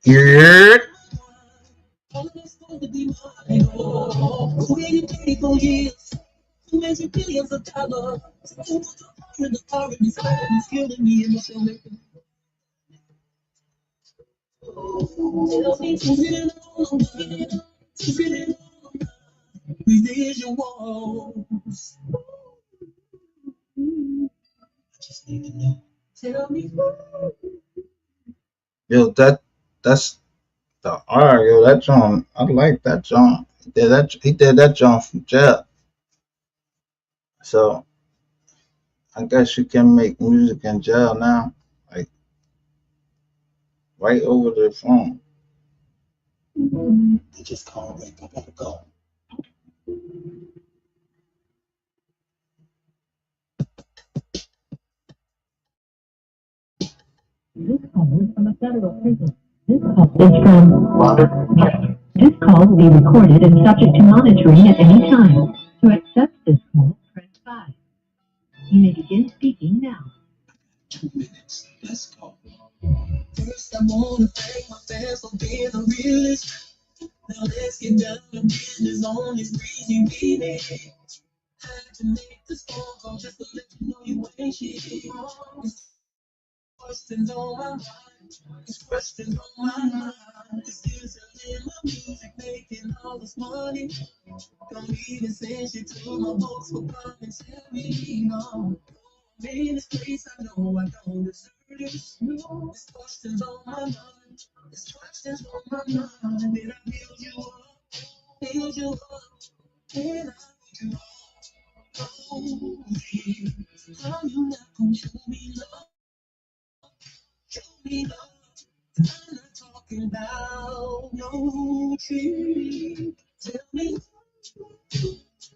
Yeah. Yo, that's the R. Yo, that John. I like that John. He did that John from jail. So I guess you can make music in jail now, like right over the phone. They just call me. I gotta go. This call is from a federal prison. This call is from. This call will be recorded and subject to monitoring at any time. To accept this call, press 5. You may begin speaking now. 2 minutes. Let's go. First, I wanna thank my fans for being the realest. Now let's get down to business on this breezy remix. Had to make this phone call just to let you know you ain't shit. It's questions on my mind. It's questions on my mind. It's still in my music, making all this money. Don't even send shit to my books for commentary. No. In this place, I know I don't deserve this. No, there's questions on my mind. There's questions on my mind. Did I build you up? Build you up? And I put you on. How you not gonna show me love? Show me love. And I'm not talking about no tree. Tell me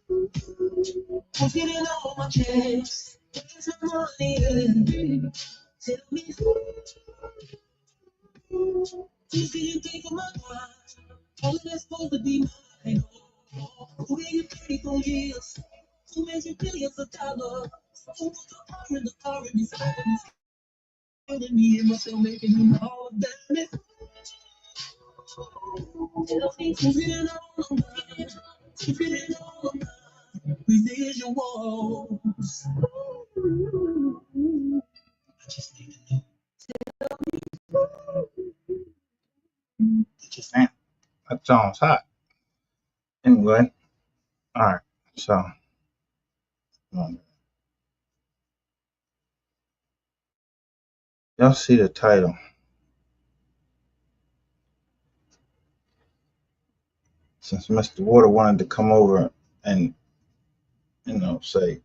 who's getting all my checks? Where's my money? Tell me who's getting take my mind? All that's supposed to be mine. Who did you pay for years? Who made you billions of dollars? Who put the power in the car and inside of me? Killing me and myself making me all of that. Tell me who's getting all of mine? Who's getting all of mine? Residuals. I just need to know. It just ain't. That song's hot. Anyway, all right. So, y'all see the title. Since Mr. Water wanted to come over and, say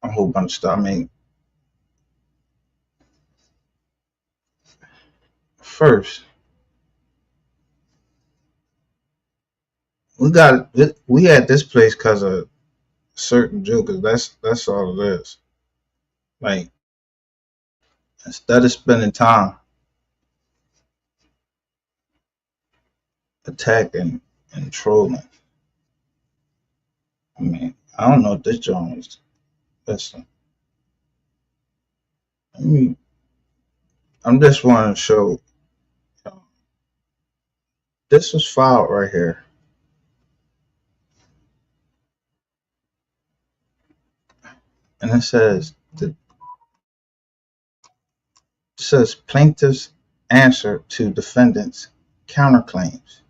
a whole bunch of stuff. I mean, first, we had this place because of certain jokers. That's all it is. Like, instead of spending time attacking and trolling, I mean, I don't know if this joint was. Listen, I mean, I'm just wanting to show. This was filed right here, and it says plaintiff's answer to defendant's counterclaims.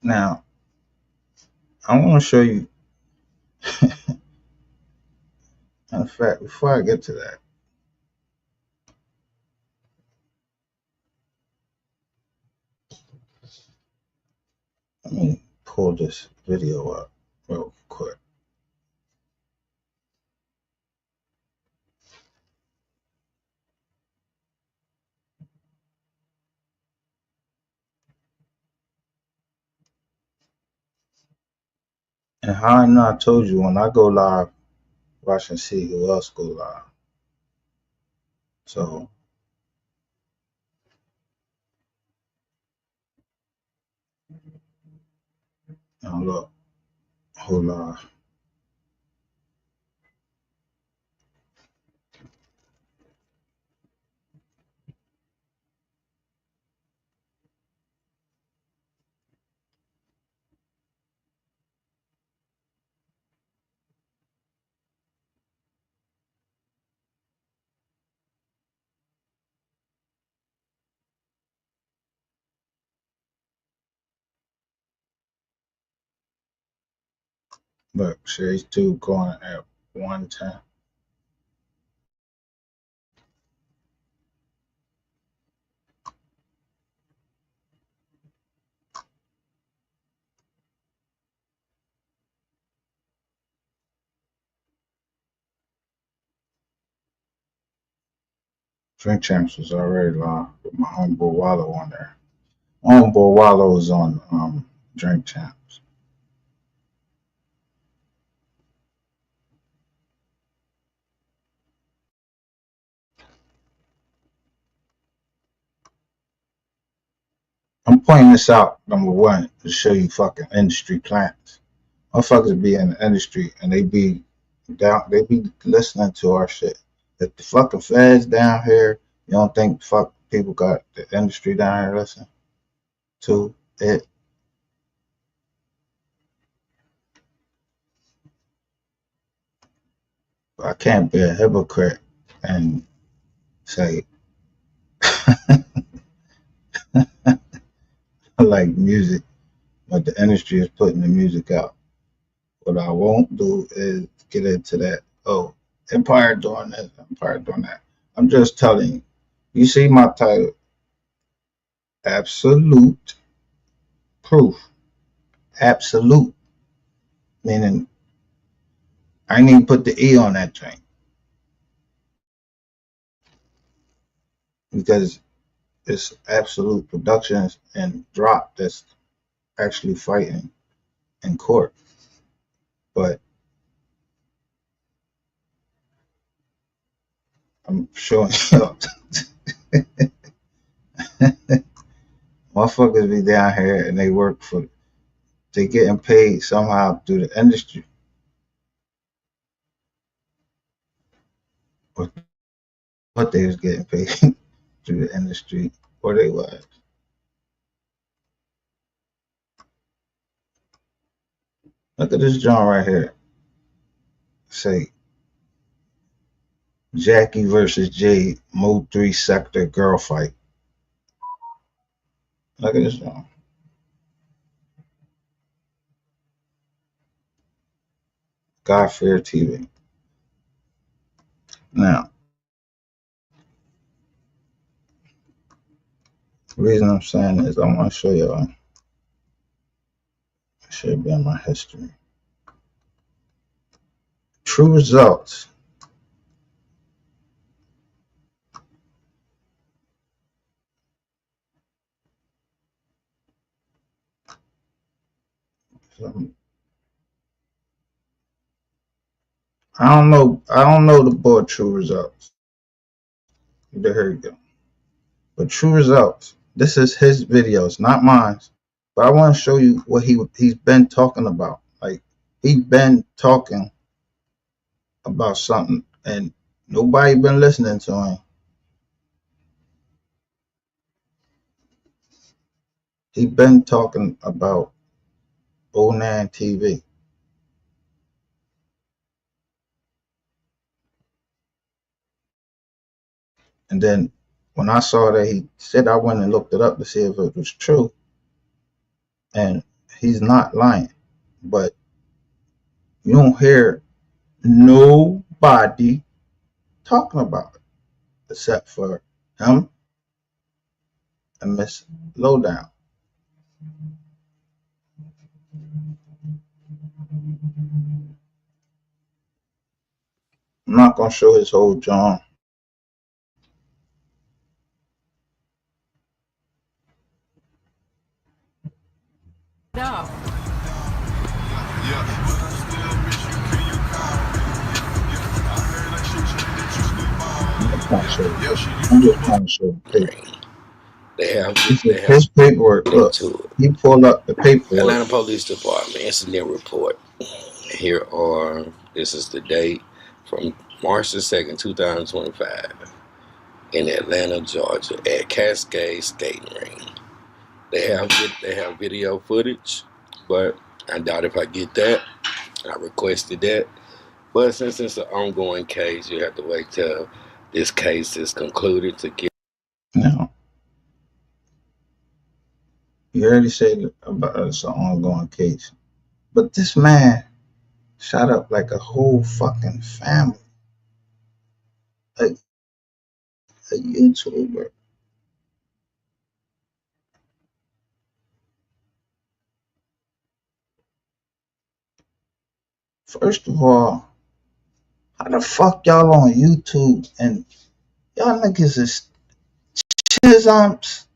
Now, I want to show you. In fact, before I get to that, let me pull this video up real quick. And how I know I told you when I go live, watch and see who else go live. So now look, who live. Look, series 2 going at 110. Drink Champs was already live with my homeboy Wallow on there. Homeboy Wallow is on Drink Champs. I'm pointing this out, number one, to show you fucking industry plants. Motherfuckers be in the industry and they be down, they be listening to our shit. If the fucking feds down here, you don't think fuck people got the industry down here listening to it? I can't be a hypocrite and say I like music, but the industry is putting the music out. What I won't do is get into that. Oh, Empire doing this, Empire doing that. I'm just telling you. You see my title, Absolute Proof. Absolute, meaning I ain't even put the E on that thing because it's Absolute Productions and Drop that's actually fighting in court. But I'm showing you, motherfuckers be down here and they work for, they getting paid somehow through the industry. Or what they was getting paid through the industry, or they was. Look at this joint right here. Say Jackie versus Jay, MO3 sector girl fight. Look at this joint. God Fear TV. Now, the reason I'm saying is I want to show y'all. It should be in my history. True results. I don't know. I don't know the boy True Results. There you go. But True Results. This is his videos, not mine. But I want to show you what he's been talking about. Like he's been talking about something, and nobody been listening to him. He been talking about '09 TV, and then when I saw that he said, I went and looked it up to see if it was true, and he's not lying. But you don't hear nobody talking about it except for him and Miss Lowdown. I'm not gonna show his whole John. No. I'm just trying to show the paper. They have His paperwork. Look, to it. he pulled up the paperwork. Atlanta Police Department incident report. Here are, this is the date from March the 2nd, 2025 in Atlanta, Georgia at Cascade Skating Ring. They have video footage, but I doubt if I get that. I requested that. But since it's an ongoing case, you have to wait till this case is concluded to get. Now, you already said about it's an ongoing case, but this man shot up like a whole fucking family. A YouTuber. First of all, how the fuck y'all on YouTube and y'all niggas is chisumps,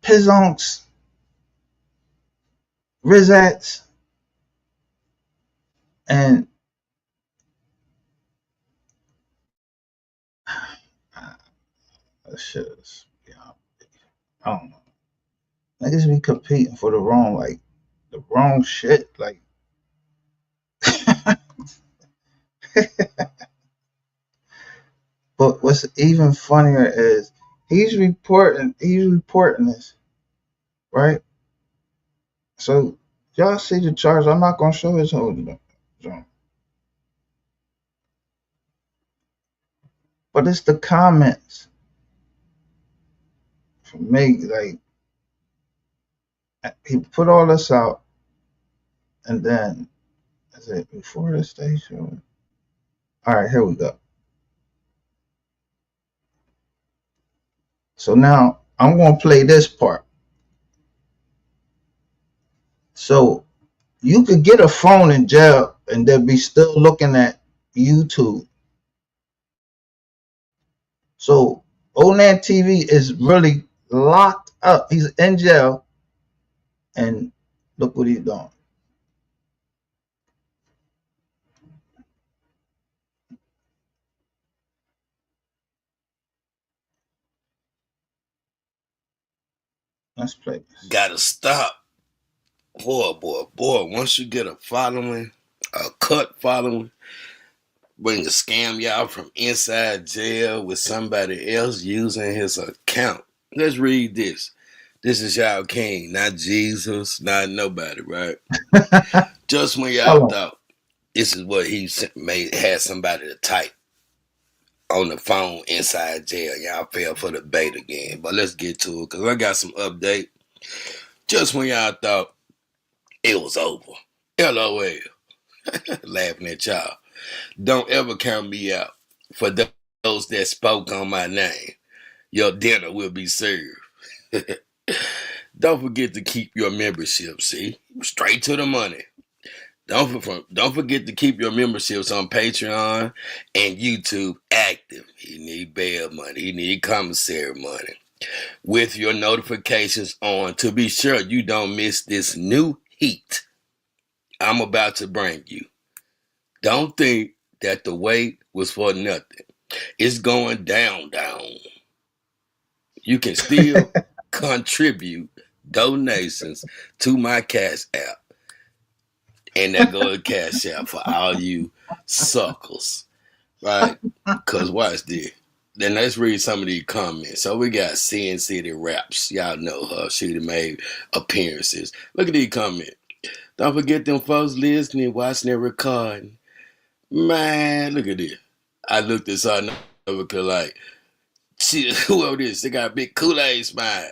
pizzonks, rizats, and that shit is, yeah, I don't know. Niggas be competing for the wrong shit. Like, but what's even funnier is he's reporting this, right? So y'all see the charge. I'm not gonna show his whole jump. But it's the comments for me. Like, he put all this out, and then is it before the station? All right, here we go. So now I'm gonna play this part. So you could get a phone in jail and they'll be still looking at YouTube. So Onan TV is really locked up. He's in jail, and look what he's doing. Let's play this. Gotta stop. Boy. Once you get a following, a cut following, when you scam y'all from inside jail with somebody else using his account. Let's read this. This is y'all king, not Jesus, not nobody, right? Just when y'all thought this is what he had somebody to type on the phone inside jail, y'all fell for the bait again. But let's get to it, because I got some update. Just when y'all thought it was over. LOL. Laughing at y'all. Don't ever count me out. For those that spoke on my name, your dinner will be served. Don't forget to keep your membership, see? Straight to the money. Don't forget to keep your memberships on Patreon and YouTube active. You need bail money. You need commissary money. With your notifications on to be sure you don't miss this new heat I'm about to bring you. Don't think that the wait was for nothing. It's going down. You can still contribute donations to my Cash App. And that go to Cash App for all you suckers. Right? Because watch this. Then let's read some of these comments. So we got Sin City Raps. Y'all know her. She made appearances. Look at these comments. Don't forget them folks listening, watching, and recording. Man, look at this. I looked this up because like, shit, whoever this, they got a big Kool-Aid smile.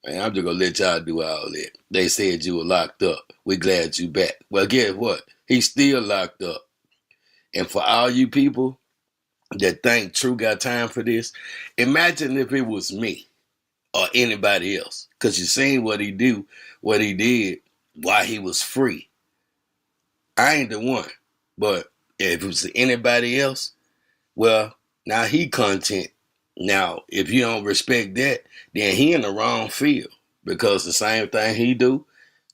Man, I'm just gonna let y'all do all that. They said you were locked up. We glad you back. Well, guess what? He's still locked up. And for all you people that think True got time for this, imagine if it was me or anybody else. Because you seen what he did while he was free. I ain't the one. But if it was anybody else, well, now he content. Now, if you don't respect that, then he in the wrong field. Because the same thing he do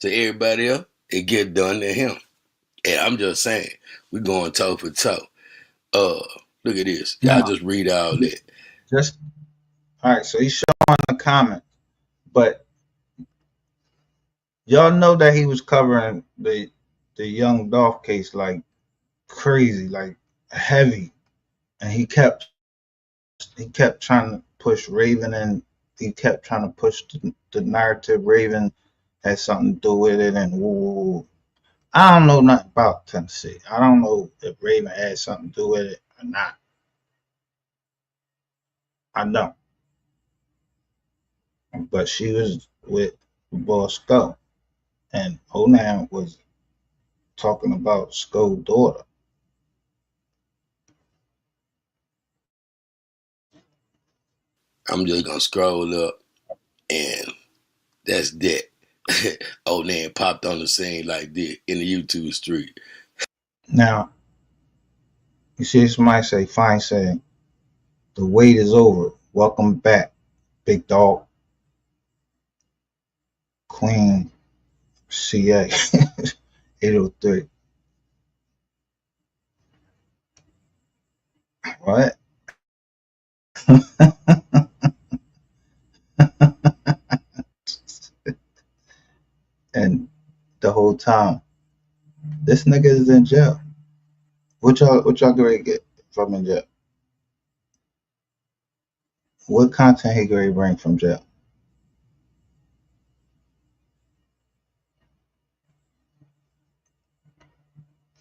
to everybody else, it get done to him. And I'm just saying, we going toe for toe. Look at this. Y'all just read all that. Just all right. So he's showing a comment, but y'all know that he was covering the young Dolph case like crazy, like heavy, and he kept trying to push Raven, and he kept trying to push the narrative Raven had something to do with it, and woo. I don't know nothing about Tennessee. I don't know if Raven had something to do with it or not. I don't. But she was with Boss Go, and Onan was talking about Skull's daughter. I'm just gonna scroll up and that's that. Old man popped on the scene like this in the YouTube street. Now, you see somebody say, fine saying, the wait is over. Welcome back, big dog, Queen CA 803. What? And the whole time, this nigga is in jail. What y'all gonna get from in jail? What content he gonna bring from jail?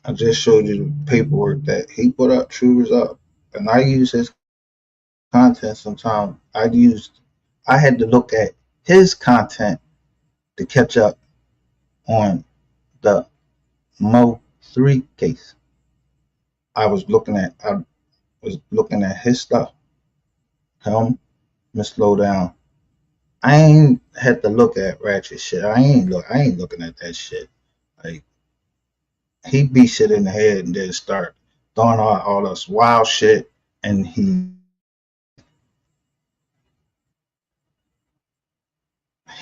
I just showed you the paperwork that he put up, true result. And I use his content sometimes. I had to look at his content to catch up on the MO3 case. I was looking at his stuff. Him, Miss Slowdown. I ain't had to look at ratchet shit. I ain't looking at that shit. Like, he beat shit in the head and then start throwing out all this wild shit, and he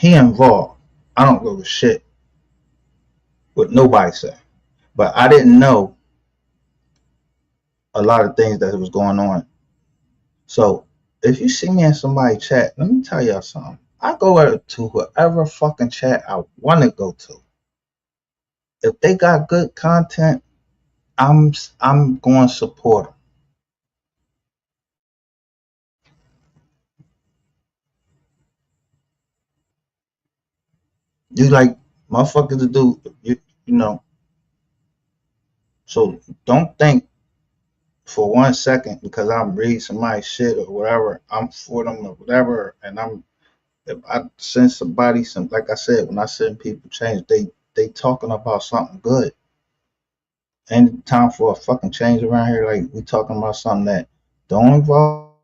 involved. I don't give a shit what nobody said, but I didn't know a lot of things that was going on. So if you see me in somebody chat, let me tell y'all something. I go to whoever fucking chat I want to go to. If they got good content, I'm going to support them. You like motherfuckers to do, you know. So don't think for 1 second because I'm reading somebody's shit or whatever, I'm for them or whatever, and if I send somebody some, like I said, when I send people change, they talking about something good. Ain't time for a fucking change around here. Like, we talking about something that don't involve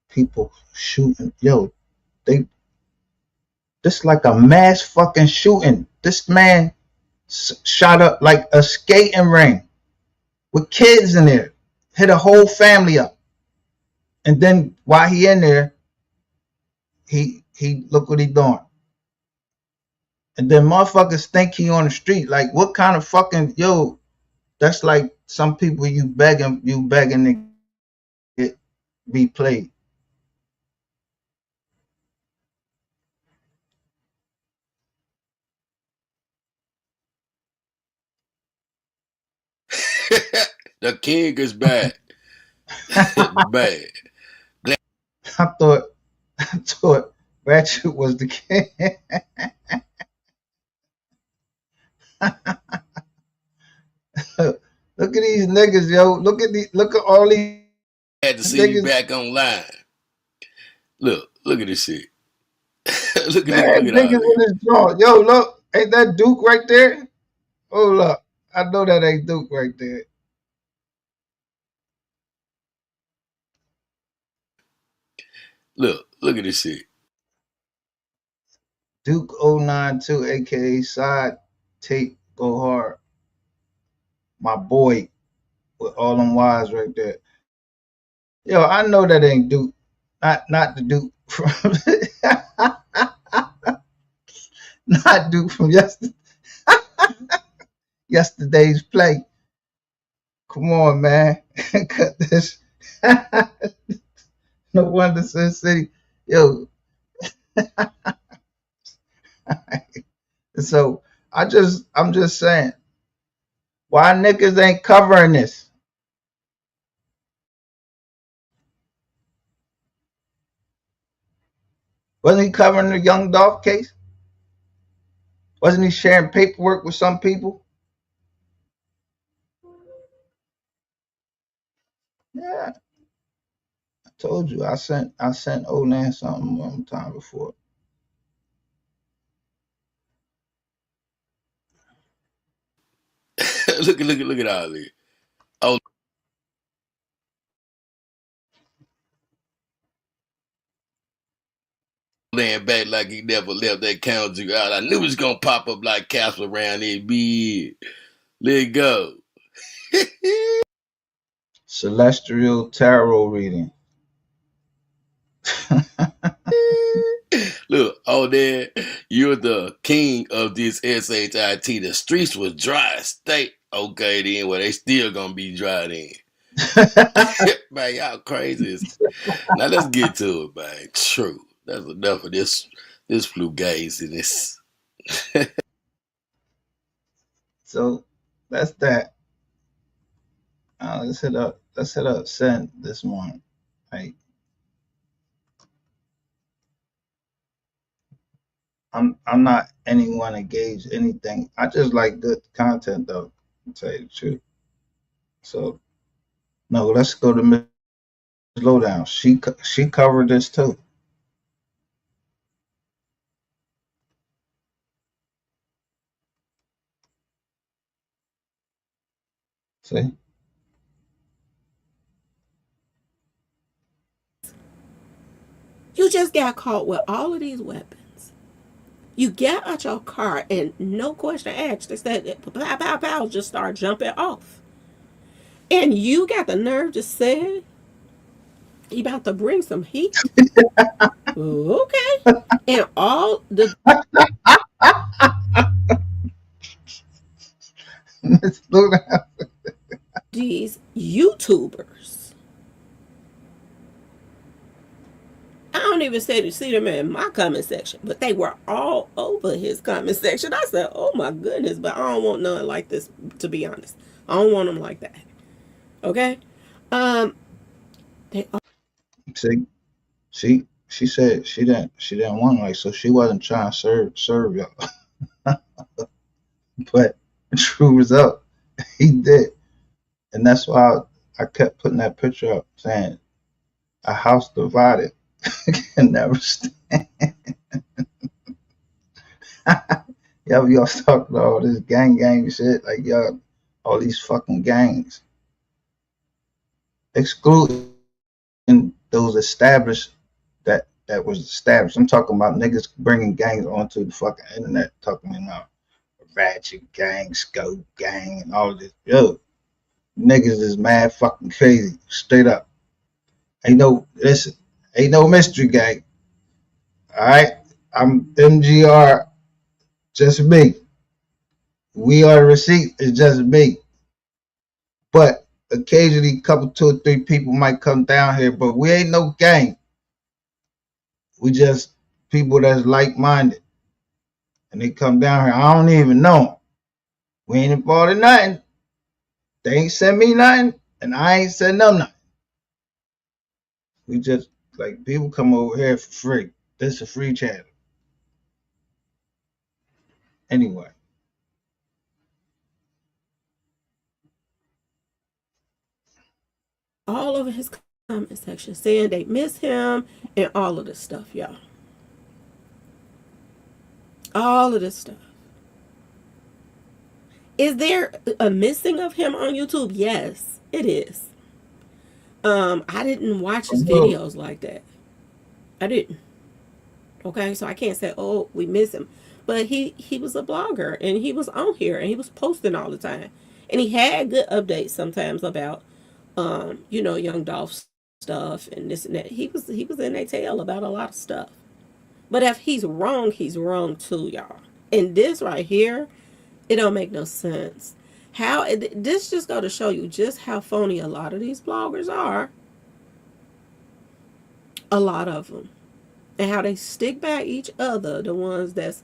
people shooting. Yo, they this like a mass fucking shooting. This man shot up like a skating ring with kids in there, hit a whole family up, and then while he in there, he look what he doing. And then motherfuckers think he on the street. Like, what kind of fucking, yo? That's like some people you begging to get be played. The king is bad. Bad. I thought Ratchet was the king. Look at these niggas, yo. Look at all these Had to see you niggas. back online. Look at this shit. look Man, at all niggas this. with his jaw. Yo, look, ain't that Duke right there? Oh, look, I know that ain't Duke right there. Look at this shit. Duke 092, aka Side Tape Go Hard. My boy with all them Y's right there. Yo, I know that ain't Duke. Not the Duke from not Duke from yesterday's play. Come on, man. Cut this. No wonder Sin City. Yo, so I'm just saying, why niggas ain't covering this? Wasn't he covering the Young Dolph case? Wasn't he sharing paperwork with some people? Yeah, I told you. I sent Onan something one time before. look at all this. Oh, laying back like he never left that counter out. I knew it was gonna pop up like Casper around there. Be let it go. Celestial tarot reading. Look, oh there, you're the king of this SHIT. The streets was dry state. Okay, then well they still gonna be dry then. Man, y'all crazy. Now let's get to it, man. True. That's enough of this flu gaze and this. So that's that. Let's hit up send this morning. Like I'm not anyone engaged anything. I just like good content though, to tell you the truth. So no, let's go to Miss Lowdown. She covered this too. See? You just got caught with all of these weapons. You get out your car and no question asked. They said, pow, pow, pow, just start jumping off. And you got the nerve to say you about to bring some heat? Okay. And all the Miss Lowdown. these YouTubers, I don't even say to see them in my comment section, but they were all over his comment section. I said, oh my goodness, but I don't want none like this, to be honest. I don't want them like that. Okay? They See, she said she didn't want like, so she wasn't trying to serve y'all. But the true result, he did. And that's why I kept putting that picture up saying a house divided can never stand. Y'all talking about all this gang shit, like y'all, all these fucking gangs. Excluding those established that was established. I'm talking about niggas bringing gangs onto the fucking internet, talking about Ratchet Gang, Scope Gang, and all of this. Yo, niggas is mad fucking crazy, straight up. Ain't no mystery gang. All right, I'm MGR, just me. We are the receipt, it's just me. But occasionally, a couple, 2 or 3 people might come down here, but we ain't no gang. We just people that's like-minded. And they come down here, I don't even know them. We ain't involved in nothing. They ain't sent me nothing, and I ain't sent them nothing. We just, like, people come over here for free. This is a free channel. Anyway. all over his comment section saying they miss him and all of this stuff, y'all. All of this stuff. Is there a missing of him on YouTube? Yes, it is. I didn't watch his videos like that. I didn't. Okay, so I can't say, oh, we miss him. But he was a blogger and he was on here and he was posting all the time. And he had good updates sometimes about Young Dolph stuff and this and that. He was in a tail about a lot of stuff. But if he's wrong too, y'all. And this right here, it don't make no sense. How this just go to show you just how phony a lot of these bloggers are. A lot of them. And how they stick by each other, the ones that's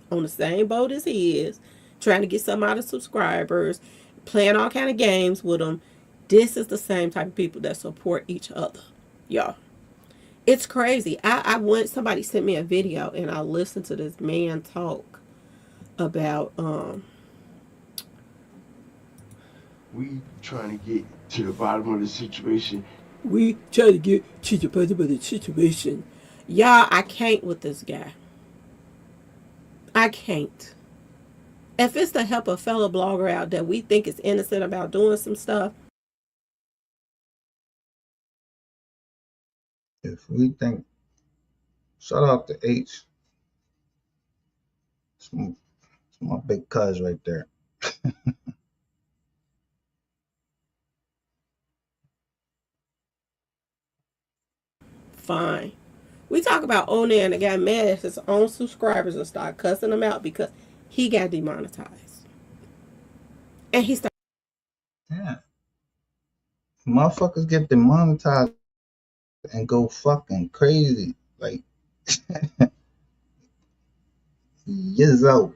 on the same boat as he is, trying to get some out of subscribers, playing all kind of games with them. This is the same type of people that support each other, y'all. It's crazy. I went. Somebody sent me a video, and I listened to this man talk about We trying to get to the bottom of the situation. We try to get to the bottom of the situation. Y'all, I can't with this guy. I can't. If it's to help a fellow blogger out that we think is innocent about doing some stuff, If we think, shout out to H, it's my big cuz right there. fine. We talk about Onan that got mad at his own subscribers and started cussing them out because he got demonetized. And he started. Yeah, motherfuckers get demonetized and go fucking crazy. Like, Yizzo.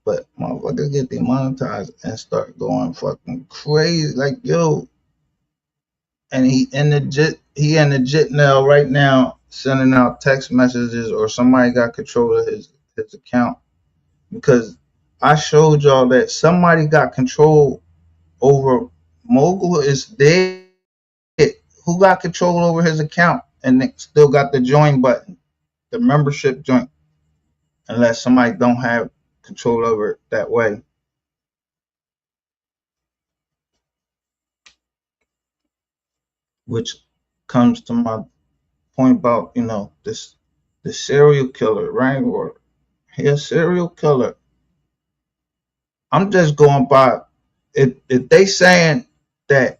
But motherfuckers get demonetized and start going fucking crazy. Like, yo, and he in the jit now right now sending out text messages or somebody got control of his account because I showed y'all that somebody got control over Mogul is dead. Who got control over his account and they still got the join button, the membership joint, unless somebody don't have control over it that way. Which comes to my point about, this the serial killer, right? Or he a serial killer. I'm just going by if they saying that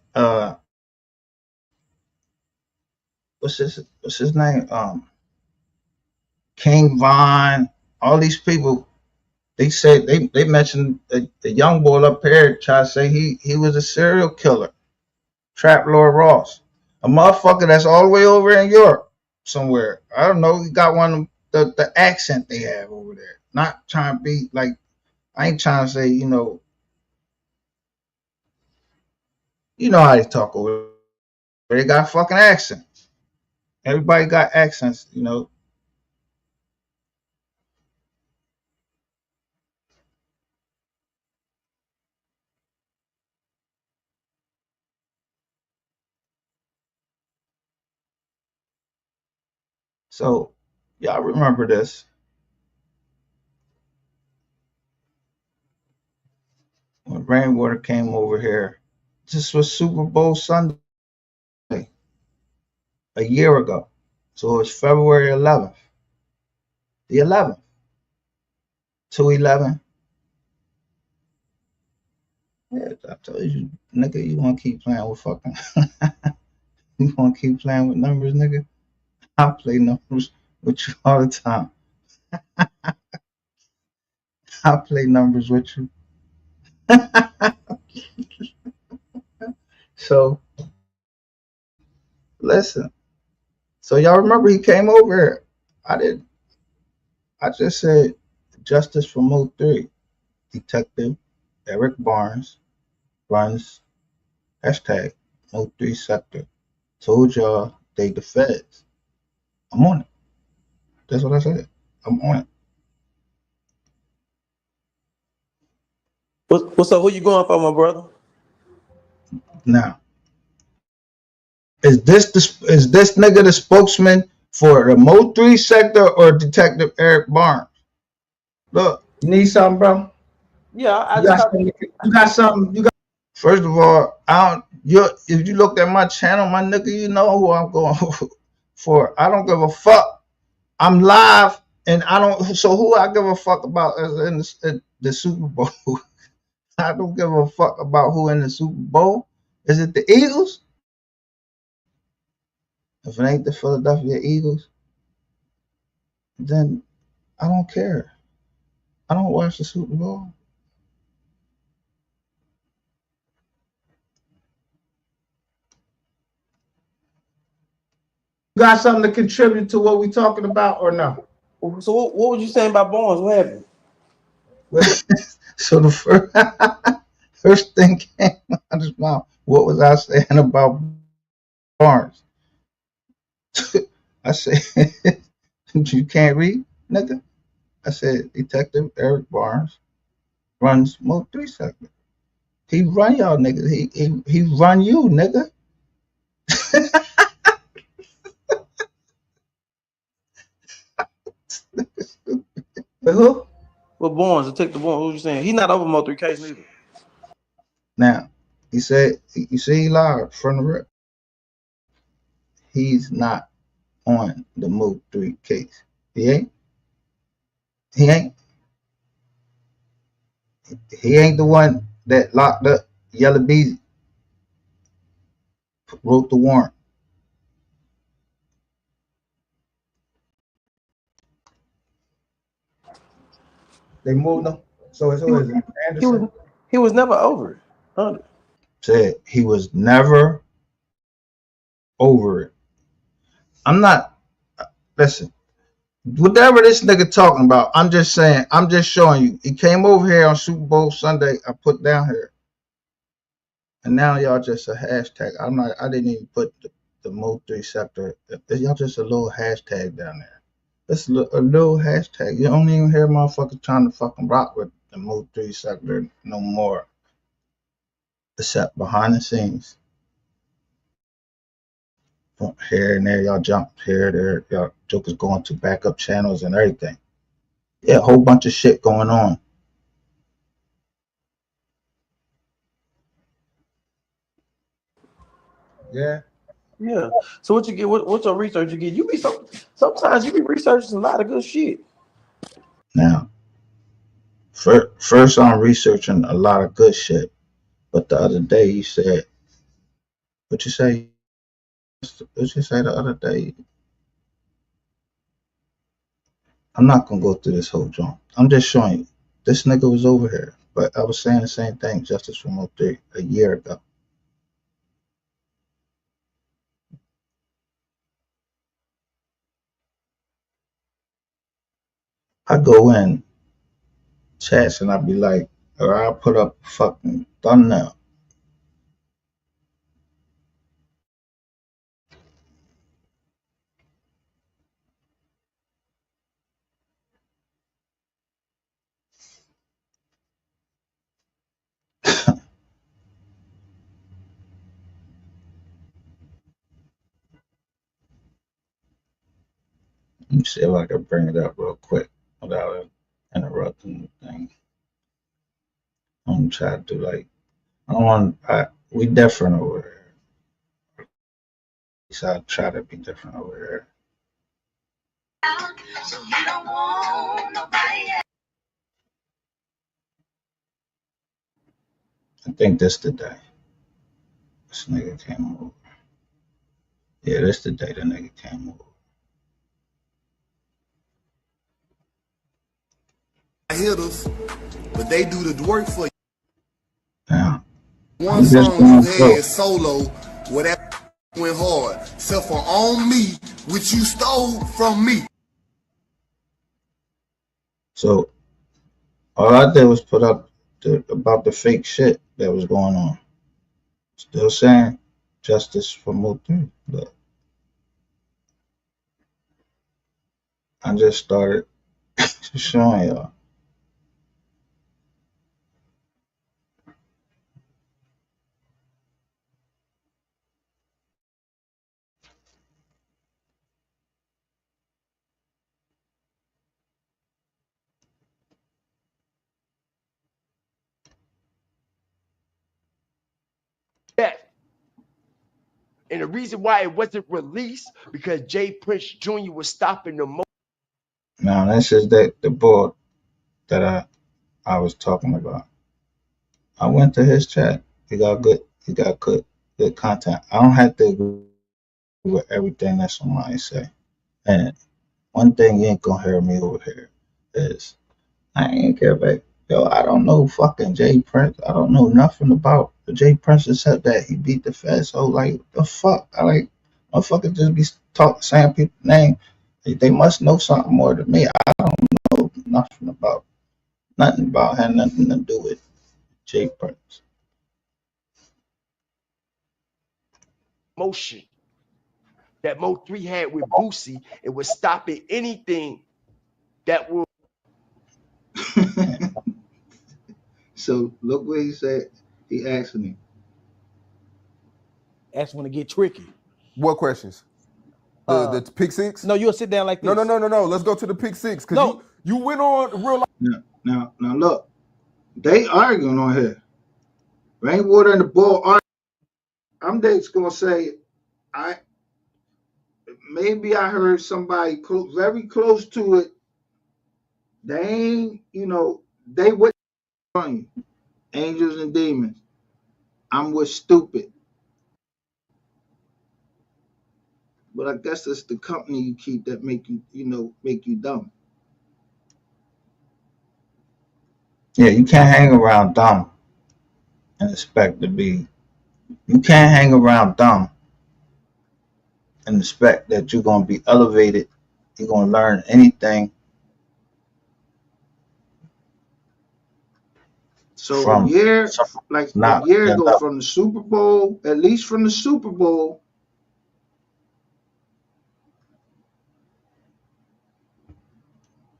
what's his name? King Von, all these people, they say they mentioned the young boy up here try to say he was a serial killer, Trap Lord Ross, a motherfucker that's all the way over in Europe somewhere. I don't know. He got one of the accent they have over there. Not trying to be like I ain't trying to say how they talk over there. They got fucking accents. Everybody got accents. So y'all remember this when Rainwater came over here. This was Super Bowl Sunday a year ago. So it was February 11th. The 11th. 2/11. Yeah, I told you, nigga, you want to keep playing with fucking. You want to keep playing with numbers, nigga? I play numbers with you all the time. I play numbers with you. So listen. So y'all remember he came over here. I did. I just said justice for MO3. Detective Eric Barnes runs hashtag MO3 sector. Told y'all they the feds. I'm on it. That's what I said. I'm on it. What's up? Who you going for, my brother? Now, is this nigga the spokesman for the MO3 sector or Detective Eric Barnes? Look, you need something, bro? Yeah, I You just got thought. something? You got something? First of all, I don't. If you looked at my channel, my nigga, you know who I'm going for. I don't give a fuck. I'm live, and I don't. So who I give a fuck about is in the Super Bowl? I don't give a fuck about who in the Super Bowl. Is it the Eagles? If it ain't the Philadelphia Eagles, then I don't care. I don't watch the Super Bowl. You got something to contribute to what we talking about or no? So what was you saying about Barnes? What happened? So the first thing came out of his mouth. What was I saying about Barnes? I said, you can't read, nigga. I said, Detective Eric Barnes runs MO3 sector. He run y'all niggas. He run you, nigga. Who? for Barnes, Detective Barnes. What you saying? He not over MO3 case neither. Now, he said, you see, he lied from the rip. He's not on the MO3 case. He ain't. He ain't. He ain't the one that locked up Yellow Beezy, wrote the warrant. They moved him. So it's He was, Anderson he was never over it. said he was never over it. I'm not. Listen, whatever this nigga talking about, I'm just saying. I'm just showing you. He came over here on Super Bowl Sunday. I put down here, and now y'all just a hashtag. I'm not. I didn't even put the MO3 sector. Y'all just a little hashtag down there. It's a little hashtag. You don't even hear motherfuckers trying to fucking rock with the MO3 sector no more, except behind the scenes. From here and there, y'all jump here, there, y'all jokers going to backup channels and everything. Yeah, a whole bunch of shit going on. Yeah. Yeah. So what you get? What's your research you get? You be sometimes you be researching a lot of good shit. Now, first I'm researching a lot of good shit, but the other day you said, what you say? What you say the other day? I'm not gonna go through this whole joint. I'm just showing you. This nigga was over here, but I was saying the same thing, Justice from 03, a year ago. I go in chats and I be like, or I'll put up fucking thumbnail. Let me see if I can bring it up real quick without interrupting the thing. I'm gonna try to do like, we different over here. So I try to be different over here. So you don't want nobody else. I think this the day. This nigga came over. Yeah, this the day the nigga came over. Hitters, but they do the work for you. Now, One song you had solo, whatever went hard, except for On Me, which you stole from me. So all I did was put up about the fake shit that was going on. Still saying justice for MO3, but I just started showing y'all. That. And the reason why it wasn't released because Jay Prince Jr. was stopping the most. Now this is the board that I was talking about. I went to his chat. He got good content. I don't have to agree with everything that somebody say. And one thing you ain't gonna hear me over here is I ain't care about, yo, I don't know fucking Jay Prince. I don't know nothing about the Jay Prince except that he beat the Fed. So like the fuck? I like motherfuckers just be saying people's name. They must know something more than me. I don't know nothing about had nothing to do with Jay Prince. Motion that Mo3 had with Boosie, it was stopping anything that will. So look what he said. He asked me. That's when it get tricky. What questions? The pick six? No, you'll sit down like this. No. Let's go to the pick six because you went on real life. Now look, they arguing on here. Rainwater and the ball arguing. I'm just gonna say, I maybe I heard somebody very close to it. They ain't, they wouldn't on you. Angels and demons. I'm with stupid. But I guess it's the company you keep that make you, make you dumb. Yeah, you can't hang around dumb and expect to be. You can't hang around dumb and expect that you're gonna be elevated. You're gonna learn anything So a from year, someone like who's a not year your ago level. from the Super Bowl, at least from the Super Bowl,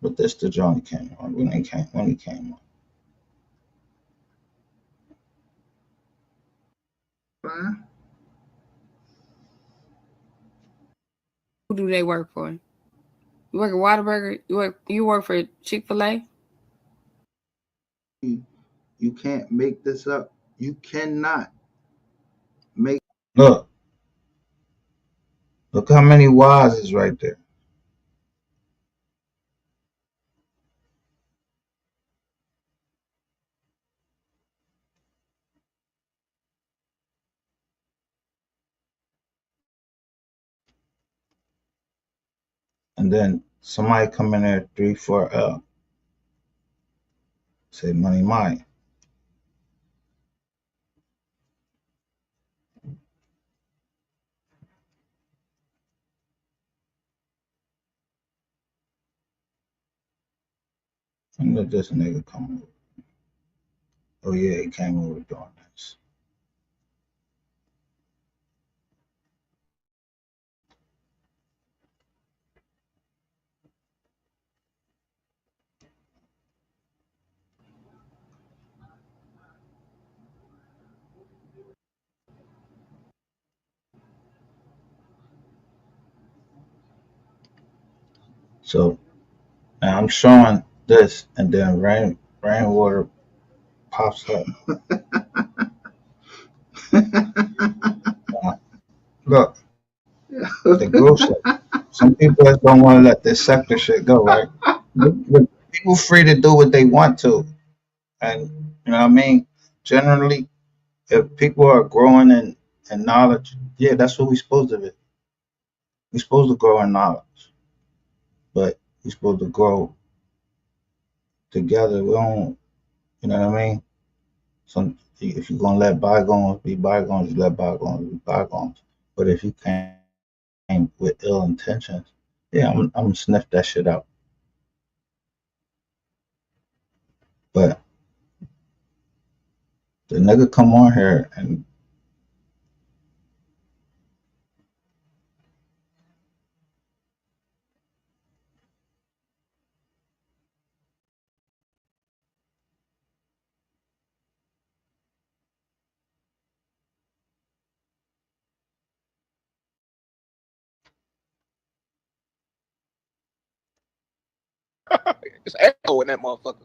But this the joint came on when he came on. man. Who do they work for? You work at Whataburger? You work for Chick-fil-A? You can't make this up. You cannot make. Look how many Y's is right there. And then somebody come in there 3-4 say money mine. And let this nigga come over. Oh yeah, he came over doing this. So now I'm showing this, and then rainwater pops up. Look, the growth sector. Some people just don't want to let this sector shit go, right? But people free to do what they want to, and you know what I mean. Generally, if people are growing in knowledge, yeah, that's what we're supposed to be. We're supposed to grow in knowledge, but we're supposed to grow together. We don't, you know what I mean? Some if you're gonna let bygones be bygones, you let bygones be bygones. But if you came with ill intentions, yeah, I'm gonna sniff that shit out. But the nigga come on here and It's echo in that motherfucker.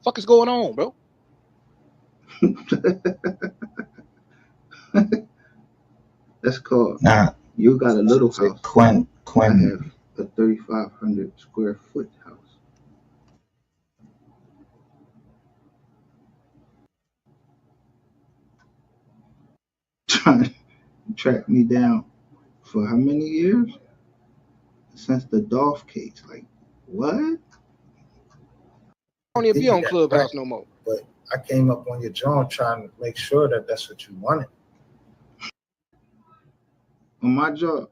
Fuck is going on, bro? That's called. nah, You got a little say house. I Quinn. have a 3,500 square foot house. Trying to track me down for how many years? Since the Dolph case. Like, what? I don't even be on Clubhouse no more. But I came up on your joint trying to make sure that that's what you wanted. On my job.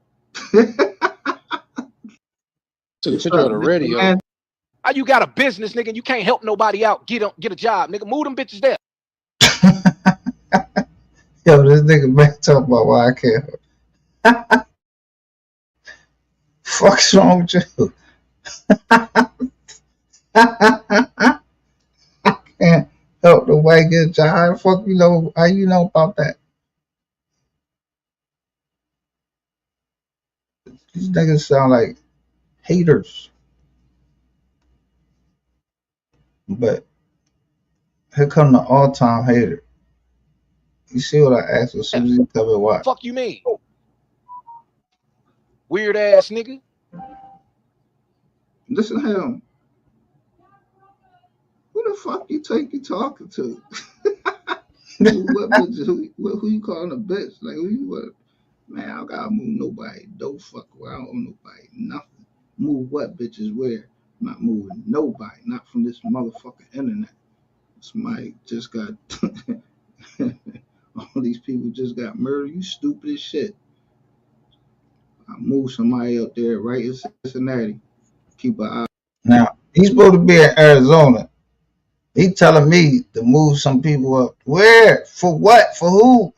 Took a picture of the radio. Man? How you got a business, nigga, and you can't help nobody out get a job, nigga? Move them bitches there. Yo, this nigga back talking about why I can't. Fuck's wrong with you? I can't help the white get a job. How the fuck you know? How you know about that? These niggas sound like haters. But Here come the all-time hater. You see what I asked as soon as he come and watch. Fuck you mean? Weird ass nigga. Listen to him. Who the fuck you think you talking to? What bitch? Who you calling a bitch? Like who you what? Man, I gotta move nobody. Don't fuck with. I don't owe nobody nothing. Move what bitches where? I'm not moving nobody. Not from this motherfucking internet. Somebody just got all these people just got murdered. You stupid as shit. I move somebody up there right in Cincinnati. Keep an eye. Now he's supposed to be in Arizona. He telling me to move some people up. Where? For what? For who?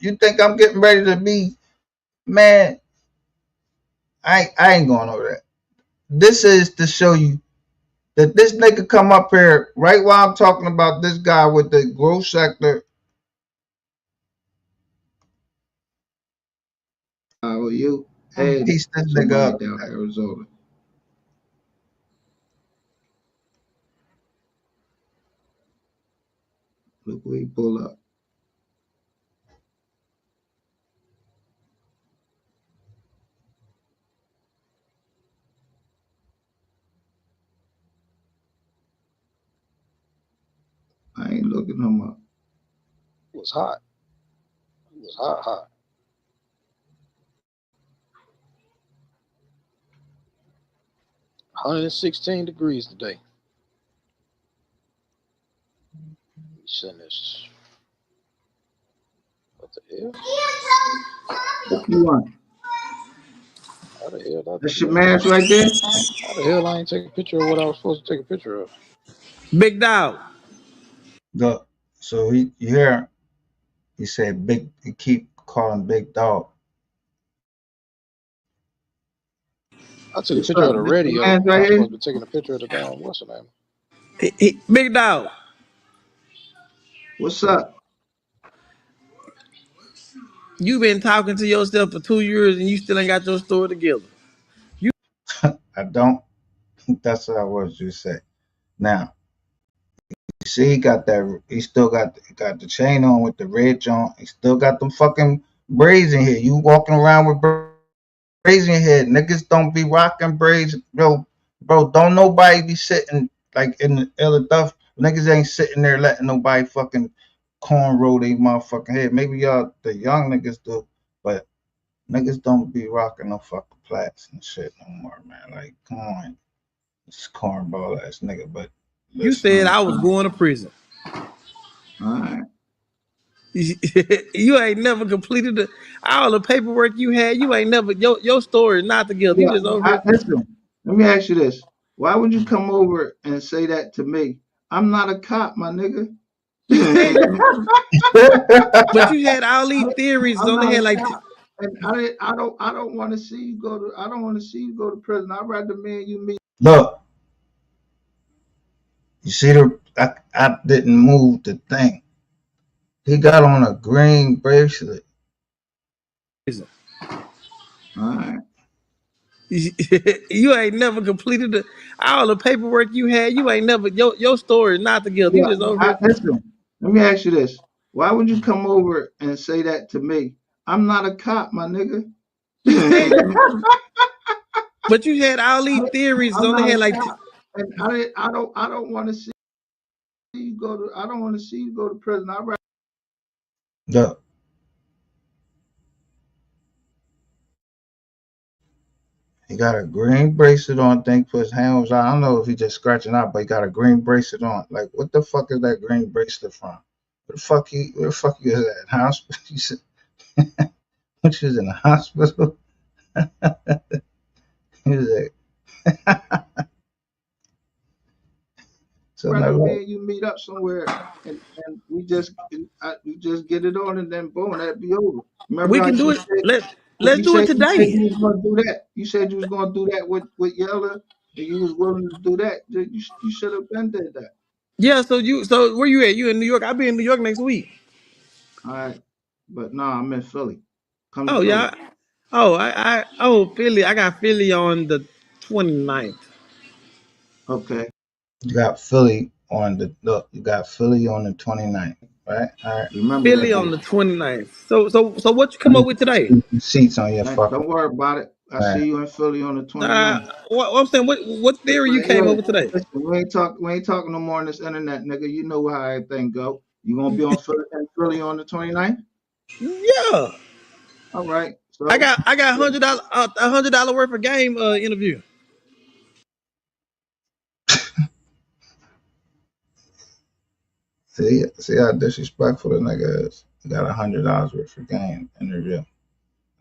You think I'm getting ready to be? Man, I ain't going over that. This is to show you that this nigga come up here right while I'm talking about this guy with the growth sector. How are you? Hey, piece this nigga up down Arizona. Look where he pull up. I ain't looking him up. It was hot. It was hot. 116 degrees today. Send this. What the hell? What you want? How the hell? That's your man's right there? How the hell I ain't take a picture of what I was supposed to take a picture of? Big dog. Look, so you hear he said big, he keep calling big dog. I took a What's picture of up? the This your radio. man's I right was here? supposed to be taking a picture of the damn what's the name? Big dog. What's up? You been talking to yourself for 2 years and you still ain't got your story together. I don't. That's what I was just saying. Now, you see, he got that. He still got the chain on with the red joint. He still got them fucking braids in here. You walking around with braids in your head. Niggas don't be rocking braids, bro. Don't nobody be sitting like in the other stuff. Niggas ain't sitting there letting nobody fucking cornrow their motherfucking head. Maybe y'all, the young niggas do, but niggas don't be rocking no fucking plaits and shit no more, man. Like, come on. This cornball ass nigga, but You said listen. I was going to prison. Alright. You ain't never completed all the paperwork you had. You ain't never your story is not together. You just over here. Listen, let me ask you this. Why would you come over and say that to me? I'm not a cop, my nigga. You said, but you had all these theories I'm on the not head a like cop. And I don't want to see you go to I don't want to see you go to prison. I'd rather me and you meet. Look, you see I didn't move the thing. He got on a green bracelet. prison. Alright. You ain't never completed all the paperwork you had. You ain't never your story is not together. You just over here. Listen, let me ask you this. Why would you come over and say that to me? I'm not a cop, my nigga. You said, but you had all these theories I'm on the not head a like. cop. And I don't want to see you go to I don't want to see you go to prison. I'd rather. Look, he got a green bracelet on. Think put his hands out. I don't know if he just scratching out, but he got a green bracelet on. Like, what the fuck is that green bracelet from? Where the fuck you is at? Hospital? You said, which is in the hospital? He was like, so rather me and you meet up somewhere and we just get it on and then boom, that'd be over. Remember We how can do you it. said Let's do it you said today. you was gonna do that. You said you was gonna do that with Yella and you was willing to do that. You should have been did that. Yeah. So where you at? You in New York? I'll be in New York next week. All right. But no, I'm in Philly. Come to Oh Philly. yeah. Philly. I got Philly on the 29th. Okay. You got Philly on the look. You got Philly on the 29th, right? All right. Remember Philly that on day. the 29th. So what you come up with today? Seats on your fucking. Don't worry about it. I Right. see you in Philly on the 29th. What I'm saying, what theory you came up Hey, with today? listen, we ain't talking no more on this internet, nigga. You know how everything go. You gonna be on Philly on the 29th? Yeah, All right. I So got I got $100 worth of game interview. See how disrespectful the nigga is. You got $100 worth of game interview.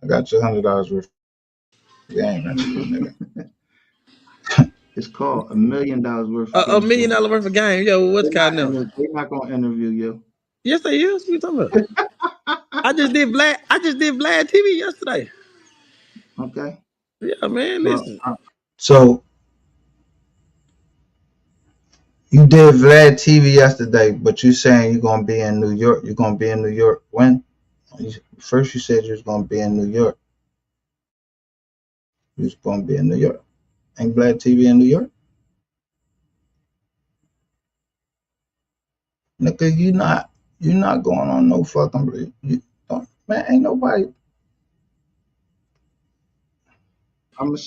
I got your $100 worth of game interview, nigga. it's called $1 million worth of A game. million dollar worth of game. Yo, what's kind of? They not gonna interview you. Yes, they is. What you talking about? I just did Vlad TV yesterday. Okay. Yeah, man. Well, Listen, So you did Vlad TV yesterday, but you saying you're gonna be in New York. You're gonna be in New York when? First you said you was gonna be in New York. You was gonna be in New York. Ain't Vlad TV in New York? Nigga, you not going on no fucking break. You don't, man, ain't nobody. I'm gonna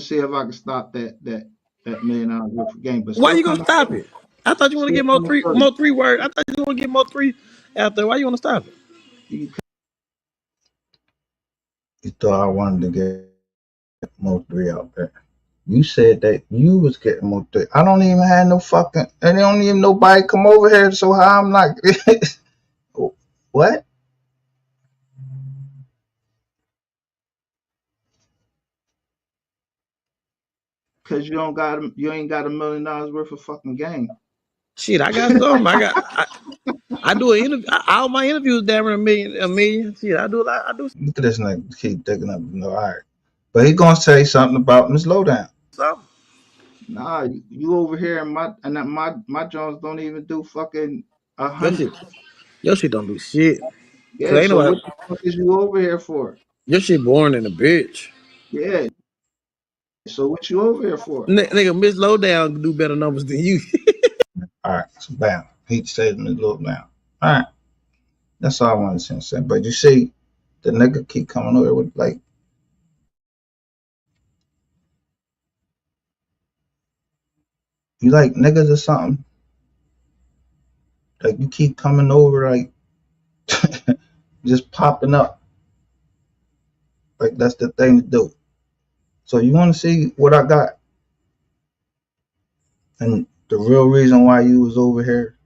see if I can stop that $1 million worth of game, but why still you gonna come to stop Philly. it? I thought you want to Still get come to Philly. Mo three word. I thought you want to get Mo three out there. Why you want to stop it? You You thought I wanted to get MO3 out there. You said that you was getting MO3. I don't even have no fucking, and don't even nobody come over here. So how I'm not? What? Cause you ain't got $1 million worth of fucking game. Shit, I got some. I do an interview. All my interviews down a million. A million. Shit, I do a lot. I do Look at this nigga keep digging up. No, all right. But he gonna say something about Miss Lowdown. some. Nah, you over here and my Jones don't even do fucking a Your hundred. shit, your shit don't do shit. Cause Yeah, ain't so nobody. what the fuck is you over here for? Your shit boring in a bitch. Yeah, so what you over here for? Nigga, Miss Lowdown can do better numbers than you. All right, so bam. He said Miss Lowdown. All right, that's all I wanted to say. But you see, the nigga keep coming over with like, you like niggas or something. Like you keep coming over like just popping up. Like that's the thing to do. So you want to see what I got and the real reason why you was over here.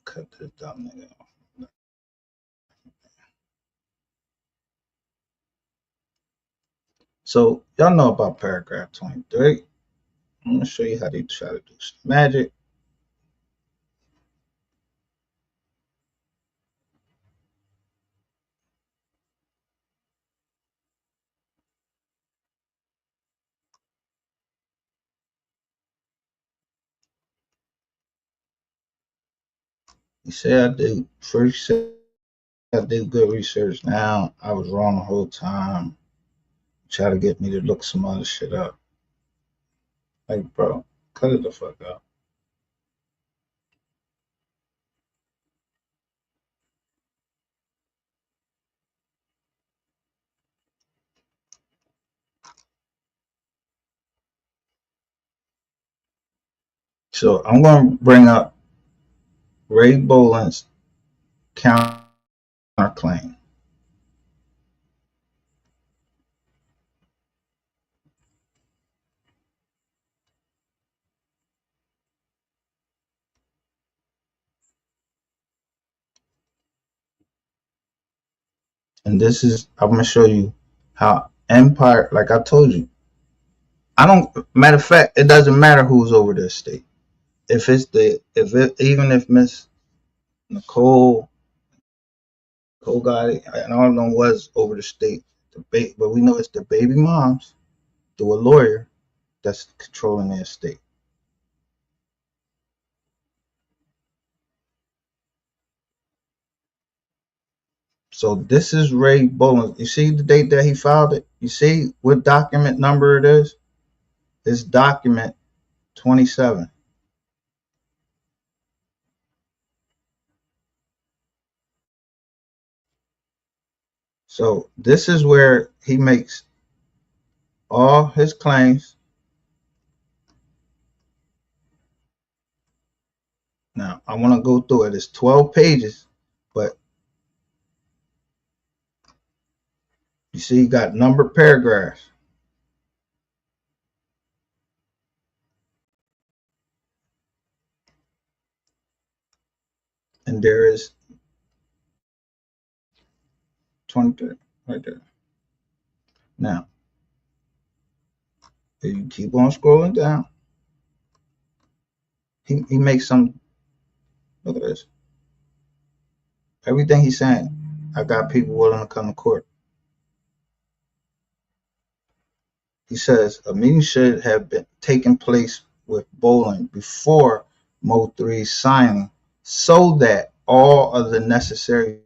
Cut this dumb nigga off. So y'all know about paragraph 23. I'm gonna show you how they try to do some magic. You say I did first. Say I did good research. Now I was wrong the whole time. Try to get me to look some other shit up. Like, bro, cut it the fuck out. So I'm gonna bring up Ray Boland's counterclaim. And this is, I'm gonna show you how Empire, like I told you, I don't, matter of fact, it doesn't matter who's over this state. If it's even if Miss Nicole, Cole got it, and all of them was over the state, but we know it's the baby moms through a lawyer that's controlling their estate. So this is Ray Bolin. You see the date that he filed it? You see what document number it is? It's document 27. So this is where he makes all his claims. Now I want to go through it. It's 12 pages, but you see, you got numbered paragraphs. And there is 23 right there. Now, if you keep on scrolling down, he makes some, look at this. Everything he's saying, I got people willing to come to court. He says a meeting should have been taken place with Bolin before MO3's signing so that all of the necessary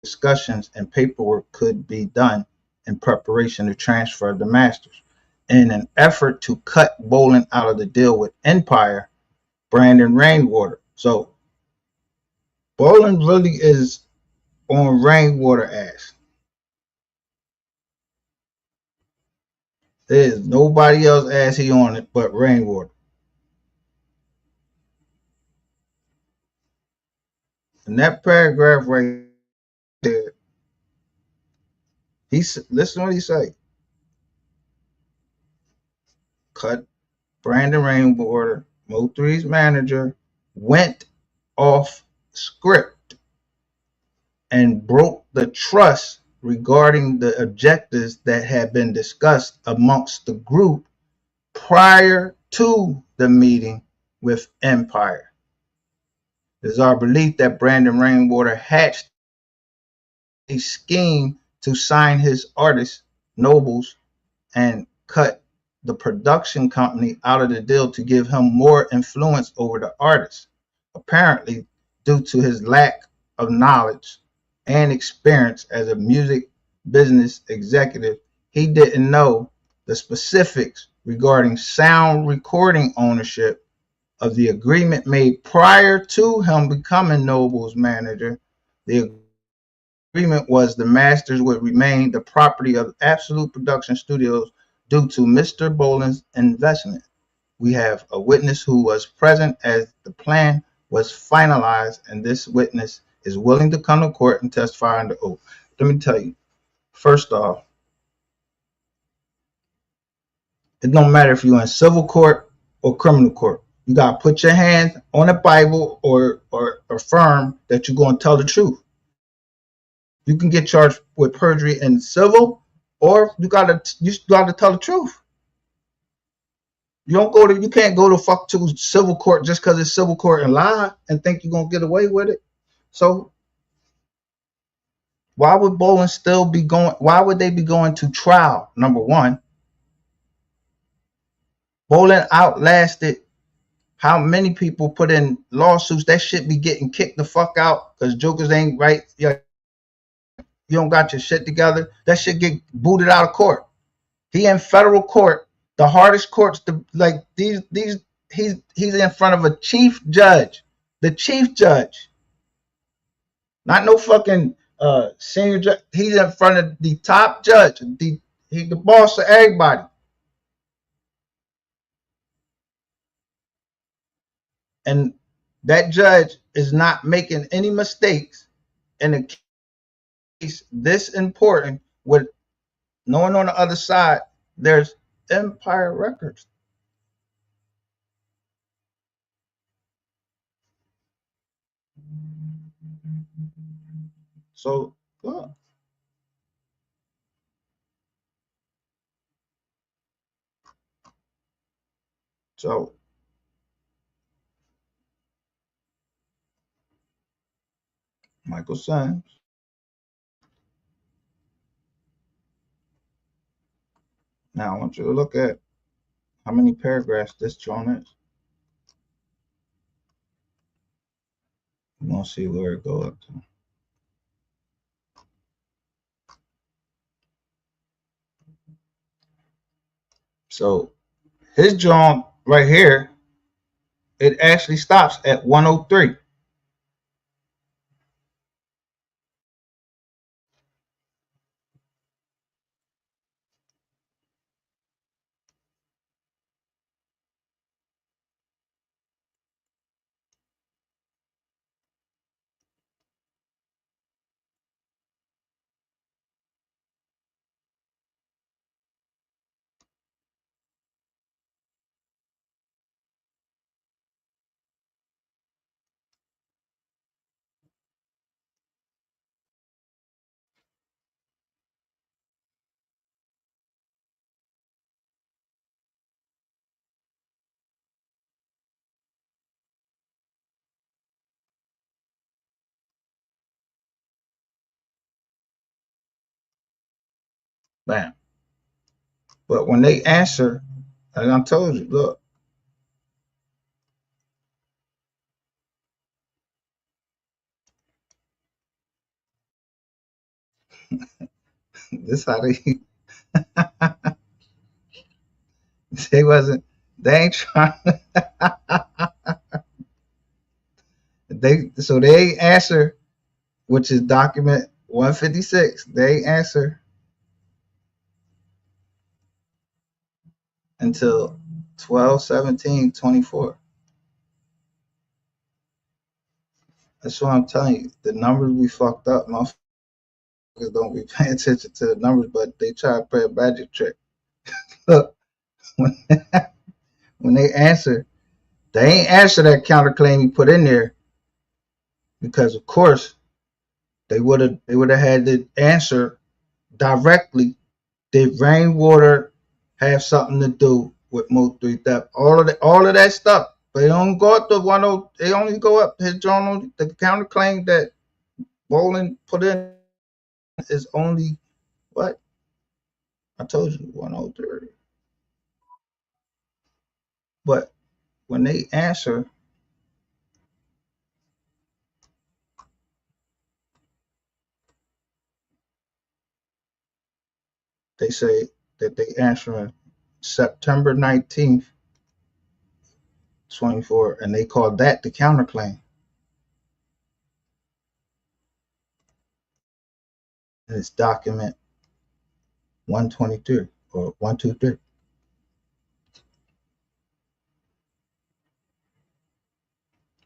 discussions and paperwork could be done in preparation to transfer the masters. In an effort to cut Bolin out of the deal with Empire, Brandon Rainwater. So Bolin really is on Rainwater ass. There is nobody else ass he on it but Rainwater. And that paragraph right there, listen what he say. Cut Brandon Rainwater, Mo3's manager, went off script and broke the trust regarding the objectives that had been discussed amongst the group prior to the meeting with Empire. It is our belief that Brandon Rainwater hatched a scheme to sign his artists, Nobles, and cut the production company out of the deal to give him more influence over the artists. Apparently, due to his lack of knowledge and experience as a music business executive, he didn't know the specifics regarding sound recording ownership of the agreement made prior to him becoming Noble's manager. The agreement was the masters would remain the property of Absolut Production Studios due to Mr. Bolin's investment. We have a witness who was present as the plan was finalized, and this witness is willing to come to court and testify under oath. Let me tell you, first off, it don't matter if you're in civil court or criminal court. You gotta put your hands on a Bible or affirm that you're gonna tell the truth. You can get charged with perjury in civil, or you gotta tell the truth. You can't go to civil court just because it's civil court and lie and think you're gonna get away with it. So why would Bolin still be going? Why would they be going to trial? Number one, Bolin outlasted how many people put in lawsuits. That shit be getting kicked the fuck out because jokers ain't right. You don't got your shit together. That shit get booted out of court. He in federal court, the hardest courts. He's in front of a chief judge, the chief judge, not no fucking senior judge. He's in front of the top judge. He's the boss of everybody. And that judge is not making any mistakes in a case this important with knowing on the other side there's Empire Records. So look. So Michael Sims. Now I want you to look at how many paragraphs this joint is. We're gonna see where it goes up to. So his joint right here, it actually stops at 103. Bam. But when they answer, and I told you, look, this how they they wasn't they ain't trying they answer, which is document 156. They answer until 12/17/24. That's what I'm telling you. The numbers we fucked up. Motherfuckers don't be paying attention to the numbers, but they try to play a magic trick. Look, when, when they answer, they ain't answer that counterclaim you put in there because, of course, they would have had the answer directly. Did rainwater have something to do with MO3 theft? All of that stuff. But they don't go up to 10. They only go up his journal. The counterclaim that Bolin put in is only what I told you, 103. But when they answer, they say that they answering September 19th, 24, and they call that the counterclaim. And it's document 123 or 123.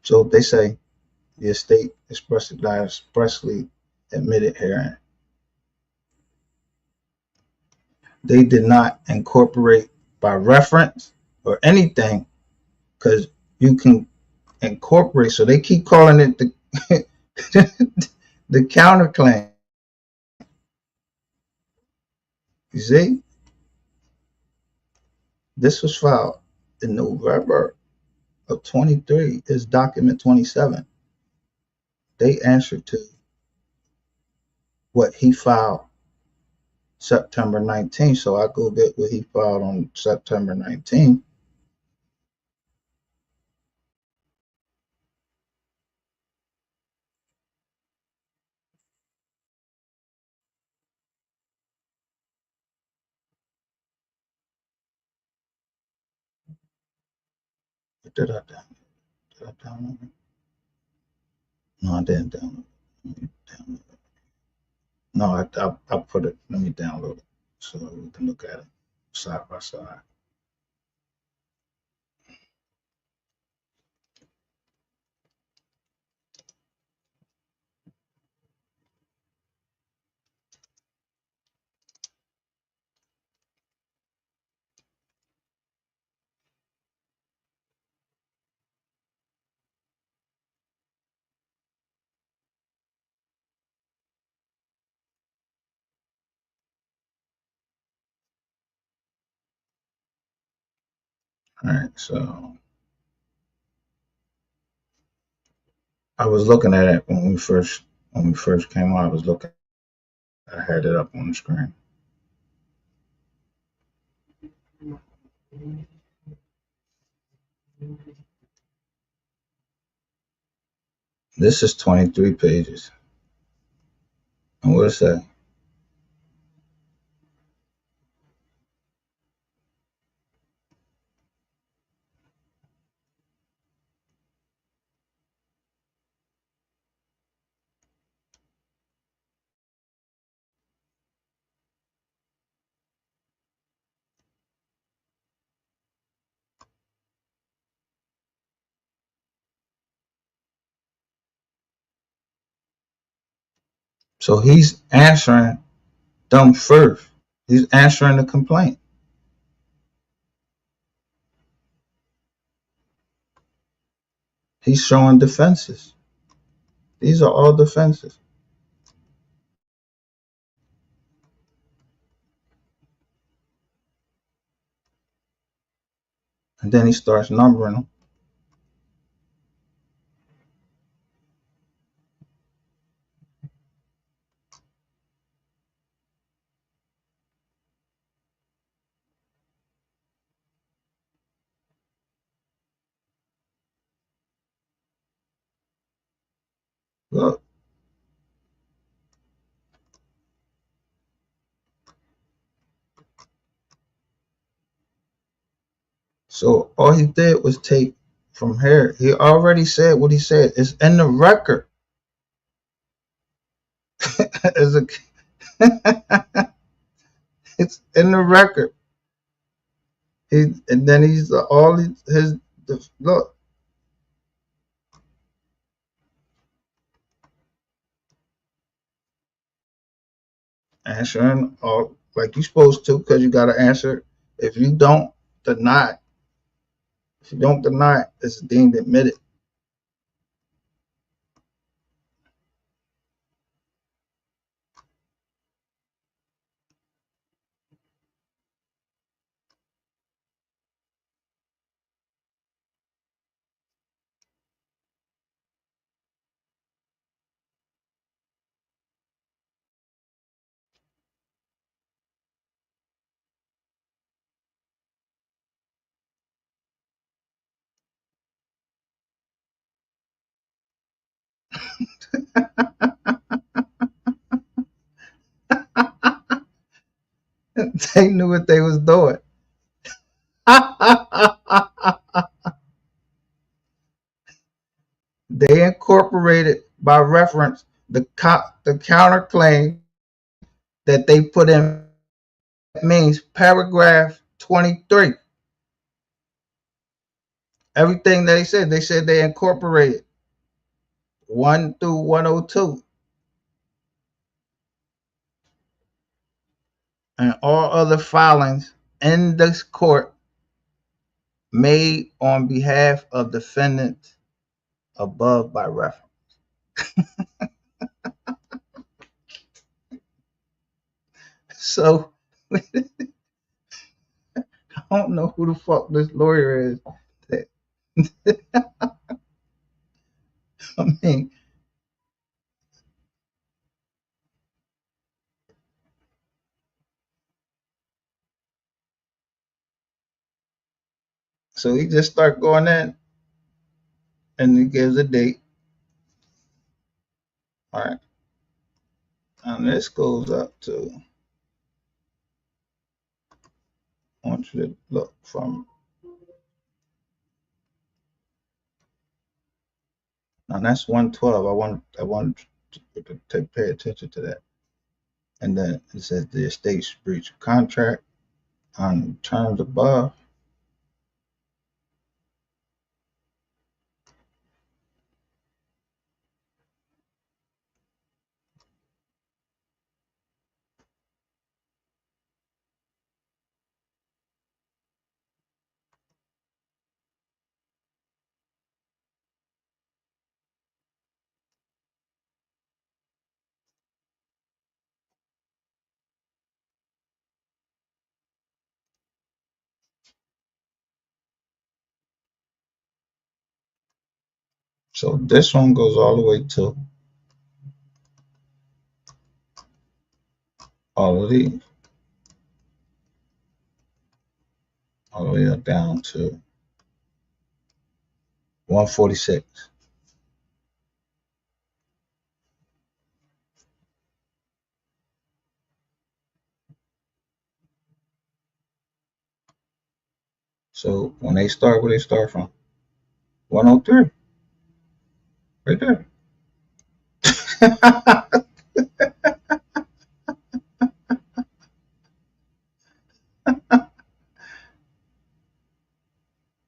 So they say the estate expressly admitted herein. They did not incorporate by reference or anything because you can incorporate. So they keep calling it the the counterclaim. You see, this was filed in November of 23. Is document 27. They answered to what he filed September 19th. So I go get what he filed on September 19th. What did I do? Did I download it? No, I didn't download it. No, I put it. Let me download it so we can look at it side by side. All right, so I was looking at it when we first came on. I was looking. I had it up on the screen. This is 23 pages. And what it say? So he's answering them first. He's answering the complaint. He's showing defenses. These are all defenses. And then he starts numbering them. Look. So all he did was take from here. He already said what he said. It's in the record. As a, it's in the record. And then he's all his look answering all like you're supposed to because you got to answer. If you don't deny, if you don't deny, it's deemed admitted. They knew what they was doing. They incorporated by reference the counterclaim that they put in means paragraph 23. Everything that they said they incorporated 1 through 102 and all other filings in this court made on behalf of defendants above by reference. So I don't know who the fuck this lawyer is. I mean, so he just start going in and he gives a date. All right. And this goes up to, I want you to look from, now that's 112. I want to pay attention to that. And then it says the estate's breach of contract on terms above. So this one goes all the way to all of these, all the way up down to 146. So when they start, where they start from? 103, right there.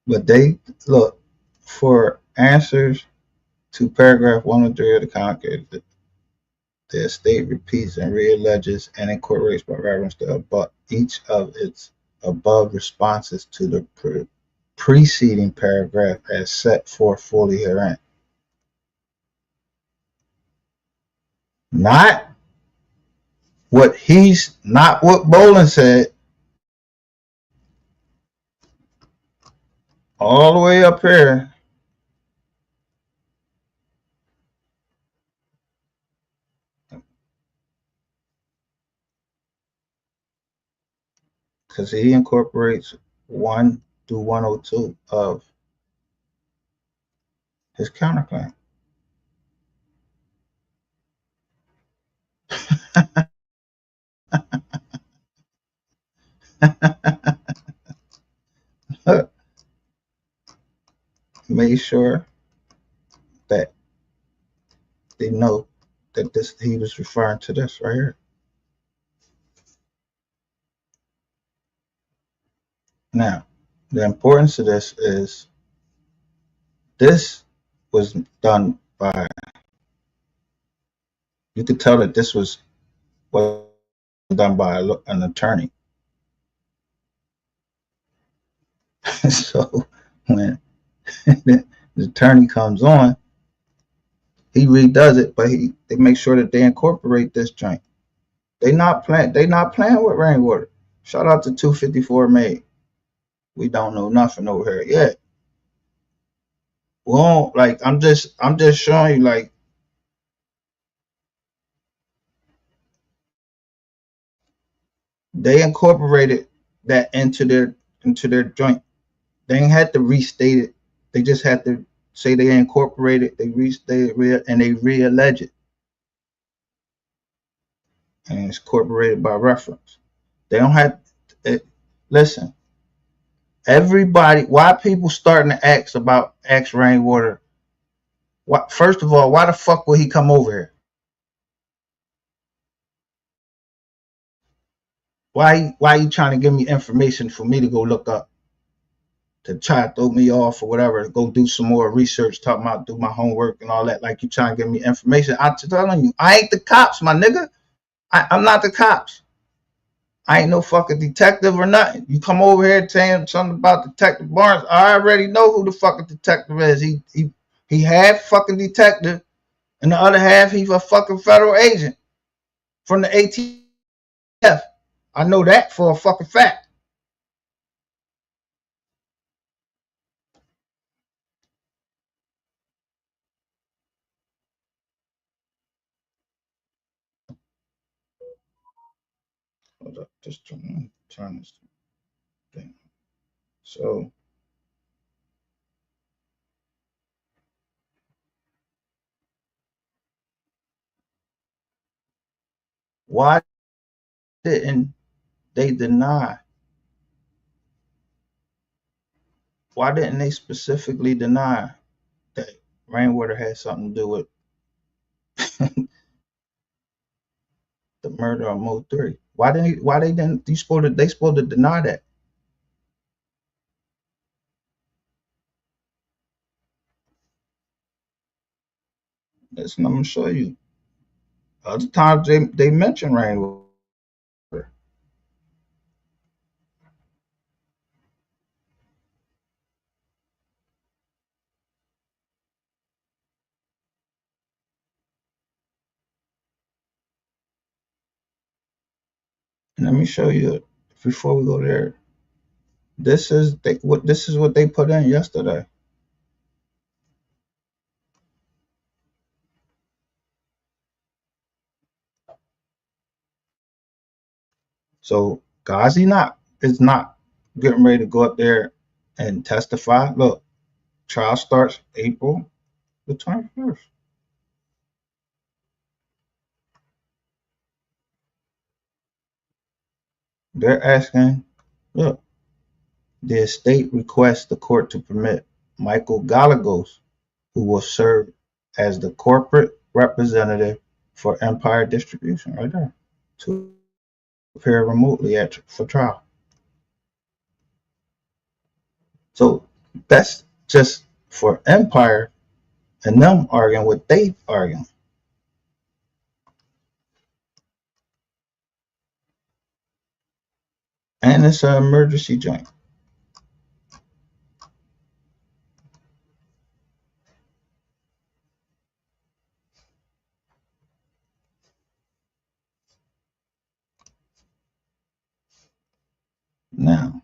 But they look for answers to paragraph 103 of the contract. The estate repeats and realleges and incorporates by reference to above each of its above responses to the preceding paragraph as set forth fully herein. Not what Bolin said, all the way up here. Because he incorporates 1 through 102 of his counterclaim. Made sure that they know that he was referring to this right here. Now, the importance of this is this was done by, you could tell that this was done by an attorney. So when the attorney comes on, he redoes it, but they make sure that they incorporate this joint. They not playing with Rainwater. Shout out to 254 Made. We don't know nothing over here yet. Well, like I'm just showing you, like, they incorporated that into their joint. They ain't had to restate it. They just had to say they incorporated, they restated it, and they reallege it. And it's incorporated by reference. They don't have it. Listen, everybody, why people starting to ask Rainwater? First of all, why the fuck would he come over here? Why you trying to give me information for me to go look up, to try to throw me off or whatever, go do some more research, talking about do my homework and all that, like you trying to give me information? I'm telling you, I ain't the cops, my nigga. I'm not the cops. I ain't no fucking detective or nothing. You come over here saying something about Detective Barnes, I already know who the fucking detective is. He half fucking detective, and the other half he's a fucking federal agent from the ATF. I know that for a fucking fact. Hold up, just turn this thing. So why didn't they deny? Why didn't they specifically deny that Rainwater had something to do with the murder of MO3? Why they didn't? They supposed to deny that? Listen, I'm gonna show you. Other times they mention Rainwater. And let me show you it before we go there. This is what they put in yesterday. So Ghazi is not getting ready to go up there and testify. Look, trial starts April the 21st. They're asking, look, the estate requests the court to permit Michael Galagos, who will serve as the corporate representative for Empire Distribution, right there, to appear remotely for trial. So that's just for Empire and them arguing what they arguing. And it's an emergency joint. Now,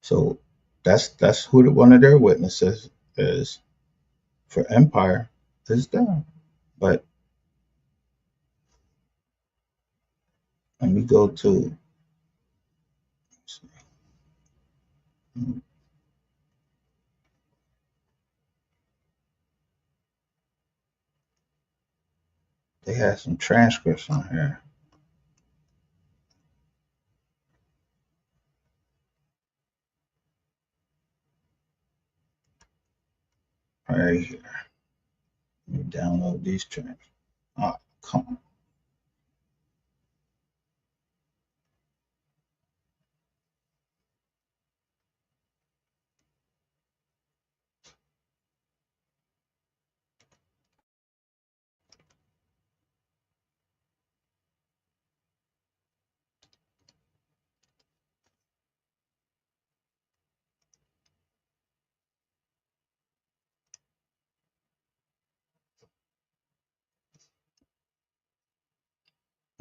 so that's who one of their witnesses is for Empire is down. But let me go to they had some transcripts on here. Right here. Let me download these tracks. Oh, come on.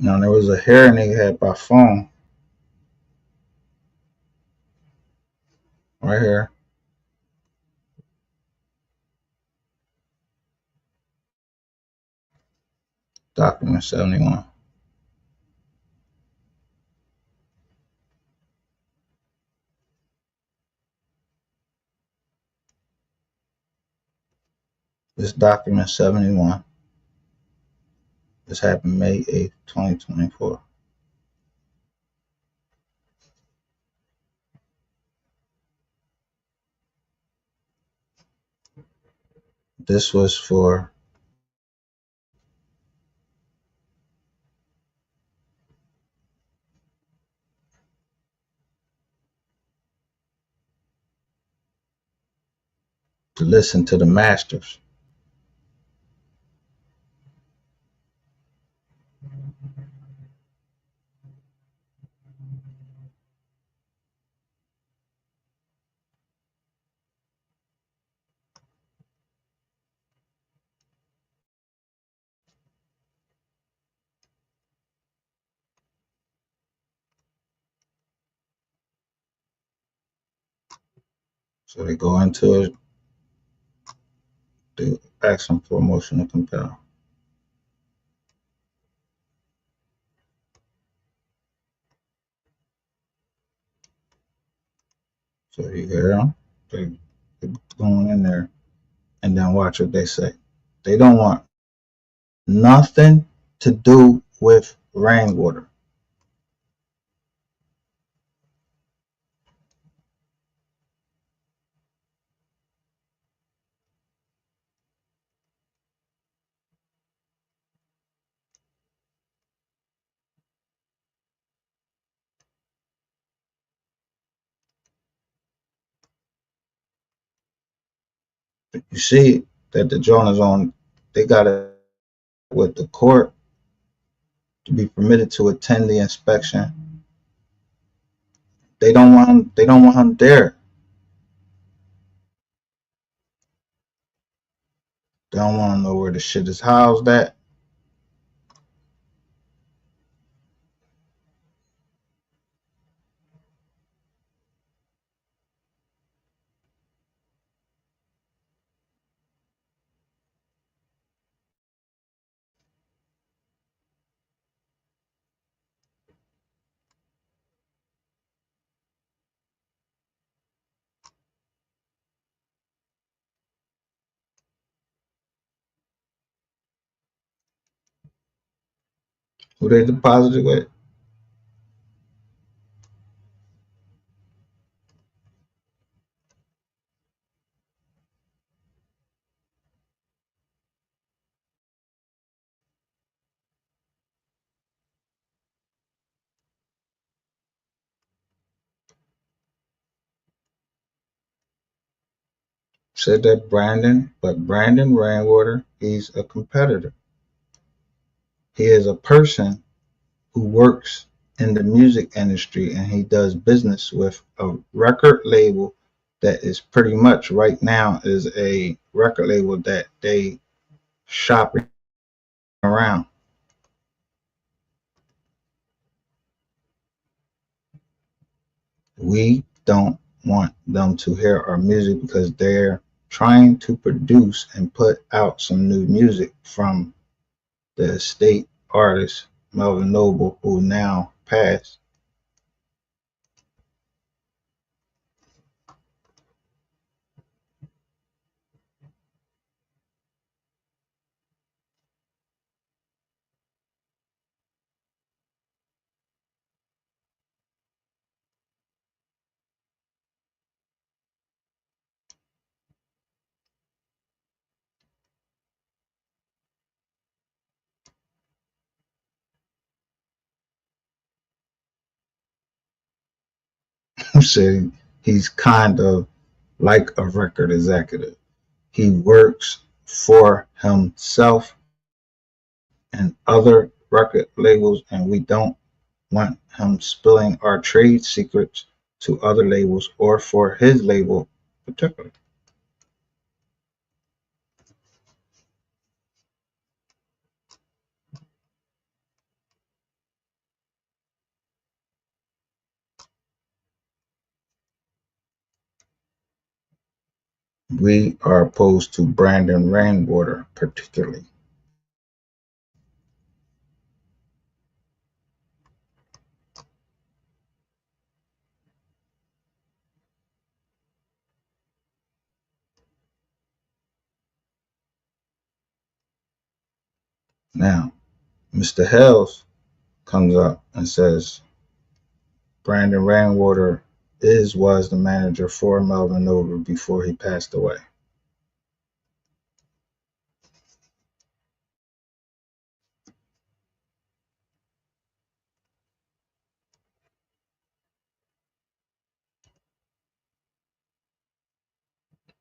Now there was a hearing they had by phone right here. Document 71. This document 71. This happened May 8th, 2024. This was for to listen to the masters. So they go into it, they ask them for a motion to compel. So you hear them, they going in there, and then watch what they say. They don't want nothing to do with Rainwater. You see that the joint is on. They got it with the court to be permitted to attend the inspection. They don't want him. They don't want him there. They don't want to know where the shit is housed at. Who they deposited with? Said that Brandon, but Brandon Rainwater, he's a competitor. He is a person who works in the music industry and he does business with a record label that is pretty much right now is a record label that they shop around. We don't want them to hear our music because they're trying to produce and put out some new music from the estate artist Melvin Noble, who now passed. Who said he's kind of like a record executive. He works for himself and other record labels, and we don't want him spilling our trade secrets to other labels or for his label particularly. We are opposed to Brandon Rainwater particularly. Now, Mr. Hells comes up and says Brandon Rainwater was the manager for Melvin Noble before he passed away.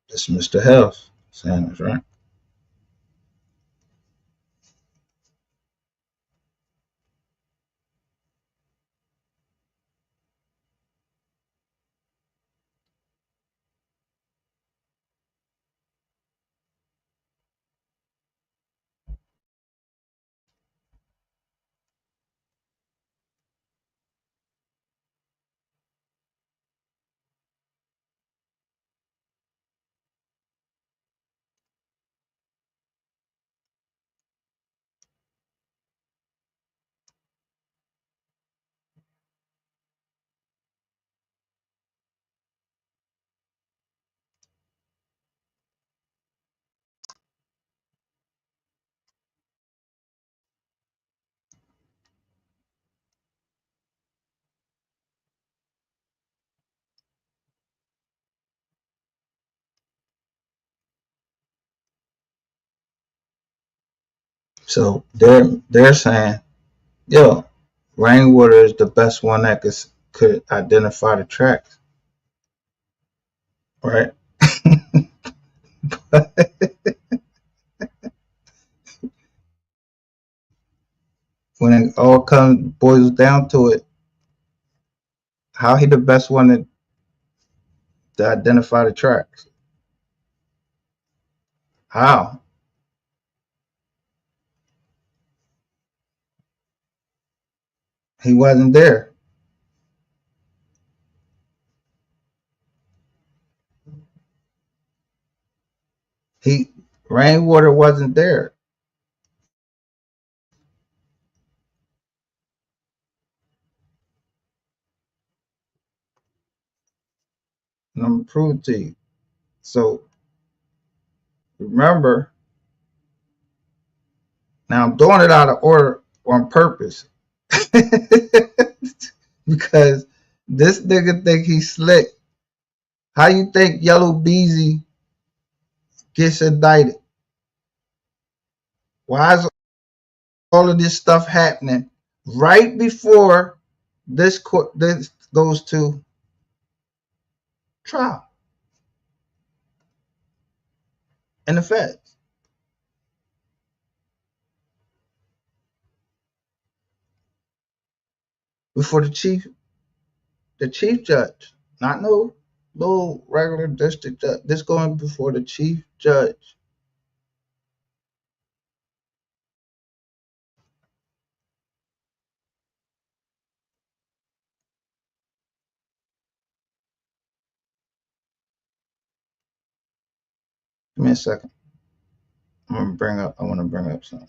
This is Mr. Hells saying this, right? So they're saying, yo, Rainwater is the best one that could identify the tracks, right? When it all boils down to it, how he the best one to identify the tracks? How? He wasn't there. He Rainwater wasn't there. And I'm gonna prove it to you. So remember, now I'm doing it out of order on purpose. Because this nigga think he's slick. How you think Yellow Beezy gets indicted? Why is all of this stuff happening right before this goes to trial in the feds? before the chief judge, not no little regular district judge. This going before the chief judge. Give me a second. I want to bring up something.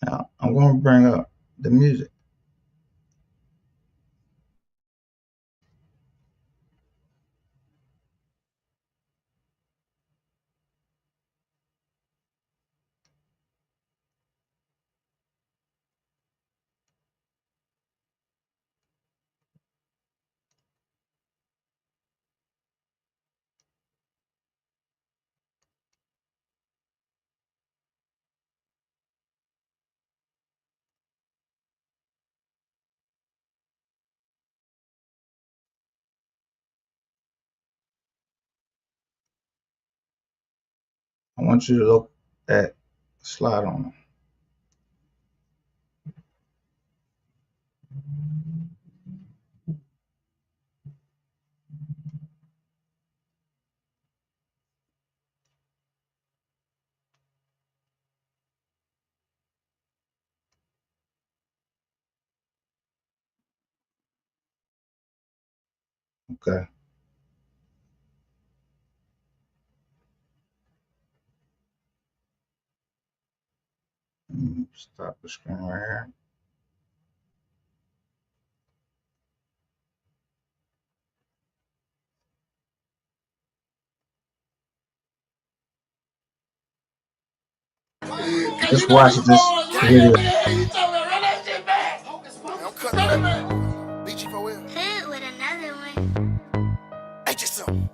Now, I'm going to bring up the music. I want you to look at slide on them. Okay. Stop the screen right here. Just watch this video. Hit with another one. Hey, just some.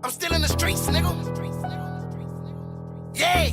I'm still in the streets, nigga. Yeah.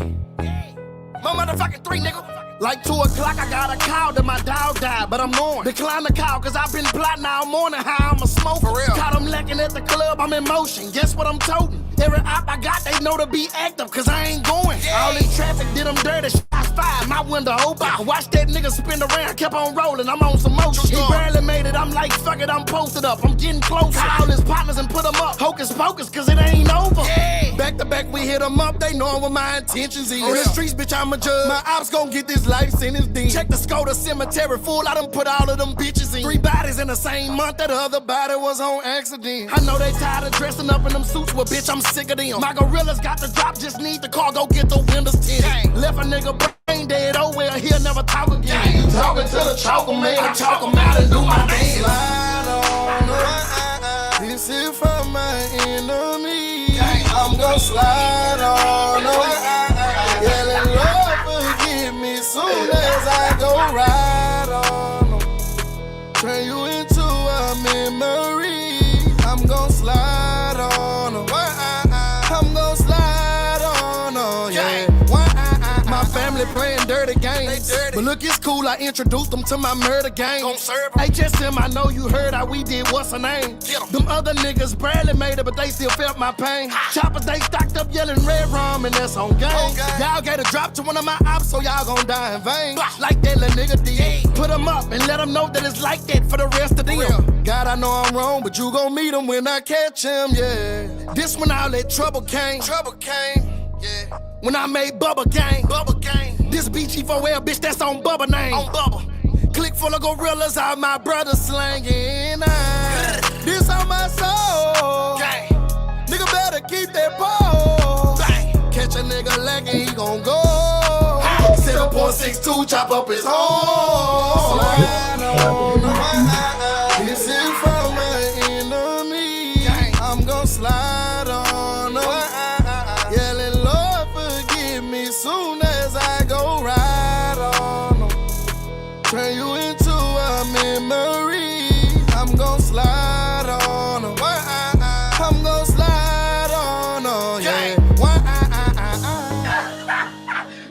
My motherfucking 3, nigga. Like 2 o'clock, I got a call that my dog died, but I'm knowing. Decline the call, cause I've been plotting all morning how I'm a smoker. For real. Caught them lacking at the club, I'm in motion. Guess what I'm toting? Every op I got, they know to be active, cause I ain't going. Yeah. All this traffic did them dirty, shots fired, my window open. I watched that nigga spin around, kept on rolling, I'm on some motion. He barely made it, I'm like, fuck it, I'm posted up, I'm getting closer. Call his partners and put them up, hocus pocus, cause it ain't over. Yeah. Back to back, we hit them up, they know what my intentions is. On the streets, bitch, I'm a judge. My ops gon' get this life sentence dean. Check the Skoda cemetery full, I done put all of them bitches in. 3 bodies in the same month, that other body was on accident. I know they tired of dressing up in them suits, but bitch, I'm sick of them. My gorillas got the drop, just need the car, go get the windows tinted. Left a nigga brain dead, oh well, he'll never talk again. Talking to the chalker man, I chalk him out and do my dance. Slide on this is for my enemy. I'm gon' slide on yeah, let Lord forgive me soon as I go ride on turn you into a memory. I'm gon' slide on I'm gon' slide on yeah. My family playing dirty games, but look, it's cool, I introduced them to my murder game. Hey, just him, I know you heard how we did, what's her name? Them other niggas barely made it, but they still felt my pain. Choppers, they stocked up yelling red rum, and that's on game. Y'all gave a drop to one of my ops, so y'all gon' die in vain. Like that little nigga did. Put them up and let them know that it's like that for the rest of them. God, I know I'm wrong, but you gon' meet him when I catch him, yeah. This when all that trouble came, yeah. When I made Bubba Gang, this BG4L bitch, that's on Bubba name. On Bubba. Click full of gorillas, all my brothers slanging. This on my soul. Gang. Nigga better keep that pole. Catch a nigga lacking, he gon' go. 7.6 6'2", chop up his home. Slide on him. This is for my enemy. I'm gon' slide on him. Yelling, Lord, forgive me soon as I go ride on him. Turn you into a memory. I'm gon' slide on him. I'm gon' slide on him. Yeah.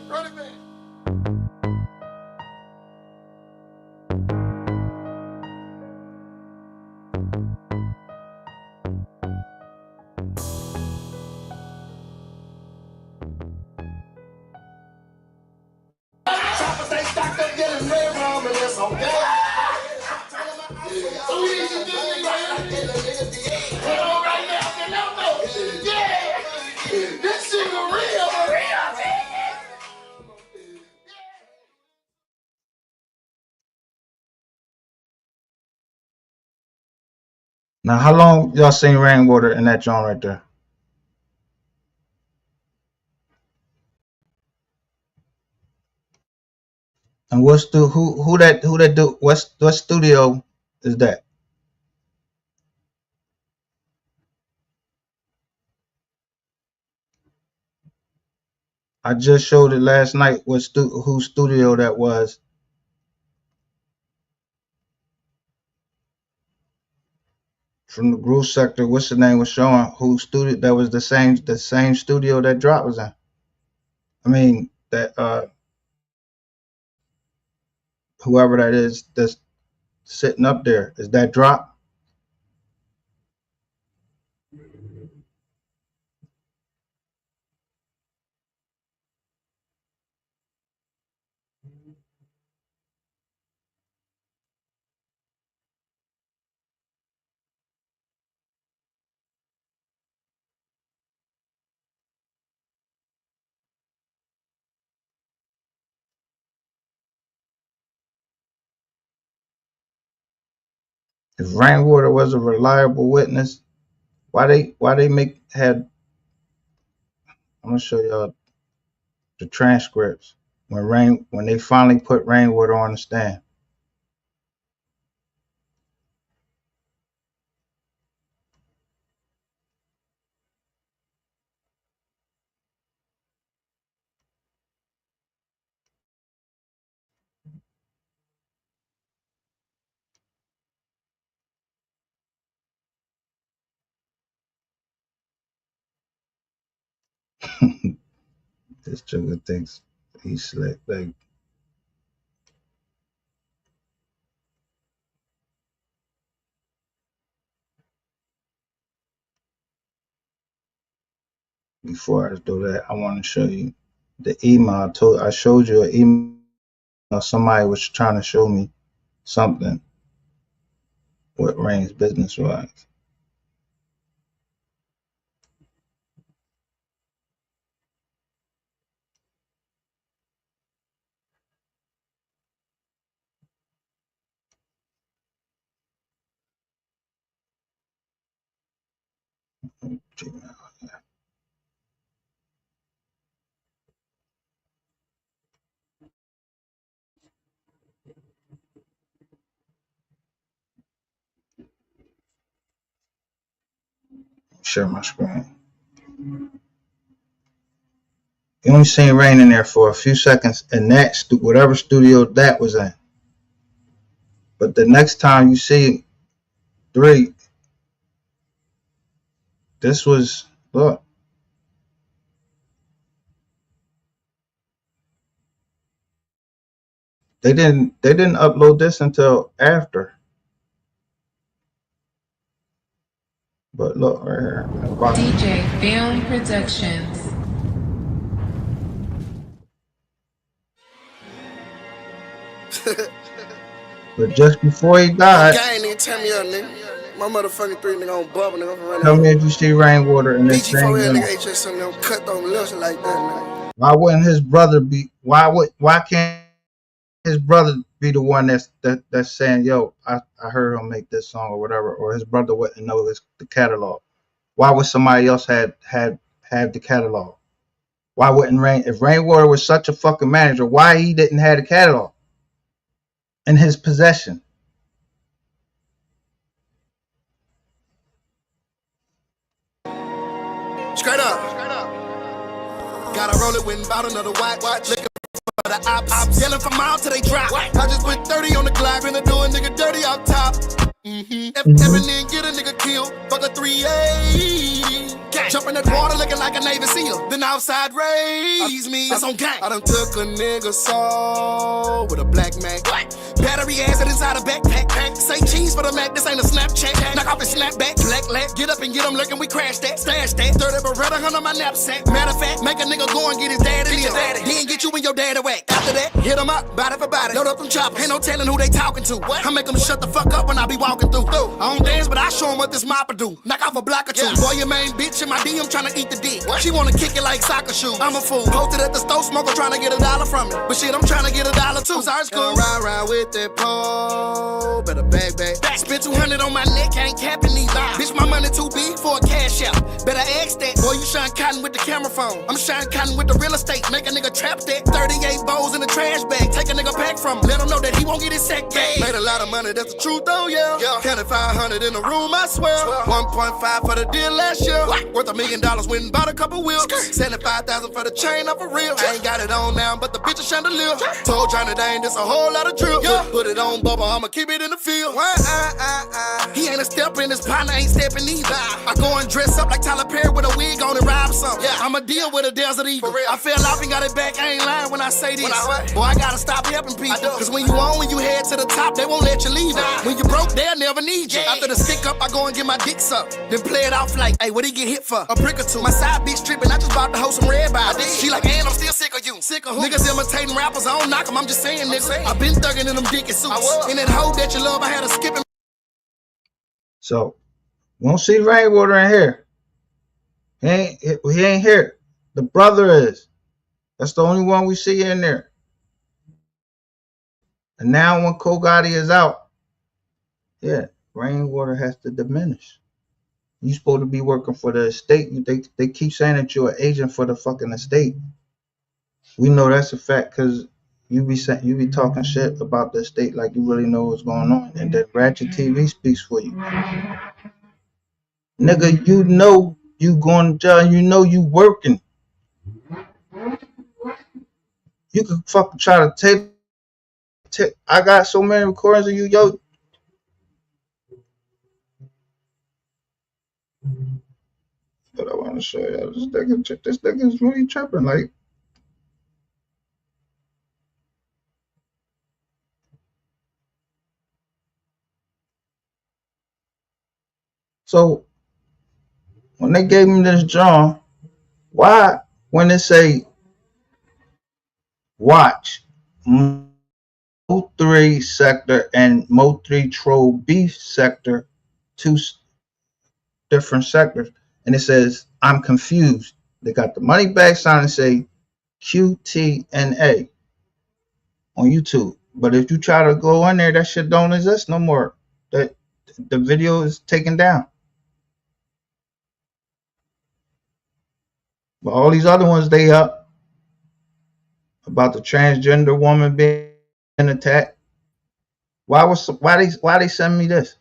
Run it back. Chopper stay stocked up, getting red rum, and it's okay. So we need to do it right here. Put on right now, get out there. Yeah. This shit is real. Now, how long y'all seen Rainwater in that joint right there? And what's the who that do what studio is that? I just showed it last night. Whose studio that was? From the groove sector. What's the name was showing? Whose studio that was the same studio that Drop was in. I mean that whoever that is that's sitting up there, is that Drop? If Rainwater was a reliable witness, why they make had I'm gonna show y'all the transcripts when they finally put Rainwater on the stand. This sugar thinks he's slick. Like, before I do that, I want to show you the email. I showed you an email. Somebody was trying to show me something what Rain's business was. Share my screen. You only seen Rain in there for a few seconds in that whatever studio that was in. But the next time you see 3, this was look. They didn't upload this until after. But look right here. DJ Film Productions. But just before he died, Gang, nigga, tell me up, nigga. My motherfucking 3 nigga on bubble, nigga. I'm tell me if you see Rainwater in this same BG4L, joint. nigga, HS something, them cut on lips like that, nigga. Why wouldn't his brother be? Why can't his brother be the one that's saying, "Yo, I heard him make this song" or whatever, or his brother wouldn't know the catalog? Why would somebody else have the catalog? Why wouldn't if Rainwater was such a fucking manager, why he didn't have the catalog in his possession? Straight up. Gotta roll it with about another watch. Looking for the ops. Yelling for miles till they drop. I just put 30 on the clock. Finna do a nigga dirty off top. Every nigga get a nigga killed. Fuck a 380. Jump in that water looking like a Navy SEAL. Then outside raise me. That's on gang. I done took a nigga soul with a black Mac. Battery ass that inside a backpack. Say cheese for the Mac. This ain't a Snapchat. Knock off his snapback. Black lat. Get up and get him looking. We crash that. Stash that. 30 Beretta on my knapsack. Matter of fact, make a nigga go and get his daddy. Then get you and your daddy whack. After that, hit him up. Body for body. Load up them choppers. Ain't no telling who they talking to. I make them shut the fuck up when I be walking through. I don't dance, but I show him what this mopper do. Knock off a block or two. Boy, your main bitch in my DM tryna eat the dick. She wanna kick it like soccer shoes. I'm a fool. Posted at the stove smoker tryna get $1 from it. But shit, I'm tryna get $1 too. Sorry, it's cool. Ride with that pole. Better bag. Spent 200 on my neck, I ain't capping these. Bitch, my money too big for a cash out. Better ask that. Boy, you shine cotton with the camera phone. I'm shine cotton with the real estate. Make a nigga trap that. 38 bowls in a trash bag. Take a nigga pack from him. Let him know that he won't get his sack bag. Made a lot of money, that's the truth though, yeah. Counted 500 in the room, I swear. 1.5 for the deal last year. Worth $1 million, went and bought a couple wheels. 75,000 for the chain, up for real. I ain't got it on now, but the bitch is chandelier. Told Johnny Dane this a whole lot of drill. Put it on Bubba, I'ma keep it in the field. He ain't a step in, his partner ain't stepping either. I go and dress up like Tyler Perry with a wig on and rob some. I'ma deal with a desert eagle. I fell off and got it back, I ain't lying when I say this. Boy, I gotta stop helping people. Cause when you head to the top, they won't let you leave. When you broke, they'll never need you. After the stick up, I go and get my dick sucked. Then play it off like, hey, what he get hit for? A brick or two. My side bitch tripping, I just bought the hoe some red bottoms. She like, and I'm still sick of you. Sick of who? Niggas imitating rappers, I don't knock them, I'm just saying, nigga. I been thugging in them dicky suits. In that hoe that you love, I had a skipping. So, we don't see Rainwater in here. He ain't here. The brother is. That's the only one we see in there. And now when Ko Gotti is out, yeah, Rainwater has to diminish. You supposed to be working for the estate. They keep saying that you're an agent for the fucking estate. We know that's a fact because you be talking shit about the estate like you really know what's going on, and then Ratchet TV speaks for you. Nigga, you know you going to jail. You know you working. You could fucking try to take. I got so many recordings of you, yo. But I want to show you this nigga is really tripping. Like, so when they gave him this John, why when they say watch MO3 sector and MO3 troll beef sector, two different sectors, and it says I'm confused. They got the money back sign and say QTNA on YouTube. But if you try to go in there, that shit don't exist no more. That the video is taken down. But all these other ones, they up about the transgender woman being attacked. Why they send me this?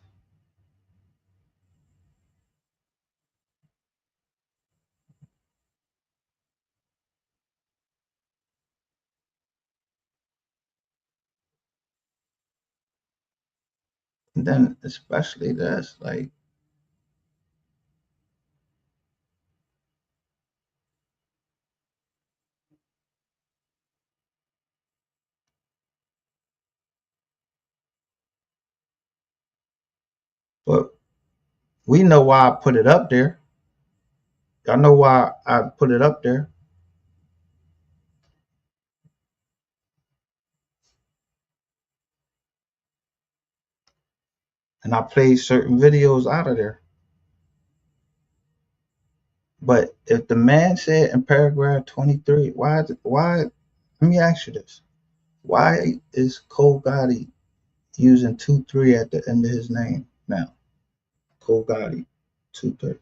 And then especially this, like, but we know why I put it up there. Y'all know why I put it up there. And I played certain videos out of there. But if the man said in paragraph 23, why, let me ask you this. Why is Ko Gotti using 2-3 at the end of his name now? Ko Gotti, 2-3.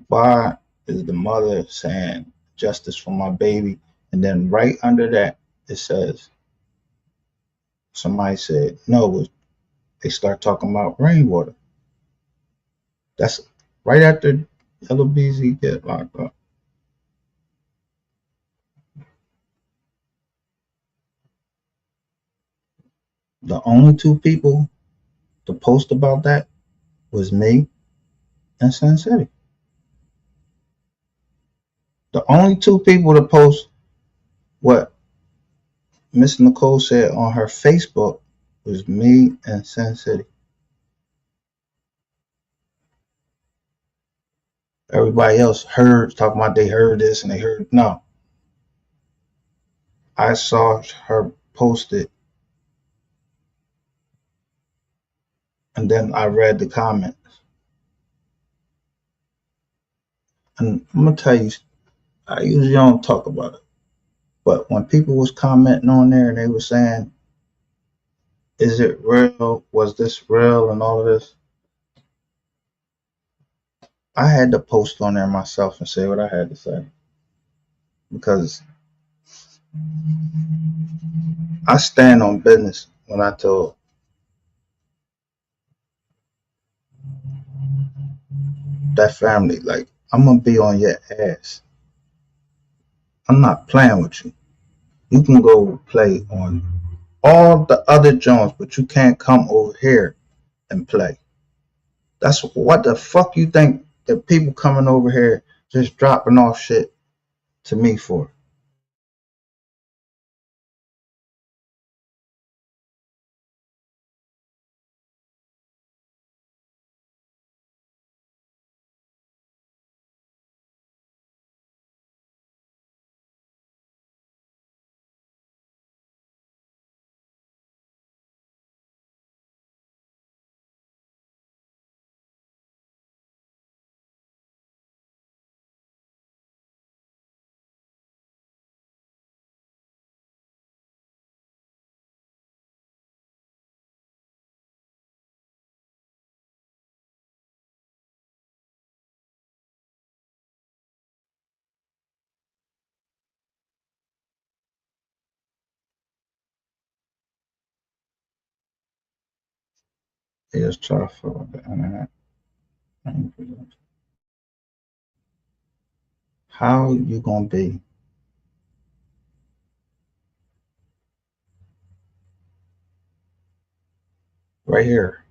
Why is the mother saying justice for my baby? And then right under that, it says, somebody said, no, they start talking about rainwater. That's right after LBZ get locked up. The only two people to post about that was me and Sin City. The only two people to post what Miss Nicole said on her Facebook was me and Sin City. Everybody else heard talking about they heard this and they heard no. I saw her post it and then I read the comments. And I'm gonna tell you, I usually don't talk about it. But when people was commenting on there and they were saying, is it real? Was this real and all of this? I had to post on there myself and say what I had to say. Because I stand on business when I told that family, like, I'm gonna be on your ass. I'm not playing with you. You can go play on all the other joints, but you can't come over here and play. That's what the fuck you think the people coming over here just dropping off shit to me for? They just try to fuck with the internet. How you gonna be right here?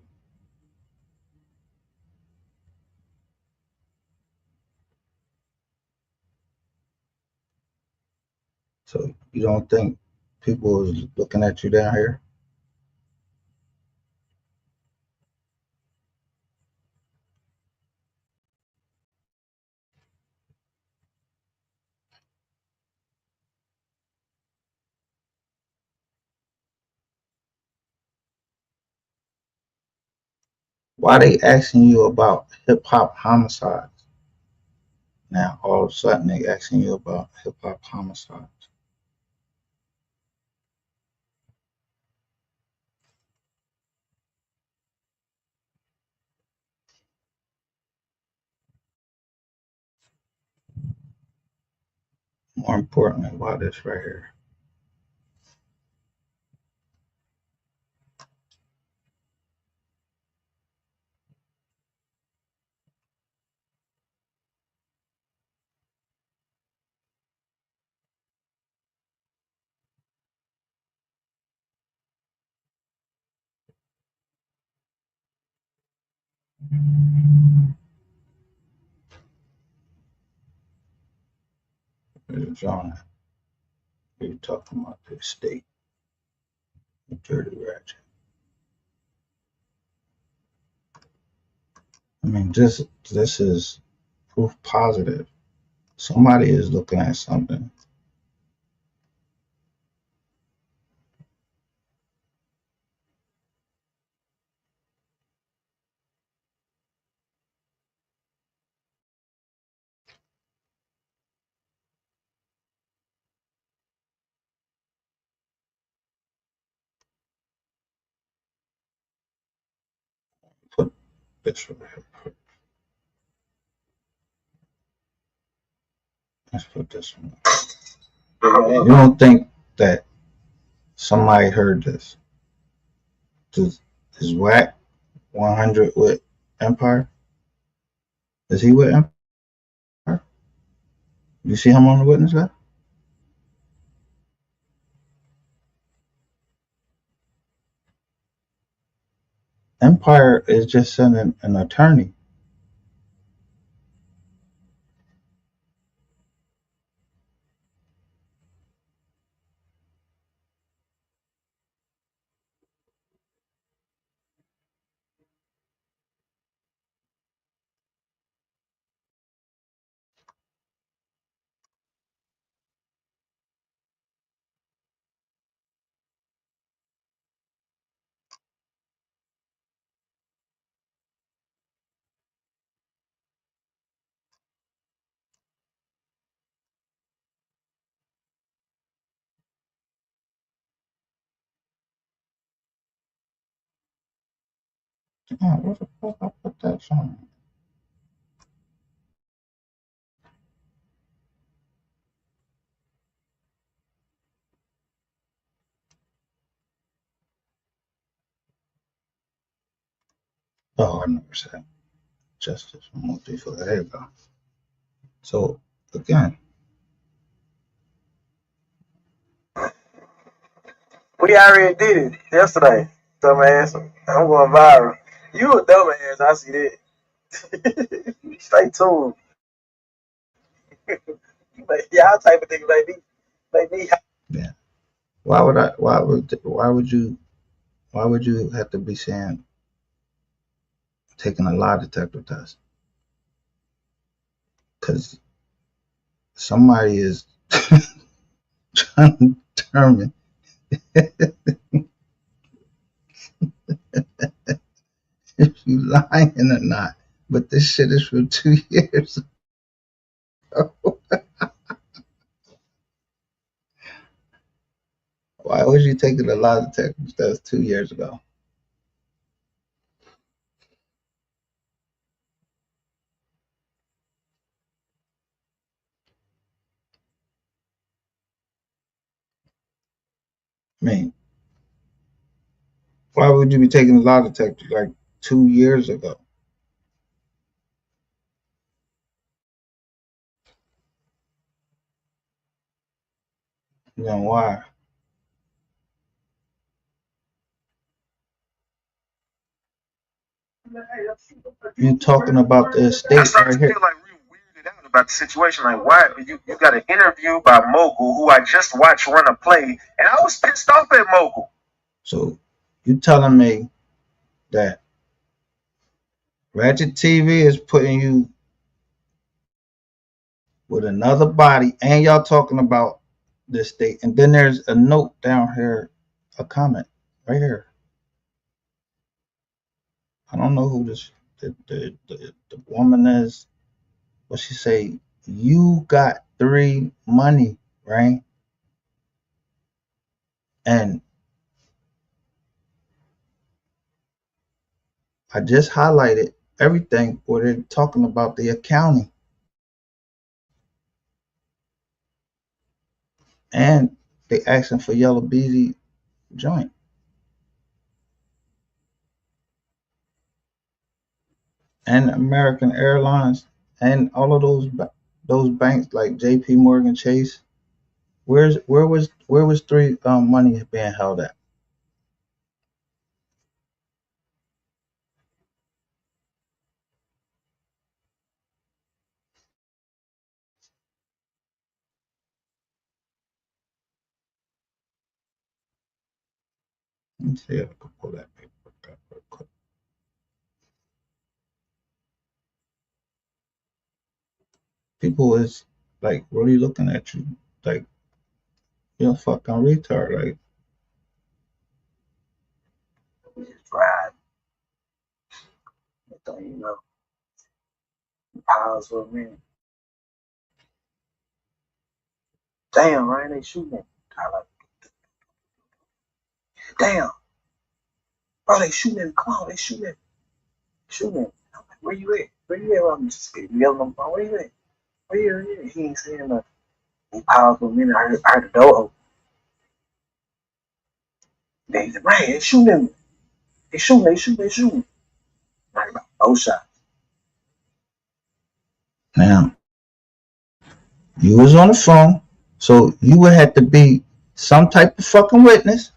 So you don't think people is looking at you down here? Why they asking you about hip hop homicides? Now all of a sudden they asking you about hip hop homicides. More importantly, why this right here? John, you talking about the state, the dirty ratchet. I mean, this is proof positive. Somebody is looking at something. Put this right here. Let's put this one. You don't think that somebody heard this? Is Whack 100 with Empire? Is he with Empire? You see him on the witness list? Empire is just sending an attorney. Damn, where the fuck I put that from? Oh, I never said justice. MO3 for there you go. So again, We already did it yesterday, dumbass. I'm going viral. You a dumbass, I see that. Stay tuned. Y'all type of nigga make me yeah. Why would you have to be saying taking a lie detector test? Because somebody is trying to determine if you lying or not. But this shit is from 2 years ago. Why was you taking a lie detector test 2 years ago? I mean, why would you be taking a lie detector like 2 years ago? You know why? You talking about the estate right here? like real weirded out about the situation. Like, why you got an interview by Mogul, who I just watched run a play, and I was pissed off at Mogul. So you telling me that Ratchet TV is putting you with another body, and y'all talking about this state, and then there's a note down here, a comment right here. I don't know who the woman is, but she say you got 3 money, right? And I just highlighted everything where they're talking about the accounting, and they asking for Yellow Beezy joint, and American Airlines, and all of those banks like J.P. Morgan Chase. Where was 3 money being held at? Let me see if I can pull that paper up real quick. People is like really looking at you like you're a fucking retard. Like, Right. Don't you know? Pause for a minute. Damn, Ryan, they shooting. I like, damn, bro, they shooting him. Come on, they shooting him. Shooting him. I'm like, where you at? Where you at? I'm just yelling them. Where you at? Oh yeah, he ain't saying nothing. He paused for a minute. I heard the door open. Then he said, "Man, they shooting at me. They shooting. Like about 4 shots. Now, you was on the phone, so you would have to be some type of fucking witness.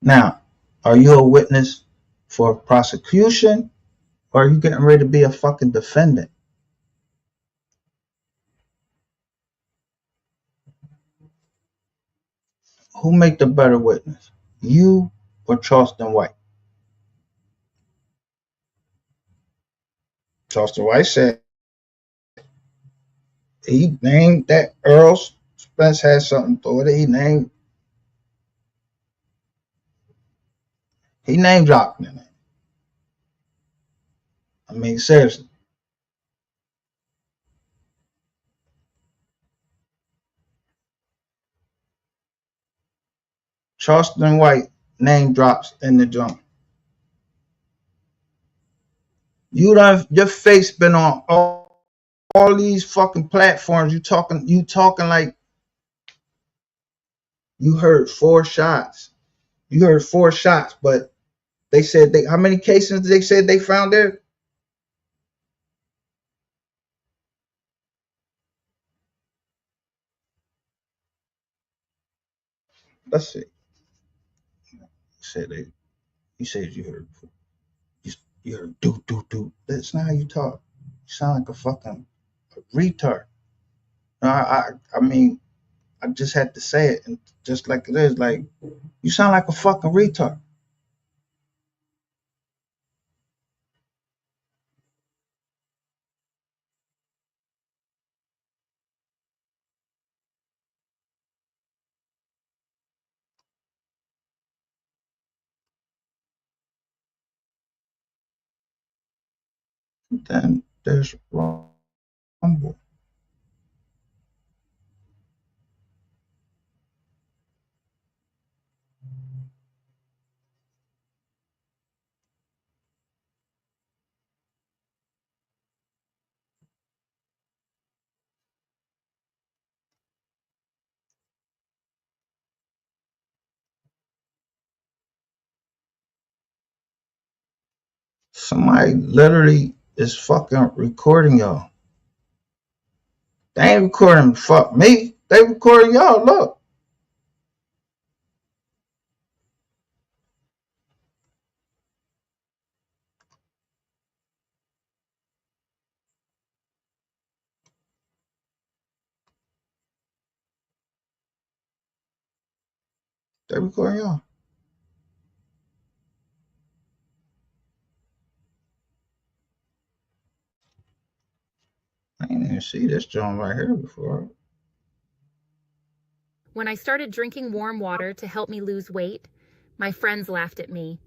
Now, are you a witness for prosecution or are you getting ready to be a fucking defendant? Who make the better witness? You or Charleston White? Charleston White said he named that Earl Spence had something to do with it. He name dropped in it. I mean, seriously. Charleston White name drops in the joint. Your face been on all these fucking platforms. You talking like you heard 4 shots. You heard 4 shots, but they said how many cases they said they found there? Let's see. You said you heard you heard do. That's not how you talk. You sound like a fucking retard. No, I mean, I just had to say it, and just like it is, like you sound like a fucking retard. Then there's Rumble. Somebody literally is fucking recording y'all. They ain't recording fuck me. They recording y'all. Look. They recording y'all. I ain't even see this joint right here before. When I started drinking warm water to help me lose weight, my friends laughed at me.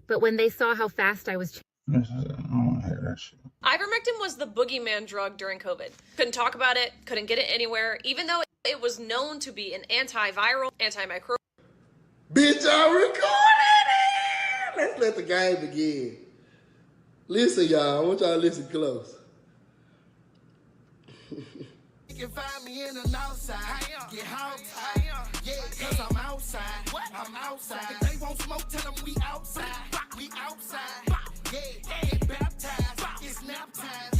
But when they saw how fast I was I don't want to hear that shit. Ivermectin was the boogeyman drug during COVID. Couldn't talk about it, couldn't get it anywhere, even though it was known to be an antiviral, antimicrobial. Bitch, I recorded it! Let's let the game begin. Listen, y'all. I want y'all to listen close. You can find me in the outside. Get outside. Yeah, cause I'm outside. I'm outside. If they won't smoke, tell them we outside. We outside. Yeah, get baptized. It's nap time.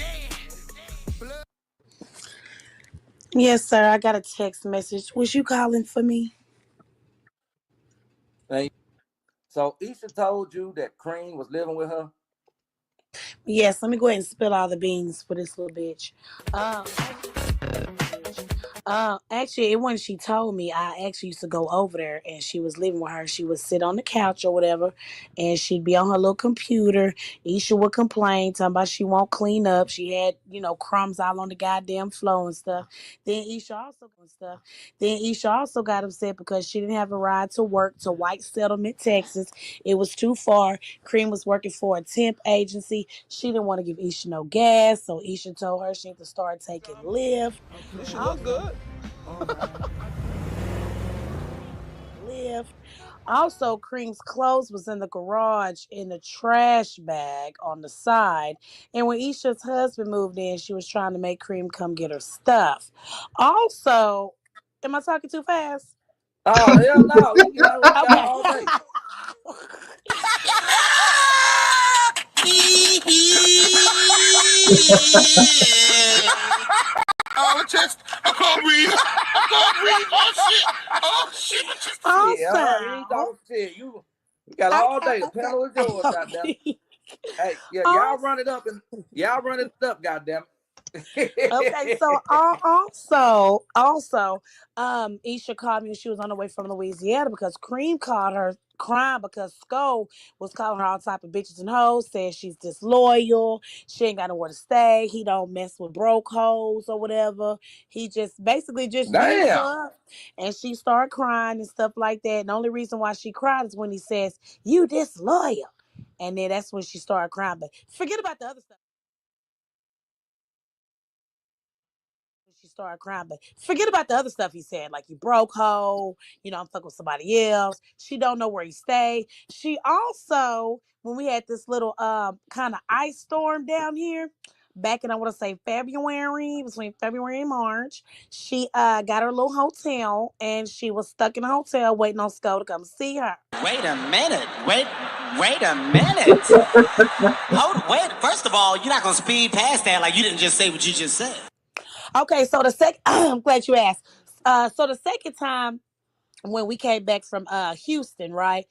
Yes, sir. I got a text message. Was you calling for me? So Isha told you that Cream was living with her? Yes, let me go ahead and spill all the beans for this little bitch. Actually, it wasn't she told me. I actually used to go over there and she was living with her. She would sit on the couch or whatever and she'd be on her little computer. Isha would complain, talking about she won't clean up. She had, crumbs all on the goddamn floor and stuff. Then Isha also got upset because she didn't have a ride to work to White Settlement, Texas. It was too far. Cream was working for a temp agency. She didn't want to give Isha no gas, so Isha told her she had to start taking Lyft. Isha look good. Lyft. Also, Cream's clothes was in the garage in the trash bag on the side. And when Isha's husband moved in, she was trying to make Cream come get her stuff. Also, am I talking too fast? Oh hell no, we got Okay. all day. Oh, chest. I can't breathe. I can't breathe. Oh shit. Oh shit. My chest is Shit, all right, you ain't talking shit. You got all day. The panel is yours, goddamn. Hey, yeah, y'all run it up goddamn. Okay, so Isha called me when she was on her way from Louisiana because Cream called her crying because Sko was calling her all type of bitches and hoes, saying she's disloyal, she ain't got nowhere to stay, he don't mess with broke hoes or whatever. He just basically just used Damn. her, and she started crying and stuff like that. And the only reason why she cried is when he says, "You disloyal," and then that's when she started crying. But forget about the other stuff. She started crying, but forget about the other stuff he said, like you broke hoe, I'm fucking with somebody else. She don't know where he stay. She also, when we had this little kind of ice storm down here, back in I want to say February, between February and March, she got her little hotel and she was stuck in a hotel waiting on Sko to come see her. Wait a minute. Wait a minute. Wait. First of all, you're not gonna speed past that like you didn't just say what you just said. Okay, so the second, I'm glad you asked. So the second time when we came back from Houston, right?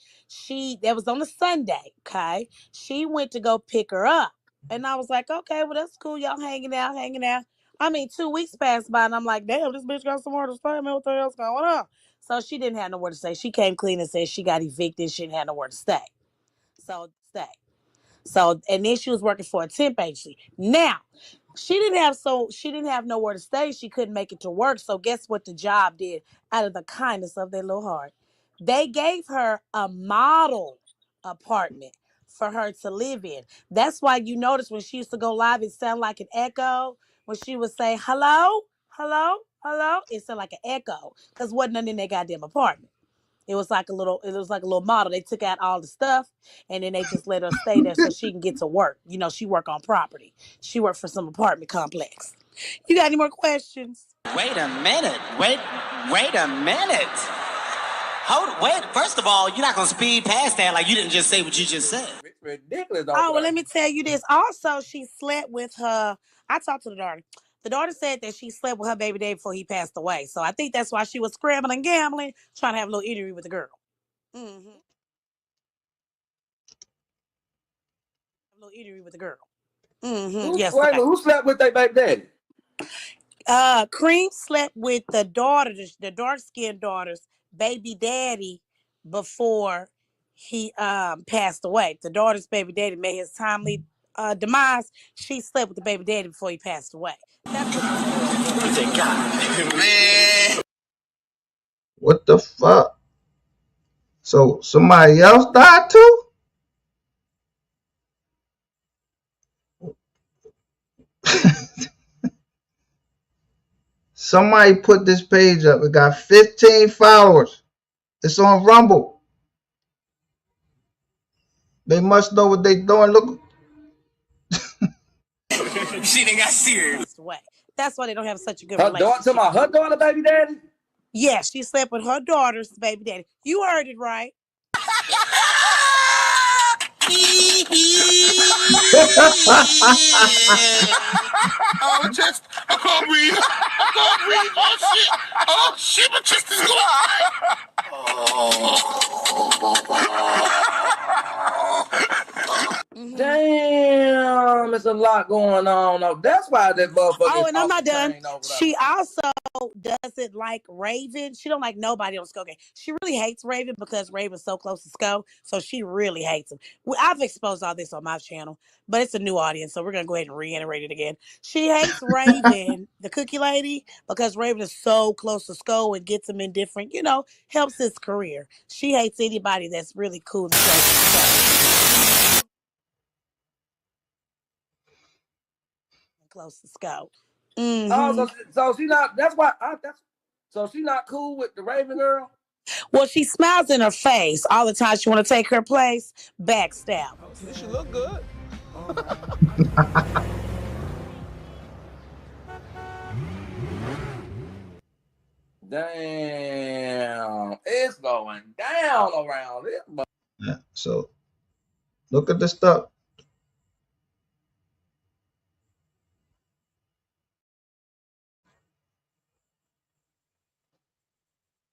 That was on a Sunday, okay? She went to go pick her up. And I was like, okay, well, that's cool. Y'all hanging out, hanging out. I mean, 2 weeks passed by and I'm like, damn, this bitch got somewhere to stay. Man, what the hell's going on? So she didn't have nowhere to stay. She came clean and said she got evicted. She didn't have nowhere to stay. So, and then she was working for a temp agency. Now, she didn't have nowhere to stay. She couldn't make it to work. So guess what the job did out of the kindness of their little heart? They gave her a model apartment for her to live in. That's why you notice when she used to go live, it sounded like an echo. When she would say, hello, hello, hello, it sounded like an echo. Because wasn't none in their goddamn apartment. It was like a little model. They took out all the stuff and then they just let her stay there so she can get to work. She work on property. She worked for some apartment complex. You got any more questions? Wait a minute. Wait a minute. Wait. First of all, you're not gonna speed past that like you didn't just say what you just said. It's ridiculous. Oh, well, let me tell you this. Also, she slept with her. I talked to the daughter. The daughter said that she slept with her baby daddy before he passed away. So I think that's why she was scrambling and gambling, trying to have a little interview with the girl. Mm-hmm. A little eatery with the girl. Mm-hmm. Yesterday. Who slept with their baby daddy? Cream slept with the daughter, the dark-skinned daughter's baby daddy before he passed away. The daughter's baby daddy made his timely demise. She slept with the baby daddy before he passed away. That's what the story is. Thank God. Man. What the fuck? So somebody else died too? Somebody put this page up. It got 15 followers. It's on Rumble. They must know what they doing. Look. She done got serious. That's why they don't have such a good Her relationship. her daughter baby daddy? Yeah, she slept with her daughter's baby daddy. You heard it right. Oh, my chest. I can't breathe. I can't breathe. Oh, shit. Oh, shit. My chest is going. Damn, it's a lot going on. That's why that motherfucker. Oh, and I'm not done. She also doesn't like Raven. She don't like nobody on Sko game. She really hates Raven because Raven's so close to Sko, so she really hates him. I've exposed all this on my channel, but it's a new audience, so we're gonna go ahead and reiterate it again. She hates Raven, the cookie lady, because Raven is so close to Sko and gets him in different, helps his career. She hates anybody that's really cool and close to Sko. Close to Sko. Mm-hmm. Oh, so she not. That's why. So she not cool with the Raven girl. Well, she smiles in her face all the time. She want to take her place. Backstab. She look good. Damn, it's going down around this. Yeah. So look at the stuff.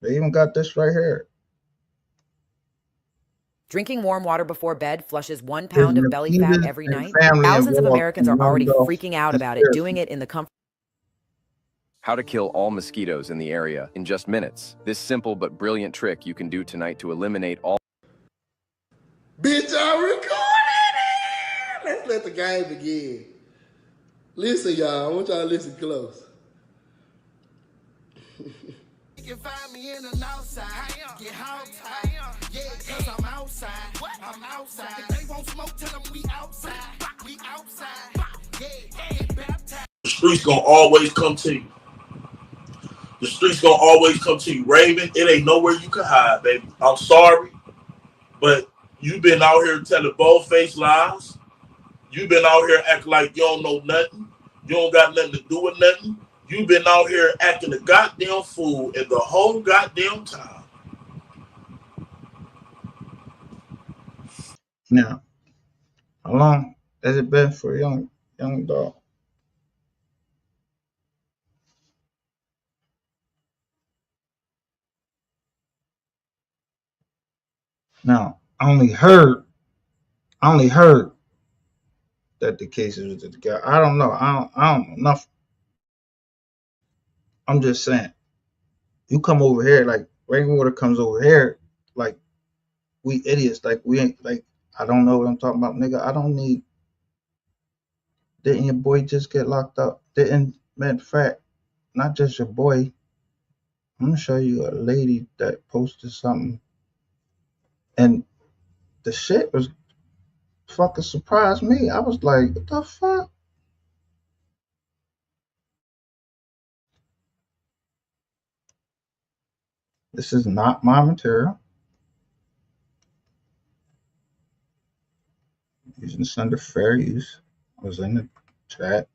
They even got this right here. Drinking warm water before bed flushes 1 pound of belly fat every night. Family Thousands of involved Americans in are already Rundle freaking out about it, conspiracy. doing it in the comfort. How to kill all mosquitoes in the area in just minutes. This simple but brilliant trick you can do tonight to eliminate all. Bitch, I recorded it! Let's let the game begin. Listen, y'all. I want y'all to listen close. You can find me in the north side. Get home tight. Yeah, cause I'm outside. I'm outside. If they won't smoke, tell them we outside. We outside. Yeah, get baptized. The streets gonna always come to you. The streets gonna always come to you. Raven, it ain't nowhere you can hide, baby. I'm sorry, but you've been out here telling bold-faced lies. You've been out here acting like you don't know nothing. You don't got nothing to do with nothing. You've been out here acting a goddamn fool in the whole goddamn time. Now, how long has it been for a young dog? Now, I only heard that the cases was the guy. I don't know. I don't know nothing. I'm just saying. You come over here like Rainwater comes over here like we idiots. Like we ain't like I don't know what I'm talking about, nigga. I don't need. Didn't your boy just get locked up? Matter of fact, not just your boy. I'm gonna show you a lady that posted something, and the shit was fucking surprised me. I was like, what the fuck? This is not my material. Using this under fair use. I was in the chat.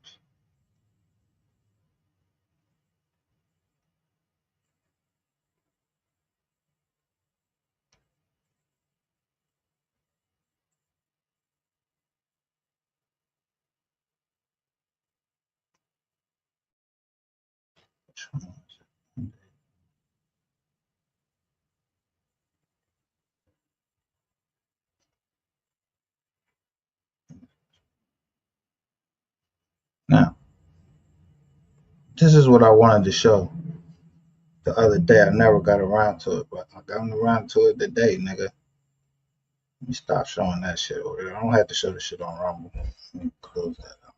Now, this is what I wanted to show the other day. I never got around to it, but I got around to it today, nigga. Let me stop showing that shit over there. I don't have to show the shit on Rumble. Let me close that up.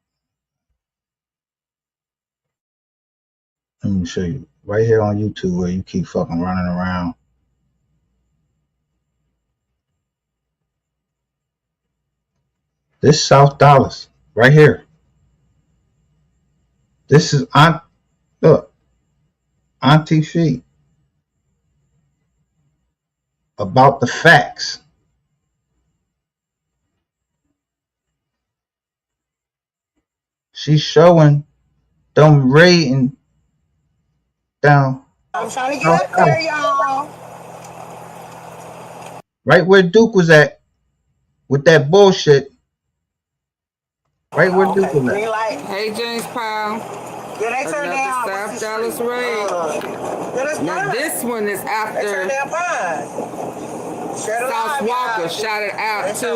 Let me show you right here on YouTube where you keep fucking running around. This South Dallas right here. This is look, Auntie Fee about the facts. She's showing them raiding down. I'm trying to get up there, y'all. Right where Duke was at with that bullshit. Right where Duke was at. Hey, James Powell. Yeah, they turned down South Dallas raid. Now this one is after they turned down Pine. South Walker shouted out to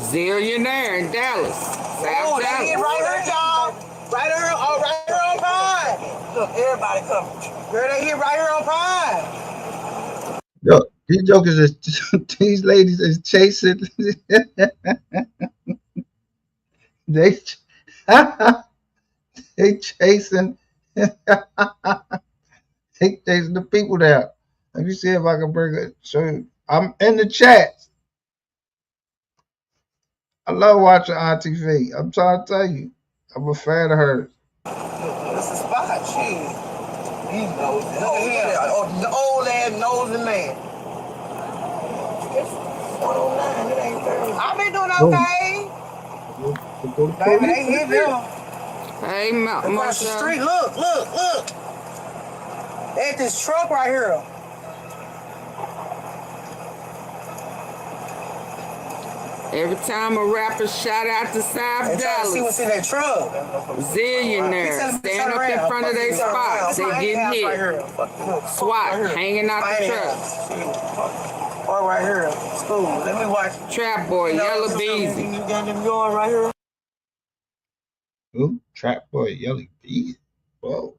Zillionaire in Dallas. South Dallas. They hit right here, y'all. Right here on Pine. Look, everybody coming. Girl, they hit right here on Pine. Yo, these jokers is these ladies is chasing. they chasing. They chasing the people down. Let me see if I can bring it. Show you. I'm in the chat. I love watching Auntie V. I'm trying to tell you, I'm a fan of hers. This is spot, shit. He knows. Look at him. The old ass nosing man. It's 109. It ain't 30. I've been doing okay. Baby, they hit them. Hey, Across the street. Look. At this truck right here. Every time a rapper shout out to South Dallas, see what's in that truck. Zillionaires stand up in front of their spots, they get hit. SWAT hanging out the truck. Or right here, school. Let me watch. Trap Boy, Yellow Beezy. You got them going right here. Who? Trap Boy, Yellow Beezy. Whoa.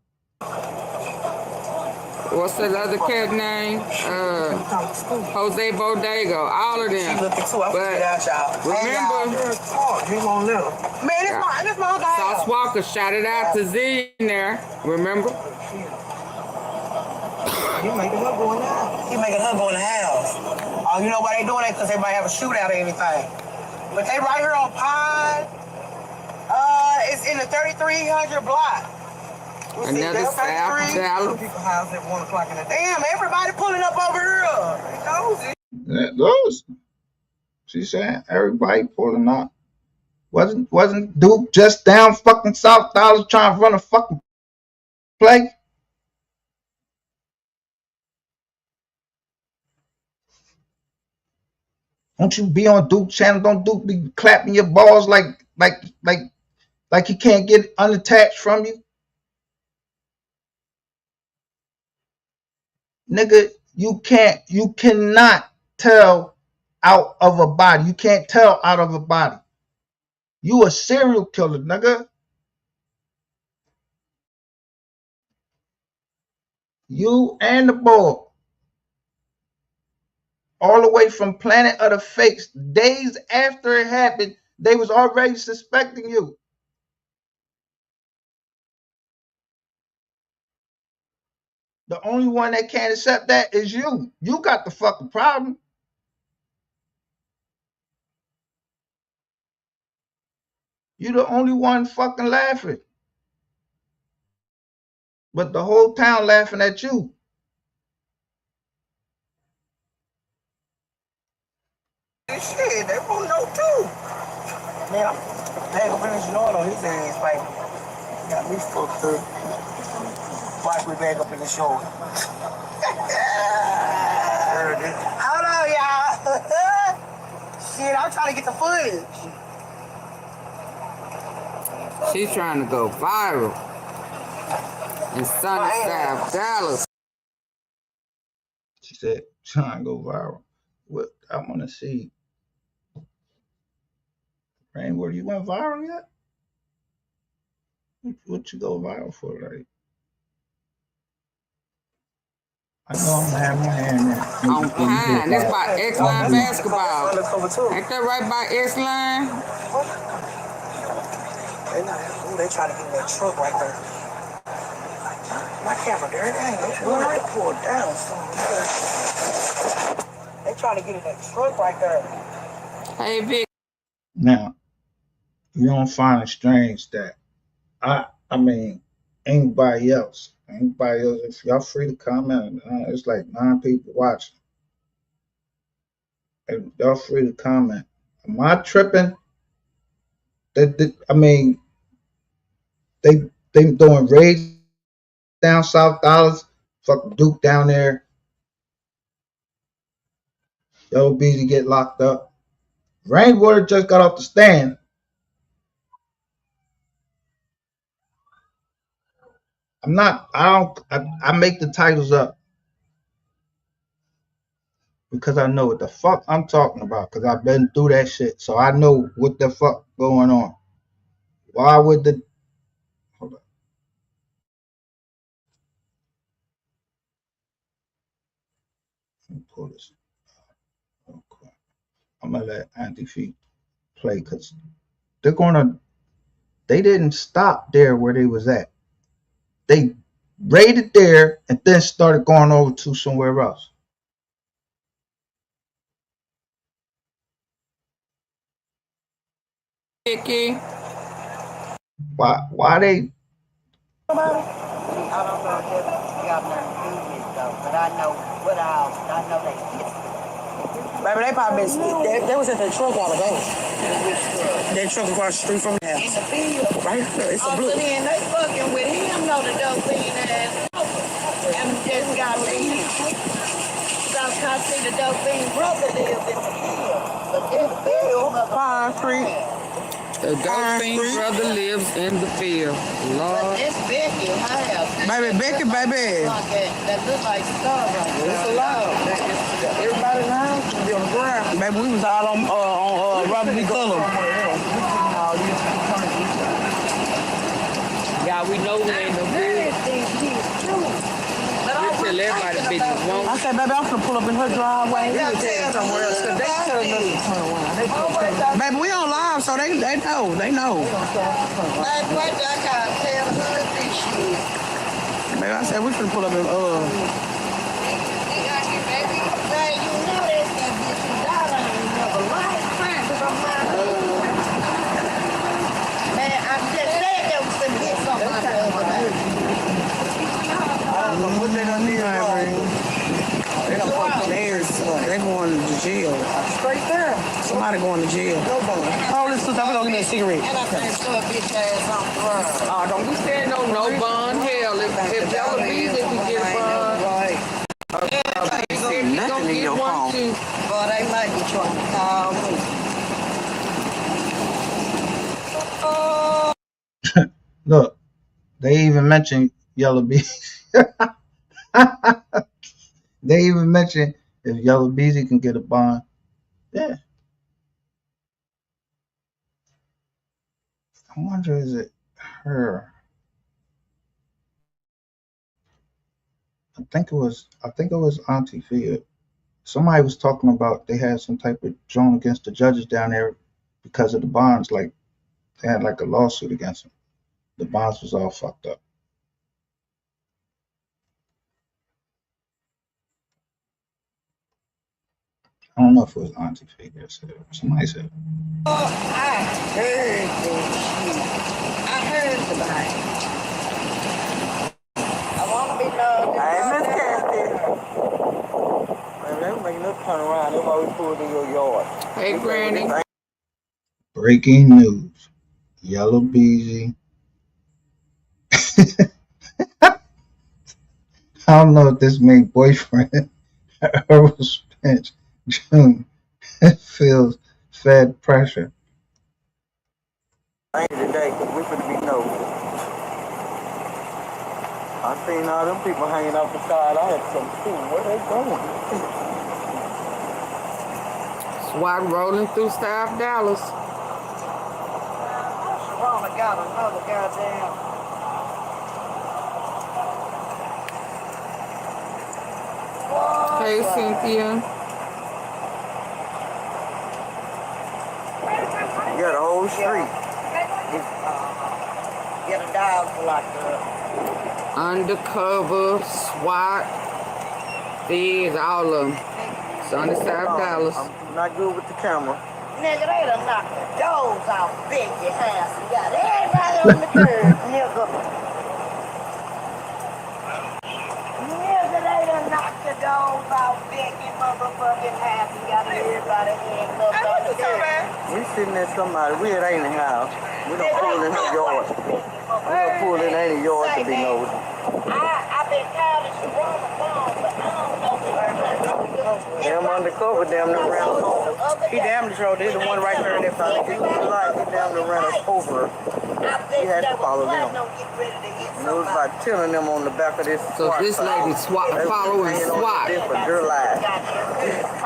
What's that other cat name? Jose Bodego. All of them. But remember, man, this my guy. Sauce Walker shouted out to Zillionaire. Remember? He making her go in the house. He making her go in the house. Oh, you know why they doing that? Because they might have a shootout or anything. But they right here on Pine. It's in the 3300 block. Another South Dallas. At 1 o'clock in the damn, everybody pulling up over here. Those. She said everybody pulling up. Wasn't Duke just down fucking South Dallas trying to run a fucking play? Don't you be on Duke channel? Don't Duke be clapping your balls like he can't get unattached from you? Nigga, you cannot tell out of a body. You can't tell out of a body. You a serial killer, nigga. You and the boy. All the way from Planet of the Fakes. Days after it happened, they was already suspecting you. The only one that can't accept that is you. You got the fucking problem. You the only one fucking laughing. But the whole town laughing at you. Shit, they won't know too. Man, they gonna finish knowing on his ass, like, got me fucked up. Watch me back up in the shoulder. Hold on, y'all. Shit, I'm trying to get the footage. She's trying to go viral in sunny South Dallas. She said, trying to go viral. What I want to see. Rainwater, you went viral yet? What you go viral for, like? I know I'm gonna have my hand there. On Pine, that's by X-Line basketball. Ain't that right by X-Line? They trying to get in that truck right there. My camera there, it ain't. They already pulled down. They trying to get in that truck right there. Hey, Vic. Now, you don't find it strange that I mean, anybody else, if y'all free to comment, it's like 9 people watching. If y'all free to comment. Am I tripping? I mean, they doing raids down South Dallas, fucking Duke down there. Yo, Beezy get locked up. Rainwater just got off the stand. I make the titles up because I know what the fuck I'm talking about, because I've been through that shit. So I know what the fuck going on. Why would the hold on. Let me pull this. Okay. I'm gonna let Auntie Feet play because they didn't stop there where they was at. They raided there and then started going over to somewhere else. Vicky. Why they? I don't know. I know what I know they did. Baby, they probably been, they was at that truck while ago. That truck across the street from the house. In the field. Right here, it's a blue. So then they fucking with him, know the dope fiend ass. And just got leave. So I see the dope fiend brother lives in the field. But in the field, Pine Street. The dope fiend brother lives in the field. Lord. But it's Becky house. Baby, Becky, baby. That looks like stuff right there. It's a lot. Everybody in the house can be on the ground. Baby, we was out on Robert B. Cullum. Yeah, we know we ain't no good. We tell everybody the business won't. I said, baby, I'm gonna pull up in her driveway. We can tell somewhere else, because they telling us to turn around. Baby, we on live, so they know. They know. Baby, what I gotta tell her this shit. Baby, I said we finna pull up in They're going to jail. Straight there. Somebody going to jail. Oh, let's put that. We're gonna get a cigarette. And I think so, bitch ass on the ground. Oh, don't be saying no bond. Hell, if y'all be that we get a bond. Right. Nothing in your phone. But they might be trying to call me. Look, they even mentioned Yellow Beezy. They even mentioned if Yellow Beezy can get a bond. Yeah. I wonder, is it her? I think it was Auntie Fia. Somebody was talking about they had some type of joint against the judges down there because of the bonds. Like they had like a lawsuit against them. The bonds was all fucked up. I don't know if it was Auntie Fia that said it. Somebody said it. Oh, I heard this shit. I heard about it. I want to be loved. I ain't Miss Cassie. Man, they were making us turn around. That's why we pulled in your yard. Hey, Granny. Breaking news. Yellow Beezy. I don't know if this made boyfriend Earl Spence June feels fed pressure. I ain't today because we finna be nosy. I seen all them people hanging out the side. I had some food. Where they going? SWAT rolling through South Dallas. Sharona got another goddamn. Hey, Cynthia. Yeah, the whole street. Get a dog locked up. Undercover, SWAT, thieves, all of them. It's on the South Dallas. I'm not good with the camera. Nigga, they done knocked the doors off Becky's house and got everybody on the curb, nigga. Nigga, they done knocked the doors off Becky's motherfucking house and got everybody handcuffed on the curb. We sitting at somebody, we at Annie's house. We don't pull in her yard. We don't pull in any yard to be nosy. I've been calling Sharona phone, but I don't know her. Them undercover, damn near ran us over. He damn sure did the one right there that found the light. He damn near ran us over. He had to follow them. And it was like 10 of them on the back of this So SWAT this lady following SWAT. For their lives.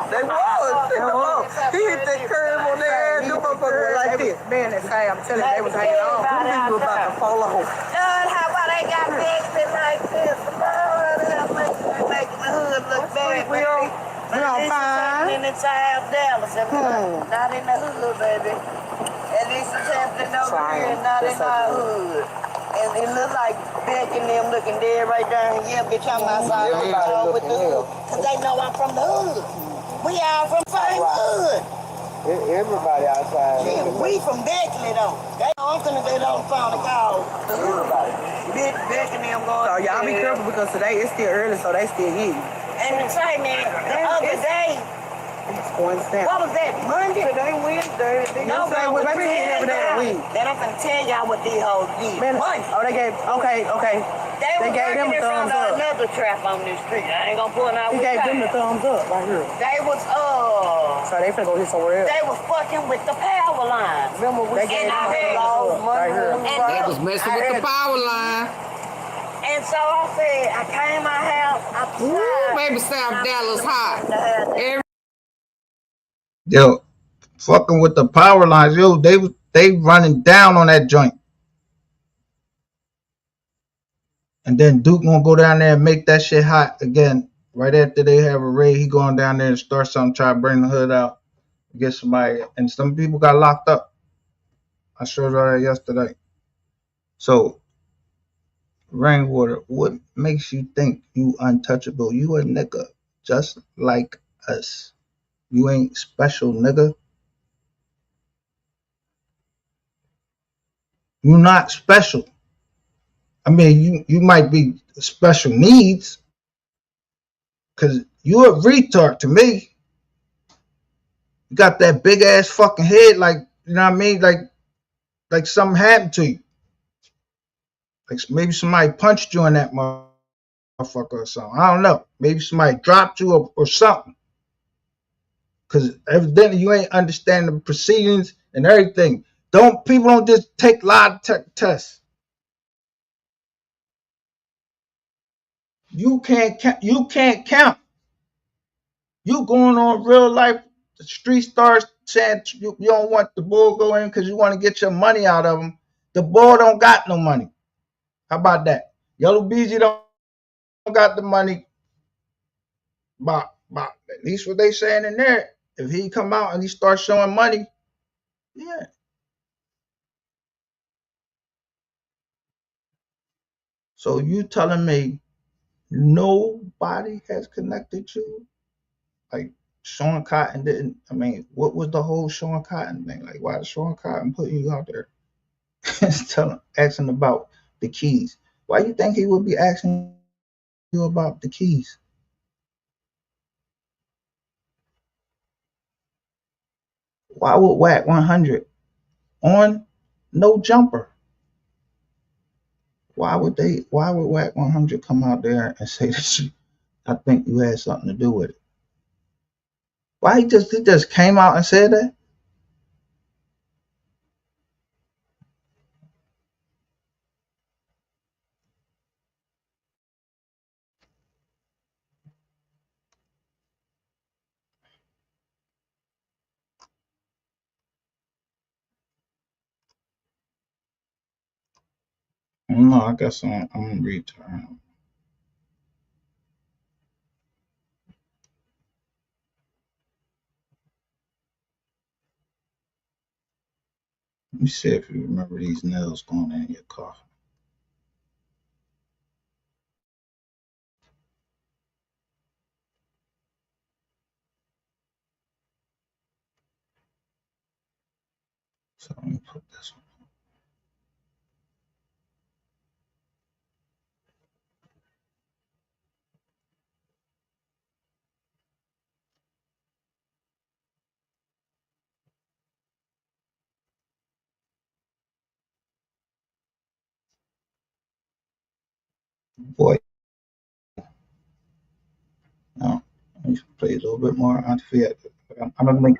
They was. He hit that curve on their ass. Them motherfuckers were like this. Man, that say, I'm telling you, they was hanging on. Them niggas were about to fall off. God, how about they got fixed like this? Lord, making the hood look bad. We on fine. In the South Dallas. Not in the hood, baby. At least it's happening over here, not in our hood. And it look like Beck and them looking dead right down here. Yeah, bitch, I'm outside with the hood. Because they know I'm from the hood. We all from the same hood. Everybody outside. Yeah, we from Beckley, though. I'm finna get on the phone to call everybody. Beck and them going. So y'all be careful because today it's still early, so they still eating. And say, man, the other day, what was that, Monday? Today, Wednesday. No, but it was every day of the week. Then I'm gonna tell y'all what these hoes did. Oh, they gave, okay. They gave them a thumbs up. Another trap on this street. I ain't gonna pull it out. He gave them the thumbs up right here. They was, so they finna go hit somewhere else. They was fucking with the power line. Remember, we gave them the thumbs up right here. They was messing with the power line. And so I said, I came my house, Baby South Dallas hot. Yo, fucking with the power lines, yo, they running down on that joint. And then Duke gonna go down there and make that shit hot again. Right after they have a raid, he going down there and start something, try to bring the hood out, get somebody. And some people got locked up. I showed y'all that yesterday. So, Rainwater, what makes you think you untouchable? You a nigga just like us. You ain't special, nigga. You not special. I mean, you might be special needs, because you a retard to me. You got that big ass fucking head, like, you know what I mean? Like something happened to you. Like maybe somebody punched you in that motherfucker or something. I don't know. Maybe somebody dropped you or something. Because evidently you ain't understanding the proceedings and everything. People don't just take lie tests. You can't count. You going on real life, the street stars saying you don't want the bull go in because you want to get your money out of them. The bull don't got no money. How about that? Yellow BG don't got the money. But at least what they saying in there, if he come out and he starts showing money, yeah. So you telling me nobody has connected you? Like Sean Cotton didn't. I mean, what was the whole Sean Cotton thing? Like, why did Sean Cotton put you out there asking about the keys? Why you think he would be asking you about the keys? Why would Whack 100 on no jumper? Why would Whack 100 come out there and say that I think you had something to do with it? Why he just came out and said that? No, I guess I'm gonna return. Let me see if you remember these nails going in your car. So let me put this one. Boy, no, let me play a little bit more. I forget. I'm gonna make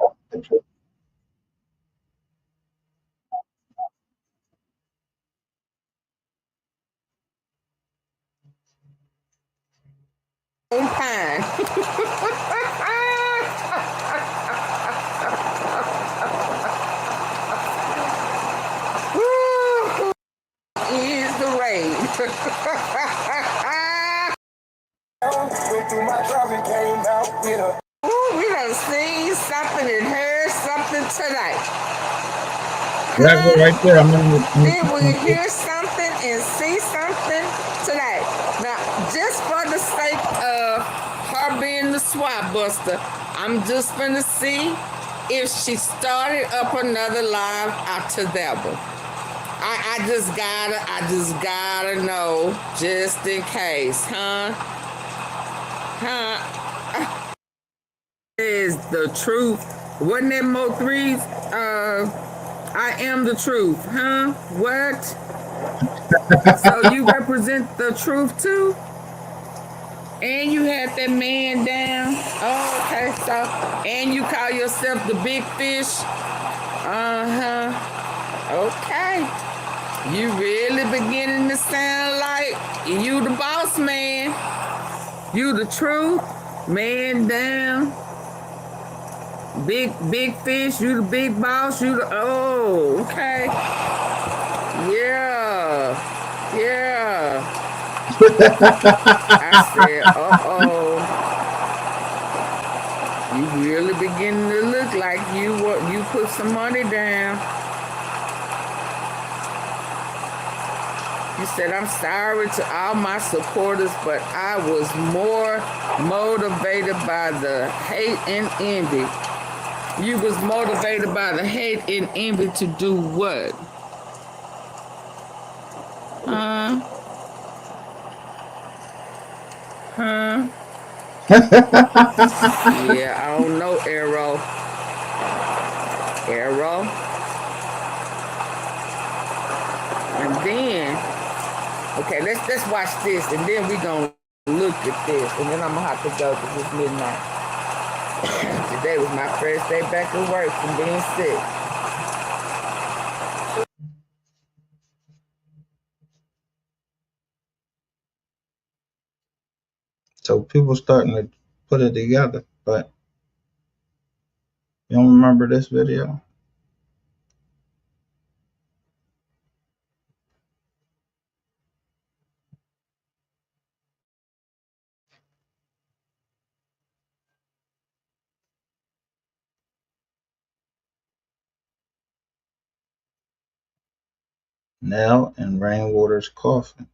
Same time. Woo! Is the rain. Ooh, we done seen something and heard something tonight. That right there. Did we hear something and see something tonight? Now, just for the sake of her being the swap buster, I'm just gonna see if she started up another live after that one. I just gotta know, just in case, huh? Is the truth. Wasn't that MO3's I am the truth, huh? What? So you represent the truth too? And you had that man down. Oh, okay, so and you call yourself the big fish. Uh-huh. Okay. You really beginning to sound like you the boss man. You the truth. Man down. Big fish, you the big boss, you the okay. Yeah. I said, you really beginning to look like you put some money down. You said, I'm sorry to all my supporters, but I was more motivated by the hate and envy. You was motivated by the hate and envy to do what? Huh? Yeah, I don't know, Arrow. And then, okay, let's watch this, and then we gonna look at this, and then I'm gonna have to go because it's midnight. Today was my first day back at work from being sick. So people starting to put it together, but you don't remember this video? Nell and Rainwater's coffin.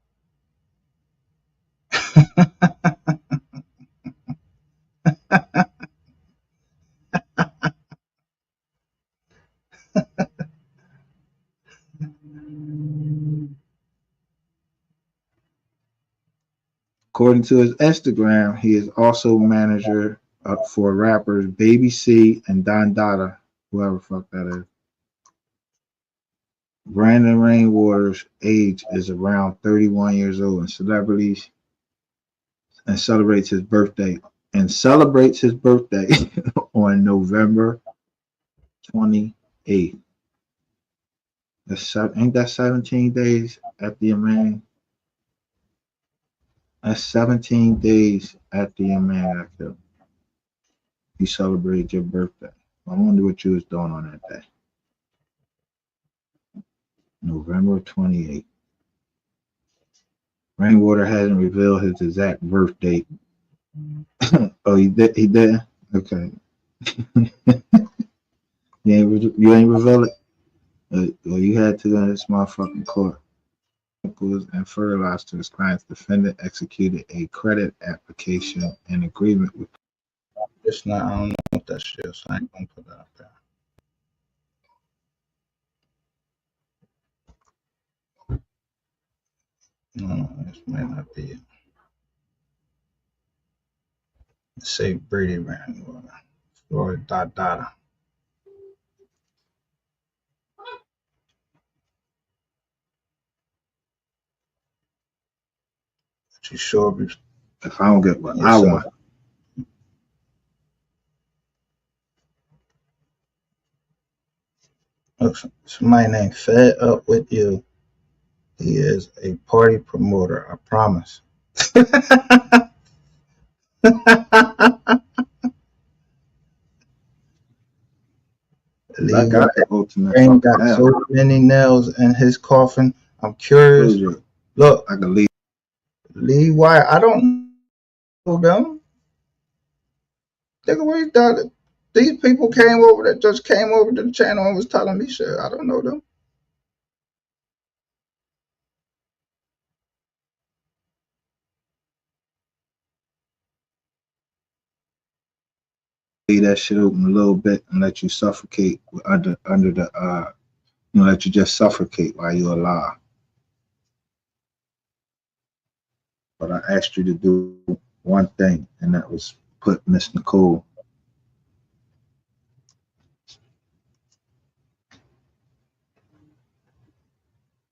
According to his Instagram, he is also manager for rappers Baby C and Don Dada, whoever the fuck that is. Brandon Rainwater's age is around 31 years old and celebrates his birthday on November 28th. Ain't that 17 days after your man? That's 17 days after your man after you celebrated your birthday. I wonder what you was doing on that day. November 28th. Rainwater hasn't revealed his exact birth date. Oh, he did? Okay. You ain't reveal it? Well, you had to go to this motherfucking court. And fertilized to his client's defendant executed a credit application and agreement with. It's not. I don't know what that shit is. I ain't gonna put that up there. No, this might not be it. Say Brady Rainwater. Floyd Dada. But you sure if I don't get what I want. Look, somebody named Fed Up With You. He is a party promoter, I promise. Lee got so many nails in his coffin. I'm curious. Look, I can leave. Lee Wyatt, I don't know them. Nigga, where you thought these people just came over to the channel and was telling me shit. I don't know them. Leave that shit open a little bit and let you suffocate under the let you just suffocate while you're alive. But I asked you to do one thing, and that was put Miss Nicole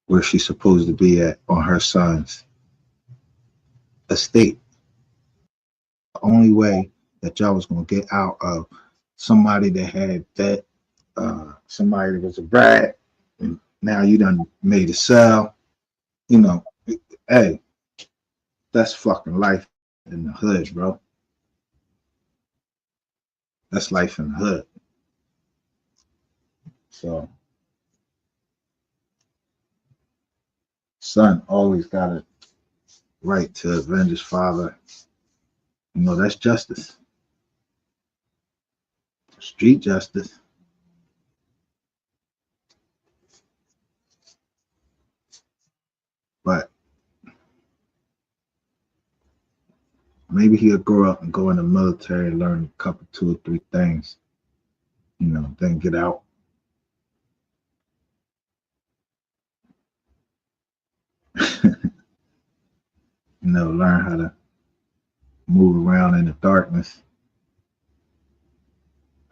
where she's supposed to be at on her son's estate. The only way that y'all was gonna get out of somebody that had that, somebody that was a brat, and now you done made a sell. You know, hey, that's fucking life in the hood, bro. That's life in the hood. So, son always got a right to avenge his father. You know, that's justice. Street justice. But maybe he'll grow up and go in the military and learn a couple, 2 or 3 things, you know, then get out. You know, learn how to move around in the darkness.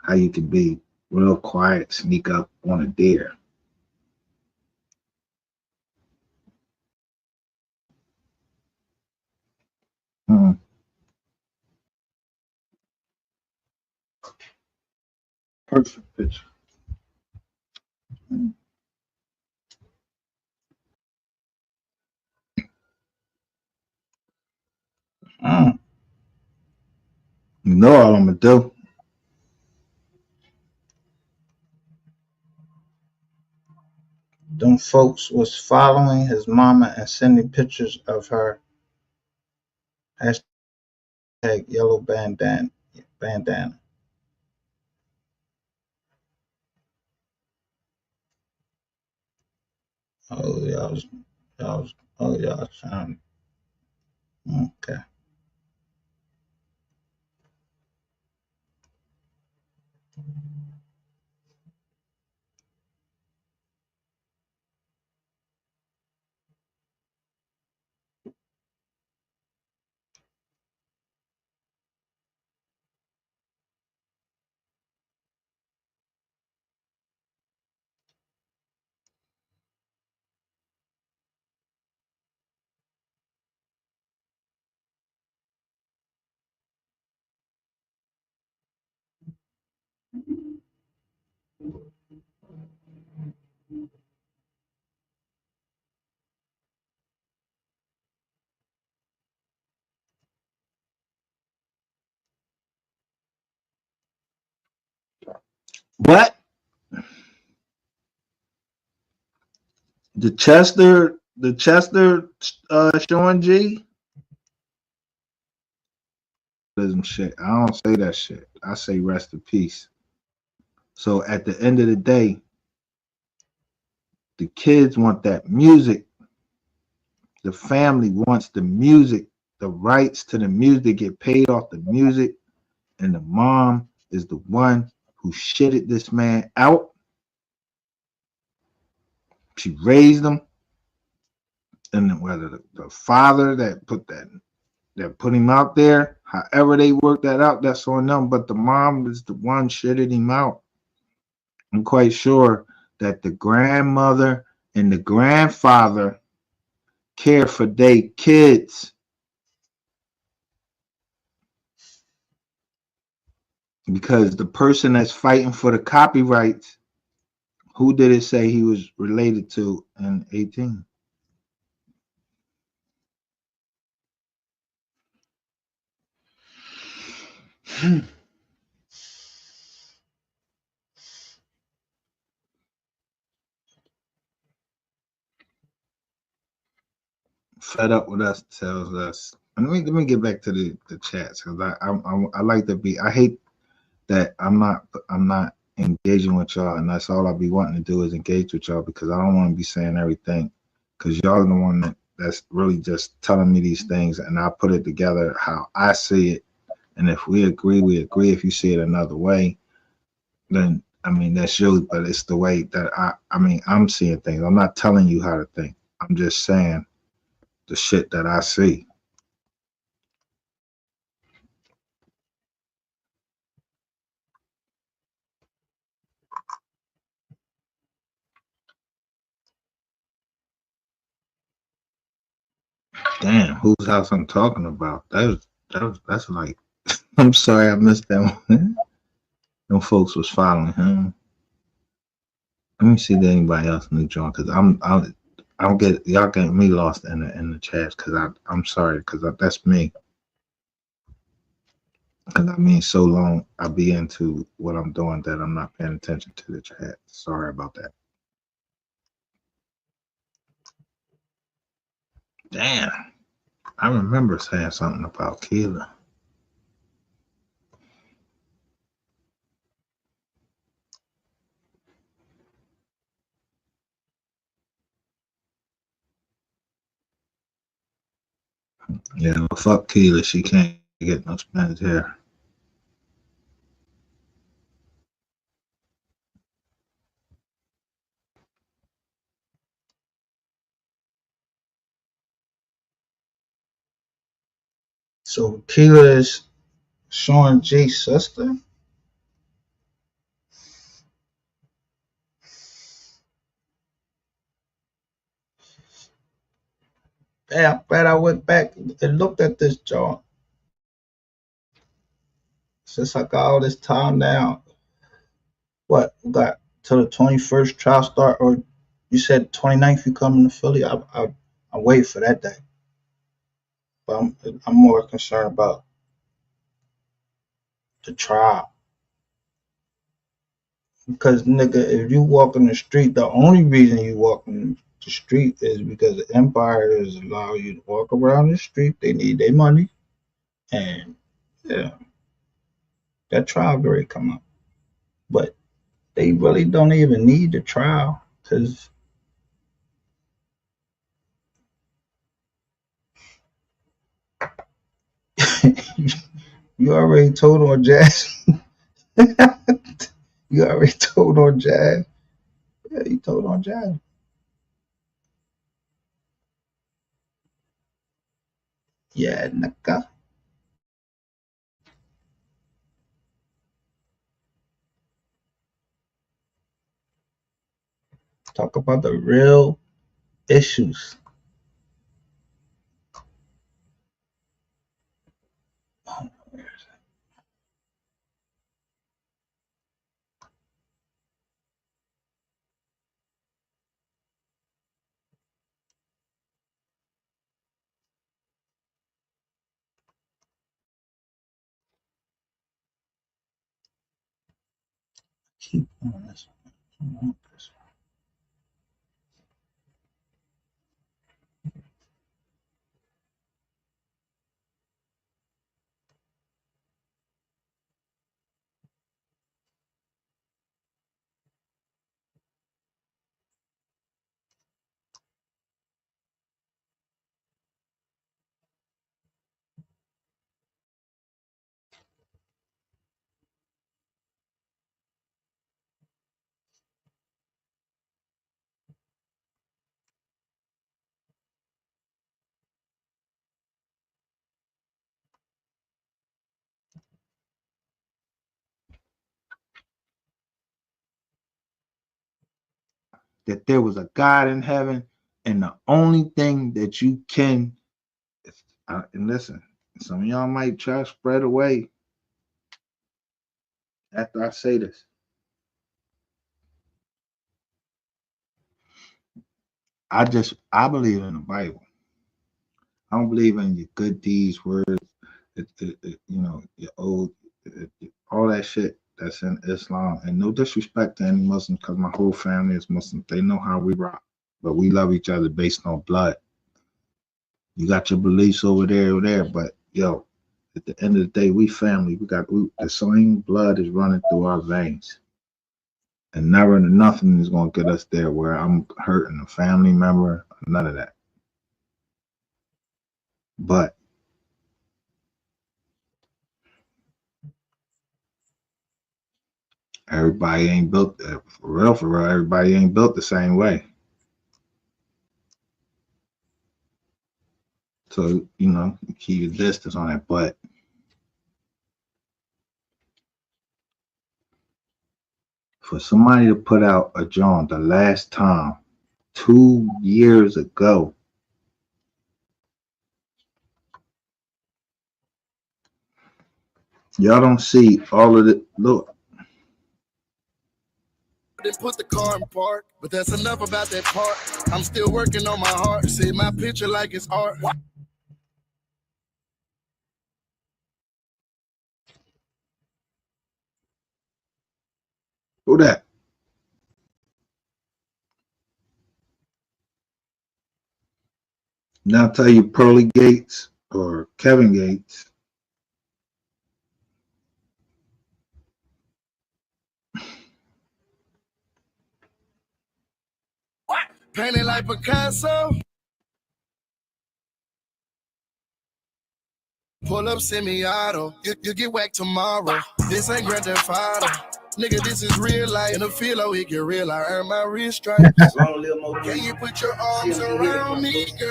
How you can be real quiet, sneak up on a deer. Perfect picture. You know all I'm gonna do. Them folks was following his mama and sending pictures of her. Hashtag yellow bandana. Oh, y'all trying. Okay. What? The Chester Sean G? Shit. I don't say that shit. I say rest in peace. So at the end of the day, the kids want that music. The family wants the music. The rights to the music get paid off the music. And the mom is the one who shitted this man out. She raised him. And whether the father that put him out there, however they work that out, that's on them. But the mom is the one shitted him out. I'm quite sure that the grandmother and the grandfather care for their kids. Because the person that's fighting for the copyrights, who did it say he was related to in 18? Fed up with us tells us. And let me get back to the chats because I like to be. I hate that I'm not engaging with y'all, and that's all I'll be wanting to do is engage with y'all because I don't want to be saying everything because y'all are the one that's really just telling me these things, and I put it together how I see it. And if we agree, we agree. If you see it another way, then I mean that's you, but it's the way that I'm seeing things. I'm not telling you how to think. I'm just saying the shit that I see. Damn, whose house I'm talking about? That's like. I'm sorry, I missed that one. Them folks was following him. Let me see if anybody else in the joint, cause I'm get y'all getting me lost in the chat, cause I'm sorry, cause that's me. Cause I mean, so long I be into what I'm doing that I'm not paying attention to the chat. Sorry about that. Damn, I remember saying something about Keela. Yeah, well, fuck Keela. She can't get no Spanish hair. So Keela is Sean G's sister? Yeah, I'm glad I went back and looked at this joint. Since I got all this time now, what we got till the 21st trial start, or you said 29th you coming to Philly? I wait for that day, but I'm more concerned about the trial because nigga, if you walk in the street, the only reason you walk in the street is because the empires allow you to walk around the street. They need their money, and yeah, that trial already come up, but they really don't even need the trial because you already told on Jazz. You already told on Jazz. Yeah, you told on Jazz. Yeah, nigga. Talk about the real issues. Keep on this. That there was a God in heaven, and the only thing that you can, and listen, some of y'all might try to spread away after I say this. I believe in the Bible. I don't believe in your good deeds, words, your old, all that shit that's in Islam. And no disrespect to any Muslims, because my whole family is Muslim. They know how we rock, but we love each other based on blood. You got your beliefs over there, but yo, at the end of the day, we family. The same blood is running through our veins, and never nothing is gonna get us there where I'm hurting a family member. None of that. But everybody ain't built for real. Everybody ain't built the same way. So keep your distance on that. But for somebody to put out a joint the last time 2 years ago, Y'all don't see all of it. Look, Then put the car in park, but that's enough about that part. I'm still working on my heart. See my picture like it's art. who that? Now I tell you Pearly Gates or Kevin Gates. Painted like Picasso. Pull up semi-auto. You get whacked tomorrow. This ain't Grand Theft Auto. Nigga, this is real life. In the field, oh, it get real. I earn my wrist stripes. Long live MO3. Can you put your arms around me, girl?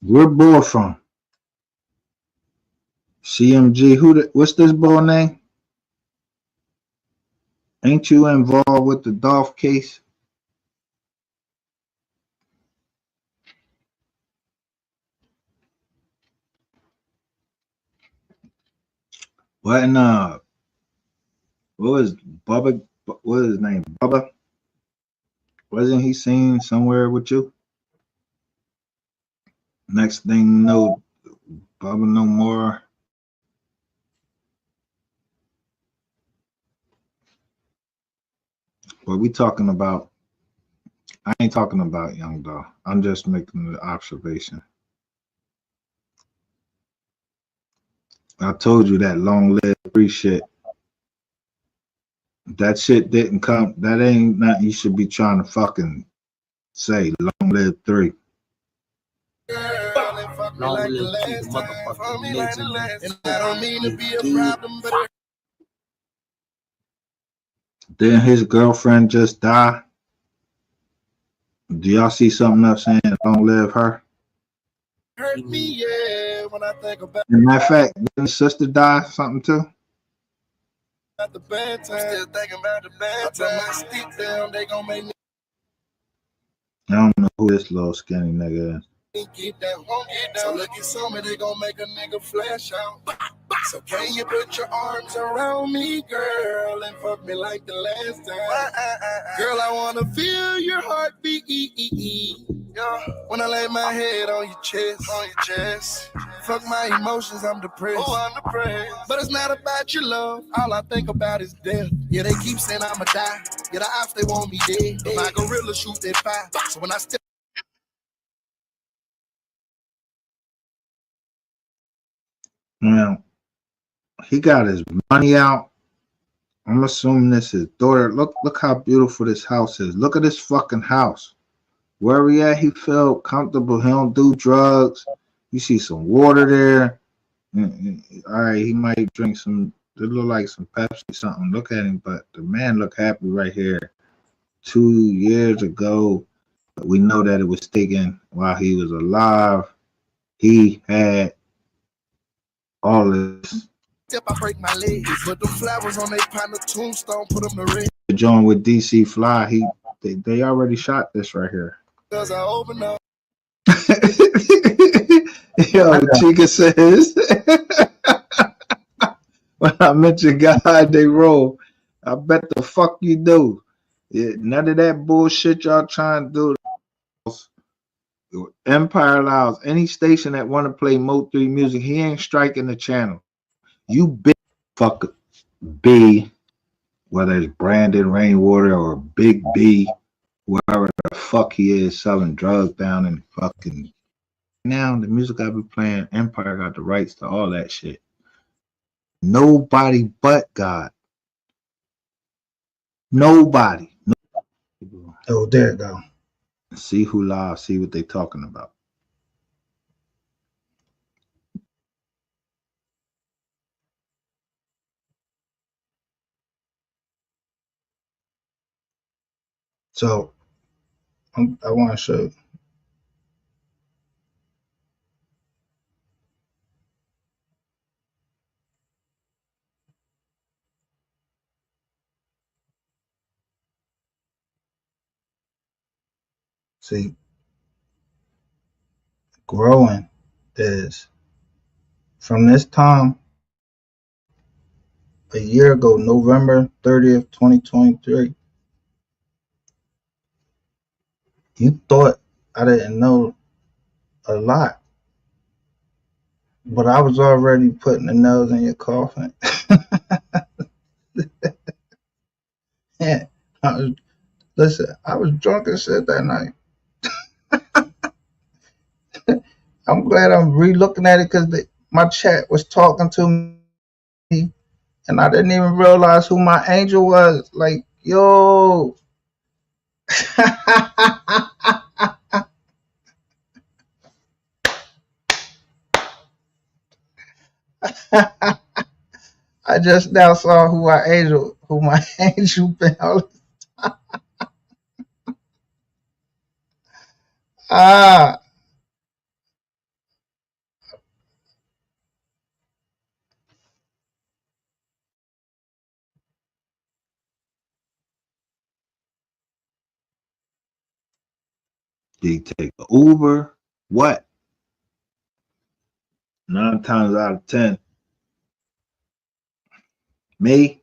Where boy from? CMG. What's this boy name? Ain't you involved with the Dolph case? What in what was Bubba? What is his name? Bubba? Wasn't he seen somewhere with you? Next thing you know, Bubba no more. But we talking about. I ain't talking about Young Dog. I'm just making the observation. I told you that long live free shit. That shit didn't come. That ain't nothing you should be trying to fucking say. Long live 3. Long live the motherfucking legend. And I don't mean to be a problem, but Didn't his girlfriend just die? Do y'all see something up saying long live her? hurt me, yeah, when I think about As a matter of fact, didn't his sister die something too? the bad time. Still thinking about the bad time. I stick down, they gon' make me I don't know who this little skinny nigga is. get down, won't get down. So look at something, they gon' make a nigga flash out. So can you put your arms around me, girl, and fuck me like the last time? Girl, I wanna feel your heartbeat. Yeah. When I lay my head on your chest, fuck my emotions, I'm depressed. Oh, I'm depressed. But it's not about your love, all I think about is death. Yeah, they keep saying I'ma die. Yeah, the ops, they want me dead. But my gorilla shoot that fire. So when I step Now, he got his money out. I'm assuming this is his daughter. Look how beautiful this house is. Look at this fucking house. Where he at, he felt comfortable. He don't do drugs. You see some water there. All right, he might drink some. It look like some Pepsi, something. Look at him, but the man look happy right here. 2 years ago, we know that it was taken while he was alive. He had all this. step, I break my leg. Put the flowers on their partner tombstone, put them to red. The joint with DC Fly, they already shot this right here. Cause I open up. Yo, Chica says, when I mention God, they roll. I bet the fuck you do. Yeah, none of that bullshit y'all trying to do. Empire allows any station that want to play MO3 music. He ain't striking the channel. You big fuck B, whether it's Brandon Rainwater or Big B, whoever the fuck he is selling drugs down in fucking. Now the music I be playing, Empire got the rights to all that shit. Nobody but God. Nobody. Oh, there you go. See who live, see what they talking about. So I want to show. See, growing is from this time a year ago, November 30th, 2023. You thought I didn't know a lot, but I was already putting the nails in your coffin. Yeah, listen, I was drunk as shit that night. I'm glad I'm re-looking at it because my chat was talking to me, and I didn't even realize who my angel was. Like, yo, I just now saw who my angel been. Ah, do you take an Uber? What? 9 times out of 10, me.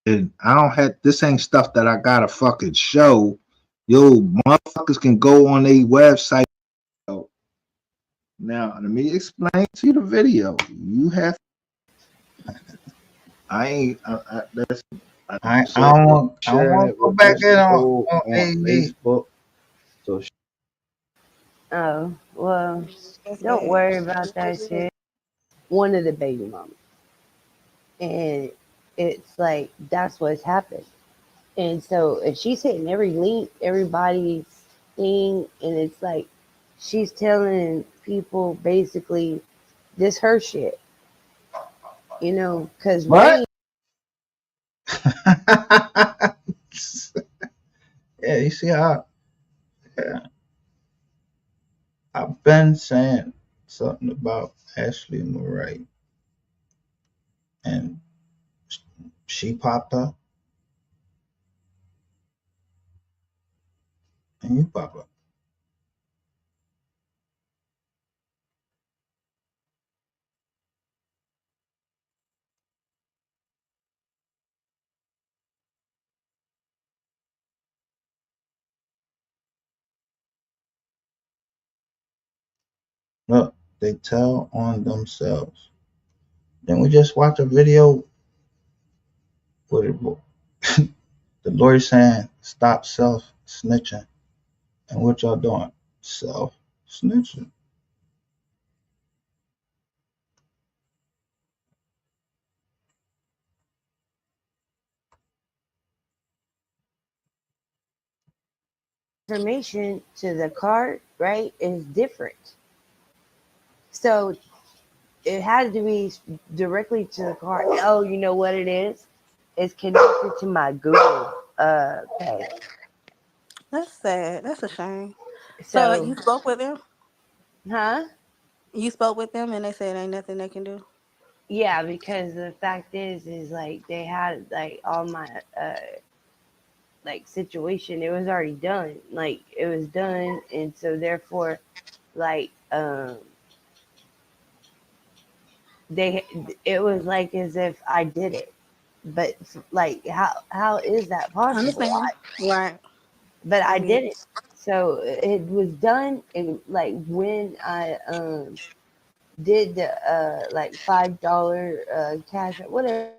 And I don't have this ain't stuff that I gotta fucking show. Yo, motherfuckers can go on a website. Now, let me explain to you the video. You have I ain't that's I don't want to go back in on AV. Facebook. So Oh, well, don't worry about that shit. One of the baby mamas. And it's like, that's what's happened. And so if she's hitting every link, everybody's thing, and it's like, she's telling people basically this her shit, you know, because What? Rain. Yeah, you see how I've been saying something about Ashley Murray, and she popped up, and you pop up. Look, they tell on themselves. Then we just watch a video with the lawyer saying, "Stop self snitching," and what y'all doing? Self snitching. Information to the card, right, is different. So it had to be directly to the card. Oh, you know what it is? It's connected to my Google page. That's sad. That's a shame. So So, you spoke with them? huh? You spoke with them and they said ain't nothing they can do? Yeah, because the fact is like they had like all my like situation. It was already done. Like it was done, and so therefore, like they it was like as if I did it. But like how is that I possible? understand. Right. But I I get did it. it. So it was done, and like when I did the like $5 cash, whatever.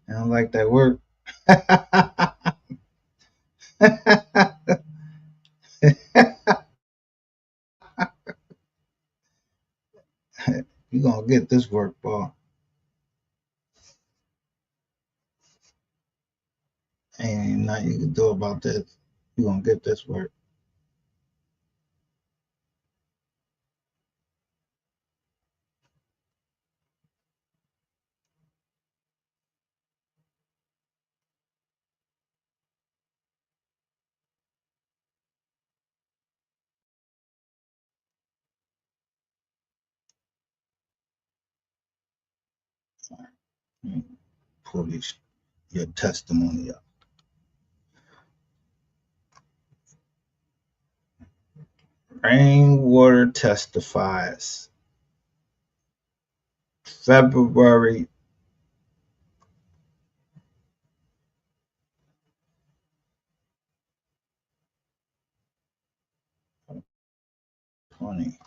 I don't like that word. You gonna get this work, boy. Ain't nothing you can do about this. You gonna get this work. Pull your testimony up. Rainwater testifies. February 2025.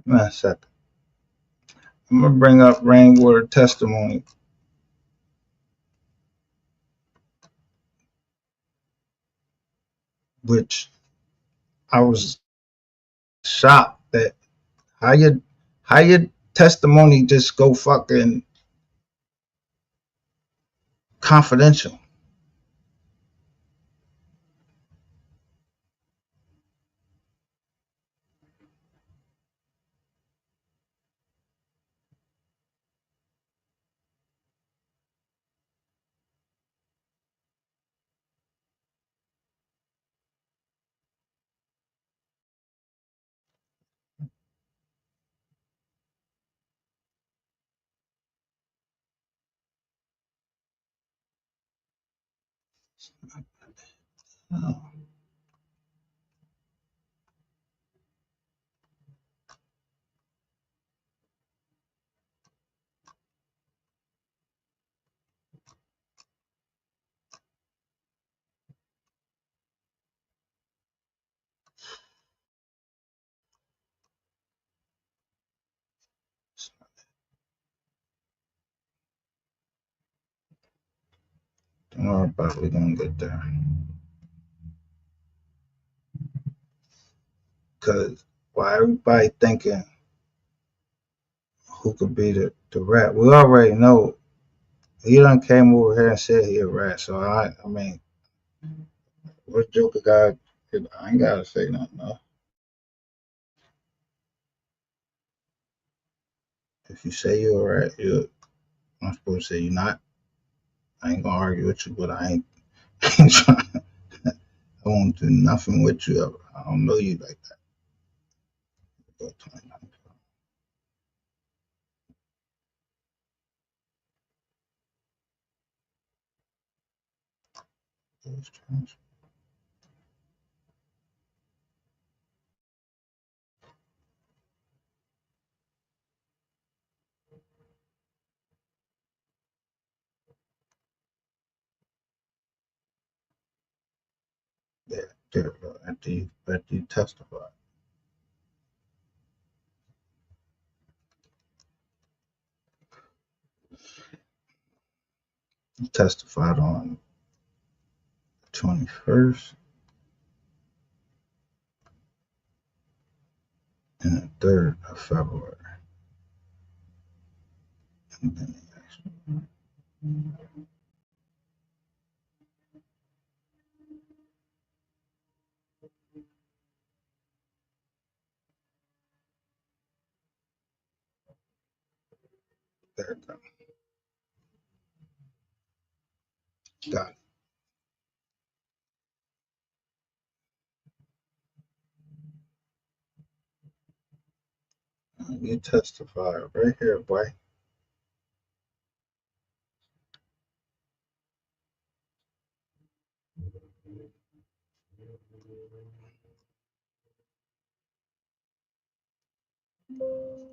One second. I'm gonna bring up rainwater testimony, which I was shocked that how your testimony just go fucking confidential. Oh, don't worry about it. We're gonna get there. Cause why everybody thinking who could be the rat? We already know he done came over here and said he a rat. So I mean, what Joker guy? I ain't gotta say nothing. No. If you say you're a rat, I'm supposed to say you're not. I ain't gonna argue with you, but I ain't trying. I won't do nothing with you ever. I don't know you like that. Yeah, there, after you testify. You testified on the 21st and the 3rd of February. And then there it goes. Got it. You testify right here, boy.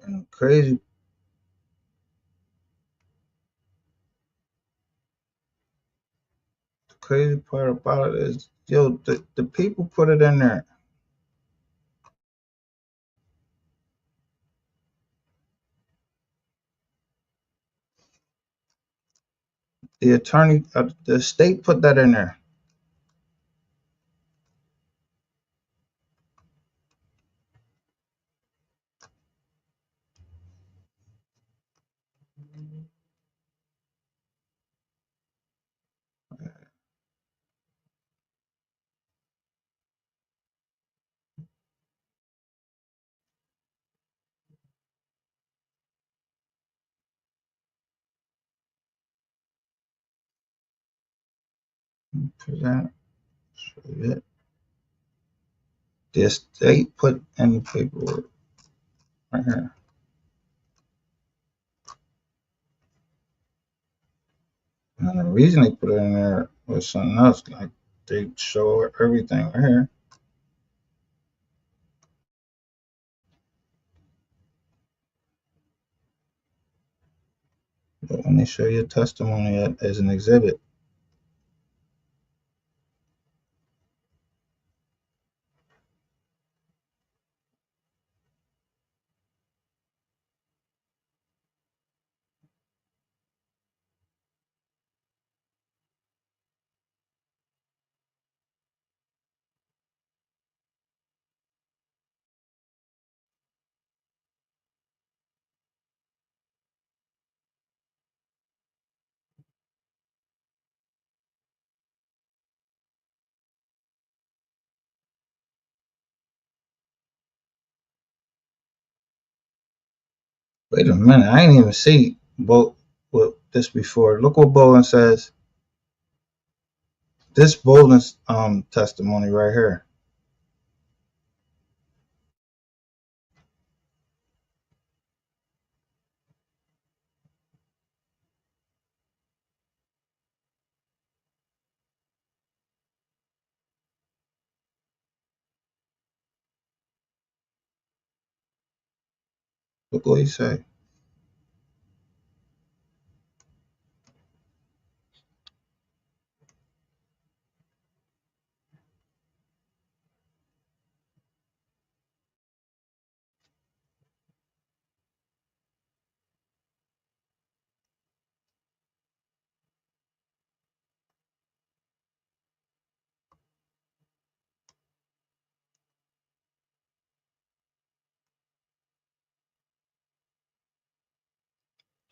And the crazy part about it is, yo, the people put it in there. The attorney, the state put that in there. Present. Shit. The state put in the paperwork right here. And the reason they put it in there was something else. Like they show everything right here. But when they show your testimony as an exhibit, wait a minute, I ain't even see with this before. Look what Bolin says. This Bolin's testimony right here. Look what he say.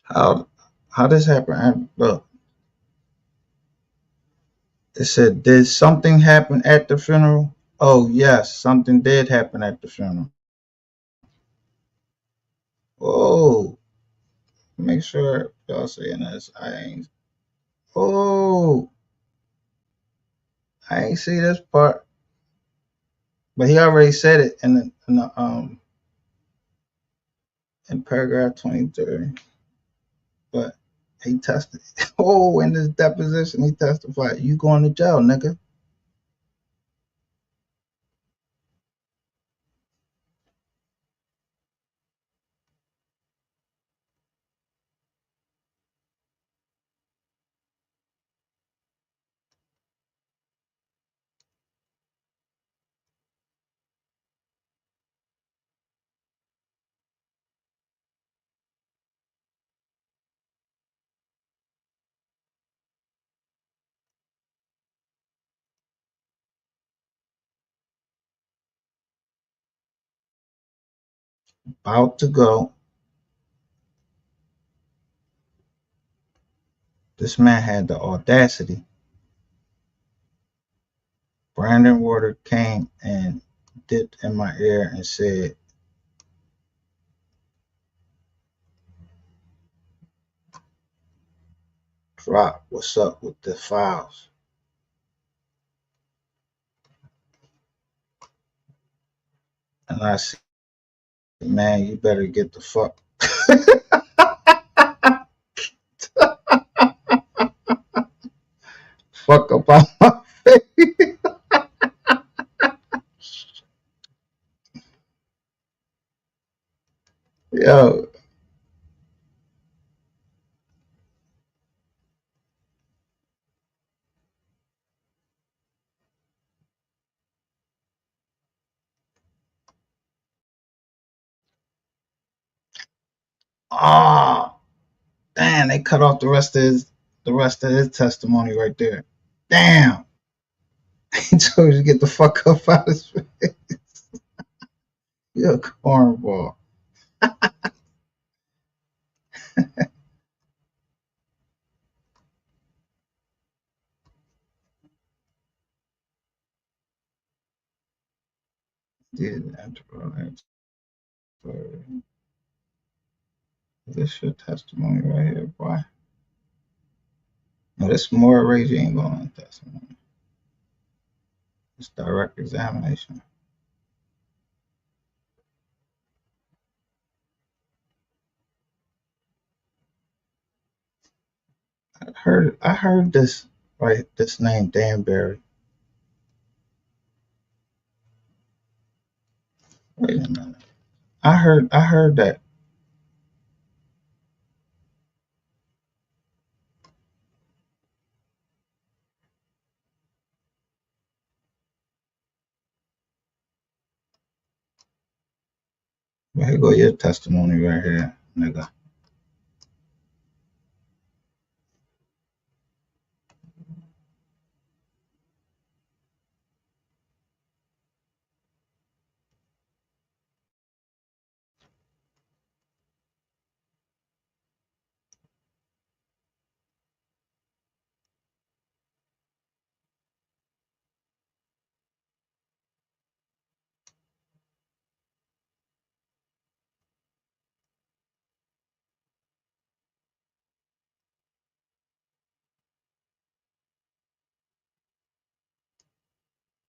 How this happen? Look, it said, did something happen at the funeral? Oh yes, something did happen at the funeral. Whoa, make sure y'all saying this. Oh, I ain't see this part, but he already said it in paragraph 23. But he tested. Oh, in this deposition, he testified. You going to jail, nigga? About to go. This man had the audacity. Brandon Water came and dipped in my ear and said, Rock, what's up with the files? And I said, man, you better get the fuck fuck up out my face. Yo, oh, damn, they cut off the rest of his testimony right there. Damn. He told you to get the fuck up out of his face. You're a cornball. Dude, this your testimony right here, boy. No, this more raging going testimony. It's direct examination. I heard this right, this name Danbury. Wait a minute. I heard that. Well, here go your testimony right here, nigga.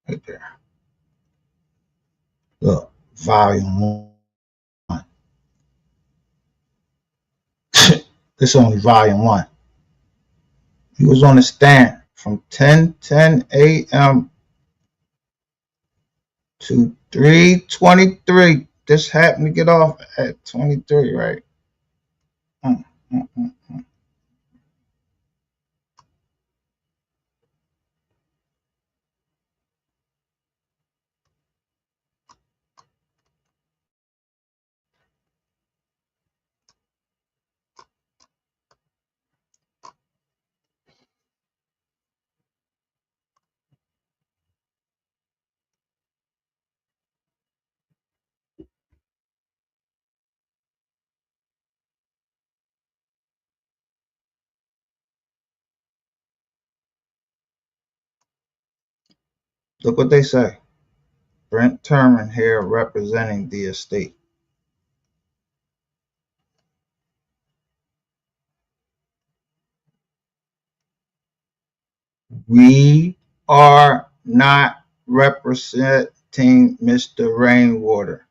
Right there. Look, volume 1. This is only volume 1. He was on the stand from 10 a.m. to 3:23. This happened to get off at 23, right? Mm, mm, mm, mm. Look what they say. Brent Turman here representing the estate. We are not representing Mr. Rainwater.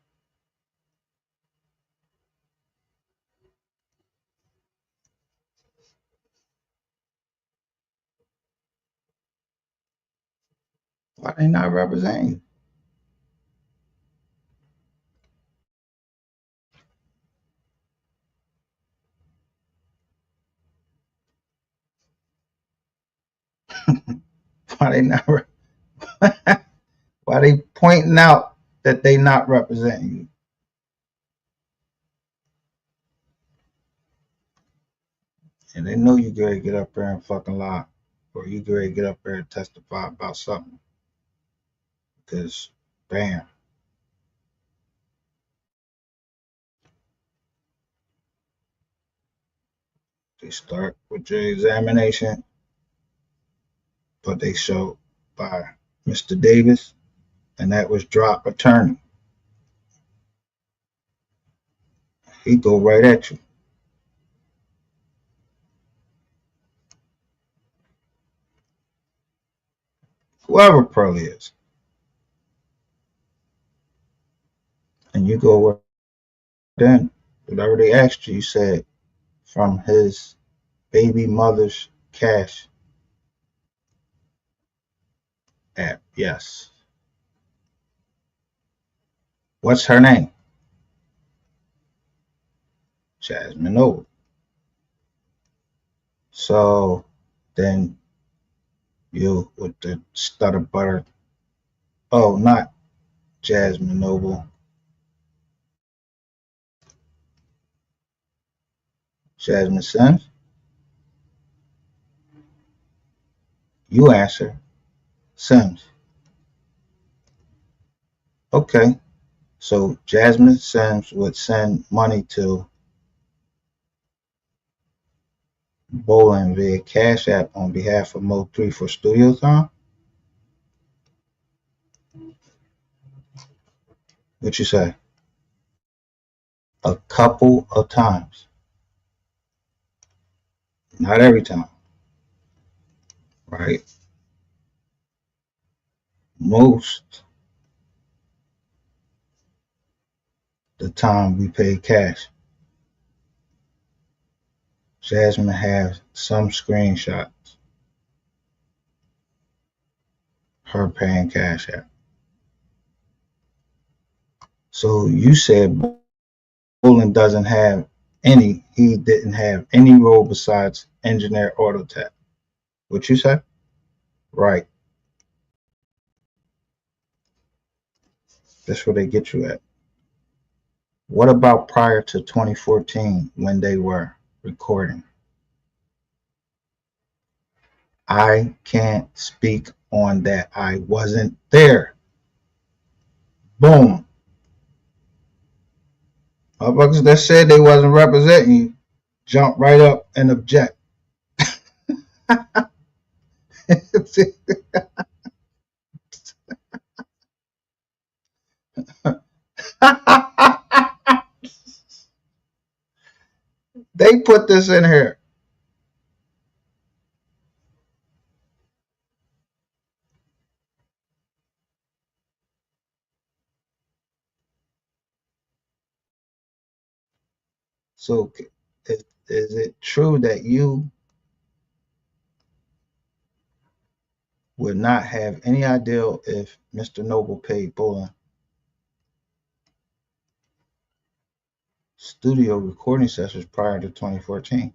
Why they not representing you? Why they not? Why they pointing out that they not representing you? And they know you gotta get up there and fucking lie, or you gotta get up there and testify about something. Because, bam, they start with your examination, but they show by Mr. Davis, and that was drop attorney. He go right at you. whoever Pearly is, and you go with then whatever they asked you, you said from his baby mother's cash app. Yes. What's her name? Jasmine Noble. So then you with the stutter butter. Oh, not Jasmine Noble. Jasmine Sims. You answer Sims. Okay. So Jasmine Sims would send money to Bowling via Cash App on behalf of MO3 for studio time. What you say? A couple of times. Not every time, right? Most the time we pay cash. Jasmine has some screenshots. Her paying Cash App. So you said Bowling doesn't have any. He didn't have any role besides engineer auto tap. What you say? Right. That's where they get you at. What about prior to 2014 when they were recording? I can't speak on that. I wasn't there. Boom. Motherfuckers that said they wasn't representing you jump right up and object. They put this in here. So is it true that you would not have any idea if Mr. Noble paid Bowling studio recording sessions prior to 2014?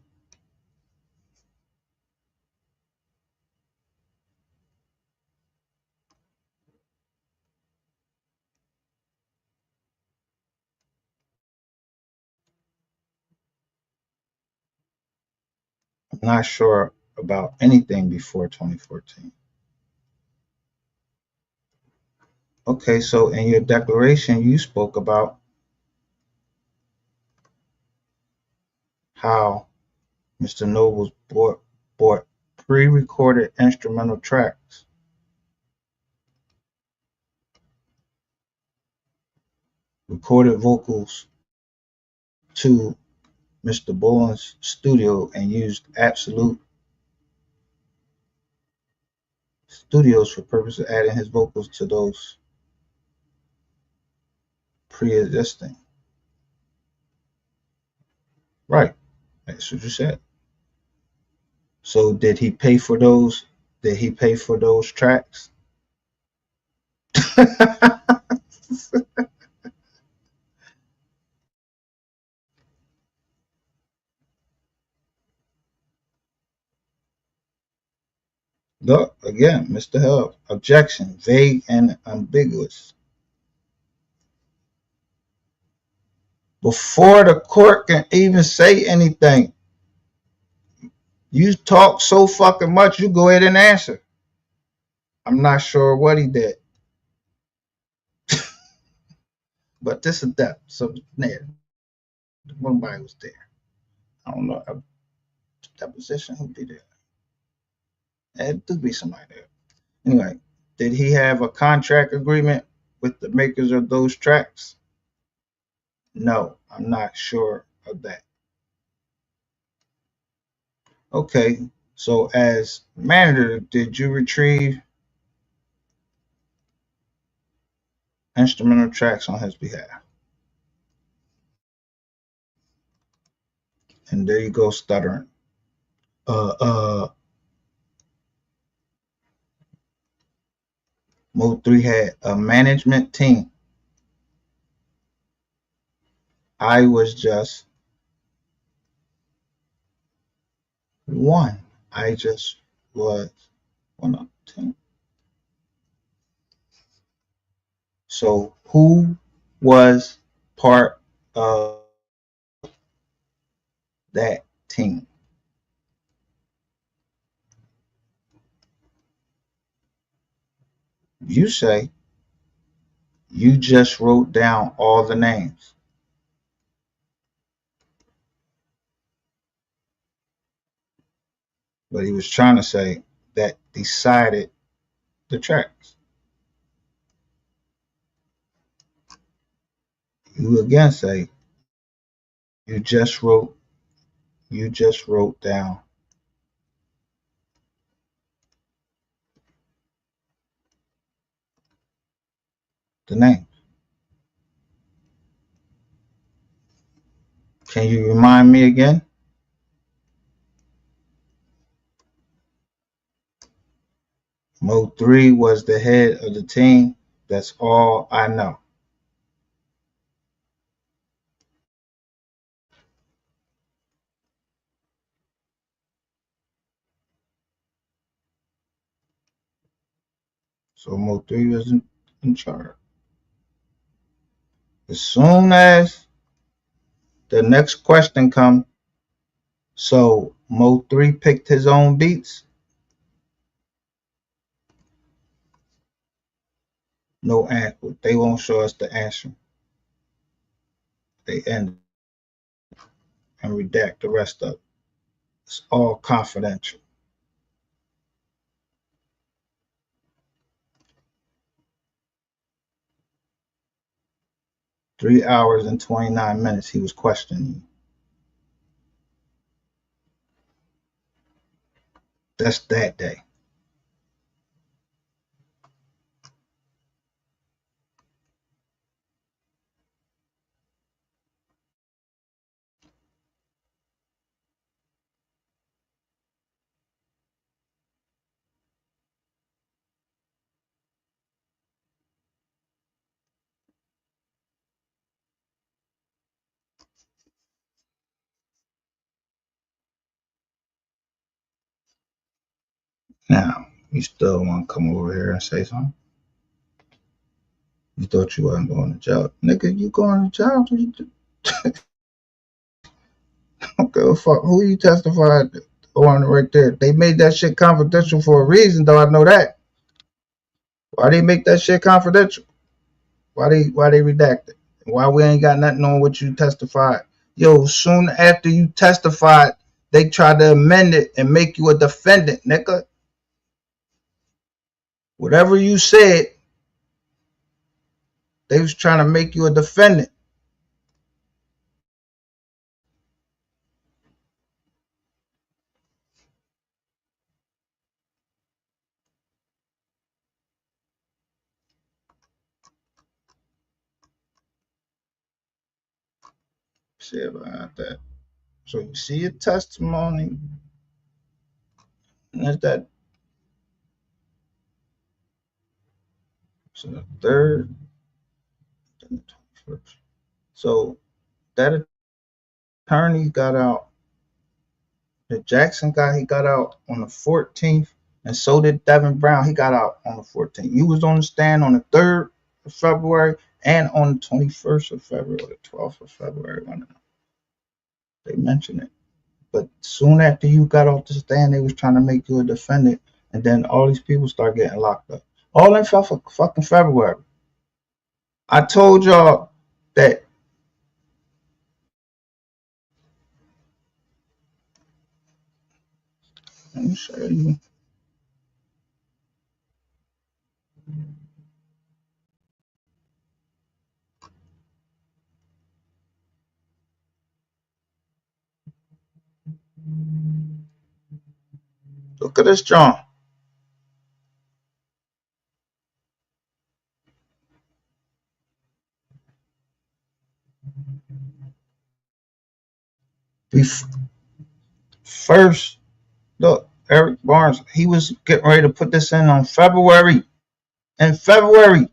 I'm not sure about anything before 2014. Okay, so in your declaration, you spoke about how Mr. Nobles bought pre-recorded instrumental tracks, recorded vocals to Mr. Bowling's studio and used Absolut Studios for purpose of adding his vocals to those pre-existing. Right. That's what you said. So did he pay for those? Did he pay for those tracks? Look, again, Mr. Hub, objection, vague and ambiguous. Before the court can even say anything, you talk so fucking much, you go ahead and answer. I'm not sure what he did. But this is that. So there, nobody was there. I don't know. Deposition, who'd be there? It could be somebody there. Anyway, did he have a contract agreement with the makers of those tracks? No, I'm not sure of that. Okay, so as manager, did you retrieve instrumental tracks on his behalf. And there you go, stuttering. MO3 had a management team. I was just one. I just was one of the team. So who was part of that team? You say you just wrote down all the names. But he was trying to say that decided the tracks. You again say you just wrote down the name. Can you remind me again? Mo3 was the head of the team. That's all I know. So Mo3 was in charge. As soon as the next question comes, so Mo3 picked his own beats. No answer. They won't show us the answer. They end and redact the rest of it. It's all confidential. 3 hours and 29 minutes he was questioning you. That's that day. Now, you still want to come over here and say something? You thought you wasn't going to jail. Nigga, you going to jail? Okay, fuck. Who you testified on right there? They made that shit confidential for a reason, though. I know that. Why they make that shit confidential? Why they redact it? Why we ain't got nothing on what you testified? Yo, soon after you testified, they tried to amend it and make you a defendant, nigga. Whatever you said, they was trying to make you a defendant. Shit about that. So you see your testimony, and that's that. So the third, then the 21st. So that attorney got out. The Jackson guy, he got out on the 14th, and so did Devin Brown. He got out on the 14th. You was on the stand on the 3rd of February and on the 21st of February or the 12th of February. One of them. They mentioned it. But soon after you got off the stand, they was trying to make you a defendant, and then all these people start getting locked up. All in fucking February. I told y'all that. Let me show you. Look at this, John. First, look, Eric Barnes, he was getting ready to put this in on February. In February.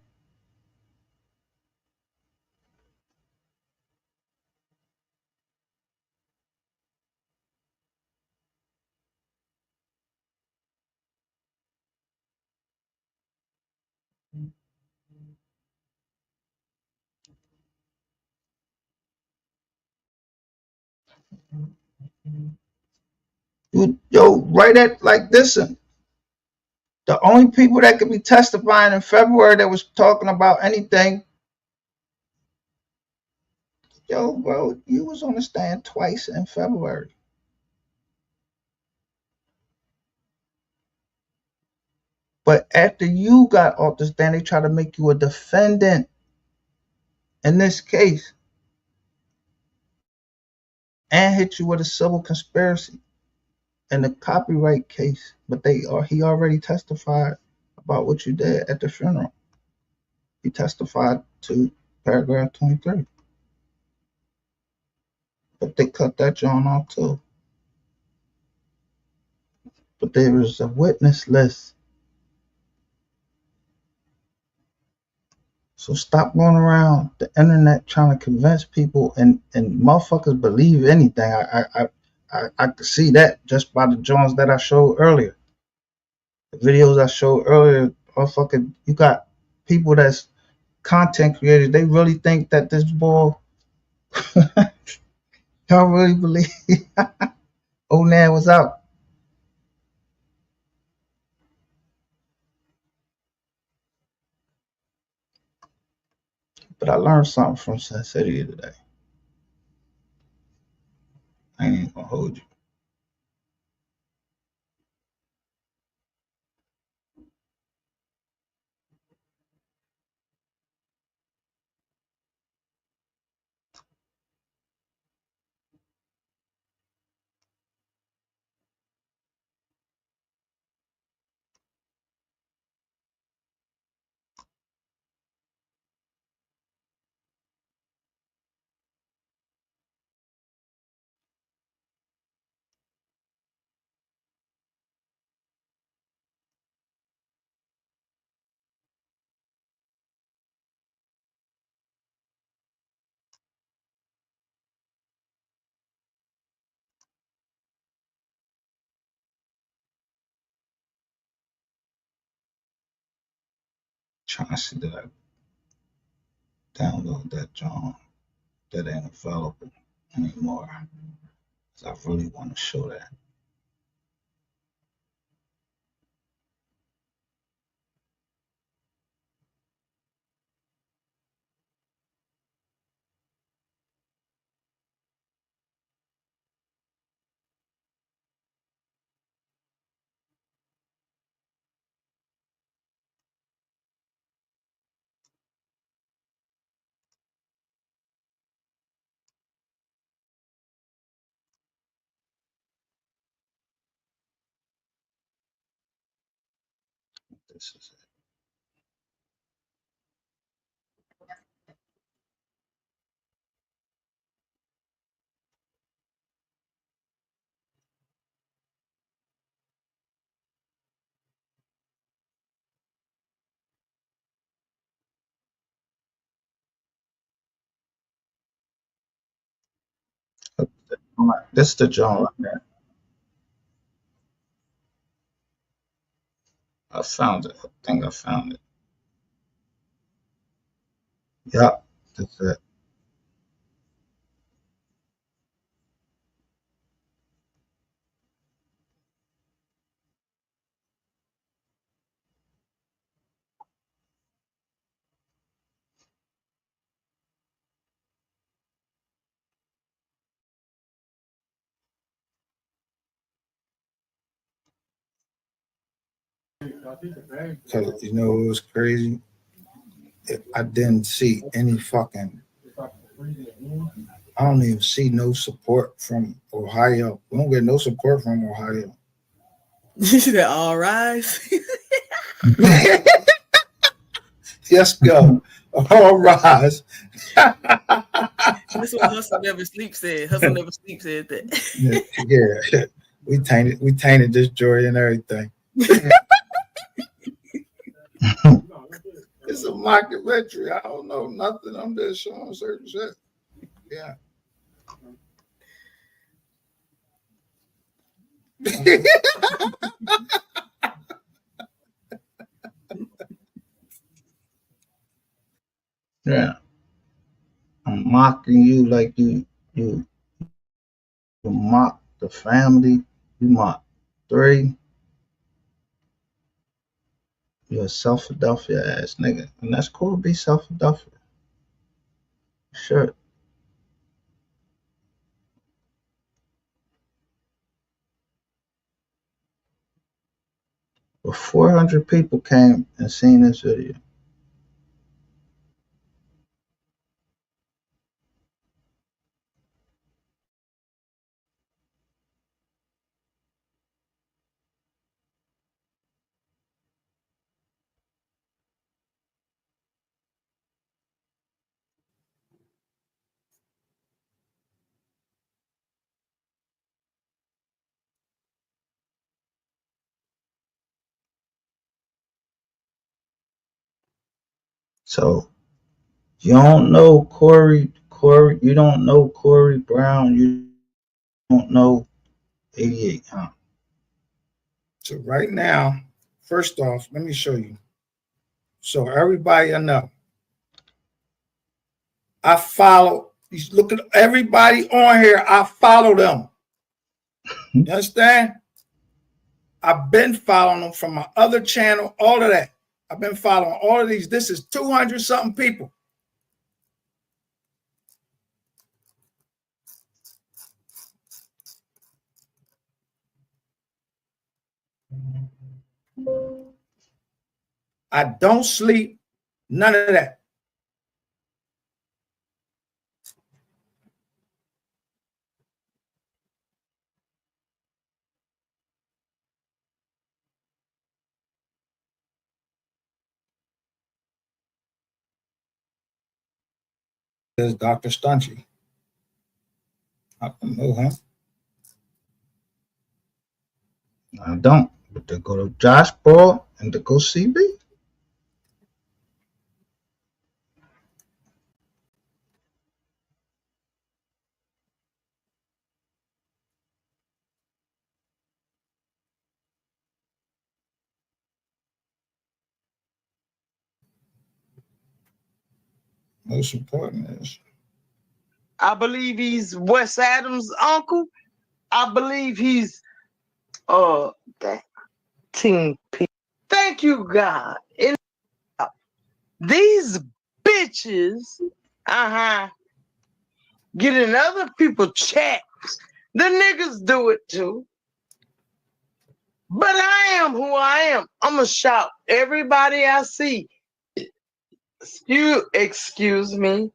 Yo, write it like this. The only people that could be testifying in February that was talking about anything, yo, bro, you was on the stand twice in February. But after you got off the stand, they try to make you a defendant in this case and hit you with a civil conspiracy in the copyright case. But he already testified about what you did at the funeral. He testified to paragraph 23. But they cut that John off too. But there was a witness list. So stop going around the internet trying to convince people and motherfuckers believe anything. I could see that just by the joints that I showed earlier. The videos I showed earlier, motherfucker, you got people that's content creators. They really think that this boy, y'all really believe Onan was out. But I learned something from Sin City today. I ain't gonna hold you. Trying to see that I download that John that ain't available anymore. I really want to show that. This is it. This is the John right there. I found it. I think I found it. Yeah, that's it. Cause you know it was crazy. I didn't see any fucking. I don't even see no support from Ohio. We don't get no support from Ohio. You see that all rise? Yes, go. All rise. This what Hustle Never Sleep said. Hustle Never Sleep said that. Yeah, we tainted this jury and everything. It's a mockumentary. I don't know nothing. I'm just showing certain shit. Yeah. Yeah. I'm mocking you like you you mock the family. You mock three. You're a South Philadelphia ass nigga. And that's cool to be South Philadelphia. Sure. But 400 people came and seen this video. So you don't know Corey, you don't know Corey Brown, you don't know 88, huh? So right now, first off, let me show you. So everybody I know, I follow. Look at everybody on here. I follow them. You understand? I've been following them from my other channel. All of that. I've been following all of these. This is 200 something people. I don't sleep. None of that. There's Dr. Stunchy. I don't know him. I don't. But to go to Josh Paul and to go CB. Most important is I believe he's Wes Adams' uncle. I believe he's that Team P. Thank you, God. These bitches, getting other people checks. The niggas do it too. But I am who I am. I'ma shout everybody I see. Excuse me.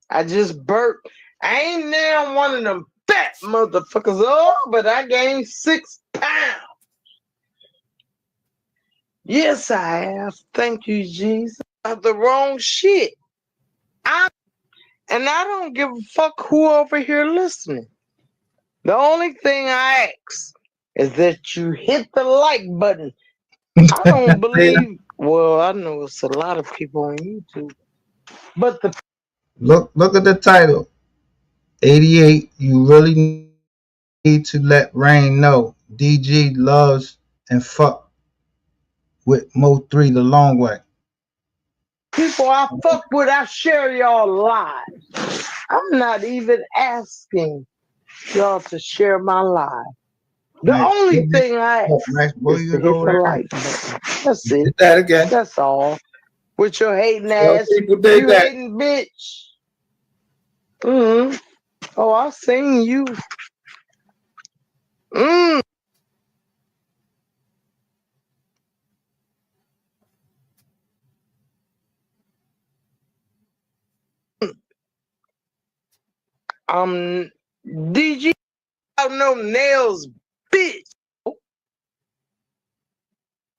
I just burped. I ain't now one of them fat motherfuckers. Oh, but I gained 6 pounds. Yes, I have. Thank you, Jesus. The wrong shit. And I don't give a fuck who over here listening. The only thing I ask is that you hit the like button. I don't believe. Well, I know it's a lot of people on YouTube, but look at the title. 88. You really need to let Rain know. DG loves and fuck with MO3 the long way. People I fuck with, I share y'all lives. I'm not even asking y'all to share my life. The only thing I ask is to hit the like button. That's it. Hit that again. That's all. With your hating ass, you hating bitch. Mm-hmm. Oh, I seen you. DG have no nails, bitch.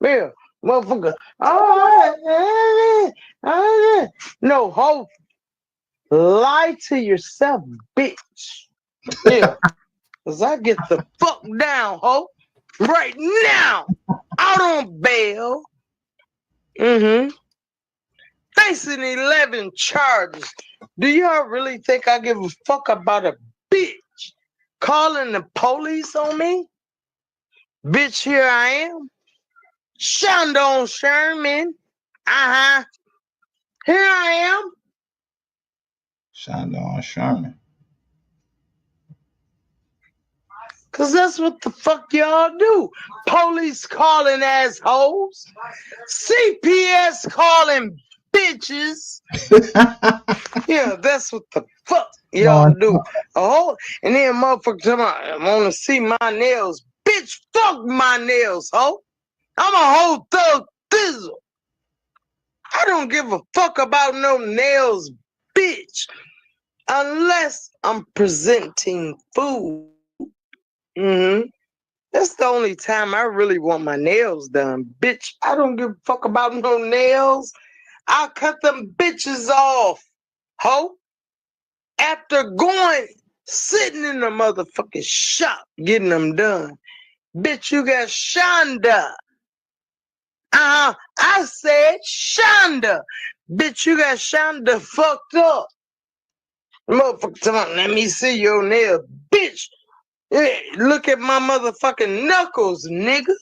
Yeah. Motherfucker. No, ho. Lie to yourself, bitch. Yeah. Cause I get the fuck down, ho. Right now. Out on bail. Mm-hmm. Facing 11 charges. Do y'all really think I give a fuck about a bitch calling the police on me? Bitch, here I am. Shondon Sherman. Uh-huh. Here I am. Shondon Sherman. Cause that's what the fuck y'all do. Police calling assholes. CPS calling bitches. Yeah, that's what the fuck y'all do. Oh, and then motherfucker tell me I wanna see my nails. Bitch, fuck my nails, ho. I'm a whole thug thizzle. I don't give a fuck about no nails, bitch. Unless I'm presenting food. Mm-hmm. That's the only time I really want my nails done. Bitch, I don't give a fuck about no nails. I'll cut them bitches off, ho. After sitting in the motherfucking shop getting them done. Bitch, you got Shonda. I said Shonda. Bitch, you got Shonda fucked up. Motherfucker, come on, let me see your nails. Bitch, hey, look at my motherfucking knuckles, nigga.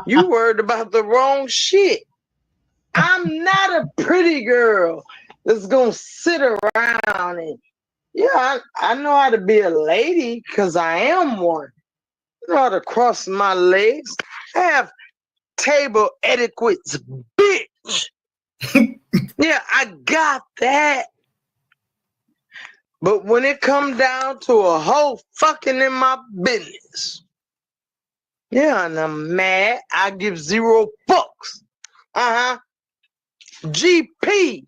You worried about the wrong shit. I'm not a pretty girl that's gonna sit around and I know how to be a lady because I am one. I know how to cross my legs. I have table etiquettes, bitch. Yeah, I got that. But when it come down to a hoe fucking in my business, yeah, and I'm mad. I give 0 fucks. Uh-huh. GP,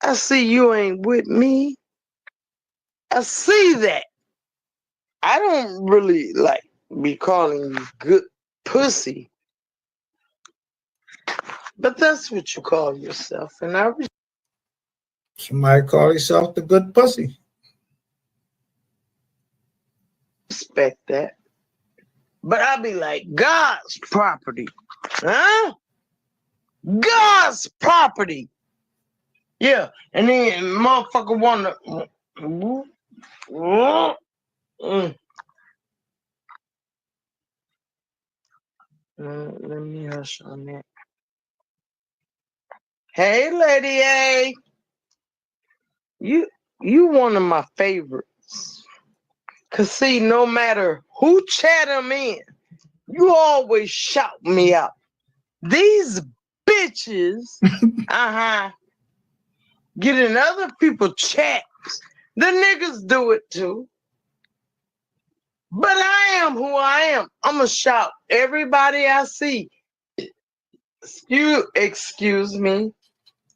I see you ain't with me. I see that. I don't really like be calling you good pussy. But that's what you call yourself. And I Somebody call himself the good pussy. respect that. But I be like, God's property. Huh? God's property. Yeah. And then motherfucker wanna let me hush on that. Hey, lady A. You one of my favorites. Cause see, no matter who chat them in, you always shout me out. These bitches, get in other people's chats. The niggas do it too. But I am who I am. I'ma shout everybody I see. Excuse me.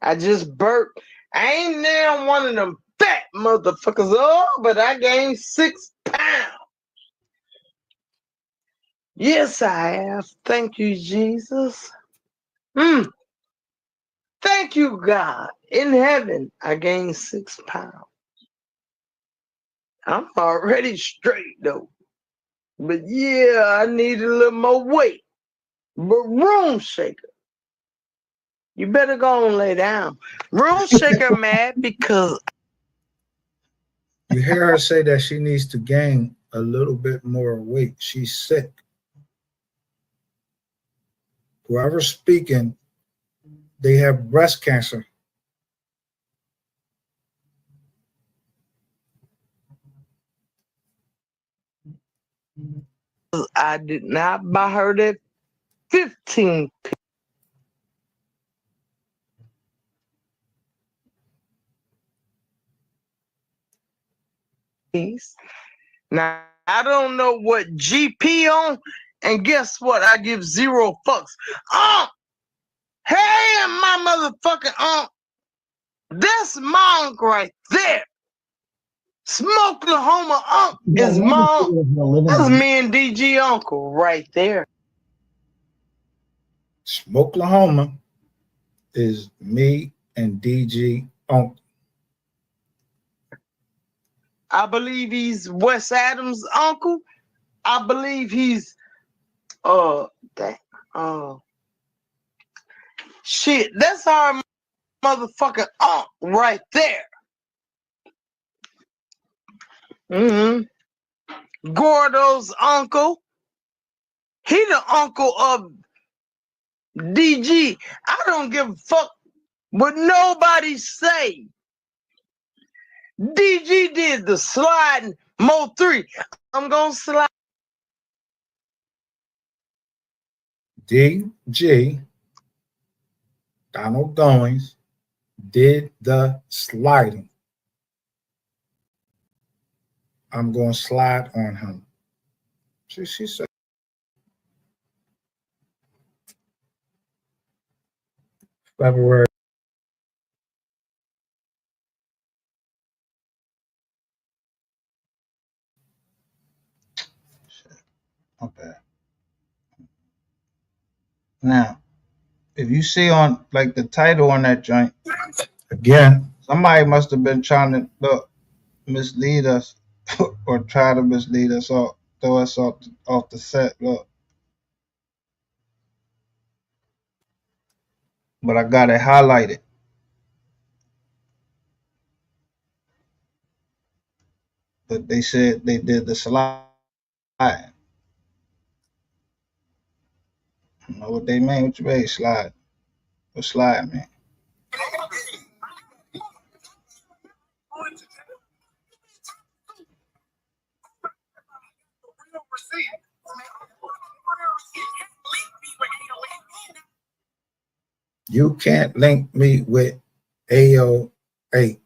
I just burped. I ain't now one of them fat motherfuckers. Oh, but I gained 6 pounds. Yes, I have. Thank you, Jesus. Thank you, God. In heaven, I gained 6 pounds. I'm already straight, though. But yeah, I need a little more weight. But Room Shaker, you better go and lay down. Room Shaker mad because... You hear her say that she needs to gain a little bit more weight. She's sick. Whoever's speaking, they have breast cancer. I did not buy her that 15 piece. Now, I don't know what GP on, and guess what? I give 0 fucks. Hey, my motherfucking that's my uncle right there. Smokelahoma is my uncle. That's me and DG uncle right there. Smokelahoma is me and DG Uncle. I believe he's Wes Adams' uncle. I believe he's shit. That's our motherfucking uncle right there. Gordo's uncle. He the uncle of DG. I don't give a fuck what nobody say. DG did the sliding MO3. I'm gonna slide. DG, Donald Goins, did the sliding. I'm going to slide on him. She said. February. Okay. Now, if you see on like the title on that joint, again, somebody must have been trying to mislead us or try to mislead us or throw us off the set. Look. But I got it highlighted. But they said they did the slide. I don't know what they mean. What you mean, slide? What slide mean? You can't link me with AO8.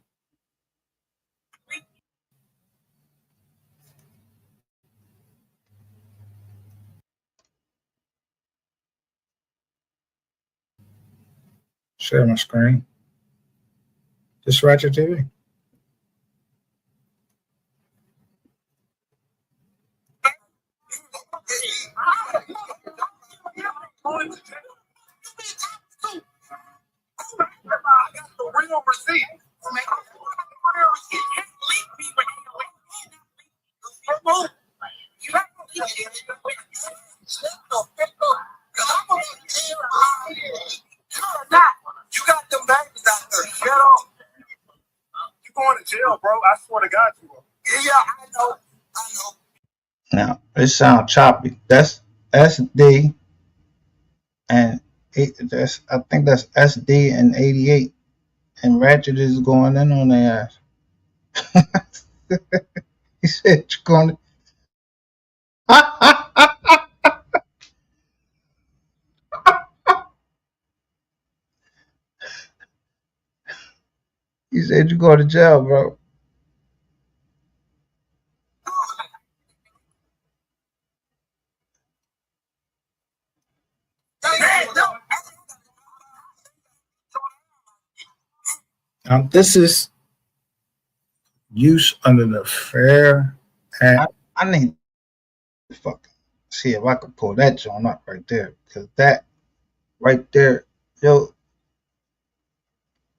Share my screen. Just Ratchet TV. You got them babies out there. Get off. You going to jail, bro. I swear to God you will. Yeah, I know. Now, it sounds choppy. That's SD and I think that's SD and 88. And Ratchet is going in on their ass. He said you're going to He said you go to jail, bro. This is use under the Fair Act. I need to fucking see if I can pull that joint up right there. Because that right there, yo,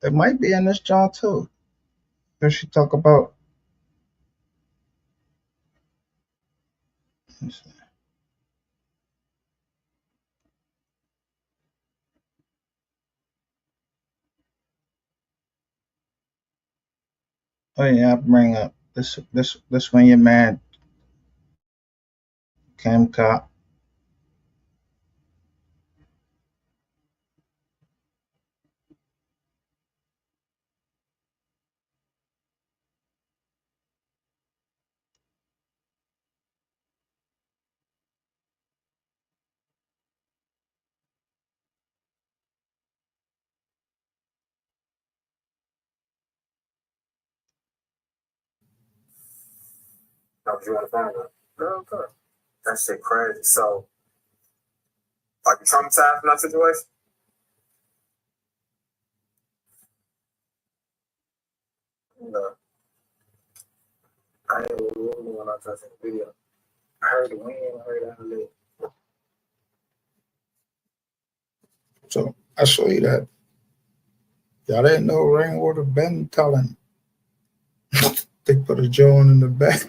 it might be in this joint too. Where she talk about. Oh yeah, I bring up this when you're mad. Cam Cop. No, you want to find out? No, okay. That shit crazy. So, are you traumatized from that situation? No. I ain't really when I touched the video. I heard the wind, I heard that lit. So I show you that. Y'all didn't know Rainwater been telling. They put a joint in the back.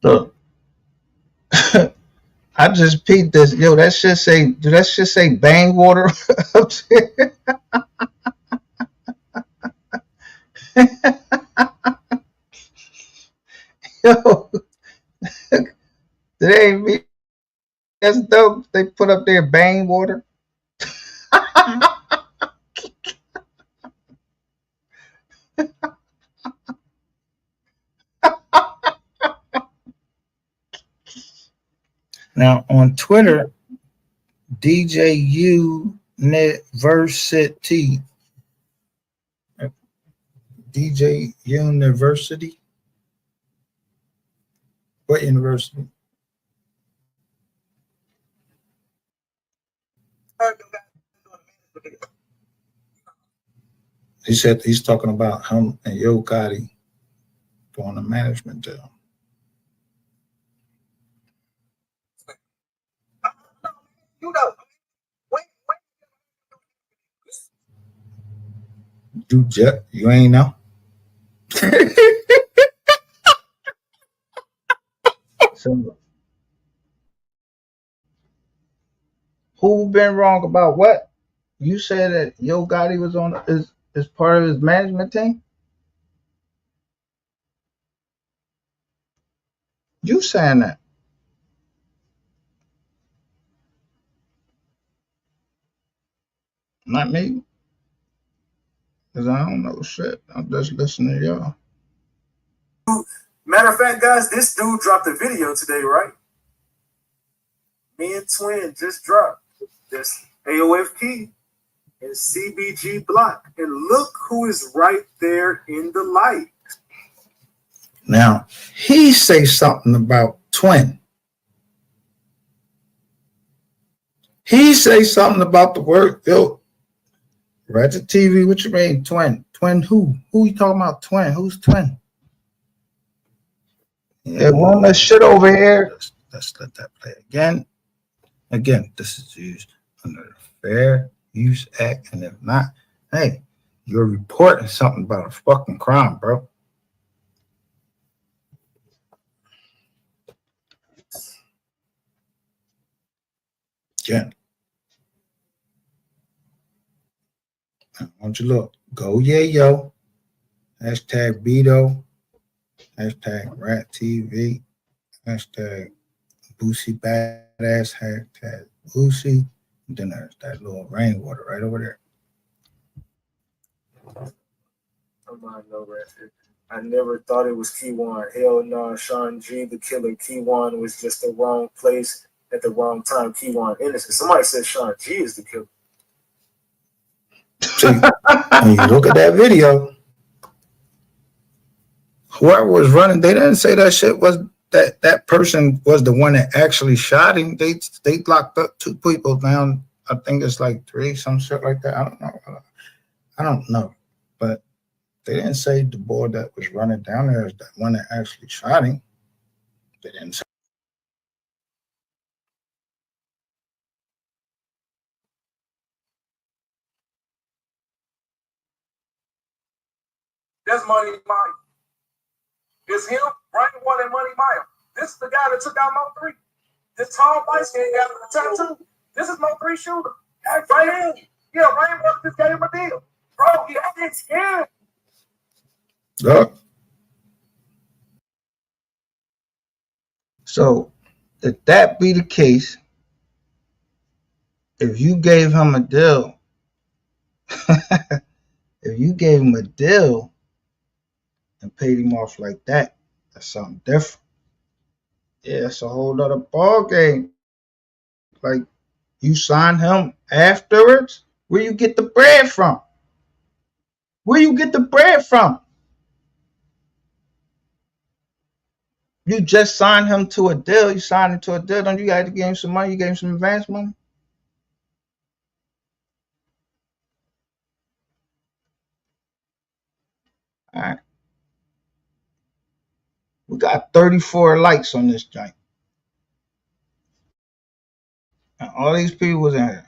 Look, I just peeped this. Yo, that shit say, do that shit say bang water up there? Yo, they ain't me. That's dope. They put up there bang water. Now on Twitter, DJ University. DJ University? What university? He said he's talking about him and Yo Gotti doing a management deal. You know, You ain't know? So, who been wrong about what? You said that Yo Gotti was on is part of his management team? You saying that? Not me. Because I don't know shit. I'm just listening to y'all. matter of fact, guys, this dude dropped a video today, right? Me and Twin just dropped this AOF key and CBG block. And look who is right there in the light. Now, he say something about Twin. He say something about the word, yo, Ratchet TV, what you mean, Twin? Twin who? Who you talking about, Twin? Who's Twin? Yeah, run that shit over here. Let's let that play again. Again, this is used under the Fair Use Act, and if not, hey, you're reporting something about a fucking crime, bro. Again. Why don't you look? Go yeah yo. Hashtag Beto. Hashtag Rat TV. Hashtag Boosie Badass. Hashtag Boosie. And then there's that little Rainwater right over there. I never thought it was Keywan. Hell no, Sean G, the killer. Keywan was just the wrong place at the wrong time. Keywan innocent. Somebody said Sean G is the killer. See, when you look at that video, whoever was running, they didn't say that shit was that person was the one that actually shot him. They locked up 2 people down. I think it's like 3, some shit like that. I don't know. But they didn't say the boy that was running down there is the one that actually shot him. They didn't say. That's Money Maya. It's him, Rainwater, and Money Maya. This is the guy that took out MO3. This tall light skinned guy with the tattoo. This is MO3 shooter. Right in. Yeah, Rainwater just gave him a deal. Bro, he ain't scared. Look. So, if that be the case, if you gave him a deal, and paid him off like that, that's something different. Yeah, it's a whole other ball game. Like, you sign him afterwards, where you get the bread from? Where you get the bread from? You just signed him to a deal. You signed him to a deal. Don't you got to give him some money? You gave him some advance money? All right. We got 34 likes on this joint. And all these people was in here.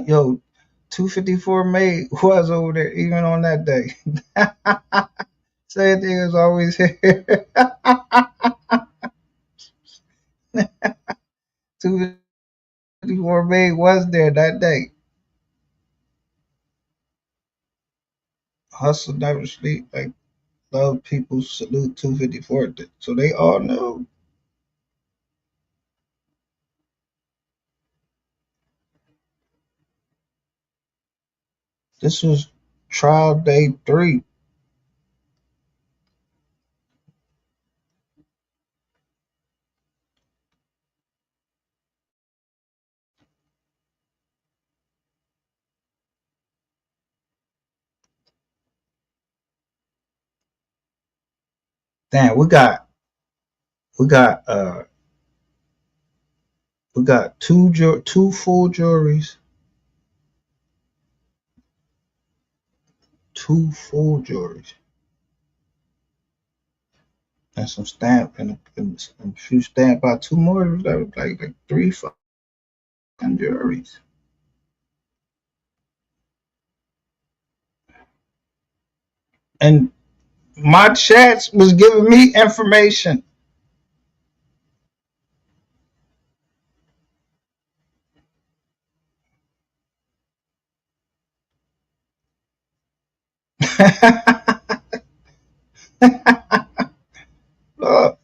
Yo, 254 made was over there even on that day. Same thing is always here. 254 made was there that day. Hustle never sleep. Like love people salute 254. So they all know. This was trial day 3. Damn, we got two full juries, 2 full juries, and some stamp and a few stamped by 2 more. That was like 3 fucking juries. And my chats was giving me information. Look,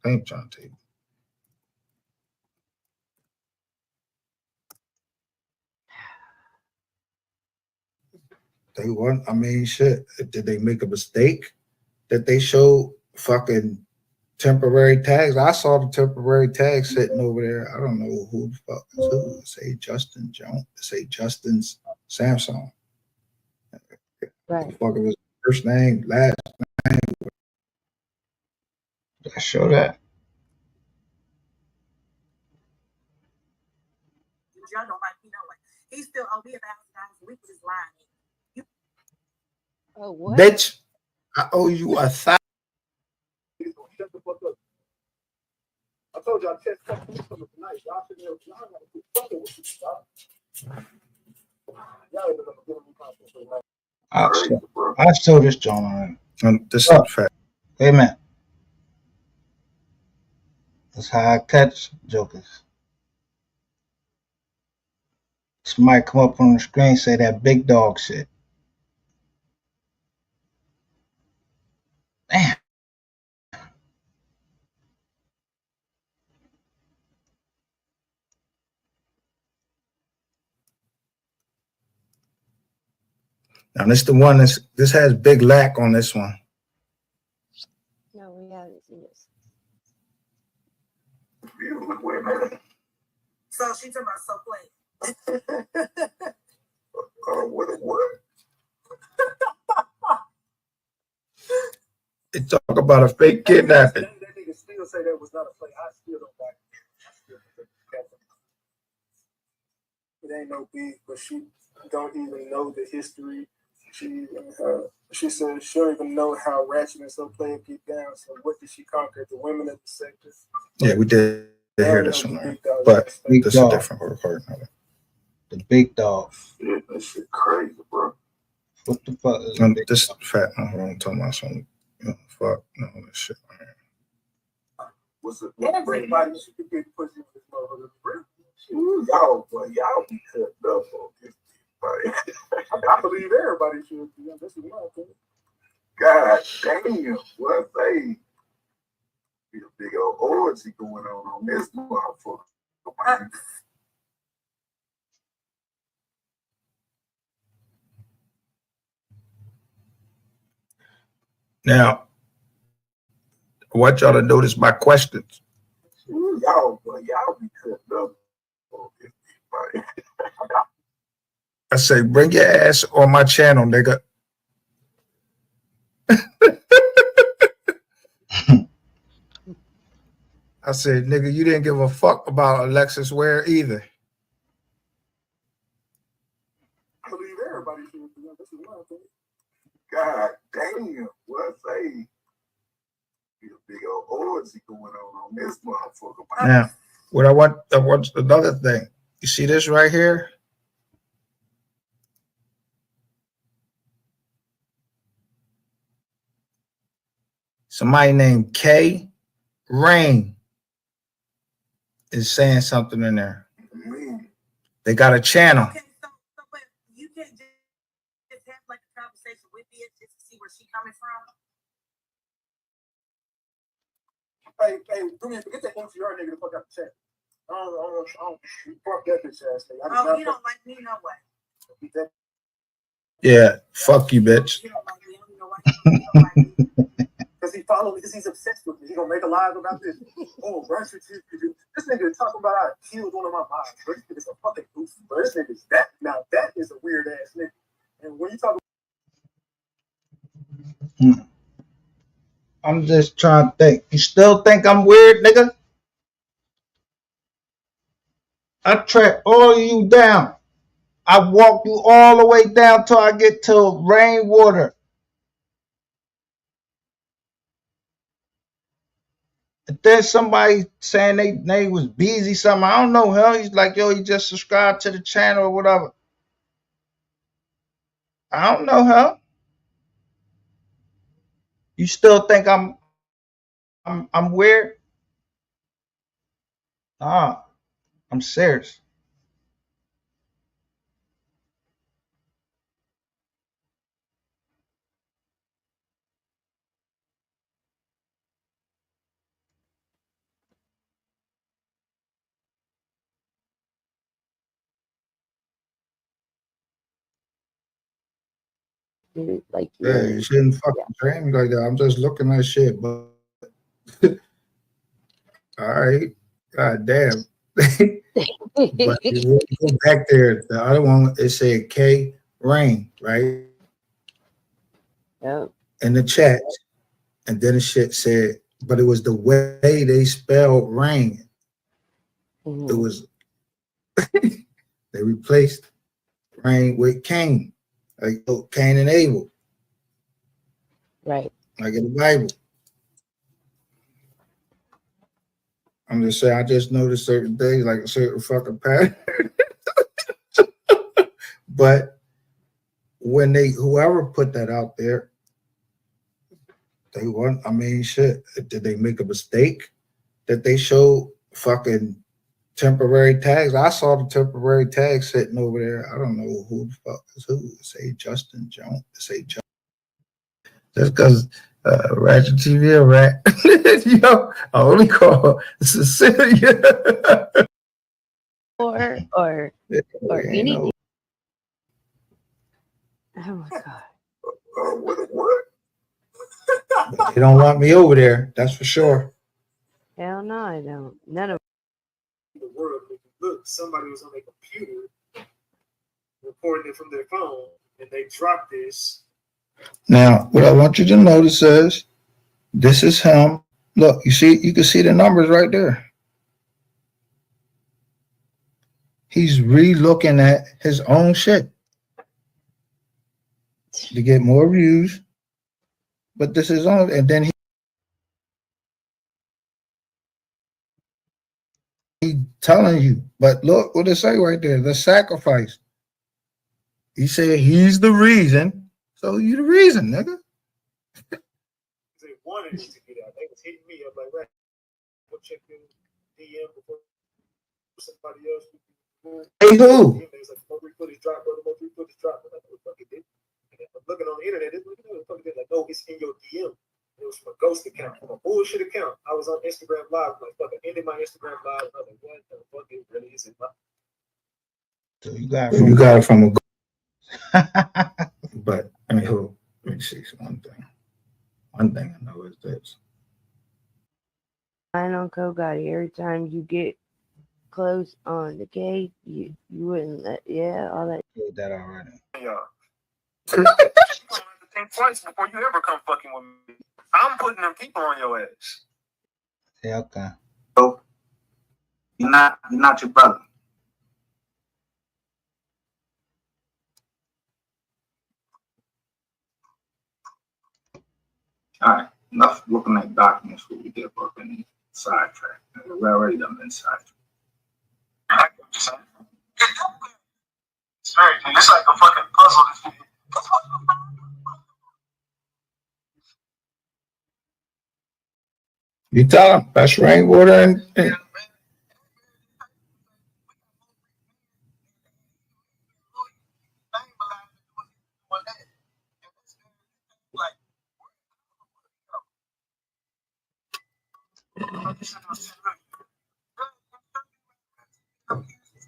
ain't trying to tell you. They want. I mean, shit. Did they make a mistake that they showed fucking temporary tags? I saw the temporary tags sitting over there. I don't know who the fuck is who. Say Justin Jones. Say Justin's Samsung. Right. The fuck was first name, last name. Did I show that? Y'all know like he still owe me $1,000 a week for this line. Oh what? Bitch, I owe you 1,000. Shut the fuck up. I told y'all check something tonight. Y'all should know. Y'all gotta quit fucking with you. Y'all ain't gonna give me confidence. I saw this John already. This is fact. Wait a minute. That's how I catch jokers. Somebody come up on the screen say that big dog shit. Damn. Now this the one this has big lack on this one. No, we haven't seen this. So she talking about so plain. What? They talk about a fake kidnapping. That nigga still say that was not a play. I still don't like it. It ain't no big, but she don't even know the history. She said she don't even know how Ratchet and So Play get down. So what did she conquer? The women of the sector? Yeah, we did hear this one, right? But this is a different recording. The big dog. Yeah, that shit crazy, bro. What the fuck is this fat? I'm talking about some fuck no this shit. What's it? Everybody should be getting pussy with this motherfucker. Y'all, boy, y'all be cut up on this. I believe everybody should be. This is my opinion. God damn, what they be a big old orgy going on this motherfucker. Now, I want y'all to notice my questions. Y'all be cooked up. I say, bring your ass on my channel, nigga. I said, nigga, you didn't give a fuck about Alexis Ware either. I believe everybody should be. This is my opinion. God damn, what I say? Be a big old orgy going on this motherfucker. Now, what I want another thing. You see this right here? Somebody named K Rain is saying something in there. They got a channel. Okay, so but you can't just have like a conversation with me just to see where she's coming from. Hey, do me forget that MCR nigga to fuck out the chat. I don't fuck that bitch ass nigga. Oh, you don't like me, no way. Yeah, fuck you, bitch. Because he followed me, because he's obsessed with me. He gonna make a live about this. Oh, brush your teeth. This nigga talking about I killed one of my moms. This nigga's a fucking goofy. But this nigga's that. Now that is a weird ass nigga. And when you talk I'm just trying to think. You still think I'm weird, nigga? I track all of you down. I walk you all the way down till I get to Rainwater. And then somebody saying they name was busy something. I don't know him. He's like, yo, he just subscribed to the channel or whatever. I don't know him. You still think I'm weird? Nah, I'm serious. Like Yeah, you shouldn't fucking train me like that. I'm just looking at shit, but all right. God damn. But you go back there. The other one, it said K Rain, right? Yeah. In the chat. And then the shit said, but it was the way they spelled rain. Mm-hmm. It was they replaced rain with Cain. Like Cain and Abel. Right. Like in the Bible. I'm just saying, I just noticed certain things, like a certain fucking pattern. But when whoever put that out there, they want, I mean, shit, did they make a mistake that they showed fucking temporary tags? I saw the temporary tags sitting over there. I don't know who the fuck is who. Say Justin Jones. Say Justin. Just because Ratchet TV a rat. Yo, I only call Cecilia. or anything. Oh my god. They don't want me over there, that's for sure. Hell no, I don't. None of the world, look, somebody was on their computer recording it from their phone, and they dropped this. Now, what I want you to notice is this is him. Look, you can see the numbers right there. He's re-looking at his own shit to get more views. But this is on, and then he telling you, but look what it say right there, the sacrifice. He said he's the reason, so you the reason, nigga. They wanted it to get out. They was hitting me up like, right, go check your DM before somebody else. Hey, who? They was like, MO3 footage drop, brother. MO3 footage drop. I'm like, what the fuck it did? And I'm looking on the internet. This what the fuck it did? Like, no, it's in your DM. It was from a ghost account, from a bullshit account. I was on Instagram Live, like, fucking ended my Instagram Live. I was like, what the fuck it really is? So you got it from a. But I mean, hold. Let me see one thing. One thing I know is this. I know Code Gotti. Every time you get close on the gate, you wouldn't let all that. Did that already. Yeah. You're gonna have to think twice before you ever come fucking with me. I'm putting them people on your ass. Yeah, okay. So you're not your brother. All right, enough looking at documents what we did up in the sidetrack. We already done been sidetracked. I get what you're saying. It's very deep. It's like a fucking puzzle. You tell him that's Rainwater and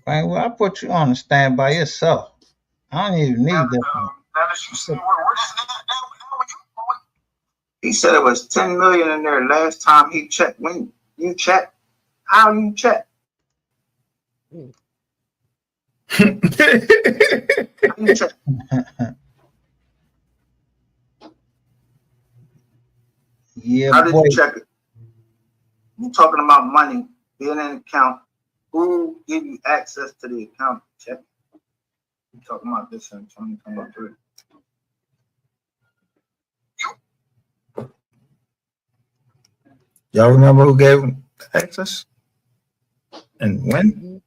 man, well, I put you on the stand by yourself. I don't even need that. He said it was 10 million in there last time he checked. When you check, how you check? Yeah, how did you check it? You talking about money being in an account? Who give you access to the account? Check. You talking about this in 2023? Y'all remember who gave him access and when?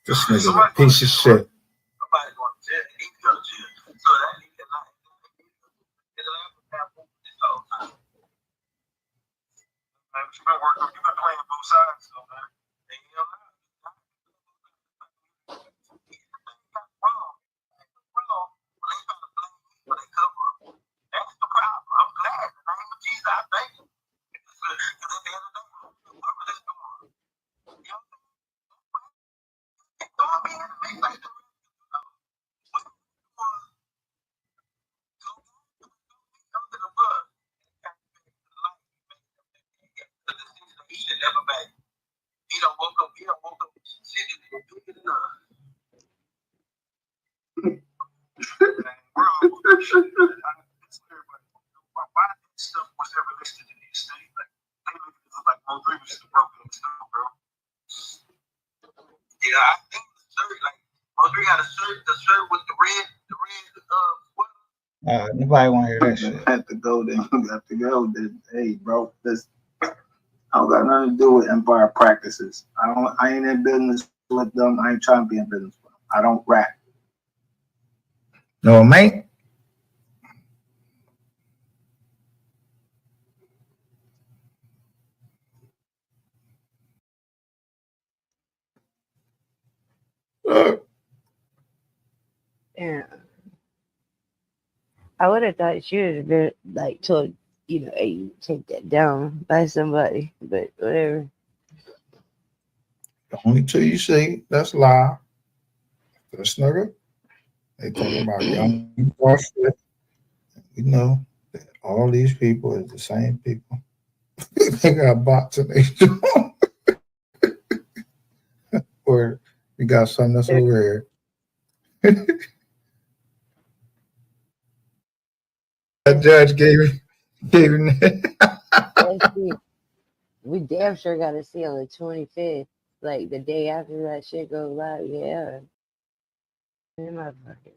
This nigga a piece of shit. You've been playing both sides, so man. That's the problem. I'm glad. In the name of Jesus, I thank you. Because at the end of the day, whoever this doing, you know, it's going to be in the mix like the he should never back. He don't woke up sitting doing enough. Why this stuff was ever listed in the estate? Like, they make it look like MO3 was just broken stuff, bro. Yeah, I think the shirt, like, MO3 had the shirt with the red, Nobody want to hear that shit. Have to go then. Have to go then. Hey, bro, this I don't got nothing to do with Empire practices. I ain't in business with them. I ain't trying to be in business with them. I don't rap. No, mate. Yeah. I would have thought she would have been like told, hey, take that down by somebody, but whatever. The only two you see that's live. This nigga. They talking about young people shit. We know that all these people is the same people. They got bots in their or we got something that's over here. That judge gave him We damn sure got to see on the 25th, like the day after that shit go live. Yeah. Motherfucker.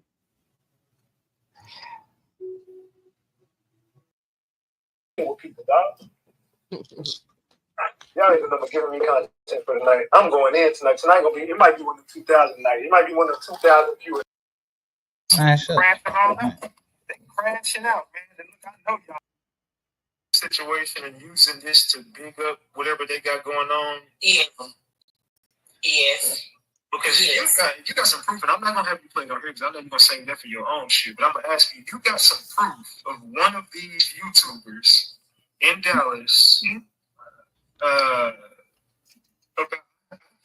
people, dog. Y'all ain't gonna giving me content for tonight. I'm going in tonight. Tonight gonna be. It might be one of the 2,000 night. It might be one of the 2,000 viewers. They crashing out, man. And look, I know y'all situation and using this to big up whatever they got going on. Yeah. Yes. Because you got some proof, and I'm not gonna have you play no here because I know you're gonna say that for your own shit. But I'm gonna ask you. You got some proof of one of these YouTubers in Dallas Okay.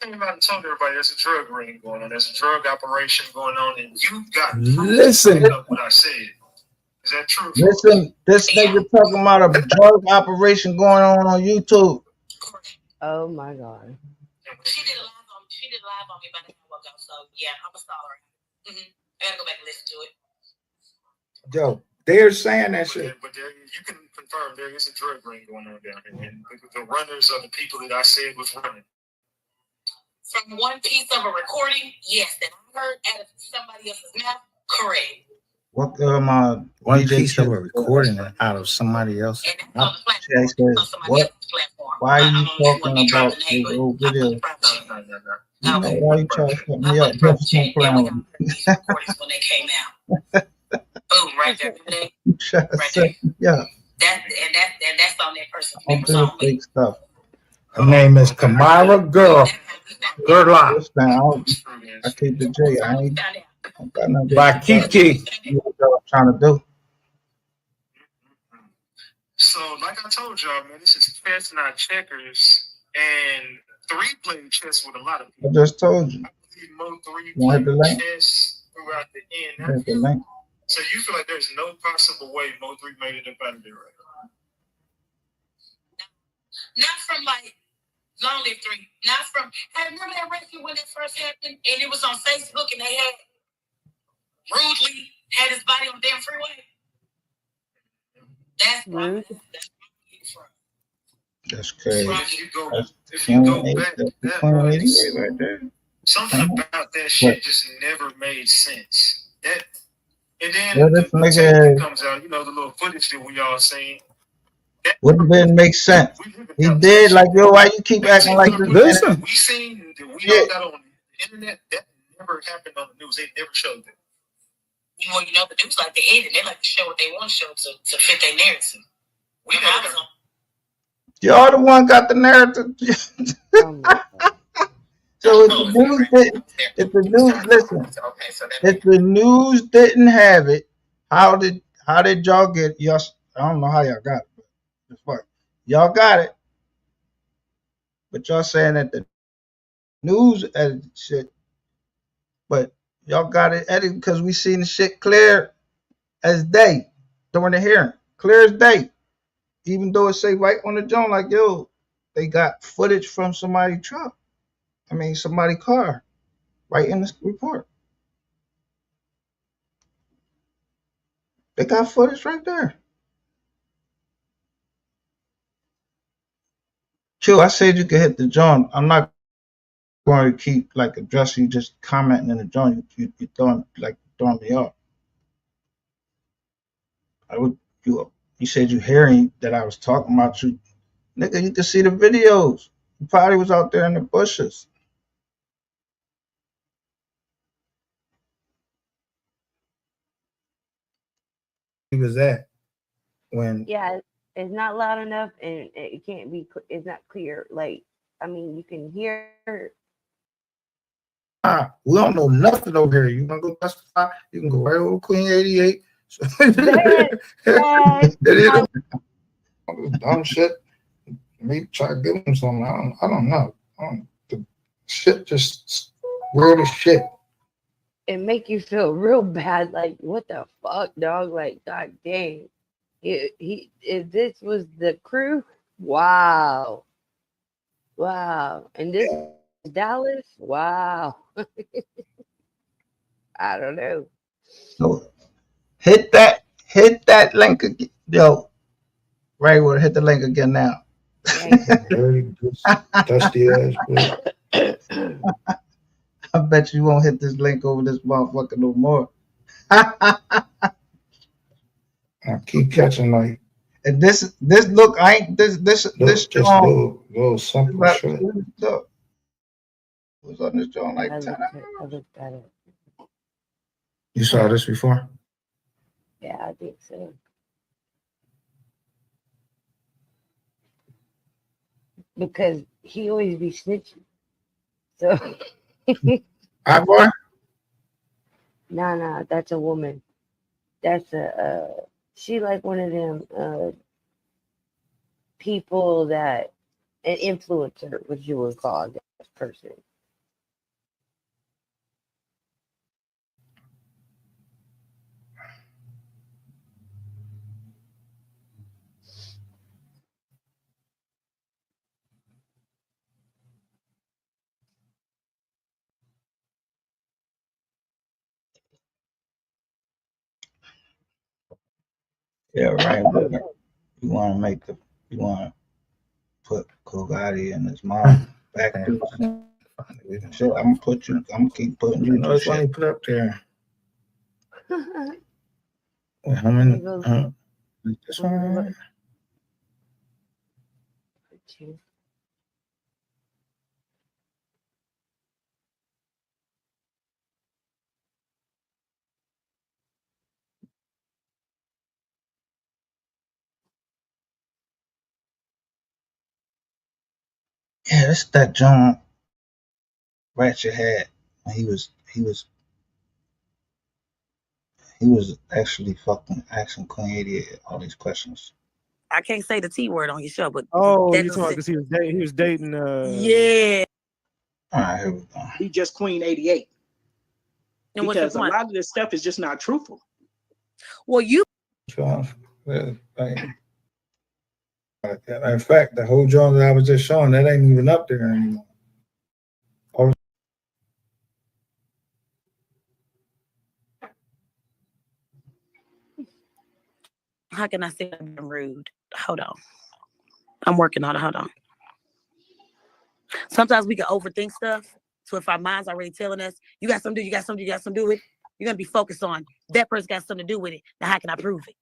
I told everybody there's a drug ring going on. There's a drug operation going on, and you got Listen. up what I said. Is that true? Listen, this nigga talking about a drug operation going on YouTube. Oh my God. She did a live on me about an hour ago. So yeah, I'm a stalker. I gotta go back and listen to it. Yo, they're saying that shit. But there, you can confirm there is a drug ring going on down here. And the runners are the people that I said was running. From one piece of a recording, yes, that I heard out of somebody else's mouth, correct. What one DJ piece of a recording out of somebody else. Jay says, what? Why are you talking about this old video? You know why you trying to shut me up? Just don't play with me. When they came out. Boom, right there. You trying to set me up. That's on their personal Don't do the fake stuff. Her name is Kamara Girl. Girl. I keep the J. I ain't got nothing. By Kiki. You know what I'm trying to do. So, like I told y'all, man, this is chess, not checkers. And 3 played chess with a lot of people. I just told you. MO3 You want the link? chess throughout the end. Here's the link. So you feel like there's no possible way MO3 made it up out of there, right? Not from like Long Live 3. Not from. I remember that rescue when it first happened, and it was on Facebook, and they had rudely had his body on the damn freeway. That's rude. That's crazy. If you go back that much, right there. Something about that shit just never made sense. That, and then this the nigga comes out, you know, the little footage that we all seen. Wouldn't didn't make sense. He did like, yo, why you keep acting like this? Listen. We seen that we all got on the internet. That never happened on the news. They never showed that. Well, you know, the news like to edit. They like to show what they want to show to fit their narrative. We never know. Y'all the one got the narrative. So if the news didn't, if the news listen, if the news didn't have it, how did y'all get y'all? I don't know how y'all got it, but fuck, y'all got it. But y'all saying that the news edited shit, but y'all got it edited because we seen the shit clear as day during the hearing, clear as day. Even though it say right on the joint, like, yo, they got footage from somebody's truck. I mean, somebody's car, right in the report. They got footage right there. Q, I said you could hit the joint. I'm not going to keep like addressing you, just commenting in the joint. You throwing me off. You said you hearing that I was talking about you. Nigga, you can see the videos. You probably was out there in the bushes. He was at when. Yeah, it's not loud enough, and it can't be. It's not clear. Like, I mean, you can hear. We don't know nothing over here. You want to go testify? You can go right over Queen 88. Dumb shit. Maybe try to give him something. I don't know. The shit just weird as shit. It make you feel real bad. Like, what the fuck, dog? Like, god dang. If this was the crew, wow. And this is Dallas, wow. I don't know. So hit that link again. Yo, Rainwater, hit the link again now. Dirty, dusty ass. I bet you won't hit this link over this motherfucker no more. I keep catching like. And this look, I ain't this just little simple shit. Look, was on this joint like 10 I looked at it. You saw this before? Yeah, I think so. Because he always be snitching. So Hi, boy. Nah, that's a woman. That's she like one of them people that An influencer, what you would call this person. Yeah, Rainwater. You want to make the, you want to put Kogati in his mouth back to shit. I'm gonna keep putting you to Which one he shit. put up there? How many? This one? Yeah, that's that John Ratchet had when he was actually fucking asking Queen 88 all these questions. I can't say the T word on your show, but Oh, that you talking because he was dating yeah. All right, here we go. Be just Queen 88. And what's your Because a point? lot of this stuff is just not truthful. Well, you. In fact, the whole joint that I was just showing, that ain't even up there anymore. How can I say I'm rude? Hold on. I'm working on it. Hold on. Sometimes we can overthink stuff. So if our mind's already telling us, you got something to do, you got something to do with it, you're going to be focused on that person got something to do with it. Now, how can I prove it?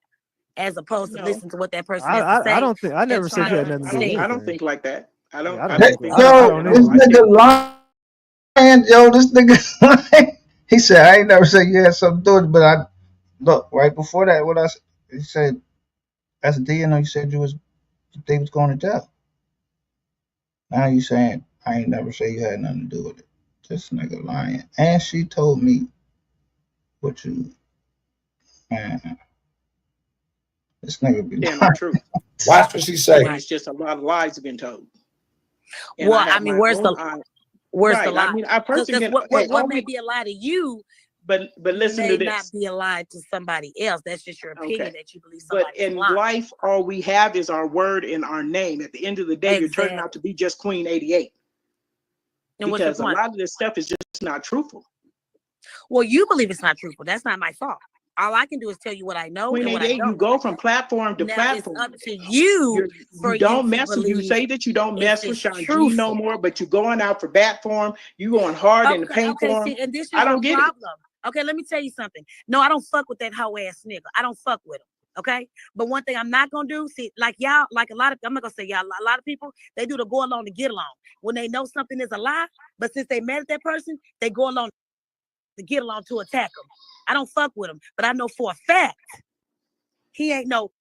As opposed to listening to what that person has to say. I don't think I never said you had nothing to do with I anything. don't think like that. I don't think Yo, this nigga lying. Yo, this nigga lying. He said, I ain't never said you had something to do with it, but I look right before that. What I said, he said, that's the you know. You said they was going to jail. Now you saying I ain't never say you had nothing to do with it. This nigga lying, and she told me what you, man. This nigga be telling the truth. Watch what she say. It's just a lot of lies have been told. And well, I have I mean, my where's own the eye. where's the Right. lie? I mean, I personally Because can. what may be a lie to you, but listen may to not this. be a lie to somebody else. That's just your opinion Okay. that you believe But somebody's in lying. life, all we have is our word and our name. At the end of the day, you're turning out to be just Queen 88. And what's your Because a point? lot of this stuff is just not truthful. Well, you believe it's not truthful. That's not my fault. All I can do is tell you what I know Queen and what I 88, don't you know. go from platform to Now platform. it's up to you for You don't you to mess with. You believe say that you don't mess with it's Sean G truthful. no more, but you're going out for bat form. You going hard in the paint form. See, and this is I don't your get problem. Okay, let me tell you something. No, I don't fuck with that hoe ass nigga. I don't fuck with him. Okay, but one thing I'm not gonna do, see, like y'all, like a lot of, I'm not gonna say y'all, a lot of people, they do the go along to get along when they know something is a lie. But since they mad at that person, they go along to get along to attack them. I don't fuck with him, but I know for a fact he ain't no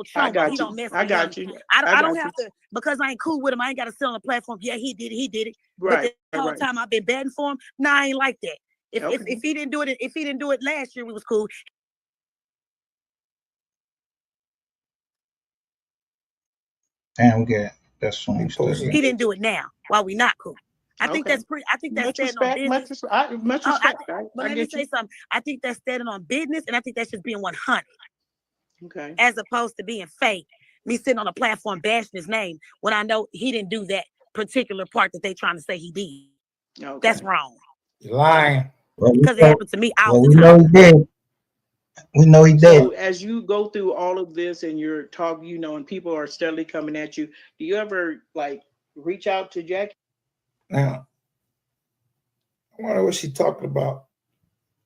chumba. He don't mess with him. I don't have to, because I ain't cool with him. I ain't got to sit on the platform. Yeah, he did it. Right. But the whole time I've been batting for him, nah, I ain't like that. If he didn't do it, last year, we was cool. Damn, we get that's when we still He didn't do it now. While we not cool. I think that's pretty. I think that's standing on business. Much respect. But let me say something. I think that's standing on business, and I think that's just being 100. Okay. As opposed to being fake. Me sitting on a platform bashing his name when I know he didn't do that particular part that they trying to say he did. Okay. That's wrong. You're lying. Because it happened to me all the we time. know he did. We know he did. So as you go through all of this and you're talking, and people are steadily coming at you, do you ever like reach out to Jackie? Now, I wonder what she talking about.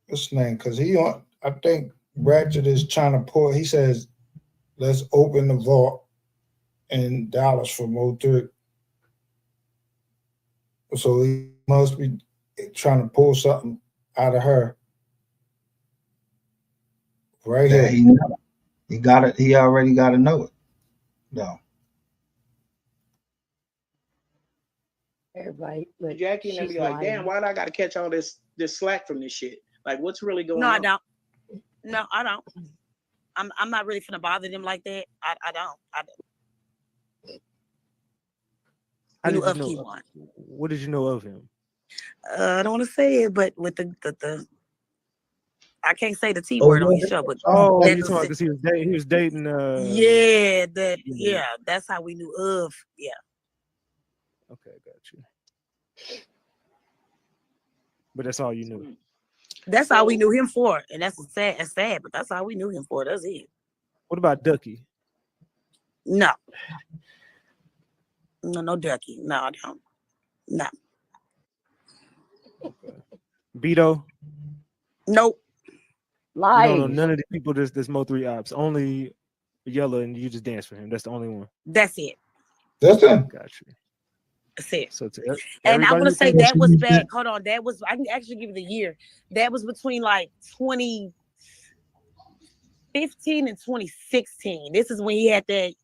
What's his name? Because I think Ratchet is trying to pull. He says, "Let's open the vault in Dallas for MO3." So he must be trying to pull something out of her. Right Yeah, here. he got it. He already got to know it. No. Everybody, look, Jackie and them she's be like, lying. damn, why do I got to catch all this slack from this shit? Like, what's really going No, on? I don't. No, I don't. I'm not really finna bother them like that. I don't. How We knew did you of know? Keywan. What did you know of him? I don't want to say it, but with the I can't say the T Oh, word on yeah. your show, but Oh, that you talking about because he was dating. yeah, Yeah. yeah, that's how we knew of. Yeah, Okay, got you. But that's all you knew. that's all we knew him for, and that's sad, but that's all we knew him for. That's it. What about Ducky? No, no Ducky. No, I don't. No. Beto? Nope. You don't know Lies. none of the people this MO3 ops. Only Yella, and you just dance for him. That's the only one. That's it. That's it. Got you. That's it. So to And I everybody want to who say thinks that was back. Hold on, that was. I can actually give you the year. That was between like 2015 and 2016. This is when he had that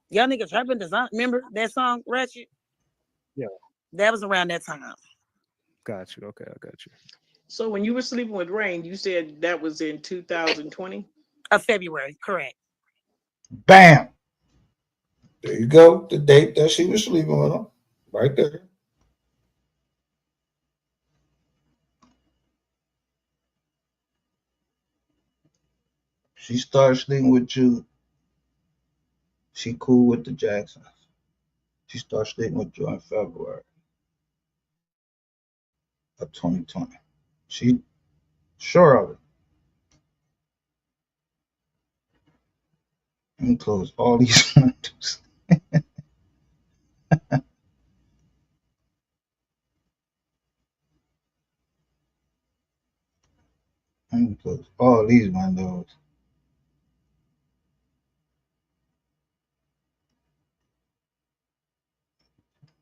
Young Nigga Trapping Design. Remember that song, Ratchet? Yeah. That was around that time. Got you. Okay, I got you. So when you were sleeping with Rain, you said that was in 2020? Of February, correct. Bam. There you go. The date that she was sleeping with him. Right there. She started sleeping with you. She cool with the Jacksons. She started sleeping with you in February of 2020. She sure of it. Let me close all these windows. Let me close all these windows.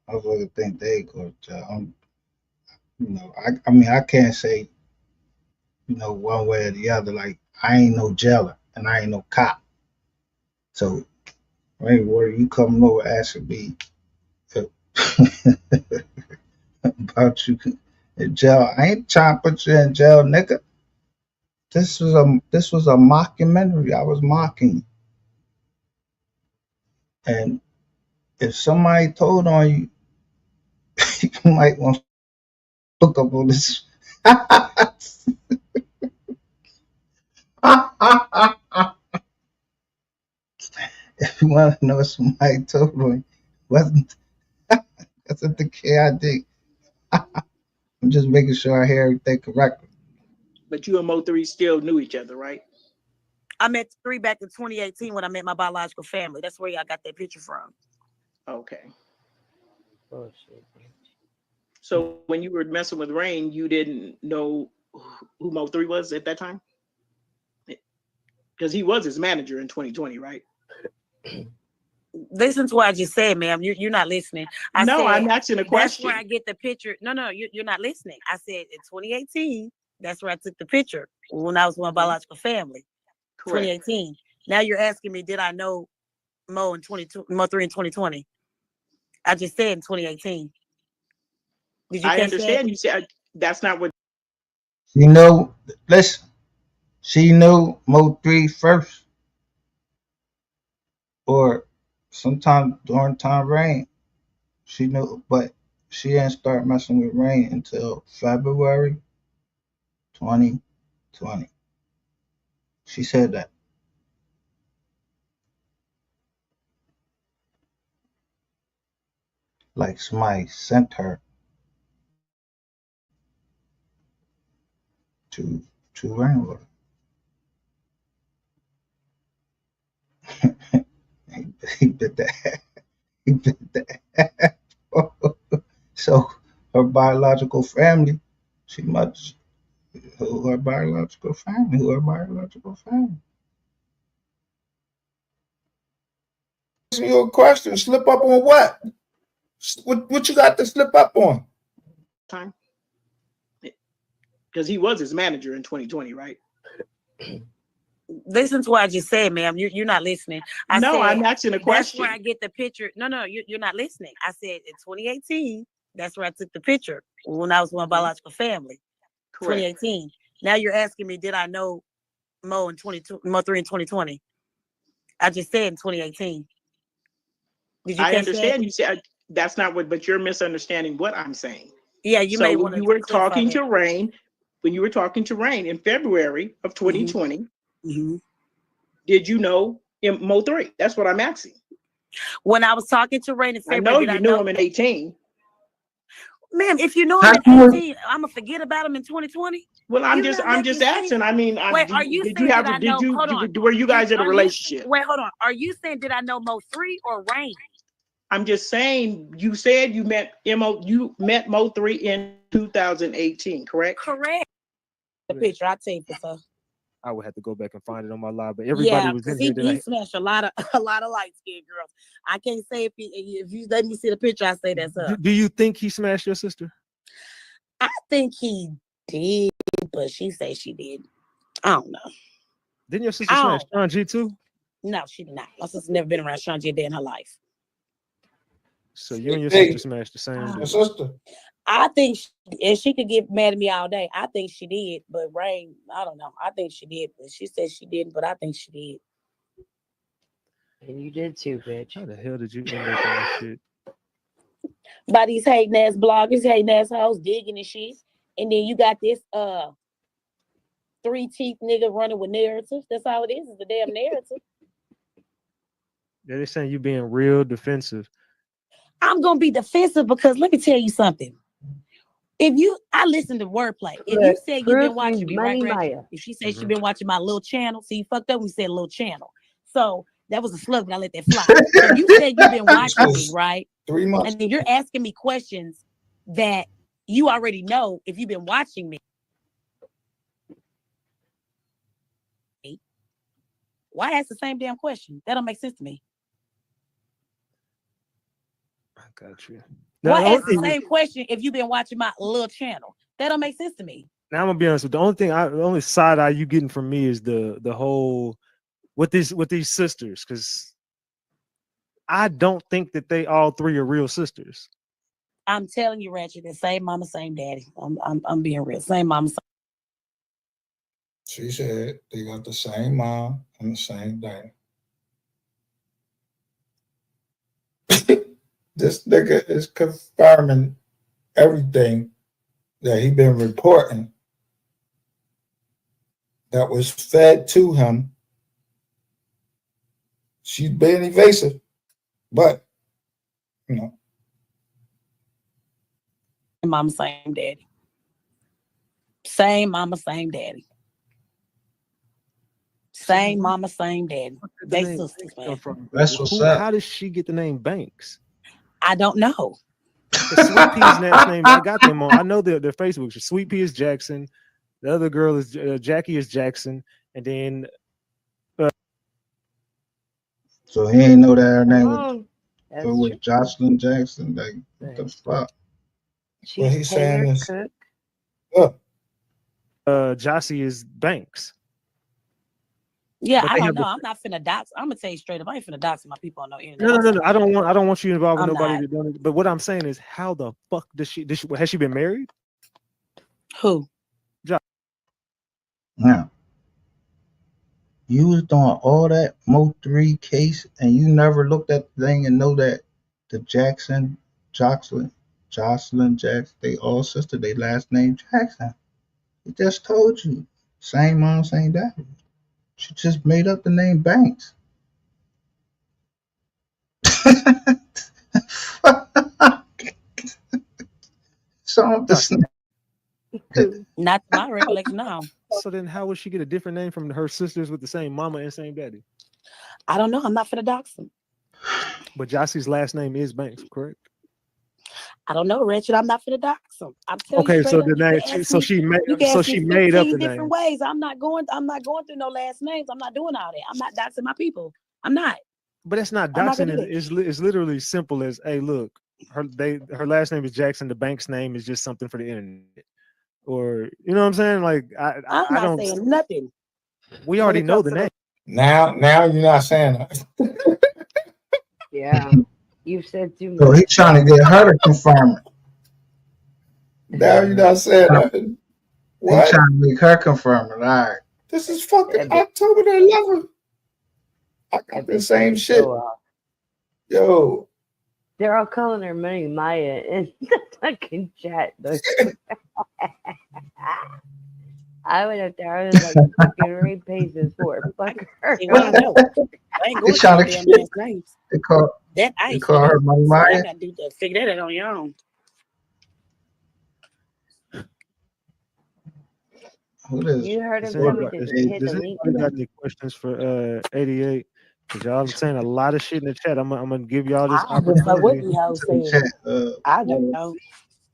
I was looking to think they go to jail. I mean, I can't say, one way or the other. Like, I ain't no jailer and I ain't no cop. So, Rainwater, you coming over asking me about you in jail? I ain't trying to put you in jail, nigga. This was a mockumentary. I was mocking you. And if somebody told on you, you might want to look up on this. If you want to know what somebody told on you, wasn't the KID. I'm just making sure I hear everything correctly. But you and Mo3 still knew each other, right? I met 3 back in 2018 when I met my biological family. That's where I got that picture from. Okay. Oh shit. So when you were messing with Rain, you didn't know who Mo3 was at that time? Because he was his manager in 2020, right? Listen to what I just said, ma'am. You're not listening. I No, said, I'm asking a question. That's where I get the picture. No, you're not listening. I said in 2018, that's where I took the picture when I was with my biological family. Correct. 2018. Now you're asking me, did I know Mo3 in 2020? I just said in 2018. Did you I catch understand that? you said that's not what. Listen, she knew Mo3 first, or sometime during time Rain. She knew, but she didn't start messing with Rain until February 2020. She said that. Like somebody sent her to Rainwater. He bit that. He bit that. So her biological family, she must her biological family. Asking you a question. Slip up on what? What you got to slip up on? Time? Because he was his manager in 2020, right? Listen to what I just said, ma'am. You're not listening. I said, I'm asking a that's question. where I get the picture. No, you're not listening. I said in 2018, that's where I took the picture when I was with my biological family. Correct. 2018. Now you're asking me, did I know Mo3 in 2020? I just said in 2018. Did you I catch understand that? you said That's not what, but you're misunderstanding what I'm saying. Yeah, you so may when want to you were clarify talking that. to Rain, when you were talking to Rain in February of 2020, did you know MO3? That's what I'm asking. When I was talking to Rain in I February, know you knew him in 18. Ma'am, if you know him in 18, I'm gonna forget about him in 2020. Well, I'm just asking. I mean, wait, are you did saying you have? did I Did know? you? Hold on. Were you guys in a relationship? Wait, hold on. Are you saying did I know Mo3 or Rain? I'm just saying. You said you met Mo3 in 2018, correct? Correct. The picture I take this up. I would have to go back and find it on my live, but everybody was in here. He smashed a lot of light skinned girls. I can't say if you let me see the picture, I say that's up. Do you think he smashed your sister? I think he did, but she says she did. I don't know. Didn't your sister smash Sean G too? No, she did not. My sister's never been around Sean G a day in her life. So you and your sister smashed the same dude. Sister. I think, and she could get mad at me all day. I think she did, but Rain, I don't know. I think she did, but she said she didn't, but I think she did. And you did too, bitch. How the hell did you end up in this shit? By these hating ass bloggers, hating ass hoes, digging and shit. And then you got this 3 teeth nigga running with narratives. That's all it is the damn narrative. They're saying you being real defensive. I'm gonna be defensive because let me tell you something. I listen to wordplay. If you said you've been watching me, right, Maya? If she said she's been watching my little channel, see, you fucked up when you said little channel. So that was a slug, but I let that fly. So you said you've been watching me, right? 3 months. And then you're asking me questions that you already know if you've been watching me. Why ask the same damn question? That don't make sense to me. I got you. Why ask the same question if you've been watching my little channel? That don't make sense to me. Now I'm gonna be honest with you. The only side eye you getting from me is the whole with these sisters, because I don't think that they all 3 are real sisters. I'm telling you, Ratchet, the same mama, same daddy. I'm being real. Same mama. She said they got the same mom and the same daddy. This nigga is confirming everything that he been reporting that was fed to him. She's being evasive, but you know. Mama, same daddy. Same mama, same daddy. Same mama, same daddy. They sisters, man. That's what's up. How does she get the name Banks? I don't know. The Sweet Pea's last name, I got them on. I know their Facebook. Sweet Pea is Jackson. The other girl is Jackie is Jackson, and then. So he ain't know that her name was Jocelyn Jackson. Like, what the fuck? What he's saying is, Jossie is Banks. Yeah, I don't know. I'm not finna dox. I'm gonna tell you straight up. I ain't finna dox my people on no internet. No. I don't want you involved with nobody. But what I'm saying is, how the fuck has she been married? Who? Now, you was doing all that MO3 case, and you never looked at the thing and know that the Jocelyn Jackson, they all sister. They last name Jackson. He just told you, same mom, same dad. She just made up the name Banks. Not my recollection now. So then how would she get a different name from her sisters with the same mama and same daddy? I don't know. I'm not finna dox them. But Jossie's last name is Banks, correct? I don't know, Richard. I'm not finna dox them. I'm telling okay, you so up, the name, she made up the different name. ways. I'm not going through no last names. I'm not doing all that. I'm not doxing my people. I'm not. But that's not doxing. It's literally simple as, hey, look, her last name is Jackson. The bank's name is just something for the internet, or you know what I'm saying? Like I'm not saying nothing. We already know the name. Now you're not saying that. Yeah, you've said too much. So he's trying to get her to confirm it. Now you're not saying nothing. He's trying to make her confirm it. All right. This is fucking October the 11th. I got the same shit. Yo, They're all calling her Money Maya in the fucking chat. I went up there. I was like, fucking Ray pays us for. Fuck her. See, I don't know. I ain't going They through no trying damn to last names. they call That I they ain't call finna her do. Money So y'all Maya. gotta do that. Figure that out on your own. Who this? You heard Does him tell me anybody, to hit does the link. anybody got any questions for 88? Because y'all been saying a lot of shit in the chat. I'm gonna give y'all this I just know what opportunity. these hoes In the said. chat, I don't know.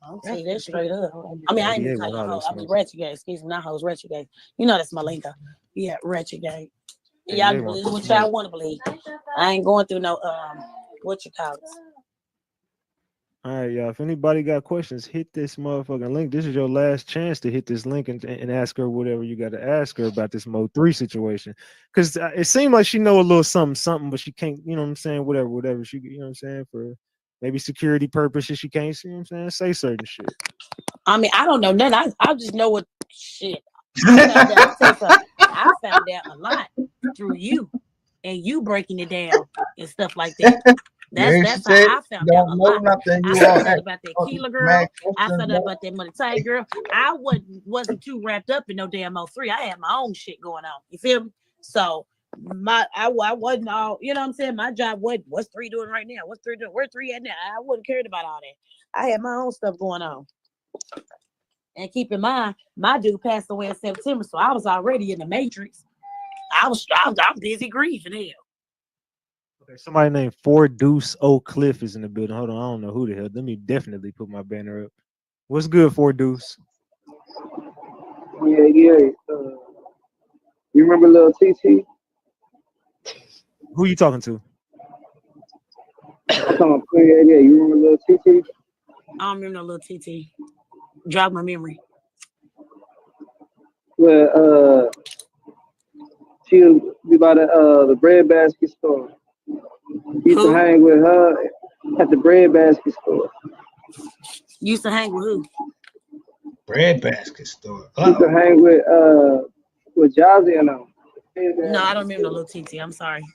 I'll tell you that That's straight up. the I mean, I ain't even 88 call want y'all all hoes. this I mean, smoke. ratchet gang. Excuse me, not hoes, ratchet gang. You know that's my lingo. Yeah, ratchet gang. Y'all 88 can want believe the what y'all smoke. want to believe. I ain't going through no what you call it. All right, y'all. If anybody got questions, hit this motherfucking link. This is your last chance to hit this link and ask her whatever you got to ask her about this MO3 situation. Because it seemed like she know a little something, but she can't, you know what I'm saying? Whatever. She, you know what I'm saying? For maybe security purposes, she can't, you know what I'm saying? Say certain shit. I mean, I don't know nothing. I just know what shit. I found out. I'm tell you something. I found out a lot through you and you breaking it down and stuff like that. yeah, she That's how said I you found out a don't know lot. nothing. I You all found out ask about that all these Keela mad girl. I questions found out about that Money Tight girl. I wasn't too wrapped up in no damn MO3. I had my own shit going on. You feel me? So I wasn't all, you know what I'm saying? My job what's 3 doing right now? What's 3 doing? Where 3 at now? I wasn't cared about all that. I had my own stuff going on. And keep in mind, my dude passed away in September, so I was already in the matrix. I'm busy grieving hell. Okay, somebody named Four Deuce Oak Cliff is in the building. Hold on, I don't know who the hell. Let me definitely put my banner up. What's good, Four Deuce? Yeah. You remember Lil TT? Who you talking to? Yeah. You remember Lil TT? I don't remember no little TT. Jog my memory. Well, she would be by the bread basket store. Used to Who? hang with her at the bread basket store. Used to hang with who? bread basket store. Used to hang with Jazzy and them. No, I don't remember no little TT. I'm sorry.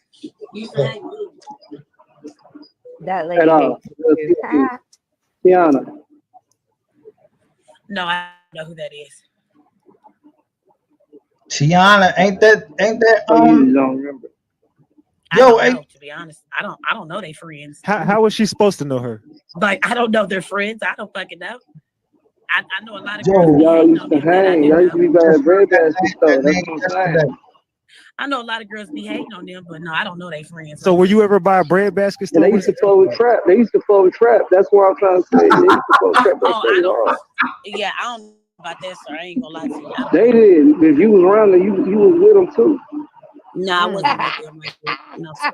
Used to hang with who? That At lady all. hates Lil you. TT. Tiana. No, I don't know who that is. Tiana, ain't that Oh, you don't remember? I yo, don't hey, know, to be honest. I don't know they friends. How was she supposed to know her? Like, I don't know their friends. I don't fucking know. I know a lot of girls yo, be Y'all hating used on to them that I hang. do Y'all used know. to be by just the bread heard basket that store. That's name what I'm saying. yesterday. I know a lot of girls be hating on them, but no, I don't know they friends So like were that. you ever by a bread basket And store? they What used are you to talking flow with about? trap. That's what I'm trying to say. They used to flow with trap. That's Oh, what I it don't. was. Yeah, I don't know about that, sir. I ain't gonna lie to you. I don't They know. did. If you was around there, you was with them too. No, I wasn't with them like that. No, sir.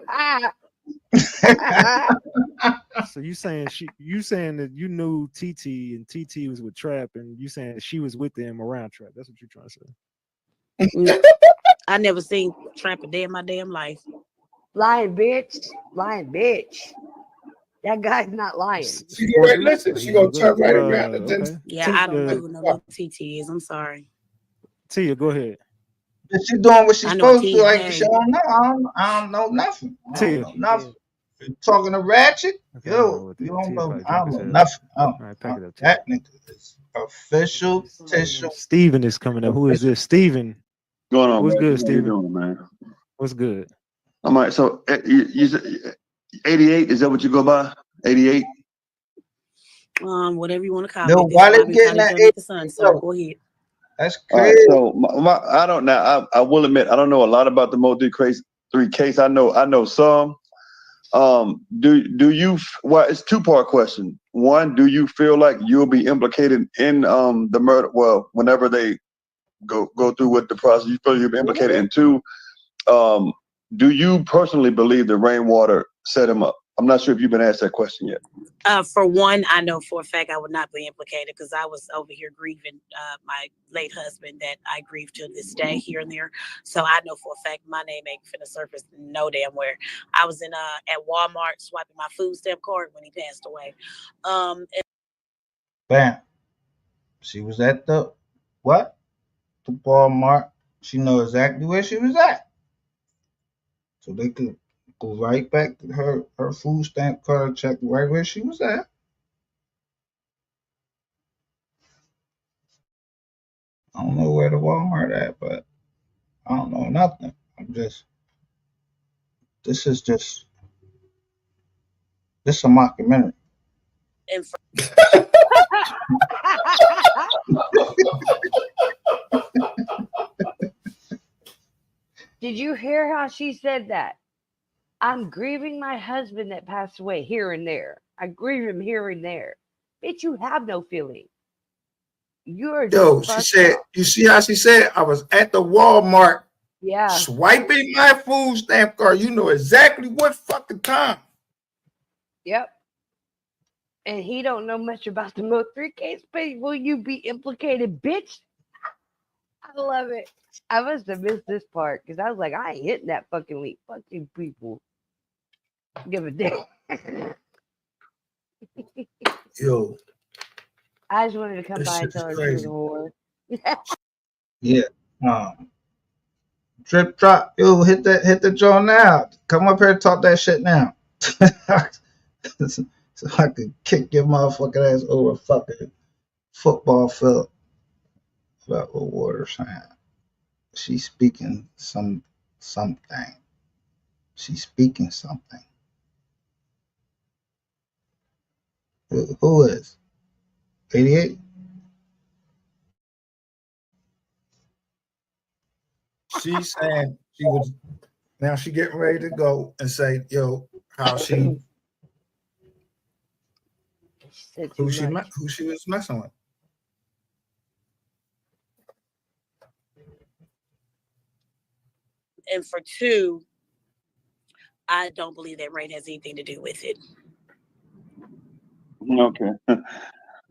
So you saying that you knew TT and TT was with Trap and you saying that she was with them around Trap. That's what you're trying to say. No, I never seen Trap a day in my damn life. Lying bitch. That guy's not lying. She go right, listen, she gonna turn right around and then Okay. Yeah, I don't know who no little TT is. I'm sorry. Tia, go ahead. Is she doing what she's I know a supposed to? Tia. Like she Hey, don't know. I don't know nothing. I don't Tia. know nothing. You talking to Ratchet? Okay, I don't know Yo, what you Tia. don't Tia know. probably I drunk don't as know hell. nothing. All right, pack it up, Tia. That nigga is official tissue. Steven is coming up. Who is this? Steven. Going on, What's man? good, How you Steven? doing, man? What's good? I'm all right. So you said 88? Is that what you go by? 88? whatever you want to call Yo, me. This why is they why we getting call each that? other with the sun, sir. Yo, Go ahead. that's All right. crazy. So I don't know. I will admit I don't know a lot about the MO3 case. I know some. Do you? Well, it's 2-part question. One, do you feel like you'll be implicated in the murder? Well, whenever they go through with the process, you feel you'll be implicated. And 2, do you personally believe that Rainwater set him up? I'm not sure if you've been asked that question yet. For one, I know for a fact I would not be implicated because I was over here grieving my late husband that I grieve to this day here and there. So I know for a fact my name ain't finna surface no damn where. I was in at Walmart swiping my food stamp card when he passed away. Bam. She was at the what? The Walmart. She know exactly where she was at. So they could go right back to her food stamp card check right where she was at. I don't know where the Walmart at, but I don't know nothing. This is a mockumentary. Did you hear how she said that? I'm grieving my husband that passed away here and there. I grieve him here and there. Bitch, you have no feeling. You're Yo, she said, you see how she said, I was at the Walmart swiping my food stamp card. You know exactly what fucking time. Yep. And he don't know much about the MO3 case, but will you be implicated, bitch? I love it. I must have missed this part because I was like, I ain't hitting that fucking link. Fuck you people. Give a damn. Yo. I just wanted to come by and tell her she was a whore. Yeah. Drip drop. Yo, hit the jaw now. Come up here and talk that shit now. So I could kick your motherfucking ass over a fucking football field. About what Water saying. She's speaking something. She's speaking something. Who is? 88? She's saying she was now she getting ready to go and say, yo, how she who she was messing with. And for 2, I don't believe that Rain has anything to do with it. Okay.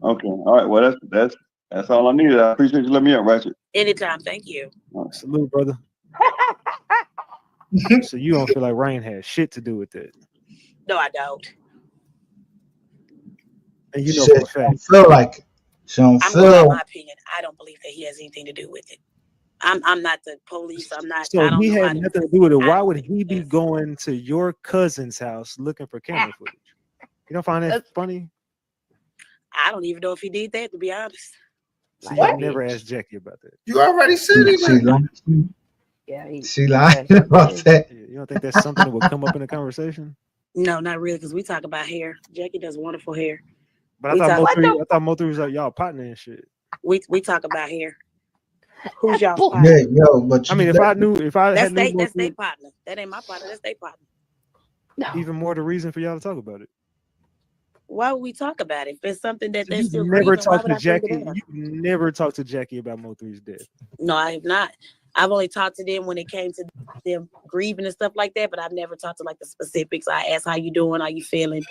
Okay. All right. Well, that's all I needed. I appreciate you letting me up, Ratchet. Anytime. Thank you. Salute, brother. So you don't feel like Rain has shit to do with it? No, I don't. And you She know said for a she fact. don't feel like it. She don't I'm going by feel. my opinion. I don't believe that he has anything to do with it. I'm not the police. I'm not. So I don't he know had nothing to do with it. Why would he be going to your cousin's house looking for camera footage? You don't find that funny? I don't even know if he did that, to be honest. So you never asked Jackie about that. You already said it. She lied about that. You don't think that's something that would come up in a conversation? No, not really, because we talk about hair. Jackie does wonderful hair. But I thought Mo3 was like y'all partner and shit. We talk about hair. Who's y'all partner? Yeah, yo, but I mean, if I had knew that's Mo3, their partner. That ain't my partner. That's their partner. even more the reason for y'all to talk about it. Why would we talk about it? If it's something that they're You still never grieving, why talked would to I bring Jackie. it up? You never talked to Jackie about Mo3's death. No, I have not. I've only talked to them when it came to them grieving and stuff like that, but I've never talked to like the specifics. I asked how you doing, how you feeling,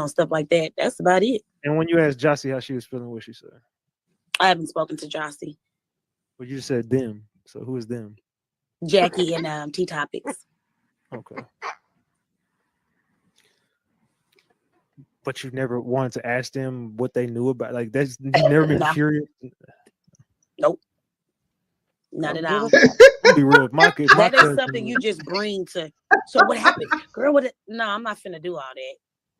stuff like that. That's about it. And when you asked Jossie how she was feeling, what she said? I haven't spoken to Jossie. Well, you just said them. So who is them? Jackie and T Topics. Okay. But you never wanted to ask them what they knew about, like that's you never been curious. Nope. Not at all. Be real. That is something you just bring to. So what happened, girl? No, I'm not finna do all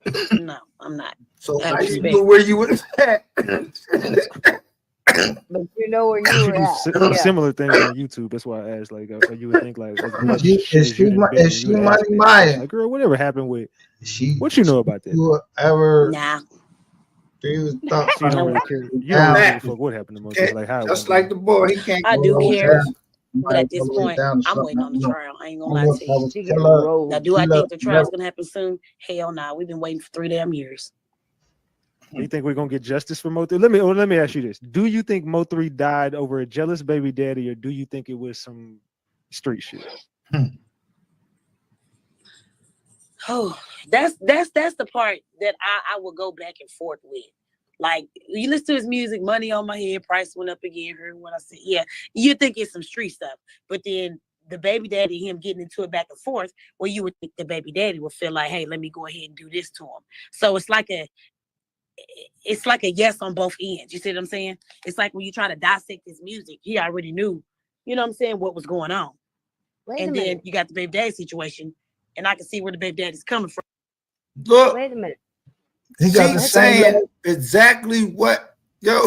that. No, I'm not. So how you knew where you was at? But you know where you were at. Similar things on YouTube. That's why I asked. Like, you would think like, Is she Money Maya? Like, girl, whatever happened with what you know about that? You ever? Nah. You thought you don't really care. You don't really give a fuck what happened to Moses. Like how? Just like the boy, he can't. I do go care. down. But at this point, I'm waiting on the trial. I ain't gonna lie to you. Now, do I think the trial's gonna happen soon? Hell no. We've been waiting for 3 damn years. Do you think we're gonna get justice for Mo3? Let me ask you this: do you think Mo3 died over a jealous baby daddy, or do you think it was some street shit? Oh, that's the part that I will go back and forth with. Like, you listen to his music, money on my head, price went up again. Heard what I said. Yeah, you think it's some street stuff, but then the baby daddy, him getting into it back and forth, well, you would think the baby daddy would feel like, hey, let me go ahead and do this to him. So it's like a yes on both ends. You see what I'm saying? It's like when you try to dissect his music, he already knew, you know what I'm saying, what was going on. And then you got the baby daddy situation. and I can see where the baby daddy's coming from. Look, wait a minute. he got the Let's same exactly what yo.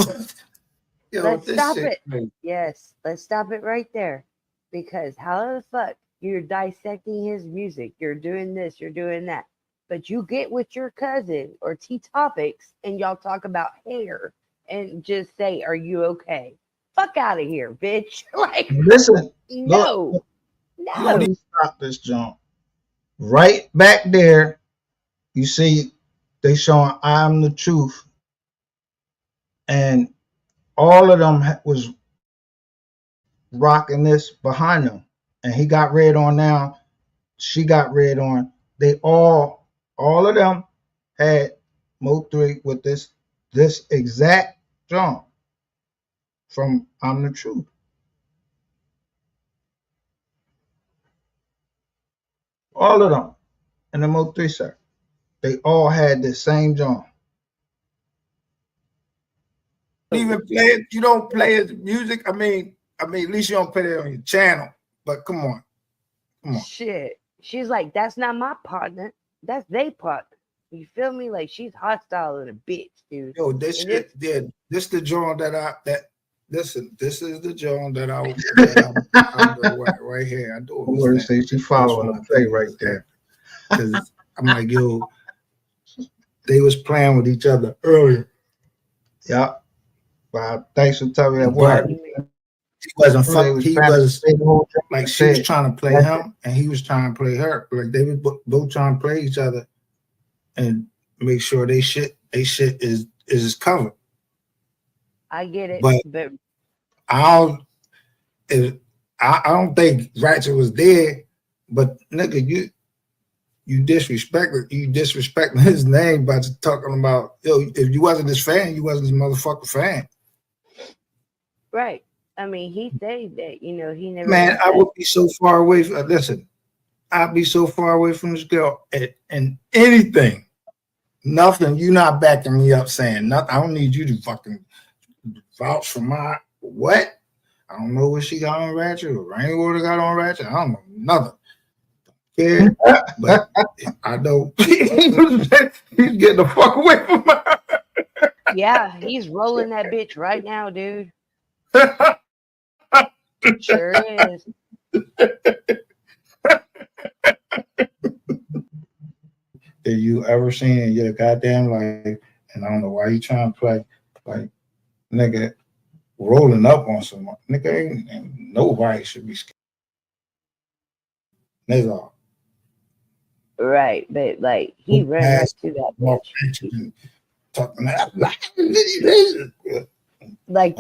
Yo, let's this stop shit it. crazy. Yes, let's stop it right there. Because how the fuck you're dissecting his music, you're doing this, you're doing that, but you get with your cousin or T Topics and y'all talk about hair and just say, "Are you okay?" Fuck out of here, bitch! Like, Listen, no, let no. me stop this jump. Right back there, you see they showing I'm the truth, and all of them was rocking this behind them, and he got red on now. She got red on. They all of them had MO3 with this exact jump from I'm the Truth. All of them in the MO3 set. They all had the same jump. Even play it. You don't play his music. I mean, at least you don't play it on your channel. But come on. Shit. She's like, that's not my partner. That's they partner. You feel me? Like, she's hostile and a bitch, dude. Yo, this And shit did. This the joint listen, this is the joint that I'll go right here. I do Word say she following the play right there. Because I'm like, yo, they was playing with each other earlier. Yeah. Wow, thanks for telling me that word. He wasn't fucking. He was like she was trying to play him, and he was trying to play her. Like they were both trying to play each other, and make sure they shit is covered. I get it, But I don't think Ratchet was there. But nigga, you disrespecting his name by talking about if you wasn't his fan, you wasn't his motherfucking fan. right. I mean, he said that, he never. Man, I would be so far away from. Listen, I'd be so far away from this girl and anything, nothing. You not backing me up saying nothing. I don't need you to fucking vouch for my what. I don't know what she got on Ratchet or Rainwater got on Ratchet. I don't know nothing. Yeah, but I know he's getting the fuck away from her. Yeah, he's rolling that bitch right now, dude. Sure is. That you ever seen in your goddamn life, and I don't know why you trying to play like nigga rolling up on someone. Nigga ain't nobody should be scared. That's all. Right, but like he ran right to that bitch. Like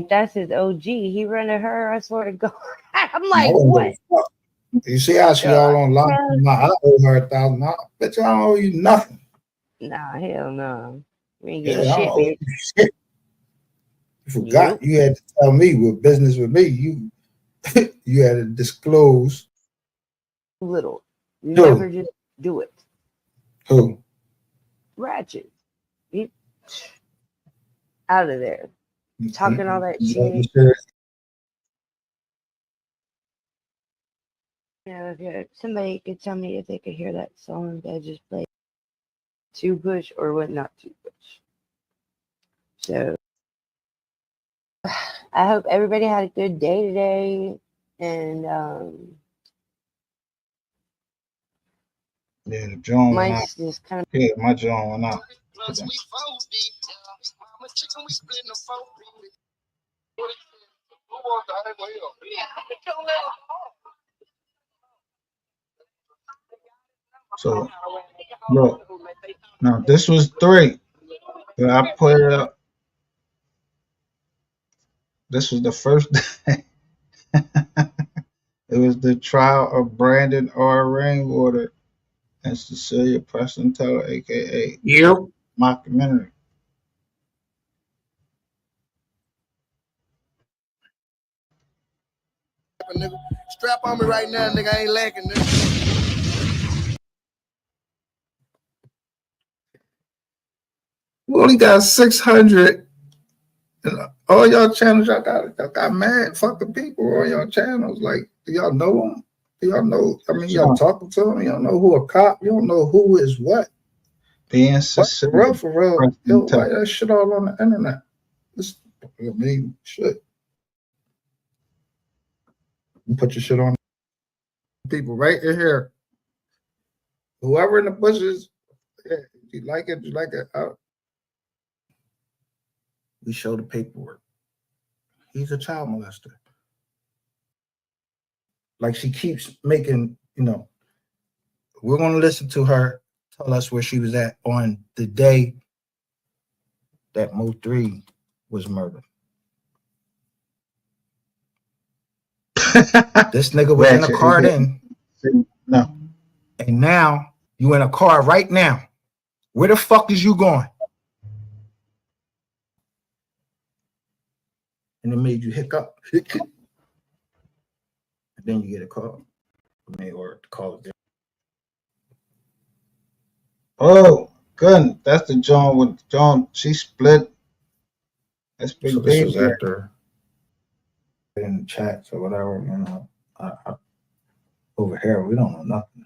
that's his OG. He ran to her. I swear to God. I'm like, what? You see how she all online? I owe her $1,000. Bitch, I don't owe you nothing. Nah, hell no. We ain't Yeah, getting shit, bitch. Shit. You forgot you had to tell me with business with me. You you had to disclose. Little. Never just do it. Who? Ratchet. He out of there. Talking all that shit. Yeah, if somebody could tell me if they could hear that song that I just played. Too push or what not to push. So I hope everybody had a good day today. And yeah, the John went out. mine's just kind of my John went out. So look, now this was 3. But I put it up. This was the first day. It was the trial of Brandon R. Rainwater and Cecilia Preston Teller, aka Mockumentary. Strap on me right now, nigga. I ain't lacking, nigga. We only got 600. And all y'all channels, y'all got mad fucking people on y'all channels. Like, do y'all know them? Y'all know, I mean, y'all talking to him, you don't know who a cop, you don't know who is what. Being For real, yo, why that shit all on the internet? I mean, shit. You put your shit on people right in here. Whoever in the bushes, yeah, you like it, you like it. We show the paperwork. He's a child molester. Like she keeps making, we're going to listen to her tell us where she was at on the day that MO3 was murdered. This nigga was in a car then. No. And now you in a car right now. Where the fuck is you going? And it made you hiccup. And then you get a call. Or the call is there. Oh, good. That's the John with John. She split. That's big. So this was after in chats or whatever, over here, we don't know nothing.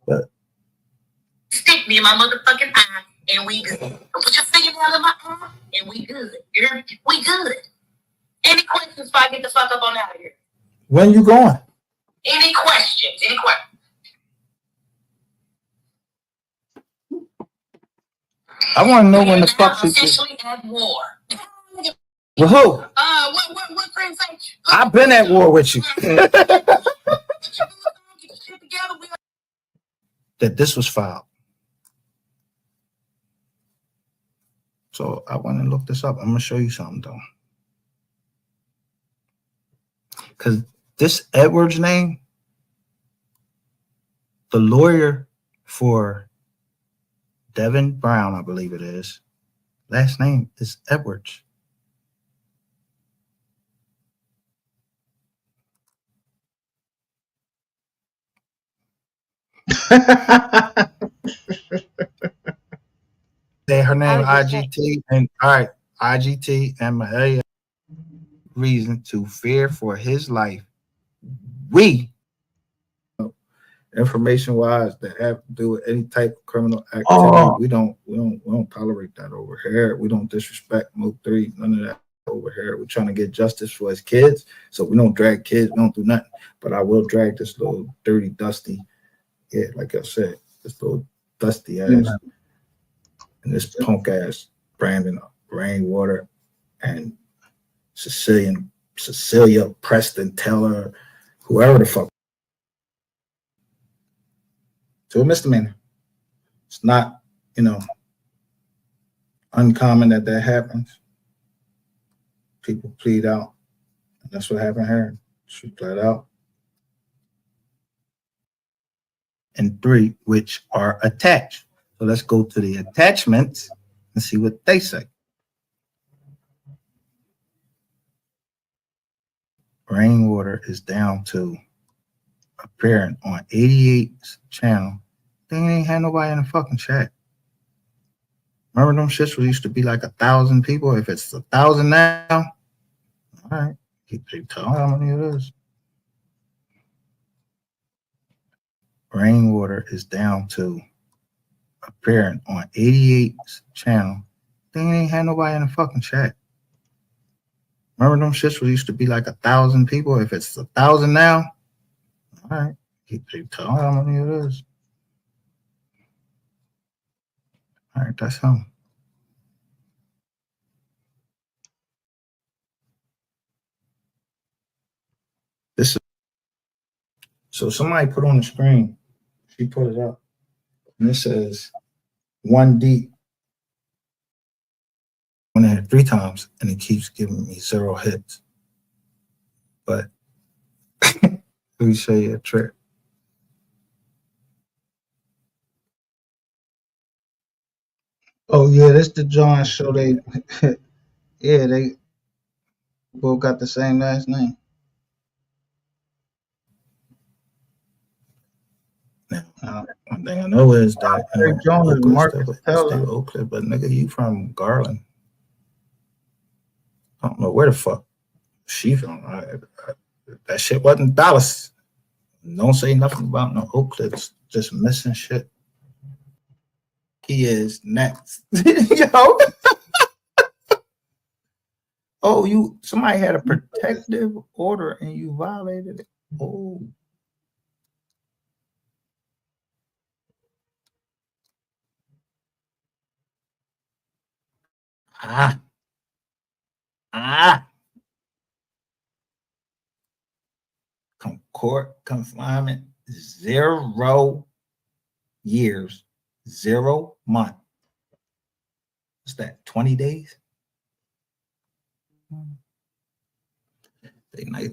But stick me in my motherfucking eye, and we good. Put your fingernail in my eye, and we good. You hear me? We good. Any questions before I get the fuck up on out of here? When you going? Any questions? Any questions? I want to know when the fuck she officially at war. With who? What friend say? I've been at war with you. That this was filed. So I want to look this up. I'm gonna show you something though. Because this Edwards name, the lawyer for Devin Brown, I believe it is, last name is Edwards. Say her name IGT and all right, IGT and my reason to fear for his life. We information wise that have to do with any type of criminal activity, we don't tolerate that over here. We don't disrespect MO3, none of that over here. We're trying to get justice for his kids, so we don't drag kids, we don't do nothing. But I will drag this little dirty, dusty, like I said, this little dusty ass and this punk ass Brandon Rainwater and Cecilia Preston Teller, whoever the fuck. To a misdemeanor. It's not, uncommon that happens. People plead out. And that's what happened here. She pled out. And 3, which are attached. So let's go to the attachments and see what they say. Rainwater is down to appearing on 88's channel. They ain't had nobody in the fucking chat. Remember them shits used to be like 1,000 people? If it's 1,000 now, all right. Keep telling how many it is. Rainwater is down to appearing on 88's channel. They ain't had nobody in the fucking chat. Remember them shits used to be like 1,000 people? If it's 1,000 now, all right. Keep telling how many it is. All right, that's him. This is so somebody put on the screen. She put it up, and it says 1 deep. Went in it 3 times, and it keeps giving me 0 hits. But let me show you a trick. Oh yeah, this the John show. They they both got the same last name. Now, one thing I know is that John is Marcus Teller. Oak Cliff, but nigga, you from Garland? I don't know where the fuck she from. That shit wasn't Dallas. Don't say nothing about no Oakland. Just missing shit. He is next. Yo. Oh, somebody had a protective order and you violated it. Oh. Court confinement, 0 years, 0 month. What's that? 20 days? They night.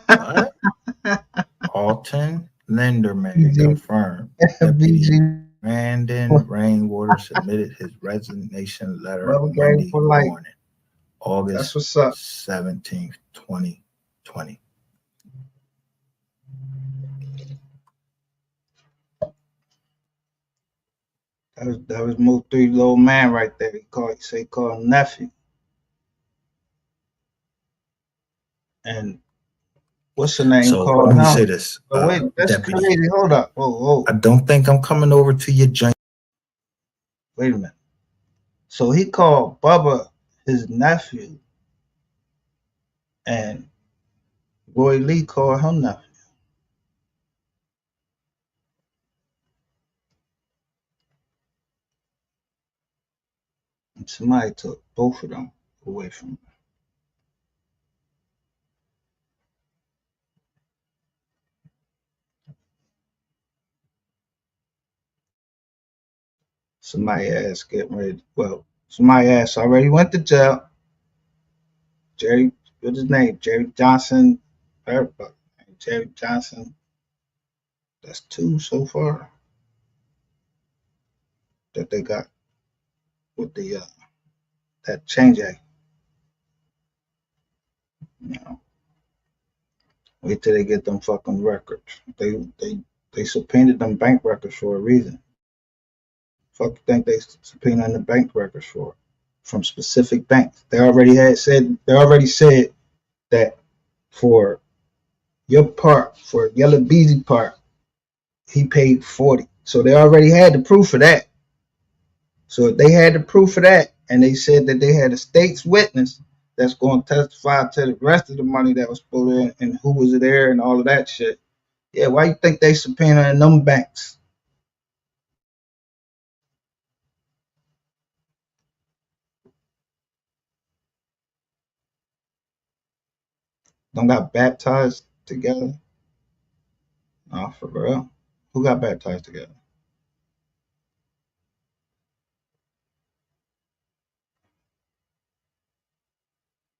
What? Alton Linderman confirmed. Deputy Brandon Rainwater submitted his resignation letter Monday morning, August 17th, 2020. That was MO3 little man right there. He called him nephew. And what's the name? So let me say this. Wait, that's deputy. Crazy. Hold up. Whoa. I don't think I'm coming over to your joint. Wait a minute. So he called Bubba his nephew, and Roy Lee called him nephew. And somebody took both of them away from him. Somebody ass getting ready. Well, somebody ass already went to jail. Jerry, what's his name? Jerry Johnson. Jerry Johnson. That's 2 so far that they got with the that change act. You know, wait till they get them fucking records. They subpoenaed them bank records for a reason. Fuck you think they subpoenaed the bank records for? From specific banks. They already said that for your part, for Yellow Beezy part, he paid 40. So they already had the proof of that. So if they had the proof of that, and they said that they had a state's witness that's going to testify to the rest of the money that was put in and who was there and all of that shit. Yeah, why you think they subpoenaing them banks? Don't got baptized together? Oh, for real? Who got baptized together?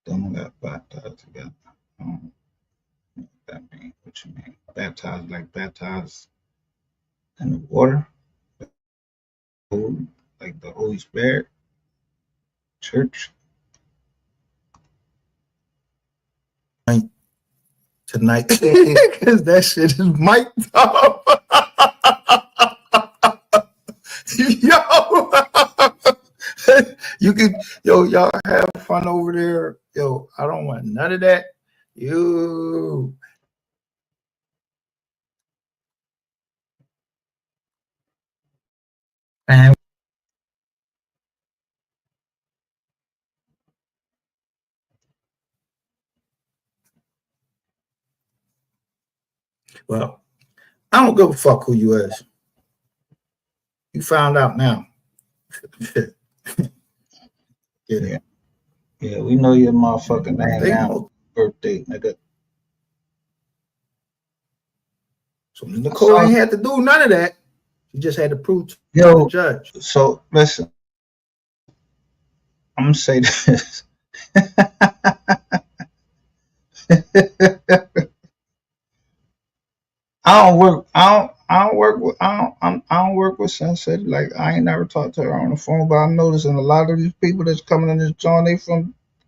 Them got baptized together. What that mean? What you mean? Baptized like baptized in the water? Like the Holy Spirit? Church? Tonight, because that shit is mic'd up. Y'all have fun over there. Yo, I don't want none of that. You. And well, I don't give a fuck who you is. You found out now. Yeah, we know your motherfucking name now. Birthday, nigga. So Nicole ain't had to do none of that. She just had to prove to the judge. So listen, I'm gonna say this. I don't work with I don't work with Sin City. Like I ain't never talked to her on the phone, but I'm noticing a lot of these people that's coming in this joint,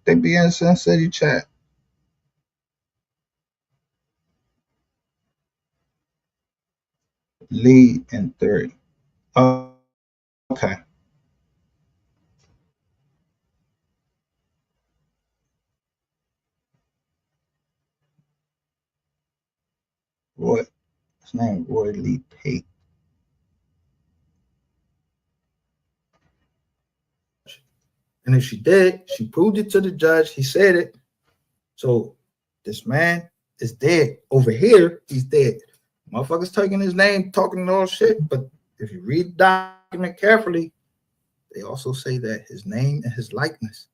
they be in Sin City chat. Lead in 3. Oh, okay. Roy, his name Roy Lee Pate. And if she did, she proved it to the judge. He said it. So this man is dead. Over here, he's dead. Motherfuckers taking his name, talking all shit. But if you read the document carefully, they also say that his name and his likeness.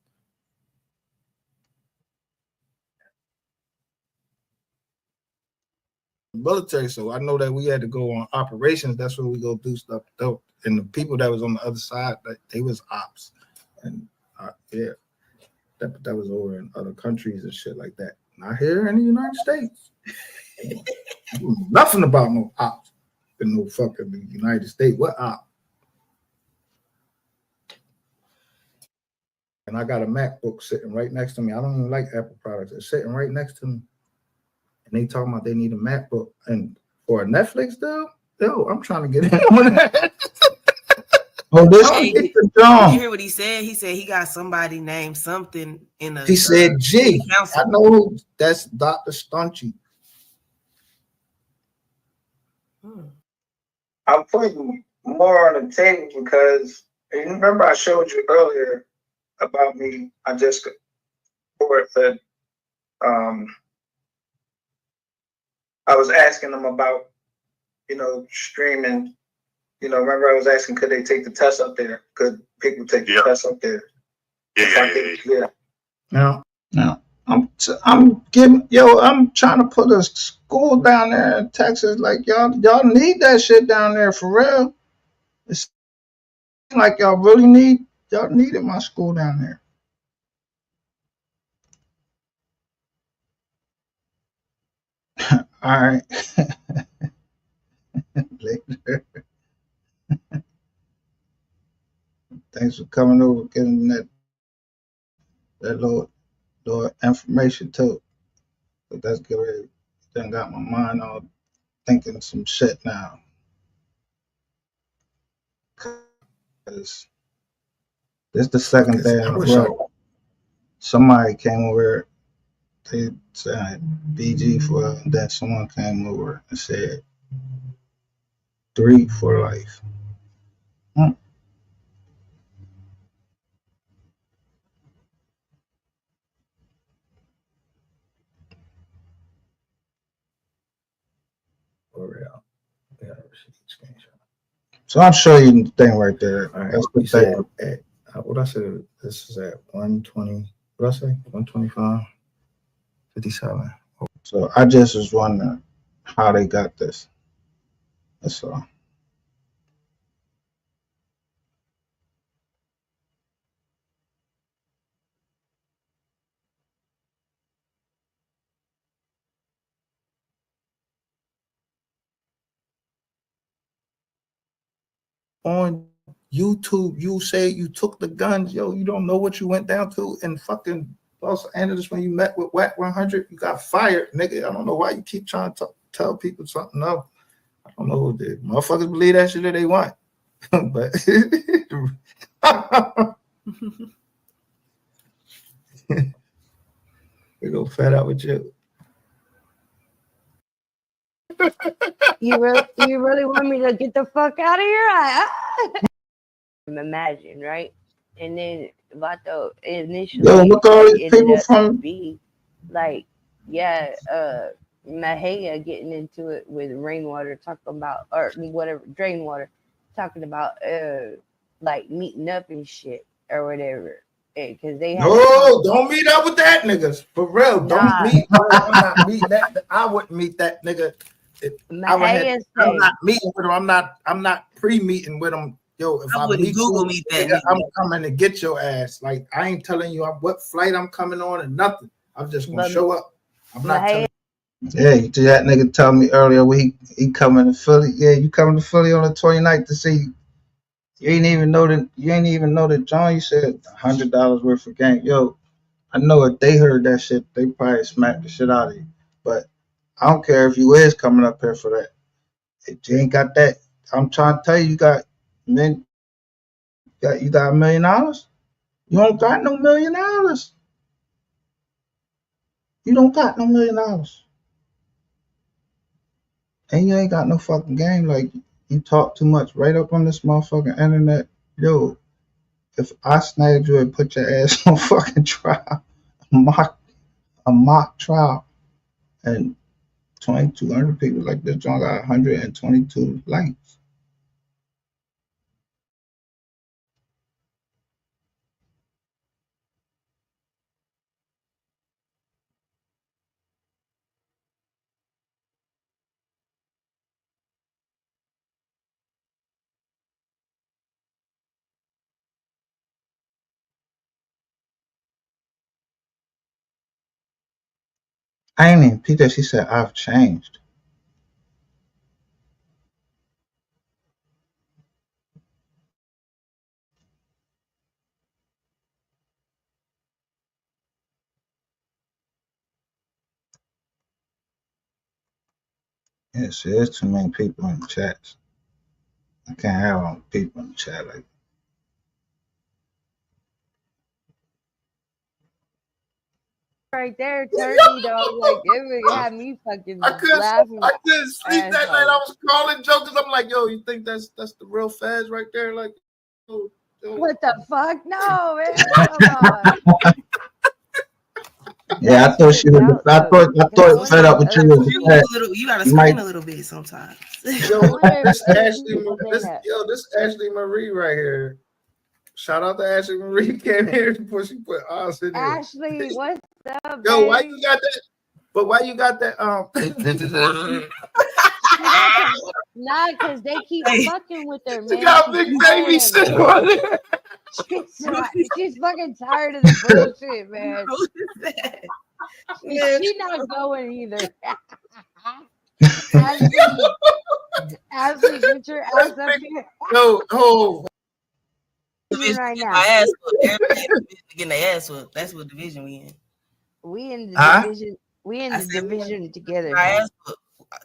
Military, so I know that we had to go on operations. That's where we go do stuff. Though, and the people that was on the other side, they was ops, and yeah, that was over in other countries and shit like that. Not here in the United States. Nothing about no ops in no fucking United States. What op? And I got a MacBook sitting right next to me. I don't even like Apple products. It's sitting right next to me. And they talking about they need a MacBook. And for a Netflix deal, yo, I'm trying to get in on that. Oh, this Hey, is did the you John. hear what he said? He said he got somebody named something in the. He said G. I know that's Dr. Stunchy. I'm putting more on the table because you remember I showed you earlier about me. I just for the I was asking them about, streaming. Remember I was asking could they take the test up there? Could people take the test up there? Yeah. Now, I'm trying to put a school down there in Texas. Like y'all need that shit down there for real. It's like y'all needed my school down there. All right. Later. Thanks for coming over, getting that little information too. But that's good. Done got my mind all thinking some shit now. Cause this is the second day in a row. Somebody came over. They said BG for that. Someone came over and said 3 for life. For real. Yeah, so I'll show you the thing right there. All right, that's the thing. What I said, this is at 120. What I say? 125, 57. So I just was wondering how they got this. That's all. On YouTube, you say you took the guns, yo. You don't know what you went down to in fucking Los Angeles when you met with Whack 100. You got fired, nigga. I don't know why you keep trying to tell people something else. I don't know what the motherfuckers believe that shit that they want, but we go fed up with you. You really want me to get the fuck out of here? Imagine, right? And then Vato initially look all these ended people up from to be like, yeah, Mahaya getting into it with Rainwater, talking about, or whatever, Drainwater, talking about like meeting up and shit or whatever. Because they had don't meet up with that niggas. For real. Don't meet. I'm not meeting that. I wouldn't meet that nigga. I'm not meeting with him. I'm not pre-meeting with him. Yo, if I meet you, nigga, I'm coming to get your ass. Like I ain't telling you what flight I'm coming on and nothing. I'm just gonna show up. I'm not telling Yeah, that nigga told me earlier he coming to Philly. Yeah, you coming to Philly on the 29th to see. You ain't even know that John. You said $100 worth of game. Yo, I know if they heard that shit, they probably smacked the shit out of you. But I don't care if you is coming up here for that. If you ain't got that, I'm trying to tell you, you got $1 million. You don't got no $1 million. You don't got no $1 million. And you ain't got no fucking game. Like, you talk too much right up on this motherfucking internet. Yo, if I snagged you and put your ass on fucking trial, a mock trial, and 2,200 people, like this joint got 122 likes. I ain't even peeped that. She said, I've changed. Yes, there's too many people in the chats. I can't have all the people in the chat like Right there turned me dog. Like it had me fucking laughing. I couldn't sleep that night. I asshole. was calling jokers. I'm like, yo, you think that's the real Fez right there? Like, yo. What the fuck? No, man. Come on. Yeah, I thought she was. I thought fed up with you was fat. You gotta scream a little bit sometimes. Yo, this Ashley Marie right here. Shout out to Ashley Marie came here before she put us in there. Ashley, what's up, Yo, babe? why you got that? But why you got that? Nah, because they keep fucking with her, man. You got Big Baby sitting on there. She's fucking tired of the bullshit, man. She's not going either. Ashley, get your ass up here. No, oh. Right now. Getting their ass whooped. That's what division we in. We in the division. We in the division together.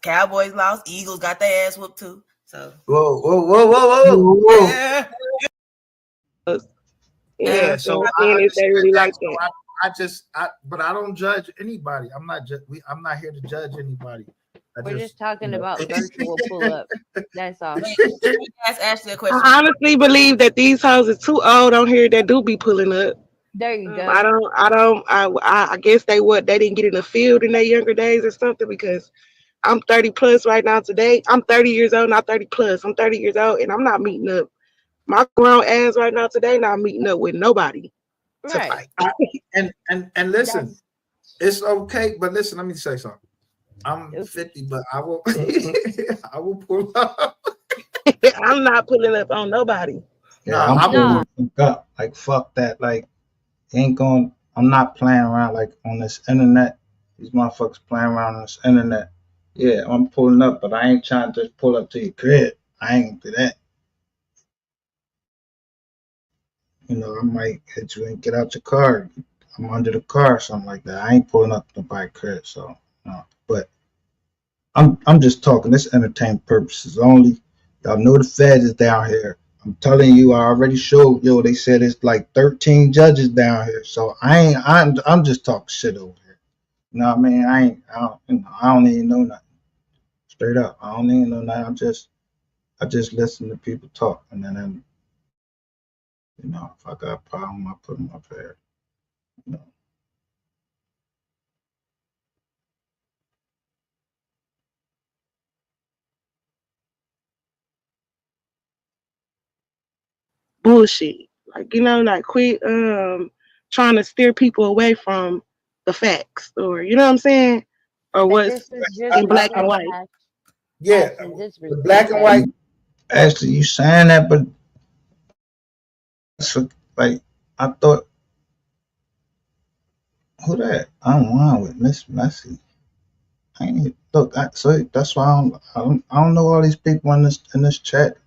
Cowboys lost. Eagles got their ass whooped too. So. Whoa. Yeah, so they really like that. But I don't judge anybody. I'm not here to judge anybody. We're just talking about virtual pull-up. That's all. Ask Ashley a question. I honestly believe that these hoes are too old on here that do be pulling up. There you go. I guess they didn't get in the field in their younger days or something, because I'm 30 plus right now today. I'm 30 years old, not 30 plus. I'm 30 years old and I'm not meeting up. My grown ass right now today not meeting up with nobody to fight. And listen, it's okay, but listen, let me say something. I'm 50, but I will I will pull up. I'm not pulling up on nobody. Yeah, I'm pulling up. Like, fuck that. Like, I'm not playing around like on this internet. These motherfuckers playing around on this internet. Yeah, I'm pulling up, but I ain't trying to just pull up to your crib. I ain't gonna do that. You know, I might hit you and get out your car. I'm under the car or something like that. I ain't pulling up to nobody's crib, so no. But I'm just talking. This entertainment purposes only. Y'all know the Fed is down here. I'm telling you, I already showed. Yo, they said it's like 13 judges down here. So I'm just talking shit over here. You know what I mean? I don't even know nothing. Straight up, I don't even know nothing. I just listen to people talk, and then you know, if I got a problem, I put them up there. You know. Bullshit. Like, you know, like quit trying to steer people away from the facts, or you know what I'm saying? Or what's in black and white. Yeah, the black and white. Actually, you saying that, but like I thought, who that? I'm on with Miss Messy. Look, so that's why I don't know all these people in this chat.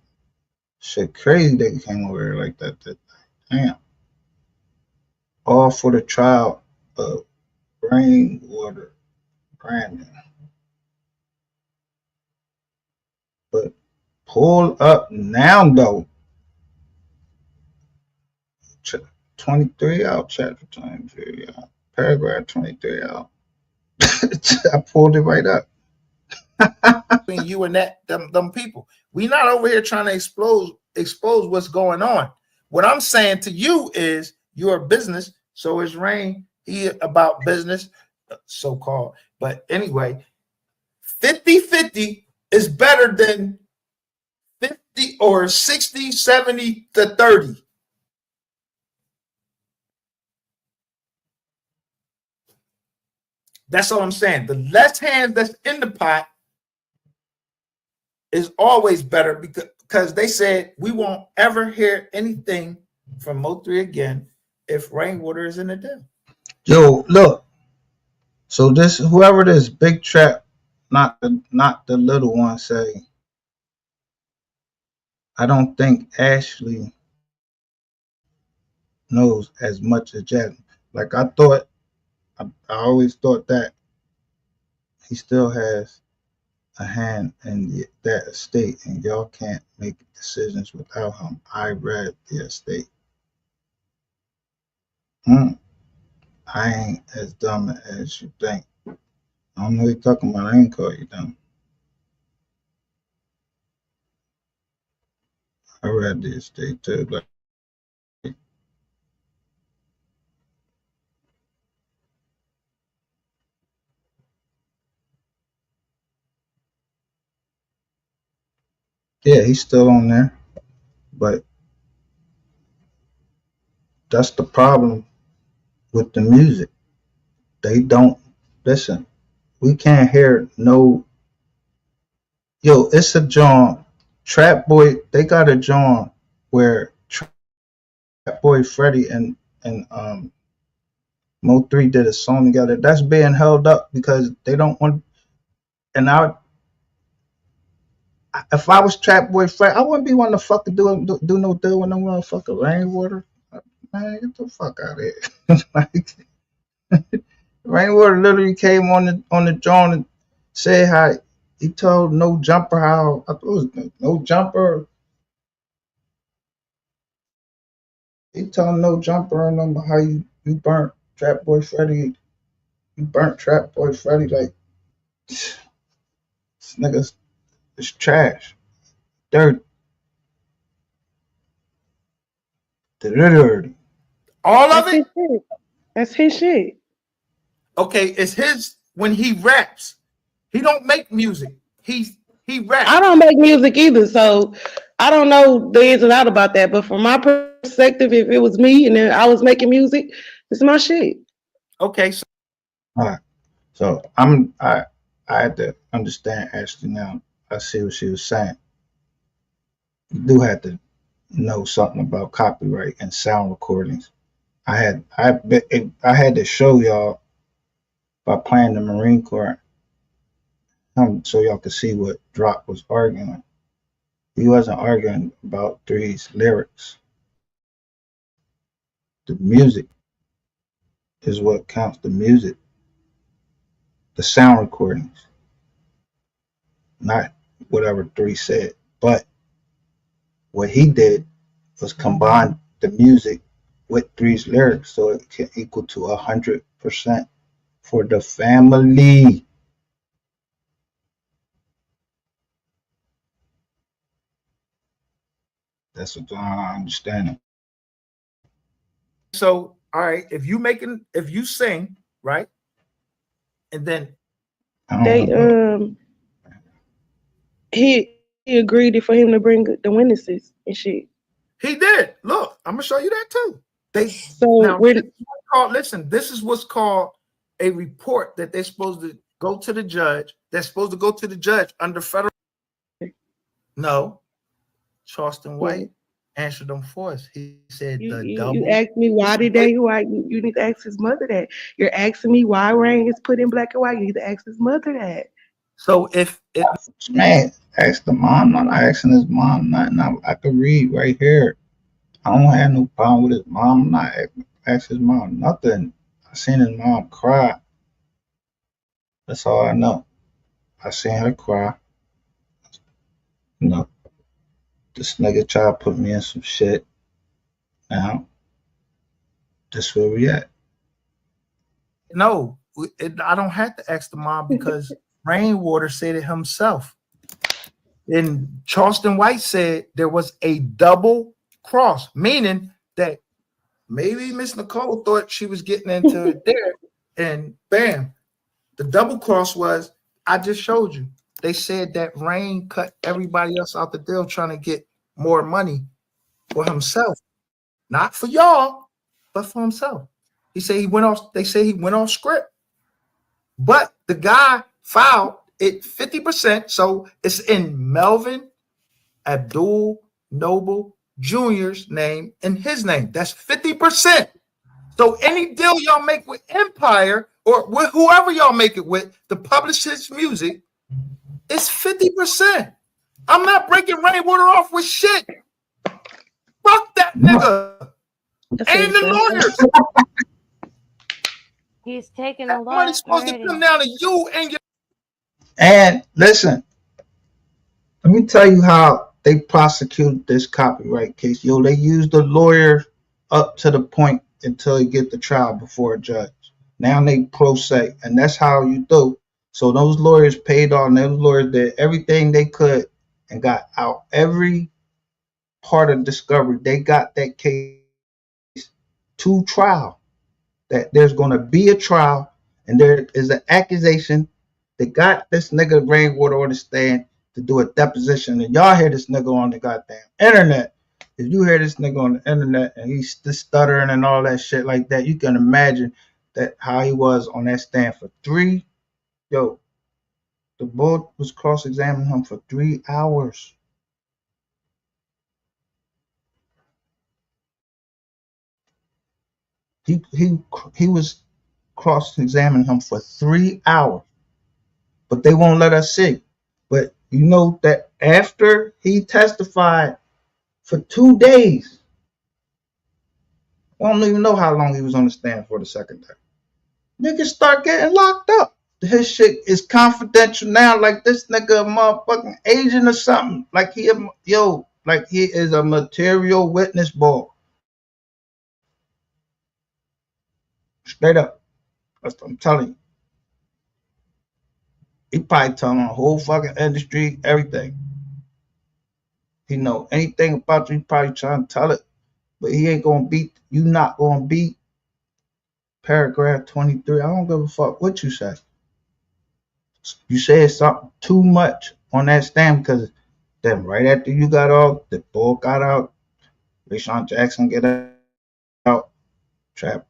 Shit, crazy they came over here like that. Damn, all for the trial of Rainwater Brandon. But pull up now though. 23 out, chapter 23 out, paragraph 23 out. I pulled it right up. Between you and them people. We not over here trying to expose what's going on. What I'm saying to you is you're a business, so is Rain. He about business, so-called. But anyway, 50-50 is better than 50 or 60, 70 to 30. That's all I'm saying. The less hands that's in the pot is always better because they said we won't ever hear anything from MO3 again if Rainwater is in the deal. Yo, look. So this whoever this big trap, not the little one, say. I don't think Ashley knows as much as Jasmine. Like I thought, I always thought that he still has a hand in that estate, and y'all can't make decisions without him. I read the estate. I ain't as dumb as you think. I don't know what you're talking about. I ain't call you dumb. I read the estate too. Like, yeah, he's still on there, but that's the problem with the music. They don't listen. We can't hear no. Yo, it's a John Trap Boy. They got a John where Trap Boy Freddie and Mo3 did a song together. That's being held up because they don't want. And if I was Trap Boy Freddie, I wouldn't be wanting to fucking do no deal with no motherfucker Rainwater. Man, get the fuck out of here. Like, Rainwater literally came on the John and said how he told No Jumper how I thought it was No Jumper. He told No Jumper and them how you burnt Trap Boy Freddie. You burnt Trap Boy Freddie like this nigga is trash. Dirty. Dirty. All of it? That's his shit. Okay, it's his when he raps. He don't make music. He raps. I don't make music either, so I don't know the ins and out about that. But from my perspective, if it was me and then I was making music, it's my shit. Okay. All right. So I had to understand Ashley now. I see what she was saying. You do have to know something about copyright and sound recordings. I had to show y'all by playing the Marine Corps so y'all could see what Drop was arguing. He wasn't arguing about Three's lyrics. The music is what counts. The music, the sound recordings, not whatever Three said. But what he did was combine the music with Three's lyrics so it can equal to 100% for the family. That's what I understand. So, all right, if you sing, right? And then he agreed for him to bring the witnesses and shit. He did. Look, I'm gonna show you that too. Listen, this is what's called a report that they're supposed to go to the judge. They're supposed to go to the judge under federal. No, Charleston White. answered them for us. He said You, the you, you double. asked me why did they? Why you need to ask his mother that. You're asking me why Rain is put in black and white. You need to ask his mother that. So if Man, ask the mom. I'm not asking his mom nothing. I could read right here. I don't have no problem with his mom. I'm not asking his mom nothing. I seen his mom cry. That's all I know. I seen her cry. You know, this nigga tried to put me in some shit. Now, this where we at. no, I don't have to ask the mom because Rainwater said it himself. And Charleston White said there was a double cross, meaning that maybe Miss Nicole thought she was getting into it there, and bam, the double cross was, I just showed you. They said that Rain cut everybody else out the deal trying to get more money for himself. Not for y'all, but for himself. He said he went off, they say he went off script. But the guy filed it 50%. So it's in Melvin Abdul Noble Jr.'s name and his name. That's 50%. So any deal y'all make with Empire or with whoever y'all make it with to publish his music, it's 50%. I'm not breaking Rainwater off with shit. Fuck that nigga. And the lawyers. He's taking That a lot money's supposed already. to come down to you and your. And listen, let me tell you how they prosecuted this copyright case. Yo, they used the lawyer up to the point until they get the trial before a judge. Now they pro se, and that's how you do. So those lawyers paid on. Those lawyers did everything they could and got out every part of discovery. They got that case to trial. That there's going to be a trial, and there is an accusation that got this nigga Rainwater on the stand to do a deposition. And y'all hear this nigga on the goddamn internet. If you hear this nigga on the internet and he's stuttering and all that shit like that, you can imagine that how he was on that stand for the board was cross-examining him for 3 hours. He was cross-examining him for 3 hours, but they won't let us see. But you know that after he testified for 2 days, I don't even know how long he was on the stand for the second time. Niggas start getting locked up. His shit is confidential now, like this nigga a motherfucking agent or something. Like he is a material witness boy. Straight up. That's what I'm telling you. He probably telling the whole fucking industry everything. He know anything about you, he probably trying to tell it. But he ain't gonna beat you, not gonna beat paragraph 23. I don't give a fuck what you say. You said something too much on that stand because then right after you got off, the ball got out, Rashawn Jackson get out, Trap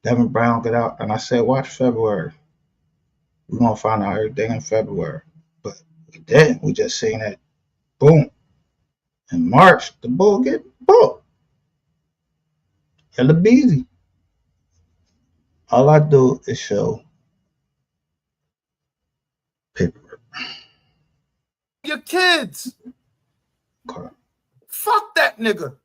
Devin Brown get out, and I said, watch February. We're gonna find out everything in February. But we didn't. We just seen that boom. In March, the bull get booked. Hella busy. All I do is show paperwork. Your kids. Okay. Fuck that nigga.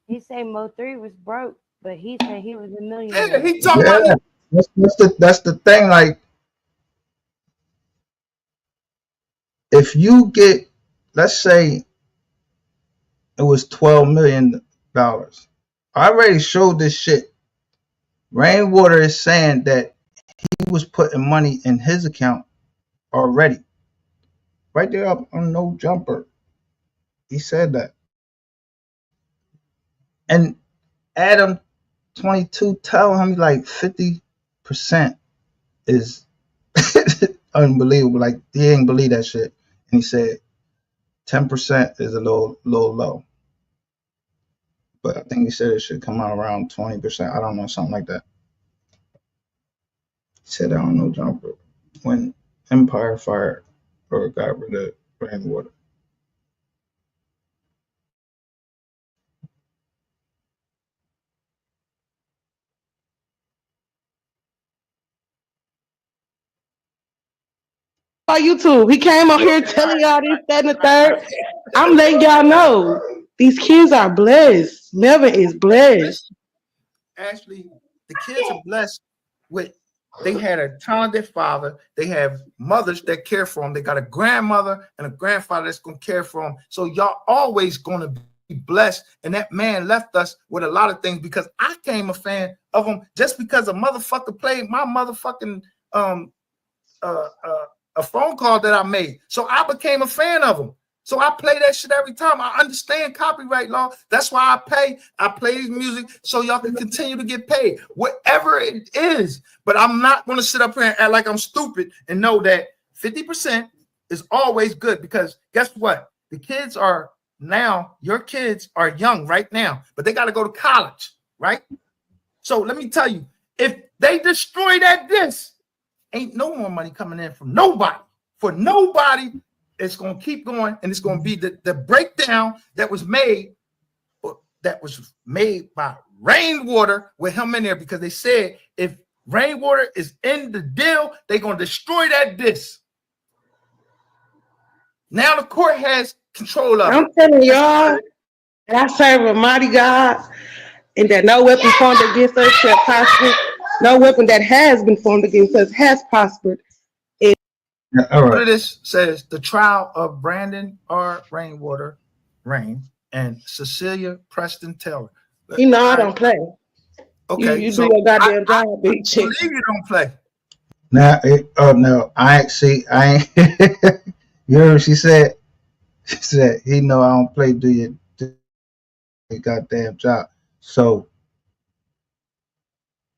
He said MO3 was broke, but he said he was a Yeah, millionaire. he talking Yeah, about that's the thing. Like, if you get, let's say, it was $12 million. I already showed this shit. Rainwater is saying that he was putting money in his account already. Right there up on No Jumper. He said that. And Adam 22 tell him like 50% is unbelievable. Like he didn't believe that shit. And he said 10% is a little low. But I think he said it should come out around 20%. I don't know, something like that. He said I don't know Jumper. When Empire fired or got rid of Rainwater. on YouTube. He came on here telling y'all this, that, and the third. I'm letting y'all know these kids are blessed. Melvin is blessed. Actually, the kids are blessed with. They had a talented father. They have mothers that care for them. They got a grandmother and a grandfather that's gonna care for them. So y'all always gonna be blessed. And that man left us with a lot of things because I became a fan of him just because a motherfucker played my motherfucking a phone call that I made. So I became a fan of him. So I play that shit every time. I understand copyright law. That's why I pay. I play his music so y'all can continue to get paid, whatever it is. But I'm not going to sit up here and act like I'm stupid and know that 50% is always good because guess what? The kids are now, your kids are young right now, but they got to go to college, right? So let me tell you, if they destroy that disc, ain't no more money coming in from nobody. For nobody, it's going to keep going, and it's going to be the breakdown that was made by Rainwater with him in there because they said if Rainwater is in the deal, they're going to destroy that disc. Now the court has control of it. I'm telling y'all, and I serve a mighty God, and that no weapon formed against us shall prosper. No weapon that has been formed against us has prospered. What this says, the trial of Brandon R. Rainwater, Rain, and Cecilia Preston Taylor. You know I don't play. Okay, you so do your goddamn job, big chick. I believe you don't play. Now, no, I ain't see. I ain't. You heard what she said? She said he know I don't play. Do your goddamn job. So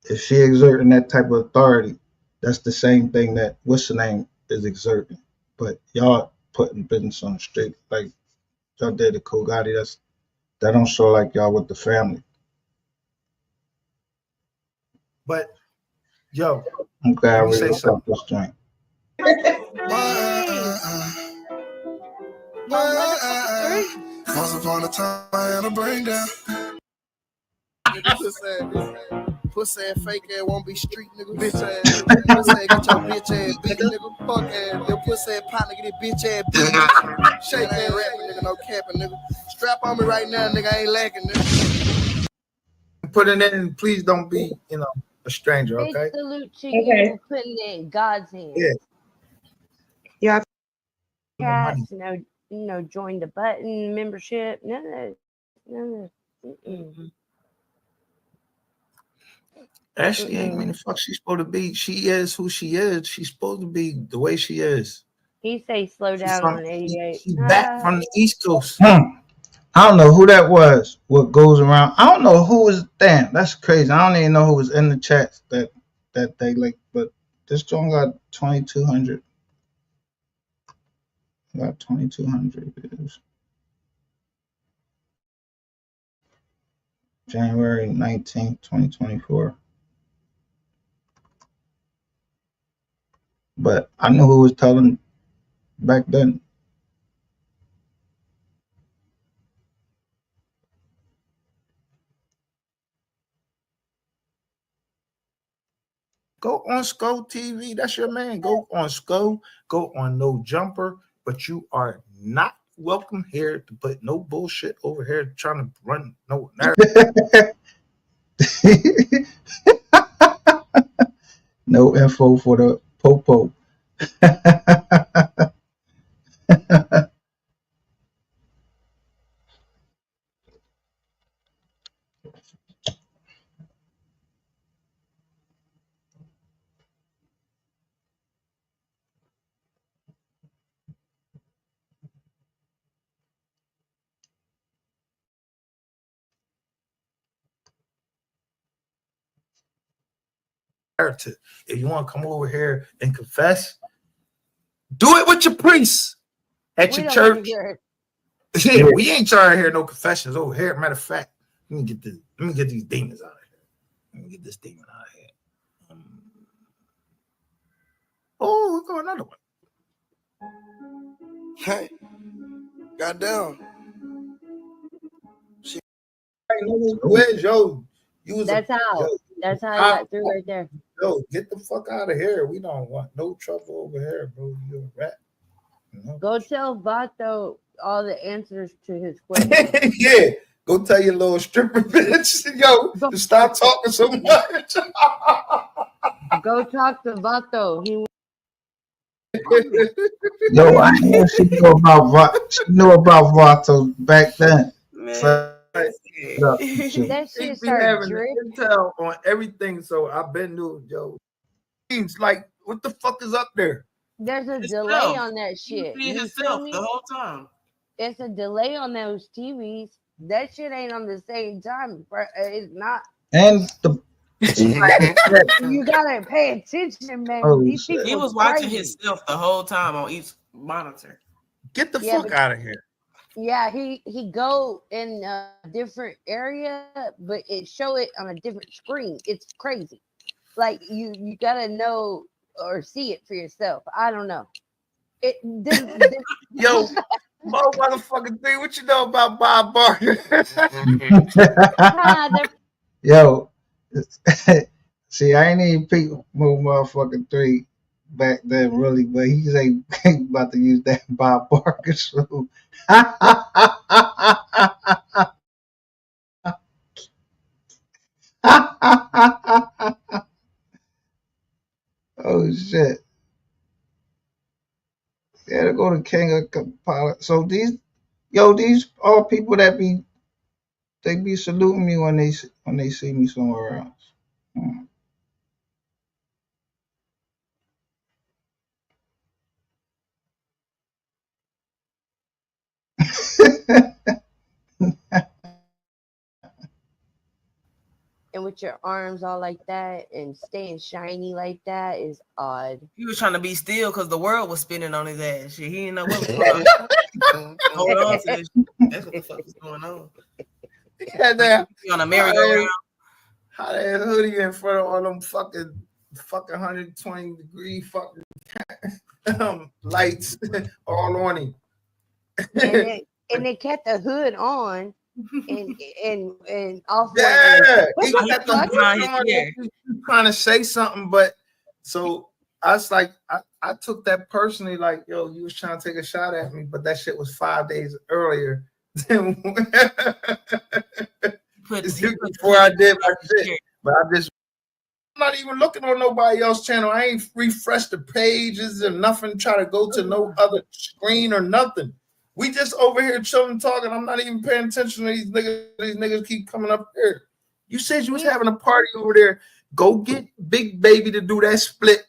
if she exerting that type of authority, that's the same thing that what's the name is exerting. But y'all putting business on the street like y'all did to Kogati. That don't show like y'all with the family. But yo, I'm glad I let me really say something. this joint. Once upon a time, I had a brain down. Pussy ass fake ass won't be street nigga. Bitch ass. Pussy ass get your bitch ass beat nigga. Fuck ass. Little pussy ass partner get this bitch ass beat nigga. Shake ass rapping nigga. No capping nigga. Strap on me right now nigga. I ain't lacking nigga. Put it in. Please don't be a stranger. Big Okay. salute to you putting it in God's hands. Yeah. Cats, no, join the button membership. None of that. Ashley ain't mean the fuck she's supposed to be. She is who she is. She's supposed to be the way she is. He say slow down on 88. She's back from the East Coast. I don't know who that was. What goes around? I don't know who was. Damn, that's crazy. I don't even know who was in the chats that they like. But this joint got 2,200. Got 2,200 views. January 19th, 2024. But I knew who was telling back then. Go on Sko TV. That's your man. Go on Sko. Go on No Jumper. But you are not welcome here to put no bullshit over here trying to run no narrative. No info for the popo. If you want to come over here and confess, do it with your priest at your church. Yeah, we ain't trying to hear no confessions over here. Matter of fact, let me get these demons out of here. Let me get this demon out of here. Oh, we got another one. Hey, goddamn. Where's yo? That's how I got through right there. yo, get the fuck out of here. We don't want no trouble over here, bro. You're a rat. Go tell Vato all the answers to his questions. Yeah. Go tell your little stripper bitch, yo, to stop talking so much. Go talk to Vato. He Yo, I know she knew about Vato back then. So, that He shit be start having the dripping. intel on everything, so I been knew, yo. Seems like, what the fuck is up there? There's a Himself. delay on that He was shit. being You himself feel me? the whole time. It's a delay on those TVs. That shit ain't on the same time. It's not. and the You gotta pay attention, man. oh These shit. people He was is watching crazy. himself the whole time on each monitor. Get the Yeah, fuck out of here. Yeah, he go in a different area, but it show it on a different screen. It's crazy. Like you gotta know or see it for yourself. I don't know. Yo, Mo motherfucking thing, what you know about Bob Barker? Yo, see, I ain't even peep Move motherfucking 3 back then, really, but he's ain't about to use that Bob Barker show. Oh shit! Yeah, to go to King of Pilot. So these all people that be saluting me when they see me somewhere else. Hmm. And with your arms all like that and staying shiny like that is odd. He was trying to be still because the world was spinning on his ass. Shit, he didn't know what was going on. Hold on to this. That's what the fuck was going on. Yeah, that On a merry-go-round. How that hoodie in front of all them fucking 120 degree fucking lights all on him. and they kept the hood on and off. Yeah, he What got the the fuck? hood on. He's trying to say something, but so I was like, I took that personally, like, yo, you was trying to take a shot at me, but that shit was 5 days earlier than before I did my shit. But I'm not even looking on nobody else's channel. I ain't refreshed the pages or nothing, try to go to no other screen or nothing. We just over here chilling, talking. I'm not even paying attention to these niggas. These niggas keep coming up here. You said you was having a party over there. Go get Big Baby to do that split.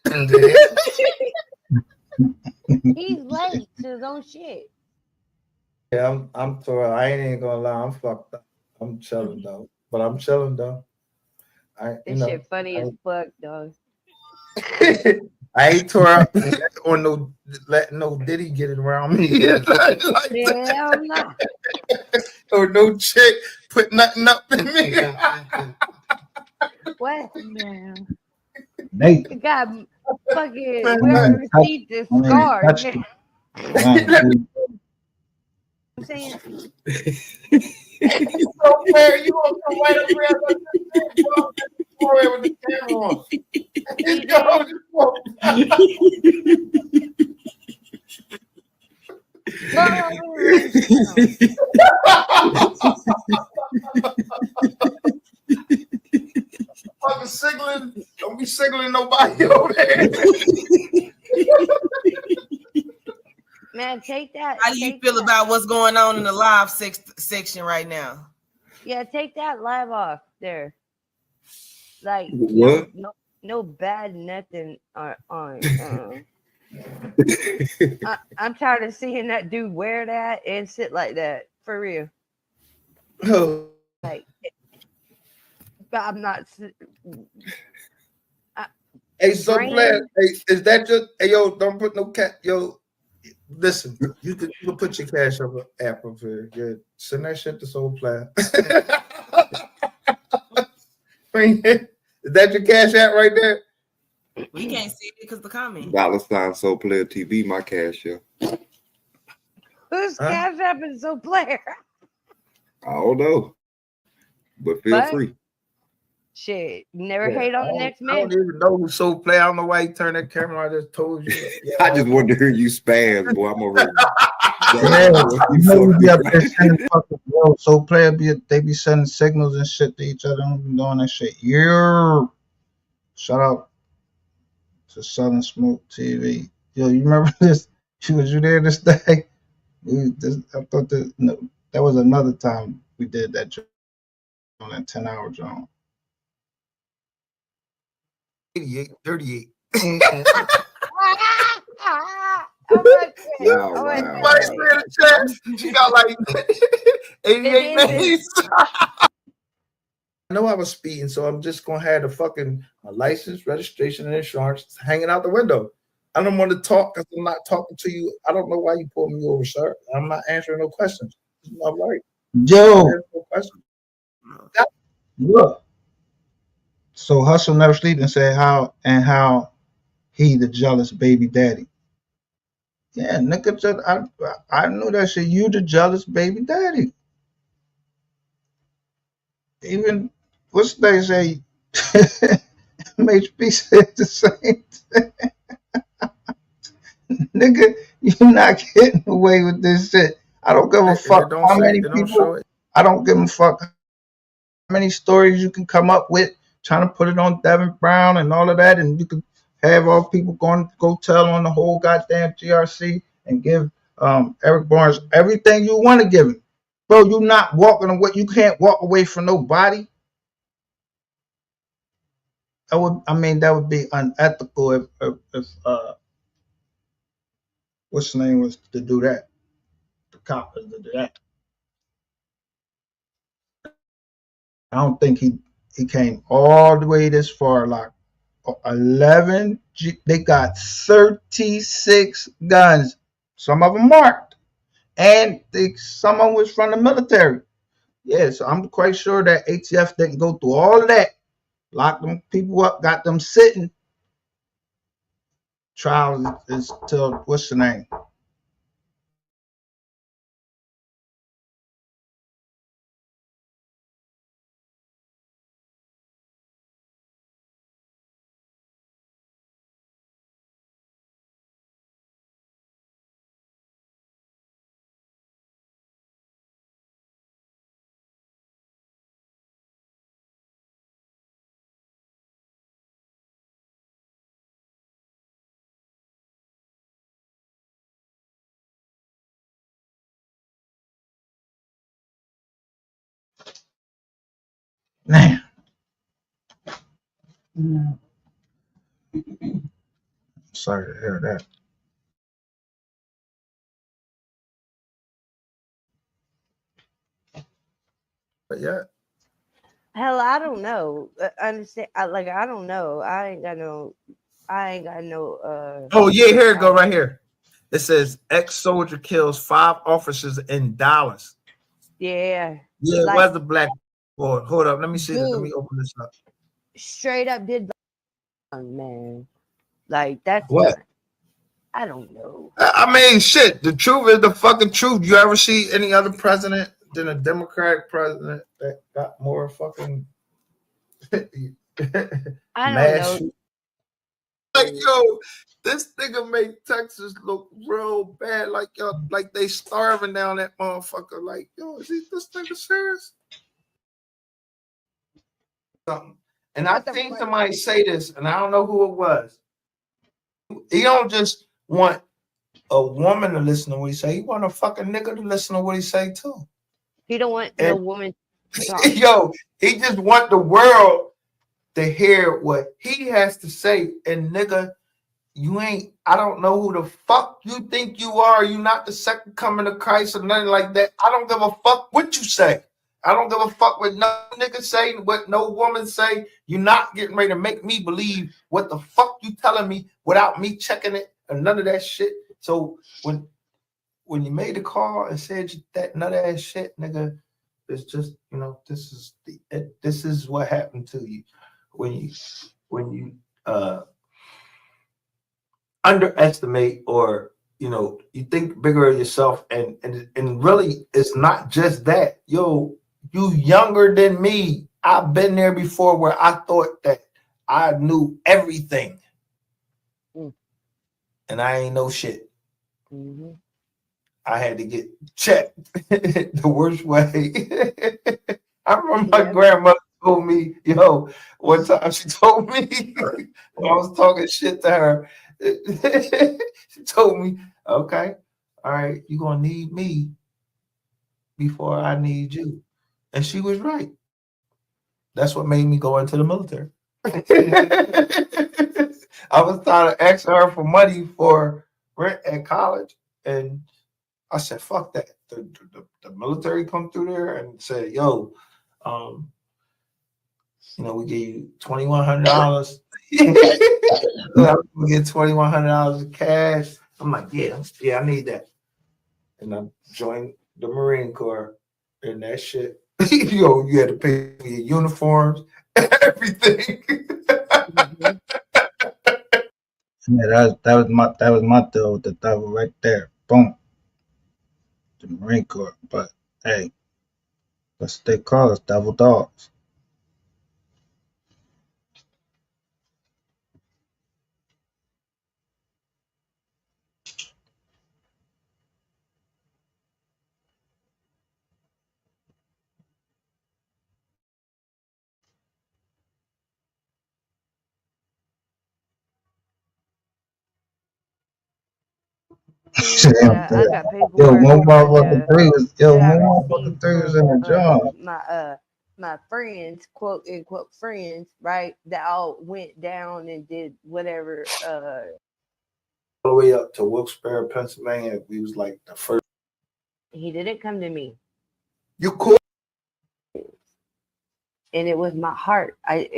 He's late to his own shit. Yeah, I'm sorry. I ain't even gonna lie. I'm fucked up. I'm chilling though. But I'm chilling though. This shit funny as fuck, dog. I ain't tore up or no let no Diddy get it around me. Hell no. Or no chick put nothing up in me. What man? Nathan. You got fucking where your teeth is scarred. I'm saying. So fair, you gonna come right up here with the camera on. Fucking signaling, don't be signaling nobody over there. Man, take that. How do you feel about what's going on in the live section right now? Yeah, take that live off there. Like what? No bad nothing on. I'm tired of seeing that dude wear that and sit like that for real. Like, I'm not. Hey, so player, hey, is that your? Hey, yo, don't put no cat. Yo, listen, you can put your cash up app up here. Good, send that shit to Soul Player. Is that your cash app right there? We can't see it because of the comment. $ Soul Player TV, my cash app. Who's cash app is so player? I don't know, but feel free. Shit, never Yeah, hate on the next I man. don't even know who Soul Play. I don't know why you turned that camera. I just told you. Yeah, I just wanted to hear you spaz, boy. I'm over here. Yeah, Boy, you you know we fucked be me up there right. sending fucking yo. So player they be sending signals and shit to each other. Don't be doing that shit. Yeah. Shout out to Southern Smoke TV. Yo, you remember this? Was you there this day? I thought that no, that was another time we did that on that 10-hour zone. 88, 38. Wow, wow, Somebody wow. said in the chat, she got like 88 names. I know I was speeding, so I'm just gonna have the fucking license, registration, and insurance hanging out the window. I don't want to talk because I'm not talking to you. I don't know why you pulled me over, sir. I'm not answering no questions. It's not right. Yo, No questions. look. So Hustle Never Sleep and said how he the jealous baby daddy. Yeah, nigga, I knew that shit. You the jealous baby daddy. Even what's they say? MHP said the same thing. Nigga, you're not getting away with this shit. I don't give a fuck how many people. I don't give a fuck how many stories you can come up with trying to put it on Devin Brown and all of that, and you can have all people go tell on the whole goddamn GRC and give Eric Barnes everything you want to give him. Bro, you not walking away. You can't walk away from nobody. That would be unethical if what's the name was to do that. The cop was to do that. I don't think he came all the way this far. Like 11, they got 36 guns. Some of them marked, and some of them was from the military. Yeah, so I'm quite sure that ATF didn't go through all of that. Locked them people up, got them sitting. Trial is till what's the name? Man. Sorry to hear that. But yeah. Hell, I don't know. Understand? I don't know. I ain't got no. Oh yeah, here it go right here. It says ex-soldier kills 5 officers in Dallas. Yeah. Yeah, Like, where's the black boy? Hold up, let me see this. Let dude, me open this up. straight up did man. Like that's What? I don't know. I mean, shit. The truth is the fucking truth. You ever see any other president than a Democratic president that got more fucking I don't know. shoot? Like, yo, this nigga make Texas look real bad. Like, yo, like they starving down that motherfucker. Like, yo, is this nigga serious? Something. And I think somebody say this, and I don't know who it was. He don't just want a woman to listen to what he say. He want a fucking nigga to listen to what he say too. He don't want no woman to talk. Yo, he just want the world to hear what he has to say. And nigga, you ain't, I don't know who the fuck you think you are. You not the second coming of Christ or nothing like that. I don't give a fuck what you say. I don't give a fuck what no nigga say, what no woman say. You're not getting ready to make me believe what the fuck you telling me without me checking it and none of that shit. So when you made the call and said that none of that shit, nigga, it's just, you know, this is what happened to you when you underestimate, or you know, you think bigger of yourself, and really it's not just that. Yo, you younger than me. I've been there before where I thought that I knew everything, and I ain't know shit. Mm-hmm. I had to get checked the worst way. I remember my grandmother told me, yo, one time she told me when I was talking shit to her, she told me, okay, all right, you're gonna need me before I need you. And she was right. That's what made me go into the military. I was trying to ask her for money for rent at college, and I said, "Fuck that." The military come through there and said, "Yo, um, we give you $2,100. We get $2,100 in cash." I'm like, "Yeah, I need that." And I joined the Marine Corps, and that shit. You had to pay for your uniforms, everything. Yeah, that was my deal with the devil right there. Boom. The Marine Corps. But hey, that's what they call us, devil dogs. Yeah, I got Yo, paperwork one for motherfucker three was that I one motherfucker received three was from in the job. my friends, quote unquote friends, right? That all went down and did whatever. All the way up to Wilkes-Barre, Pennsylvania. We was like the first. He didn't come to me, You cool? and it was my heart. I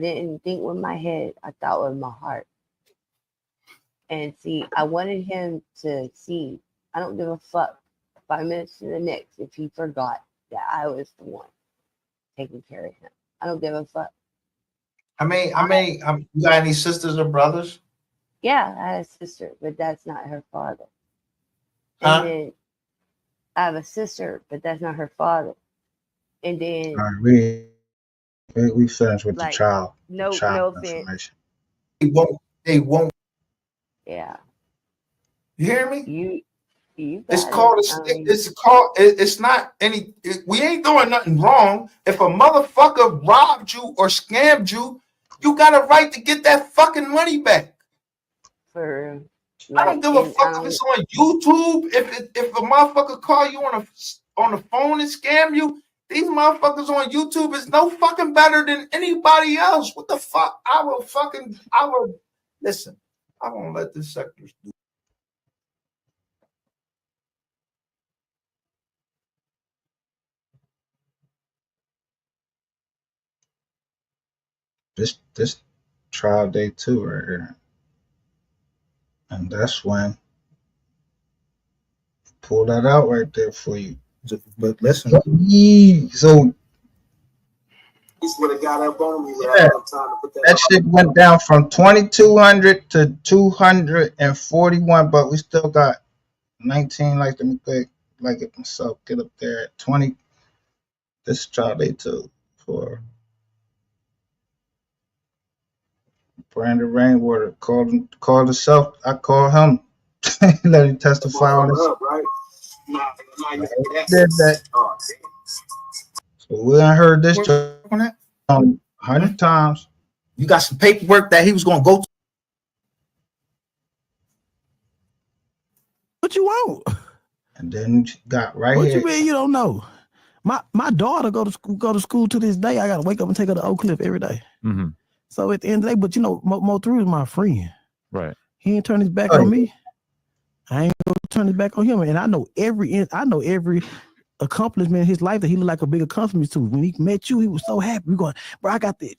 didn't think with my head. I thought with my heart. And see, I wanted him to see. I don't give a fuck 5 minutes to the next if he forgot that I was the one taking care of him. I don't give a fuck. You got any sisters or brothers? Yeah, I had a sister, but that's not her father. Huh? And then I have a sister, but that's not her father. And then, All right, we finished with the like, child no offense. information. They won't. Yeah, You hear me? you It's got it. called. It's not any. We ain't doing nothing wrong. If a motherfucker robbed you or scammed you, you got a right to get that fucking money back. For I don't give a fuck if it's on YouTube. If a motherfucker call you on the phone and scam you, these motherfuckers on YouTube is no fucking better than anybody else. What the fuck? I will listen. I won't let this sector do. This trial day 2 right here, and that's when pull that out right there for you. But listen, so He's would have got up on me yeah, that shit went down from 2,200 to 241, but we still got 19. Like let me it myself. Get up there at 20. This trial day 2 for Brandon Rainwater called himself. I call him. Let him testify on this. Right? Did that. So we done heard this on that 100 times. You got some paperwork that he was gonna go to. What you want? And then got right what here. You mean you don't know? My daughter go to school to this day. I gotta wake up and take her to Oak Cliff every day. Mm-hmm. So at the end of the day, but MO3 is my friend. Right. He ain't turn his back on me. I ain't gonna turn his back on him. And I know every accomplishment in his life that he looked like a big accomplishment to. When he met you, he was so happy. We going, bro, I got that.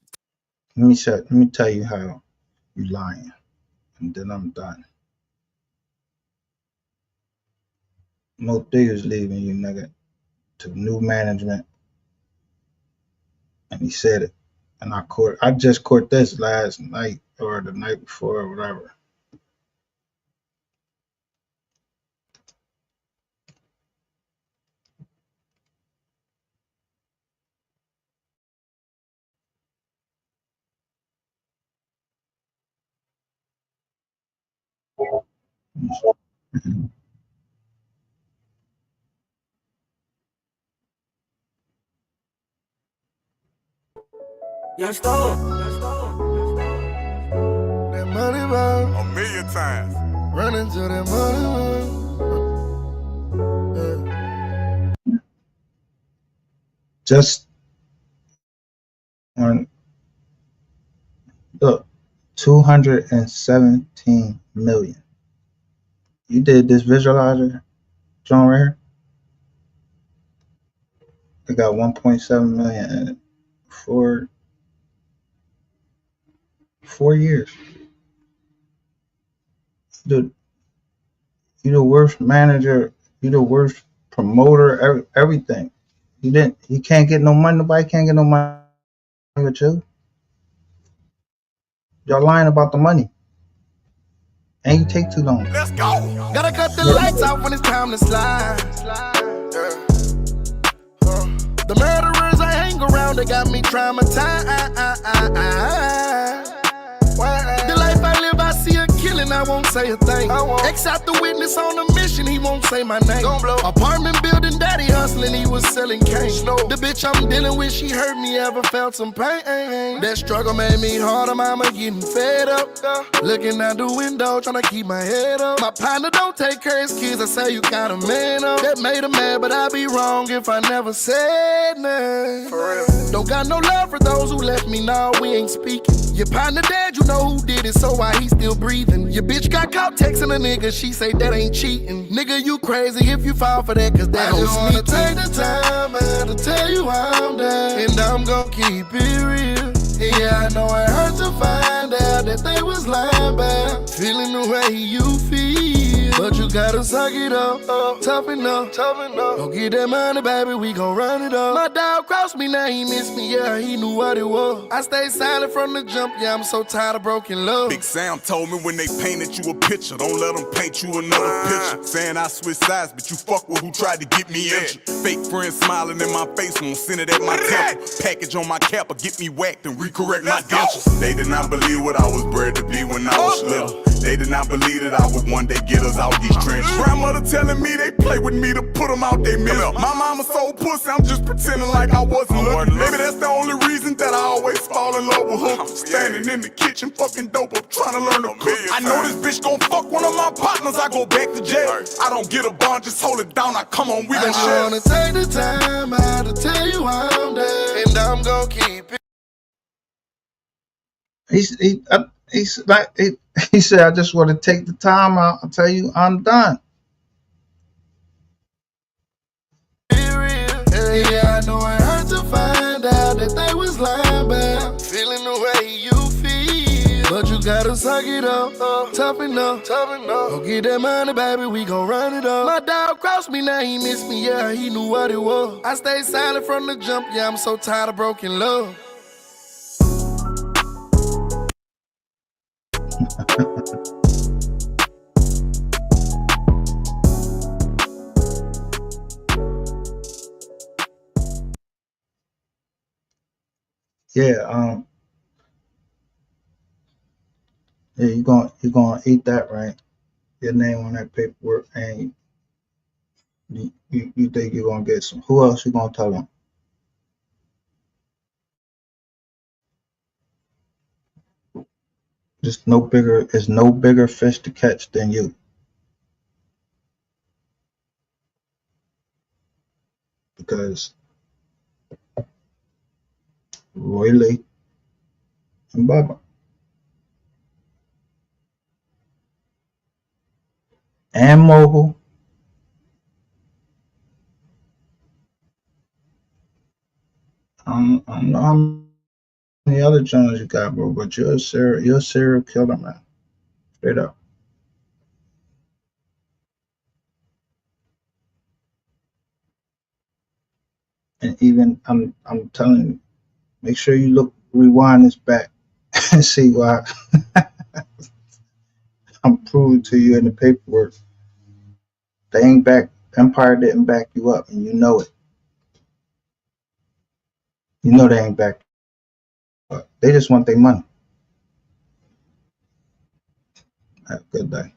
Let me tell you how you lying, and then I'm done. MO3 is leaving you, nigga, to new management, and he said it. And I just caught this last night or the night before or whatever. Young Stone. That money ball. A million times. Running to that money ball. Just on look, 217 million. You did this visualizer, John, right here? It got 1.7 million in it for 4 years. You the worst manager, you the worst promoter, everything. He can't get no money. Nobody can't get no money with you. Y'all lying about the money. And you take too long. Let's go. Gotta cut the lights off when it's time to slide. The murderers I hang around, they got me traumatized. The life I live, I see a killing, I won't say a thing. X out the witness on a mission, he won't say my name. Apartment building, daddy hustling, he was selling cane. The bitch I'm dealing with, she hurt me, ever felt some pain. That struggle made me harder, mama getting fed up. Looking out the window, trying to keep my head up. My partner don't take care of his kids, I say you got a man up. That made him mad, but I'd be wrong if I never said nothing. For real. Don't got no love for those who left me, now we ain't speaking. Your partner dead, you know who did it, so why he still breathing? Your bitch got caught texting a nigga, she say that ain't cheating. Nigga, you crazy if you fall for that, cause that don't sneak. I just wanna take the time out to tell you I'm down, and I'm gon' keep it real. Yeah, I know it hurt to find out that they was lying about feeling the way you feel, but you gotta suck it up, toughen up. Don't get that money, baby, we gon' run it up. My dog crossed me, now he missed me, yeah, he knew what it was. I stayed silent from the jump, yeah, I'm so tired of broken love. Big Sam told me when they painted you a picture, don't let them paint you another picture. Saying I switch sides, but you fuck with who tried to get me injured. Fake friends smiling in my face, won't send it at my temple. Package on my cap or get me whacked and recorrect my dentures. They did not believe what I was bred to be when I was little. They did not believe that I would one day get us out these trenches. Grandmother telling me they play with me to put them out they mill. My mama so pussy, I'm just pretending like I wasn't looking. Maybe that's the only reason that I always fall in love with her. Standing in the kitchen, fucking dope up, trying to learn to cook. I know this bitch gon' fuck one of my partners, I go back to jail. I don't get a bond, just hold it down, I come on, we gon' share. I wanna take the time out to tell you I'm down, and I'm gon' keep it. He said, I just want to take the time out and tell you I'm done. Yeah, I know it hurt to find out that they was lying about feeling the way you feel, but you gotta suck it up, toughen up. Don't get that money, baby, we gon' run it up. My dog crossed me, now he missed me, yeah, he knew what it was. I stayed silent from the jump, yeah, I'm so tired of broken love. Yeah, you're gonna eat that, right? Your name on that paperwork, and you think you're gonna get some? Who else you gonna tell them? There's no bigger fish to catch than you. Because Roy Lee and Bubba and Mogul, I don't know how many other Jones you got, bro, but you're a serial killer, man. Straight up. And even I'm telling you, make sure you rewind this back and see why I'm proving to you in the paperwork. They ain't back. Empire didn't back you up, and you know it. You know they ain't back you up. They just want their money. Have a good day.